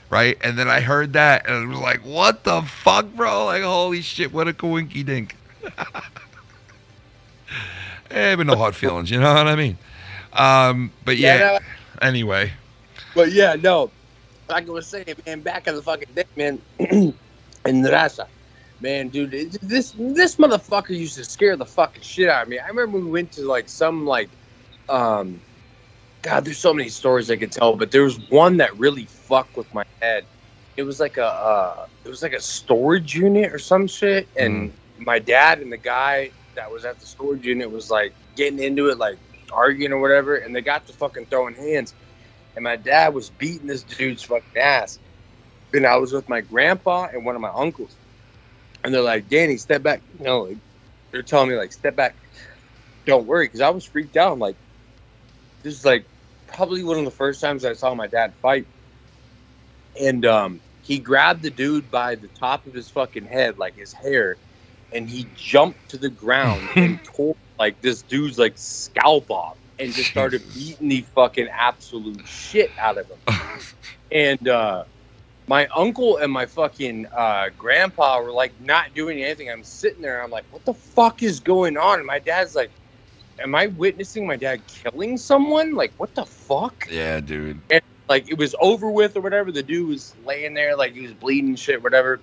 Speaker 3: Right? And then I heard that, and I was like, what the fuck, bro? Like, holy shit, what a coinky dink. But no hard feelings, you know what I mean? But yeah, anyway.
Speaker 2: But yeah, no. Like I was saying, man, back in the fucking day, man, in Russia, man, dude, this motherfucker used to scare the fucking shit out of me. I remember we went to, like, some, like, God, there's so many stories I could tell, but there was one that really fucked with my head. It was like a storage unit or some shit, and my dad and the guy that was at the storage unit was like getting into it, like arguing or whatever, and they got to fucking throwing hands. and my dad was beating this dude's fucking ass. And I was with my grandpa and one of my uncles, and they're like, "Danny, step back." You know, like, they're telling me like, "Step back, don't worry," because I was freaked out. I'm like, this is like probably one of the first times I saw my dad fight, and he grabbed the dude by the top of his fucking head, like his hair, and he jumped to the ground and tore like this dude's like scalp off, and just started beating the fucking absolute shit out of him. And my uncle and my fucking grandpa were like not doing anything. I'm sitting there, I'm like, what the fuck is going on? And my dad's like, am I witnessing my dad killing someone? Like, what the fuck?
Speaker 3: Yeah, dude.
Speaker 2: And like, it was over with or whatever. The dude was laying there, like he was bleeding shit, whatever.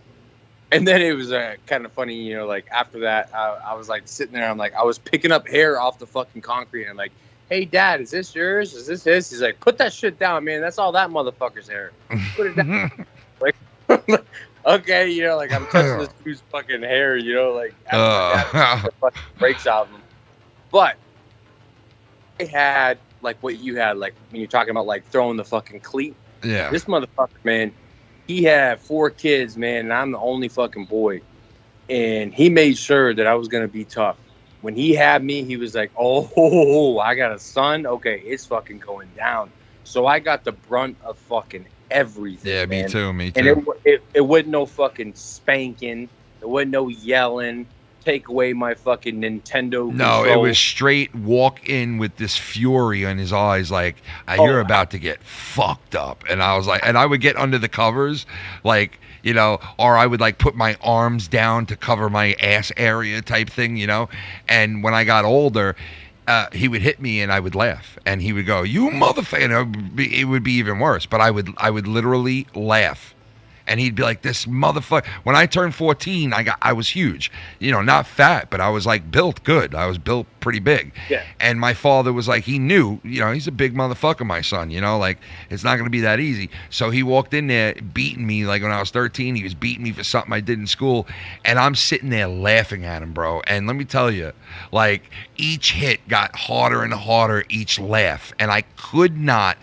Speaker 2: And then it was kind of funny, you know, like after that, I was like sitting there. I'm like, I was picking up hair off the fucking concrete. And I'm like, hey, Dad, is this yours? Is this his? He's like, put that shit down, man. That's all that motherfucker's hair. Put it down. Like, okay, you know, like I'm touching this dude's fucking hair, you know, like after my dad fucking breaks out of him. But I had like what you had, like when you're talking about like throwing the fucking cleat.
Speaker 3: Yeah.
Speaker 2: This motherfucker, man. He had 4 kids, man, and I'm the only fucking boy. And he made sure that I was going to be tough. When he had me, he was like, oh, I got a son? Okay, it's fucking going down. So I got the brunt of fucking everything,
Speaker 3: Yeah,
Speaker 2: man.
Speaker 3: me too.
Speaker 2: And it wasn't no fucking spanking. It wasn't no yelling. Take away my fucking Nintendo
Speaker 3: No,
Speaker 2: control.
Speaker 3: it was straight walk in with this fury in his eyes, like, you're about to get fucked up. And I was like, and I would get under the covers, like, you know, or I would like put my arms down to cover my ass area type thing, you know. And when I got older, he would hit me and I would laugh, and he would go, "You motherfucker!" It would be even worse, but I would literally laugh. And he'd be like, "This motherfucker." When I turned 14, I was huge. You know, not fat, but I was like built good. I was built pretty big.
Speaker 2: Yeah.
Speaker 3: And my father was like, he knew, you know, he's a big motherfucker, my son, you know, like it's not going to be that easy. So he walked in there beating me, like when I was 13, he was beating me for something I did in school. And I'm sitting there laughing at him, bro. And let me tell you, like each hit got harder and harder, each laugh. And I could not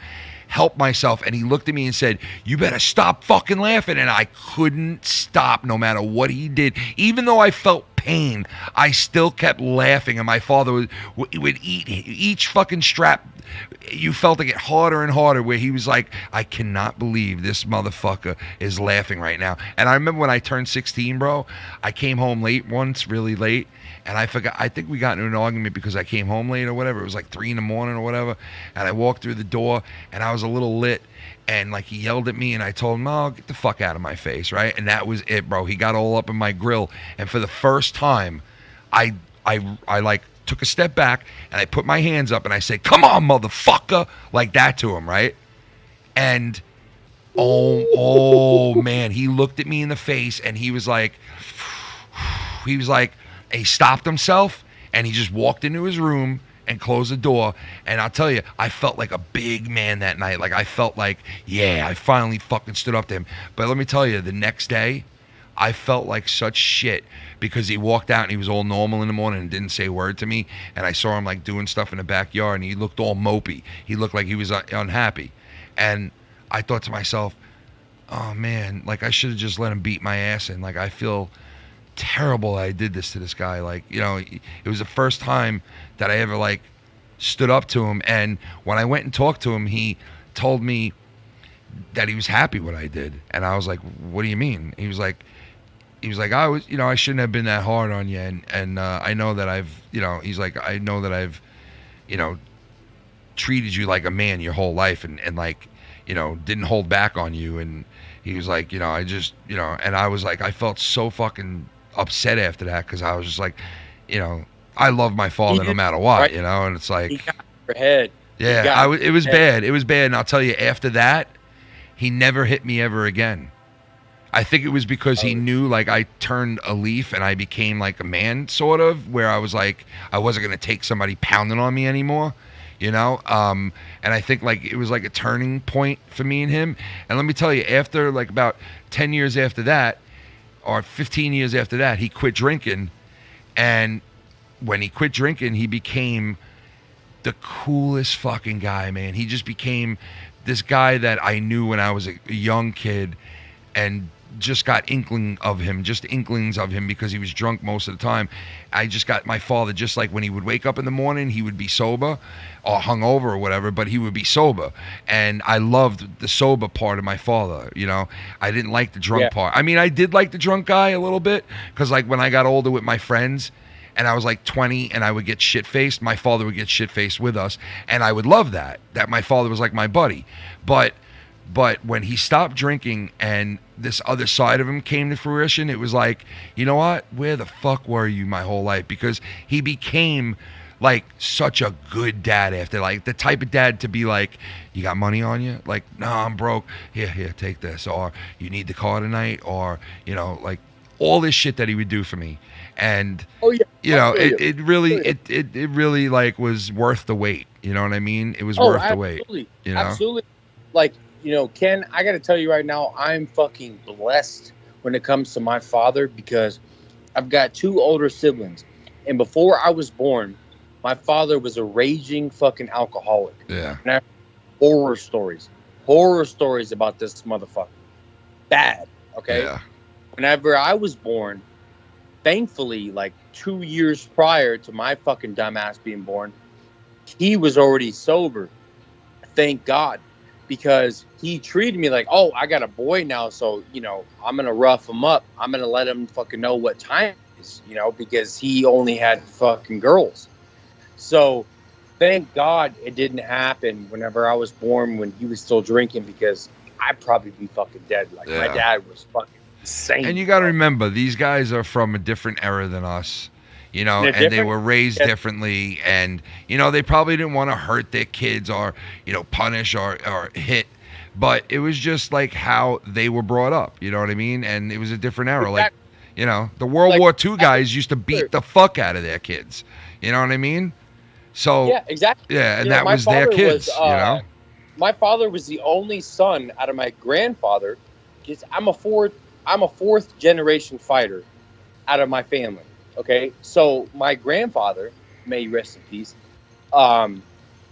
Speaker 3: help myself. And he looked at me and said, "You better stop fucking laughing." And I couldn't stop no matter what he did. Even though I felt pain, I still kept laughing. And my father would eat each fucking strap. You felt it get harder and harder, where he was like, "I cannot believe this motherfucker is laughing right now." And I remember when I turned 16, bro, I came home late once, really late. And I forgot, I think we got into an argument because I came home late or whatever. It was like 3 a.m. or whatever. And I walked through the door and I was a little lit. And like he yelled at me and I told him, "Oh, get the fuck out of my face," right? And that was it, bro. He got all up in my grill. And for the first time, I like took a step back and I put my hands up and I said, "Come on, motherfucker," like that to him, right? And oh man, he looked at me in the face and he was like, he stopped himself and he just walked into his room and closed the door. And I'll tell you, I felt like a big man that night. Like I felt like, yeah, I finally fucking stood up to him. But let me tell you, the next day, I felt like such shit because he walked out and he was all normal in the morning and didn't say a word to me. And I saw him like doing stuff in the backyard and he looked all mopey. He looked like he was unhappy. And I thought to myself, oh man, like I should have just let him beat my ass. And like I feel terrible that I did this to this guy. Like, you know, it was the first time that I ever like stood up to him. And when I went and talked to him, he told me that he was happy what I did. And I was like, "What do you mean?" He was like, "I was, you know, I shouldn't have been that hard on you. And I know that I've, you know," he's like, "I know that I've, you know, treated you like a man your whole life and like, you know, didn't hold back on you." And he was like, "You know, I just, you know," and I was like, I felt so fucking upset after that because I was just like, you know, I love my father no matter what, right? You know, and it's like,
Speaker 2: he got your head.
Speaker 3: Yeah, it was bad. It was bad. And I'll tell you, after that, he never hit me ever again. I think it was because he knew like I turned a leaf and I became like a man, sort of, where I was like, I wasn't going to take somebody pounding on me anymore, you know? And I think like it was like a turning point for me and him. And let me tell you, after like about 10 years after that, or 15 years after that, he quit drinking. And when he quit drinking, he became the coolest fucking guy, man. He just became this guy that I knew when I was a young kid, and just got inklings of him because he was drunk most of the time. I just got my father, just like when he would wake up in the morning, he would be sober or hungover or whatever, but he would be sober. And I loved the sober part of my father, you know. I didn't like the drunk part. I mean, I did like the drunk guy a little bit, because like when I got older with my friends and I was like 20 and I would get shit-faced, my father would get shit-faced with us, and I would love that my father was like my buddy. But when he stopped drinking and this other side of him came to fruition, it was like, you know what? Where the fuck were you my whole life? Because he became like such a good dad after, like the type of dad to be like, you got money on you? Like, no, I'm broke. Here, take this. Or you need the car tonight? Or, you know, like all this shit that he would do for me. And, you know, it really like was worth the wait. You know what I mean? It was worth the wait. You know?
Speaker 2: Absolutely. Like, you know, Ken, I got to tell you right now, I'm fucking blessed when it comes to my father, because I've got 2 older siblings. And before I was born, my father was a raging fucking alcoholic.
Speaker 3: Yeah.
Speaker 2: And I have horror stories about this motherfucker. Bad, okay?
Speaker 3: Yeah.
Speaker 2: Whenever I was born, thankfully, like 2 years prior to my fucking dumbass being born, he was already sober. Thank God. Because he treated me like, oh, I got a boy now, so, you know, I'm going to rough him up. I'm going to let him fucking know what time it is, you know, because he only had fucking girls. So thank God it didn't happen whenever I was born when he was still drinking, because I'd probably be fucking dead. Like, my dad was fucking insane.
Speaker 3: And you got to remember, these guys are from a different era than us. You know, and they were raised differently, and, you know, they probably didn't want to hurt their kids or, you know, punish or hit, but it was just like how they were brought up, you know what I mean? And it was a different era. Like, you know, the World War II guys used to beat the fuck out of their kids, you know what I mean? So,
Speaker 2: yeah, exactly.
Speaker 3: Yeah, and that was their kids, you know?
Speaker 2: My father was the only son out of my grandfather, because I'm a fourth generation fighter out of my family. Okay, so my grandfather, may he rest in peace,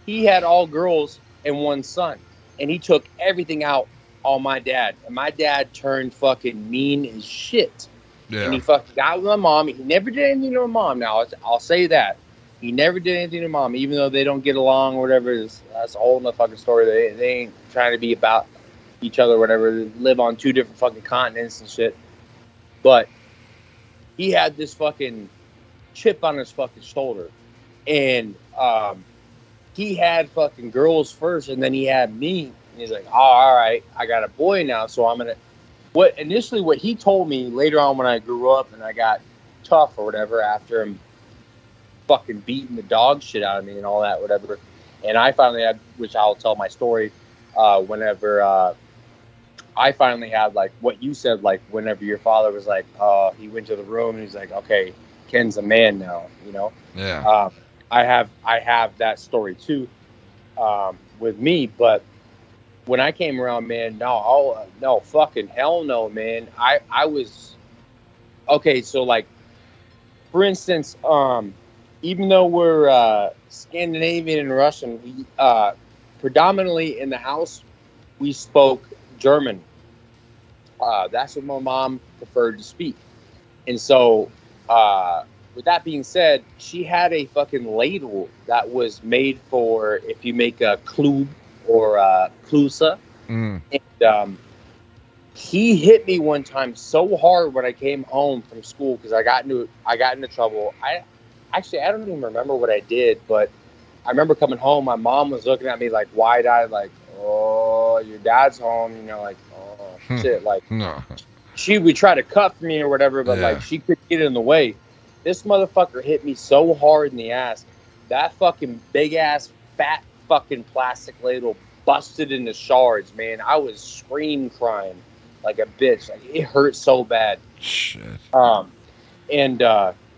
Speaker 2: he had all girls and 1 son, and he took everything out on my dad, and my dad turned fucking mean as shit. Yeah. And he fucking got with my mom. He never did anything to my mom. Now, I'll say that. He never did anything to mom, even though they don't get along or whatever. That's a whole nother fucking story. They ain't trying to be about each other or whatever. They live on 2 different fucking continents and shit. But he had this fucking chip on his fucking shoulder. And he had fucking girls first, and then he had me. And he's like, oh, all right, I got a boy now, so I'm going to... What he told me later on when I grew up and I got tough or whatever after him fucking beating the dog shit out of me and all that, whatever. And I finally had, which I'll tell my story, whenever... I finally had, like, what you said, like, whenever your father was like, he went to the room and he's like, okay, Ken's a man now, you know?
Speaker 3: Yeah.
Speaker 2: I have that story, too, with me. But when I came around, man, no, fucking hell no, man. I was... Okay, so, like, for instance, even though we're Scandinavian and Russian, we predominantly in the house, we spoke German. That's what my mom preferred to speak. And so, with that being said, she had a fucking ladle that was made for if you make a klub or a klusa.
Speaker 3: Mm.
Speaker 2: And he hit me one time so hard when I came home from school because I got into trouble. I don't even remember what I did, but I remember coming home. My mom was looking at me like wide-eyed, like, "Oh, your dad's home," you know, like, "Oh shit," like.
Speaker 3: No.
Speaker 2: She would try to cuff me or whatever, but like she couldn't get in the way. This motherfucker hit me so hard in the ass. That fucking big ass fat fucking plastic ladle busted into shards, man. I was scream crying like a bitch. Like, it hurt so bad.
Speaker 3: Shit.
Speaker 2: And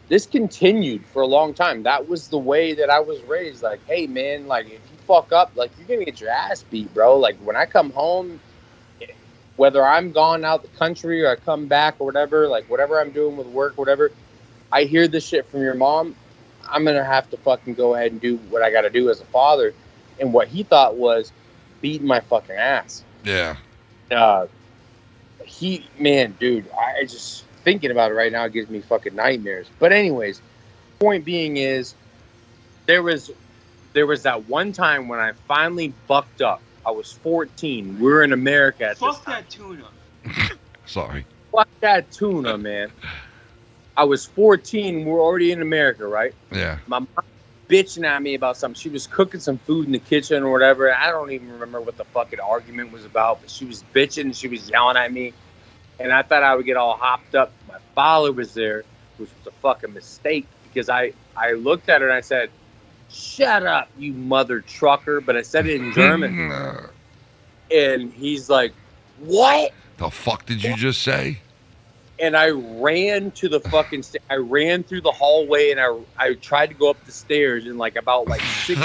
Speaker 2: this continued for a long time. That was the way that I was raised. Like, hey man, like if you fuck up, like you're gonna get your ass beat, bro. Like when I come home, whether I'm gone out the country or I come back or whatever, like whatever I'm doing with work, whatever, I hear this shit from your mom, I'm gonna have to fucking go ahead and do what I got to do as a father, and what he thought was beating my fucking ass.
Speaker 3: Yeah.
Speaker 2: Man, dude, I just thinking about it right now gives me fucking nightmares. But anyways, point being is there was that one time when I finally bucked up. I was 14. We were in America at this time.
Speaker 10: Fuck that tuna.
Speaker 3: Sorry.
Speaker 2: Fuck that tuna, man. I was 14. We're already in America, right?
Speaker 3: Yeah.
Speaker 2: My mom bitching at me about something. She was cooking some food in the kitchen or whatever. I don't even remember what the fucking argument was about, but she was bitching and she was yelling at me. And I thought I would get all hopped up. My father was there, which was a fucking mistake because I looked at her and I said, "Shut up, you mother trucker." But I said it in German. And he's like, "What
Speaker 3: the fuck did you just say?"
Speaker 2: And I ran to the fucking I ran through the hallway and I tried to go up the stairs and like about like 6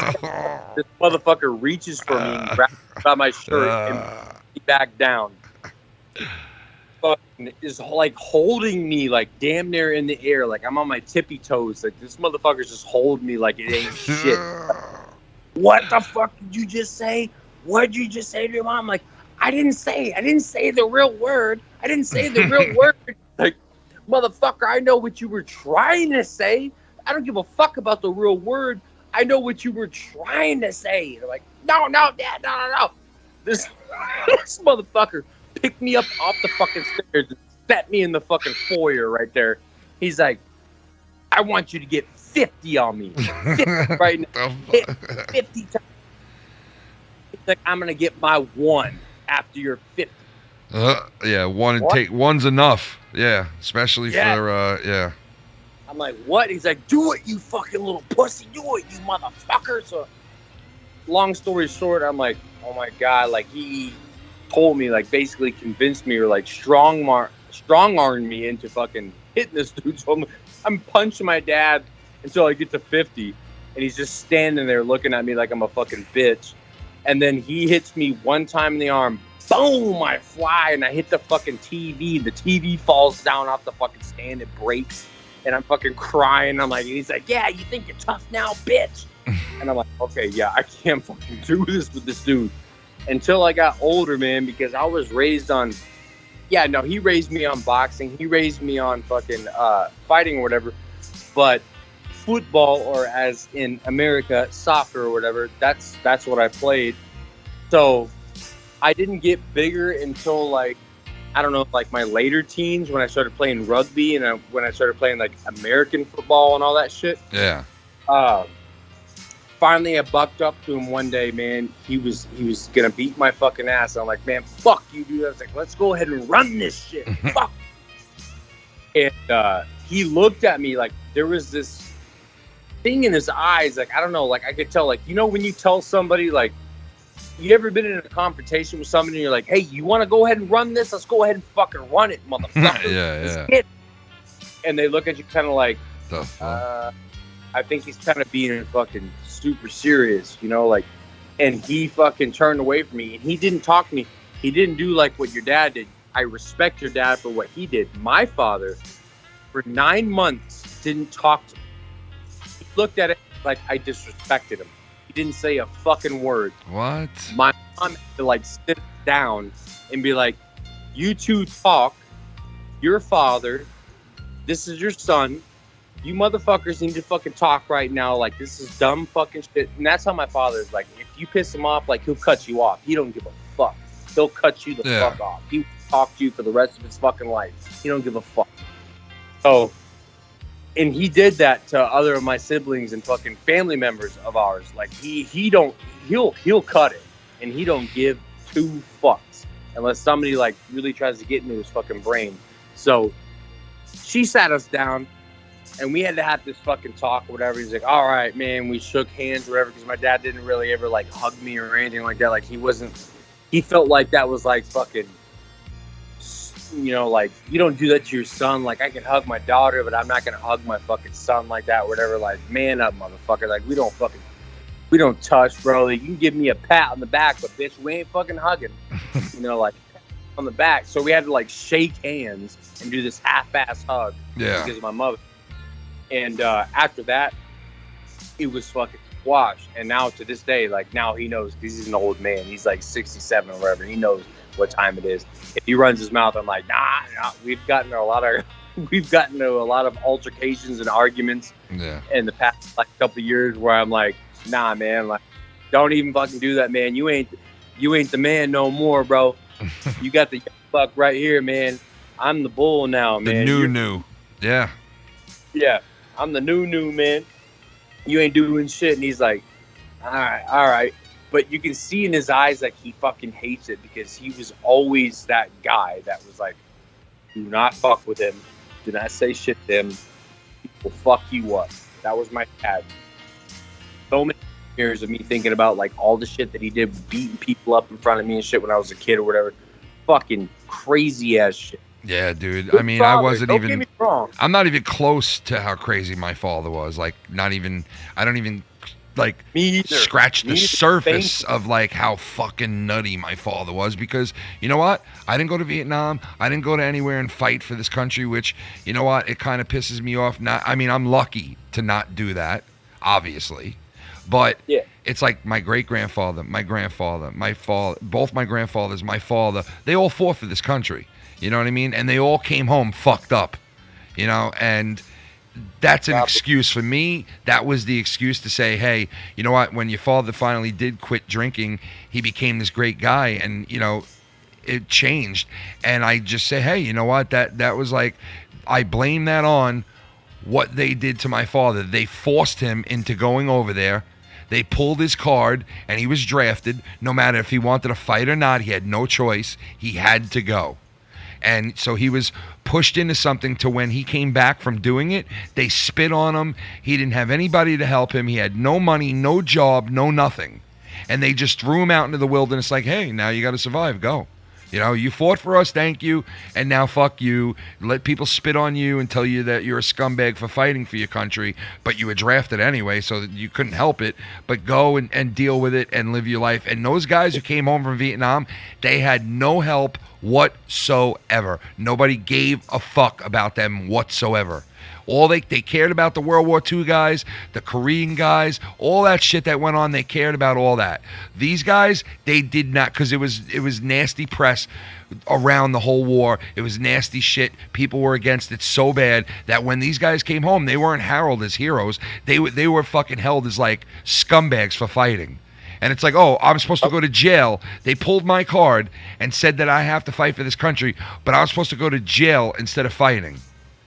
Speaker 2: this motherfucker reaches for me and grabs by my shirt and me back down. Fucking is like holding me like damn near in the air, like I'm on my tippy toes. Like this motherfucker's just holding me like it ain't shit. What the fuck did you just say? What did you just say to your mom? Like, I didn't say the real word. I didn't say the real word. Like, motherfucker, I know what you were trying to say. I don't give a fuck about the real word. I know what you were trying to say. They're like, no, Dad, no. This motherfucker picked me up off the fucking stairs and set me in the fucking foyer right there. He's like, I want you to get 50 on me. 50 right now. Hit 50 times. He's like, I'm going to get my one after you're 50.
Speaker 3: Yeah, one's enough. Yeah, especially for yeah.
Speaker 2: I'm like, what? He's like, do it, you fucking little pussy. Do it, you motherfucker. So, long story short, I'm like, oh my God. Like, he told me, like, basically convinced me or, like, strong-armed me into fucking hitting this dude. So I'm punching my dad until I get to 50. And he's just standing there looking at me like I'm a fucking bitch. And then he hits me one time in the arm. Boom! I fly and I hit the fucking TV. The TV falls down off the fucking stand. It breaks. And I'm fucking crying. I'm like, he's like, yeah, you think you're tough now, bitch? And I'm like, okay, yeah, I can't fucking do this with this dude. Until I got older, man, because I was raised on, he raised me on boxing. He raised me on fucking fighting or whatever. But football, or as in America, soccer or whatever, that's what I played. So I didn't get bigger until, like, I don't know, like my later teens when I started playing rugby and when I started playing like American football and all that shit.
Speaker 3: Yeah.
Speaker 2: Finally, I bucked up to him one day, man. He was gonna beat my fucking ass. I'm like, man, fuck you, dude. I was like, let's go ahead and run this shit. Fuck. And he looked at me like there was this thing in his eyes. Like, I don't know, like I could tell, like, you know, when you tell somebody, like, you ever been in a confrontation with somebody and you're like, hey, you want to go ahead and run this? Let's go ahead and fucking run it, motherfucker.
Speaker 3: Yeah.
Speaker 2: And they look at you kind of like, I think he's kind of being fucking super serious, you know, like, and he fucking turned away from me and he didn't talk to me. He didn't do like what your dad did. I respect your dad for what he did. My father, for 9 months, didn't talk to me. He looked at it like I disrespected him. Didn't say a fucking word.
Speaker 3: What?
Speaker 2: My mom had to like sit down and be like, you two talk, your father, this is your son, you motherfuckers need to fucking talk right now, like this is dumb fucking shit. And that's how my father is. Like, if you piss him off, like he'll cut you off. He don't give a fuck. He'll cut you the fuck off. He will talk to you for the rest of his fucking life. He don't give a fuck. So, and he did that to other of my siblings and fucking family members of ours. Like, he'll cut it, and he don't give two fucks unless somebody like really tries to get into his fucking brain. So she sat us down and we had to have this fucking talk or whatever. He's like, all right, man. We shook hands or whatever, because my dad didn't really ever like hug me or anything like that. Like, he felt like that was like fucking, you know, like, you don't do that to your son. Like, I can hug my daughter, but I'm not gonna hug my fucking son like that or whatever. Like, man up, motherfucker. Like, we don't touch, bro. Like, you can give me a pat on the back, but bitch, we ain't fucking hugging. You know, like, on the back. So we had to like shake hands and do this half-ass hug.
Speaker 3: Yeah.
Speaker 2: Because of my mother. And after that, it was fucking squashed. And now to this day, like now he knows because he's an old man. He's like 67 or whatever. He knows what time it is. If he runs his mouth, I'm like, nah. We've gotten to a lot of altercations and arguments in the past like couple of years where I'm like, nah, man, like don't even fucking do that, man. You ain't the man no more, bro. You got the buck right here, man. I'm the bull now, man.
Speaker 3: The new. Yeah.
Speaker 2: Yeah. I'm the new man. You ain't doing shit. And he's like, all right. But you can see in his eyes like he fucking hates it because he was always that guy that was like, do not fuck with him. Do not say shit to him. He will fuck you up. That was my dad. So many years of me thinking about like all the shit that he did, beating people up in front of me and shit when I was a kid or whatever. Fucking crazy ass shit.
Speaker 3: Yeah, dude.
Speaker 2: Good
Speaker 3: I mean,
Speaker 2: father.
Speaker 3: I wasn't
Speaker 2: Don't
Speaker 3: even.
Speaker 2: get me wrong.
Speaker 3: I'm not even close to how crazy my father was. Like, not even. I don't even like
Speaker 2: me either.
Speaker 3: Scratch the
Speaker 2: Me either.
Speaker 3: surface of like how fucking nutty my father was. Because you know what? I didn't go to Vietnam. I didn't go to anywhere and fight for this country. Which you know what? It kind of pisses me off. I mean, I'm lucky to not do that, obviously. But it's like my great-grandfather, my grandfather, my father, both my grandfathers, my father, they all fought for this country. You know what I mean? And they all came home fucked up, you know? And that's an excuse for me. That was the excuse to say, hey, you know what? When your father finally did quit drinking, he became this great guy and, you know, it changed. And I just say, hey, you know what? That was like, I blame that on what they did to my father. They forced him into going over there. They pulled his card, and he was drafted. No matter if he wanted to fight or not, he had no choice. He had to go. And so he was pushed into something to when he came back from doing it, they spit on him. He didn't have anybody to help him. He had no money, no job, no nothing. And they just threw him out into the wilderness like, hey, now you got to survive. Go. You know, you fought for us, thank you, and now fuck you. Let people spit on you and tell you that you're a scumbag for fighting for your country, but you were drafted anyway, so that you couldn't help it. But go and deal with it and live your life. And those guys who came home from Vietnam, they had no help whatsoever. Nobody gave a fuck about them whatsoever. All they cared about the World War II guys, the Korean guys, all that shit that went on, they cared about all that. These guys, they did not, because it was nasty press around the whole war. It was nasty shit. People were against it so bad that when these guys came home, they weren't heralded as heroes. They were fucking held as like scumbags for fighting. And it's like, oh, I'm supposed to go to jail. They pulled my card and said that I have to fight for this country, but I was supposed to go to jail instead of fighting.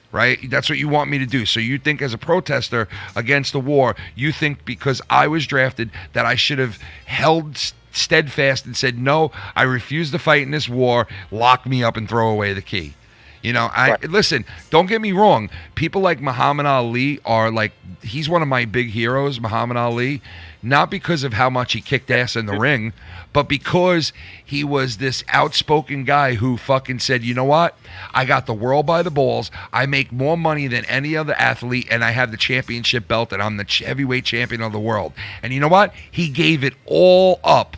Speaker 3: Right? That's what you want me to do. So you think as a protester against the war, you think because I was drafted that I should have held steadfast and said, no, I refuse to fight in this war, lock me up and throw away the key. You know, listen, don't get me wrong. People like Muhammad Ali are like, he's one of my big heroes, Muhammad Ali, not because of how much he kicked ass in the ring, but because he was this outspoken guy who fucking said, you know what? I got the world by the balls. I make more money than any other athlete, and I have the championship belt, and I'm the heavyweight champion of the world. And you know what? He gave it all up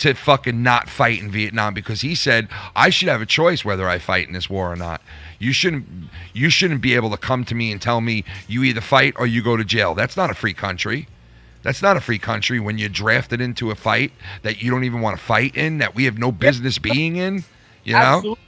Speaker 3: to fucking not fight in Vietnam because he said, I should have a choice whether I fight in this war or not. You shouldn't be able to come to me and tell me you either fight or you go to jail. That's not a free country. That's not a free country when you're drafted into a fight that you don't even want to fight in, that we have no business being in, you know?
Speaker 2: Absolutely.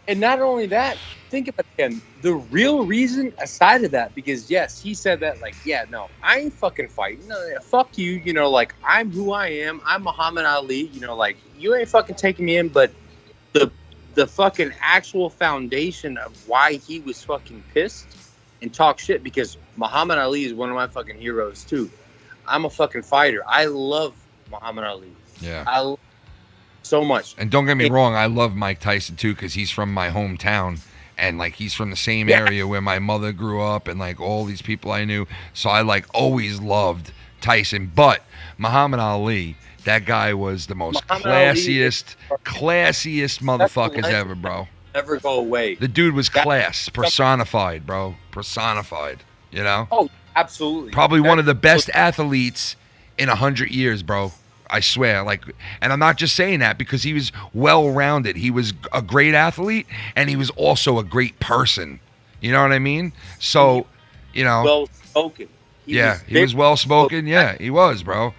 Speaker 2: And not only that, think about it again. The real reason aside of that, because yes, he said that like, yeah, no, I ain't fucking fighting. No, fuck you. You know, like I'm who I am. I'm Muhammad Ali. You know, like you ain't fucking taking me in. But the fucking actual foundation of why he was fucking pissed and talk shit, because Muhammad Ali is one of my fucking heroes too. I'm a fucking fighter. I love Muhammad Ali.
Speaker 3: Yeah.
Speaker 2: I love so much.
Speaker 3: And don't get me wrong, I love Mike Tyson too because he's from my hometown and like he's from the same area where my mother grew up and like all these people I knew. So I like always loved Tyson. But Muhammad Ali, that guy was the most classiest motherfuckers ever, bro.
Speaker 2: Never go away.
Speaker 3: The dude was class personified, bro. Personified, you know?
Speaker 2: Oh, absolutely.
Speaker 3: Probably one of the best athletes in 100 years, bro. I swear. Like, and I'm not just saying that because he was well-rounded. He was a great athlete, and he was also a great person. You know what I mean? So, you know.
Speaker 2: Well-spoken.
Speaker 3: He was well spoken. Yeah, he was, bro.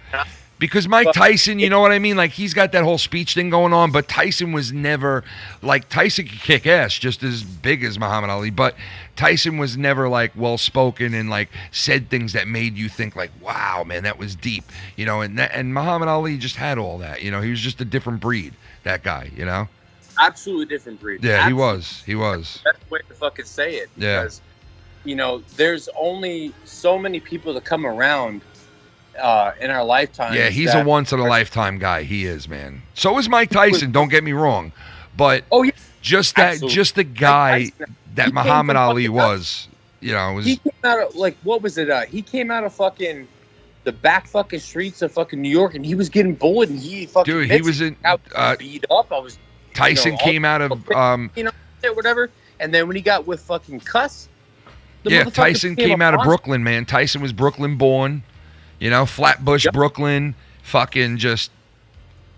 Speaker 3: Because Mike Tyson, you know what I mean? Like, he's got that whole speech thing going on, but Tyson was never, like, Tyson could kick ass just as big as Muhammad Ali, but Tyson was never, like, well-spoken and, like, said things that made you think, like, wow, man, that was deep, you know? And Muhammad Ali just had all that, you know? He was just a different breed, that guy, you know?
Speaker 2: Absolutely different breed.
Speaker 3: Yeah,
Speaker 2: Absolutely.
Speaker 3: he was.
Speaker 2: That's the way to fucking say it.
Speaker 3: Yeah.
Speaker 2: Because, you know, there's only so many people that come around in our lifetime.
Speaker 3: Yeah, he's a once-in-a-lifetime guy. He is, man. So is Mike Tyson, don't get me wrong. But just the guy that Muhammad Ali was, you know, was...
Speaker 2: He came out of, like, what was it? He came out of fucking the back fucking streets of fucking New York, and he was getting bullied, and he fucking...
Speaker 3: Dude, he was in...
Speaker 2: beat up. I was...
Speaker 3: Tyson came out of...
Speaker 2: you know, whatever. And then when he got with fucking Cuss...
Speaker 3: Tyson came out of Brooklyn, man. Tyson was Brooklyn-born. You know, Flatbush, Brooklyn, fucking just,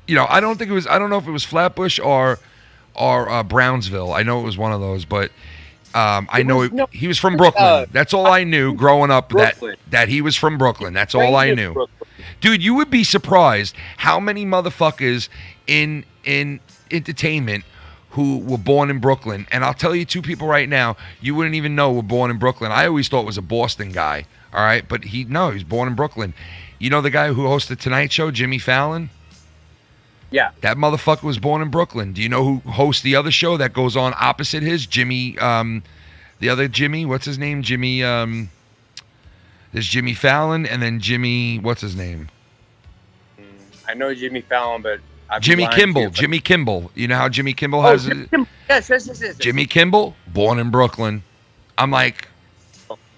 Speaker 3: you know, I don't know if it was Flatbush or Brownsville. I know it was one of those, but I know he was from Brooklyn. That's all I knew growing up, that he was from Brooklyn. That's all I knew. Dude, you would be surprised how many motherfuckers in entertainment who were born in Brooklyn. And I'll tell you two people right now, you wouldn't even know were born in Brooklyn. I always thought it was a Boston guy. All right, but he was born in Brooklyn. You know the guy who hosted Tonight Show, Jimmy Fallon?
Speaker 2: Yeah.
Speaker 3: That motherfucker was born in Brooklyn. Do you know who hosts the other show that goes on opposite his? Jimmy, the other Jimmy, what's his name? Jimmy, there's Jimmy Fallon and then Jimmy, what's his name?
Speaker 2: I know Jimmy Fallon, but...
Speaker 3: Jimmy Kimmel. Jimmy Kimmel. You know how Jimmy Kimmel has...
Speaker 2: Yes.
Speaker 3: Jimmy Kimmel, born in Brooklyn. I'm like...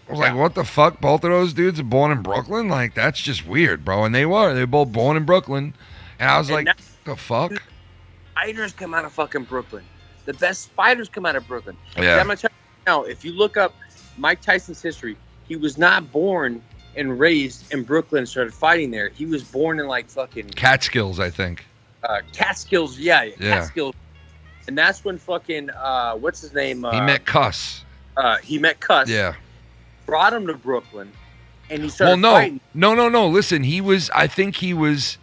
Speaker 3: I was like, what the fuck? Both of those dudes are born in Brooklyn? Like, that's just weird, bro. And they were both born in Brooklyn. And I was like, the fuck?
Speaker 2: Fighters come out of fucking Brooklyn. The best fighters come out of Brooklyn.
Speaker 3: Yeah.
Speaker 2: I'm going to tell you now, if you look up Mike Tyson's history, he was not born and raised in Brooklyn and started fighting there. He was born in, like, fucking...
Speaker 3: Catskills, I think.
Speaker 2: Catskills, yeah. Catskills. And that's when fucking, what's his name?
Speaker 3: He met Cuss.
Speaker 2: He met Cuss.
Speaker 3: Yeah.
Speaker 2: Brought him to Brooklyn, and he started fighting.
Speaker 3: No. Listen, I think he was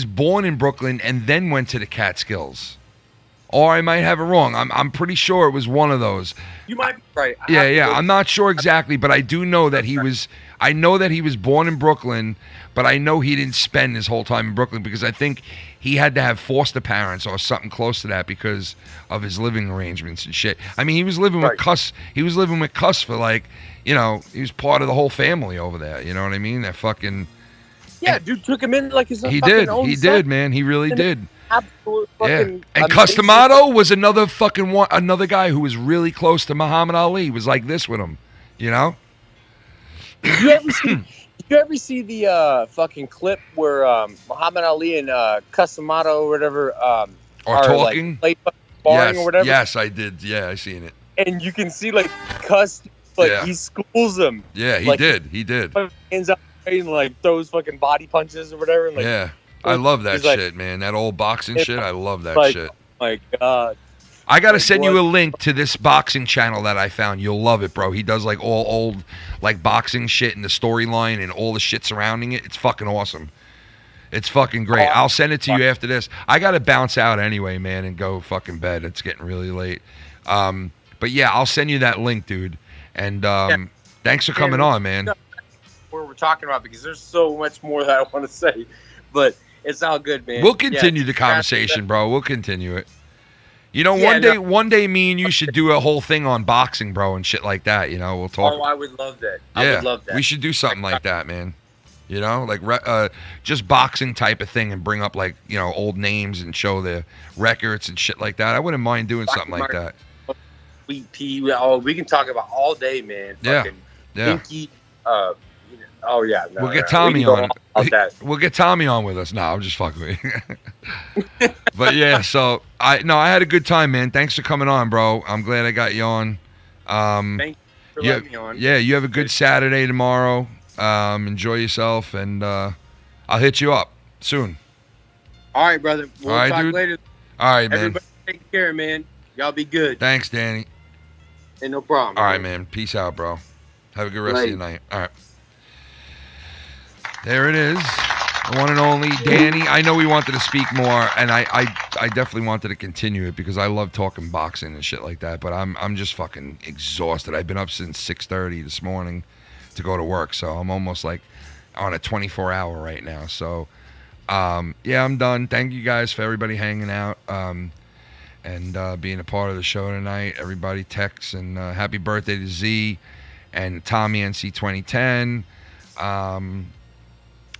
Speaker 3: born in Brooklyn and then went to the Catskills. Or I might have it wrong. I'm pretty sure it was one of those.
Speaker 2: You might be right.
Speaker 3: Yeah. I'm not sure exactly, but I do know that he was. I know that he was born in Brooklyn, but I know he didn't spend his whole time in Brooklyn because I think he had to have foster parents or something close to that because of his living arrangements and shit. I mean, he was living with Cuss. He was living with Cuss for like, you know, he was part of the whole family over there. You know what I mean? That fucking.
Speaker 2: Yeah, dude took him in like his own
Speaker 3: He
Speaker 2: fucking
Speaker 3: did.
Speaker 2: own
Speaker 3: He
Speaker 2: son.
Speaker 3: did, man. He really did.
Speaker 2: Absolute fucking.
Speaker 3: And Customato was another fucking one, another guy who was really close to Muhammad Ali. He was like this with him, you know.
Speaker 2: Did you ever see the fucking clip where Muhammad Ali and Customato or whatever
Speaker 3: are talking,
Speaker 2: like sparring or whatever?
Speaker 3: Yes, I did. Yeah, I seen it.
Speaker 2: And you can see like Cuss, he schools him.
Speaker 3: Yeah, he
Speaker 2: like,
Speaker 3: did. He did.
Speaker 2: Hands up and like throws fucking body punches or whatever. And, like,
Speaker 3: yeah, I love that
Speaker 2: like,
Speaker 3: shit, man. That old boxing shit. I love that shit.
Speaker 2: Oh my God.
Speaker 3: I gotta send you a link to this boxing channel that I found. You'll love it, bro. He does like all old like boxing shit and the storyline and all the shit surrounding it. It's fucking awesome. It's fucking great. I'll send it to you after this. I gotta bounce out anyway, man, and go fucking bed. It's getting really late. But yeah, I'll send you that link, dude. And thanks for coming on, man.
Speaker 2: What we're talking about because there's so much more that I want to say, but it's all good, man.
Speaker 3: We'll continue the conversation, bro. We'll continue it. You know, one day, me and you should do a whole thing on boxing, bro, and shit like that. You know, we'll talk.
Speaker 2: Oh, I would love that.
Speaker 3: Yeah,
Speaker 2: I would love that.
Speaker 3: We should do something like that, man. You know, like just boxing type of thing, and bring up like old names and show the records and shit like that. I wouldn't mind doing something like that.
Speaker 2: We can talk about all day, man.
Speaker 3: Yeah,
Speaker 2: Pinky, oh yeah.
Speaker 3: We'll get Tommy on. We'll get Tommy on with us. No, I'm just fucking with you. But yeah, so I had a good time, man. Thanks for coming on, bro. I'm glad I got you on.
Speaker 2: Thank you for letting me on.
Speaker 3: Yeah, you have a good Saturday tomorrow. Enjoy yourself, and I'll hit you up soon.
Speaker 2: All right, brother. We'll talk
Speaker 3: dude.
Speaker 2: later.
Speaker 3: All right, man.
Speaker 2: Everybody take care, man. Y'all be good.
Speaker 3: Thanks, Danny.
Speaker 2: Ain't no problem.
Speaker 3: All right, man. Peace out, bro. Have a good rest of your night. All right. There it is. The one and only Danny. I know we wanted to speak more, and I definitely wanted to continue it because I love talking boxing and shit like that. But I'm just fucking exhausted. I've been up since 6:30 this morning to go to work, so I'm almost like on a 24-hour right now. So yeah, I'm done. Thank you guys for everybody hanging out and being a part of the show tonight. Everybody texts and happy birthday to Z and Tommy NC 2010.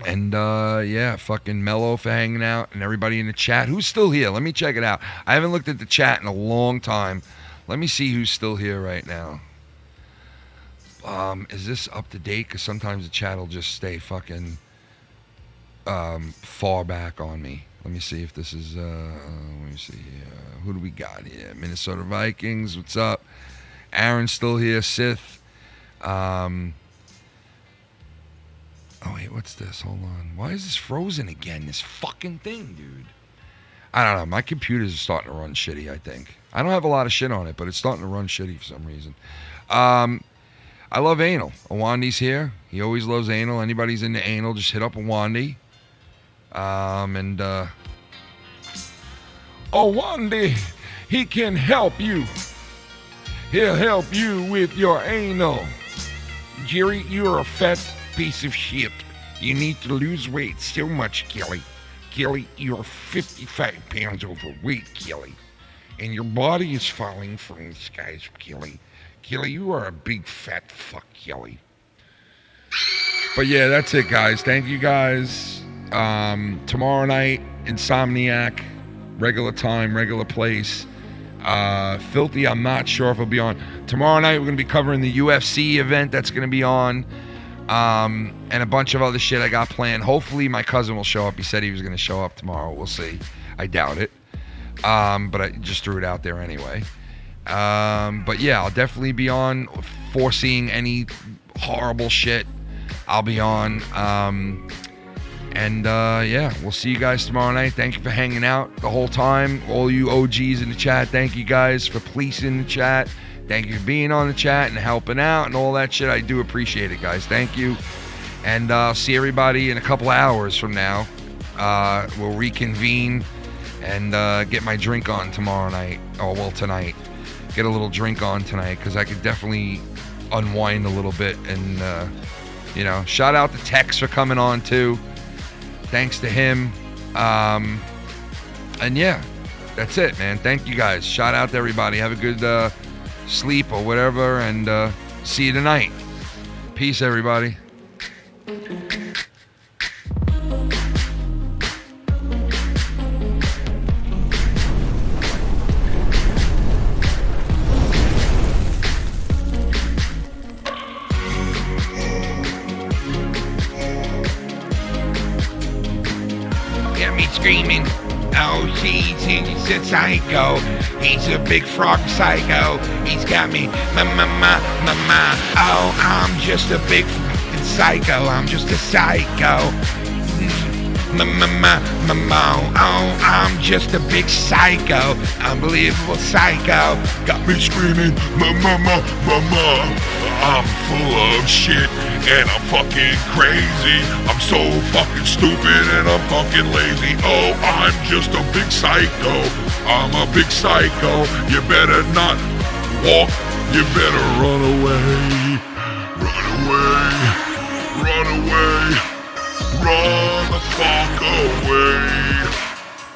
Speaker 3: And yeah, fucking Mello for hanging out and everybody in the chat. Who's still here? Let me check it out. I haven't looked at the chat in a long time. Let me see who's still here right now. Is this up to date? Because sometimes the chat will just stay fucking far back on me. Let me see if this is, let me see. Who do we got here? Minnesota Vikings, what's up? Aaron's still here. Sith. Oh, wait, what's this? Hold on. Why is this frozen again? This fucking thing, dude. I don't know. My computers are starting to run shitty, I think. I don't have a lot of shit on it, but it's starting to run shitty for some reason. I love anal. Awandi's here. He always loves anal. Anybody's into anal, just hit up Awandi. Awandi, he can help you. He'll help you with your anal. Jerry, you're a fat piece of shit. You need to lose weight so much, Kelly. Kelly, you're 55 pounds overweight, Kelly. And your body is falling from the skies, Kelly. Kelly, you are a big fat fuck, Kelly. But yeah, that's it, guys. Thank you, guys. Tomorrow night, Insomniac. Regular time, regular place. Filthy, I'm not sure if it'll be on. Tomorrow night, we're going to be covering the UFC event that's going to be on. And a bunch of other shit I got planned. Hopefully my cousin will show up. He said he was going to show up tomorrow. We'll see. I doubt it. But I just threw it out there anyway. But yeah, I'll definitely be on. Foreseeing any horrible shit, I'll be on. Yeah, we'll see you guys tomorrow night. Thank you for hanging out the whole time. All you OGs in the chat, thank you guys for policing the chat. Thank you for being on the chat and helping out and all that shit. I do appreciate it, guys. Thank you. And I'll see everybody in a couple of hours from now. We'll reconvene and get my drink on tomorrow night. Oh, well, tonight. Get a little drink on tonight because I could definitely unwind a little bit. And, you know, shout out to Tex for coming on, too. Thanks to him. And, yeah, that's it, man. Thank you, guys. Shout out to everybody. Have a good sleep or whatever, and see you tonight. Peace, everybody.
Speaker 17: Get me screaming. Oh, he's a psycho. He's a big frog psycho. He's got me, mama. Oh, I'm just a big fucking psycho. I'm just a psycho. Mama. Oh, I'm just a big psycho. Unbelievable psycho. Got me screaming, mama. I'm full of shit and I'm fucking crazy. I'm so fucking stupid and I'm fucking lazy. Oh, I'm just a big psycho. I'm a big psycho. You better not walk. You better run away. Run away. Run away. Run the fuck away.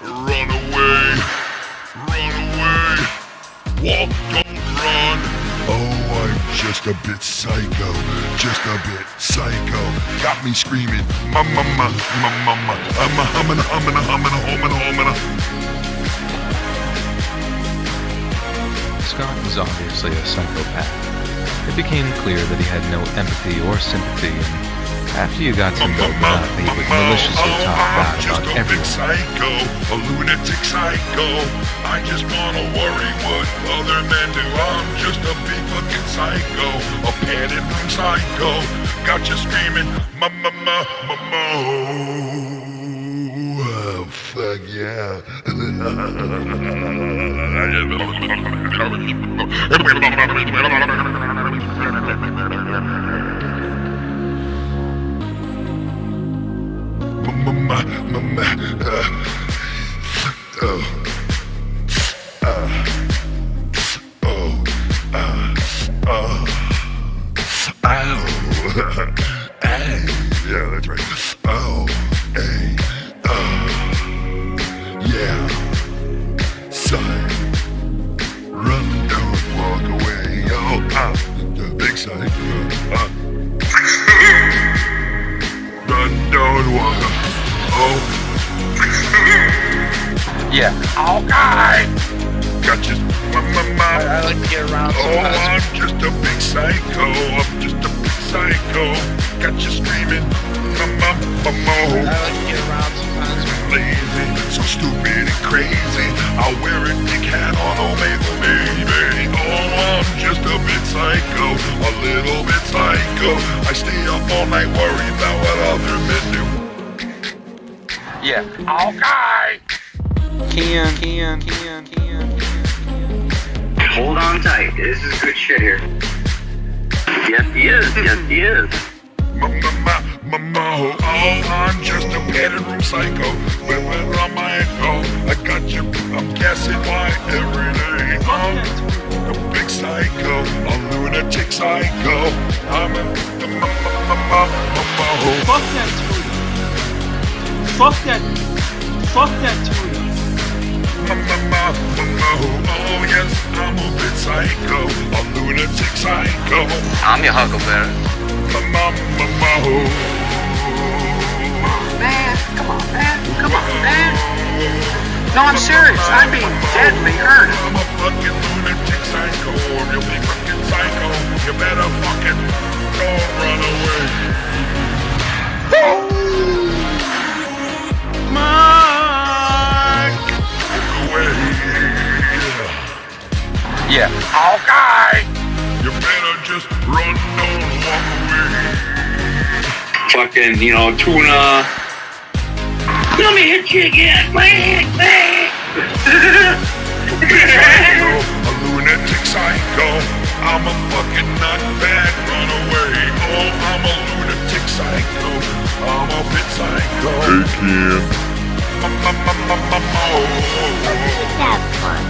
Speaker 17: Run away. Run away. Walk, don't run. Oh, I'm just a bit psycho. Just a bit psycho. Got me screaming, mama. I'm a humming.
Speaker 7: Scott was obviously a psychopath. It became clear that he had no empathy or sympathy, and after you got him open up, he would maliciously talk bad about everyone.
Speaker 16: Psycho, a lunatic psycho. I just wanna worry what other men do. I'm just a big fucking psycho, a panic room psycho. Got you screaming, mama. Fuck yeah. Yeah, that's right. Oh, hey, yeah. Son, run, don't walk away. Oh, the big side. Run, don't walk. Oh.
Speaker 11: Yeah.
Speaker 16: Okay. Gotcha.
Speaker 15: I like to get around.
Speaker 16: Oh, I'm just a big psycho. I'm just a big psycho. Got you screaming, mama.
Speaker 15: I like to get around sometimes.
Speaker 16: Lazy, so stupid and crazy. I'll wear a dick hat on Omega, baby. Oh, I'm just a bit psycho, a little bit psycho. I stay up all night worried about what other men do.
Speaker 11: Yeah. Okay.
Speaker 18: Ken. Hold on tight. This is good shit here. Yes, he is. Yes, he is.
Speaker 16: Mama, oh, I'm just a padded room psycho. When on my echo, I got you. I'm guessing why every day. I'm a big psycho, a lunatic psycho. I'm a
Speaker 10: Fuck that tuna. Fuck that tuna.
Speaker 16: Oh yes, I'm a bit psycho, a lunatic psycho.
Speaker 11: I'm your huckleberry.
Speaker 15: Man, come on, man. No, I'm serious. I'm being deadly hurt.
Speaker 16: I'm a fucking lunatic psycho, a real big fucking psycho. You better fucking don't run away. Mike, away.
Speaker 11: Yeah. Okay.
Speaker 16: You better just run, don't walk away.
Speaker 18: Fucking, tuna. Let me hit you again.
Speaker 16: A lunatic psycho. I'm a fucking nutbag, run away. Oh, I'm a lunatic psycho. I'm a bit psycho. Hey, Ken.
Speaker 14: Have fun.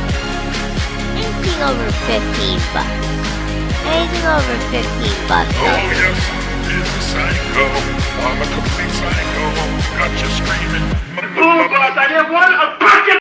Speaker 14: Anything over $15. Anything over $15.
Speaker 16: Oh, yes, it's a psycho. I'm a complete psycho. Got you screaming.
Speaker 10: Oh, God, I didn't want a bucket.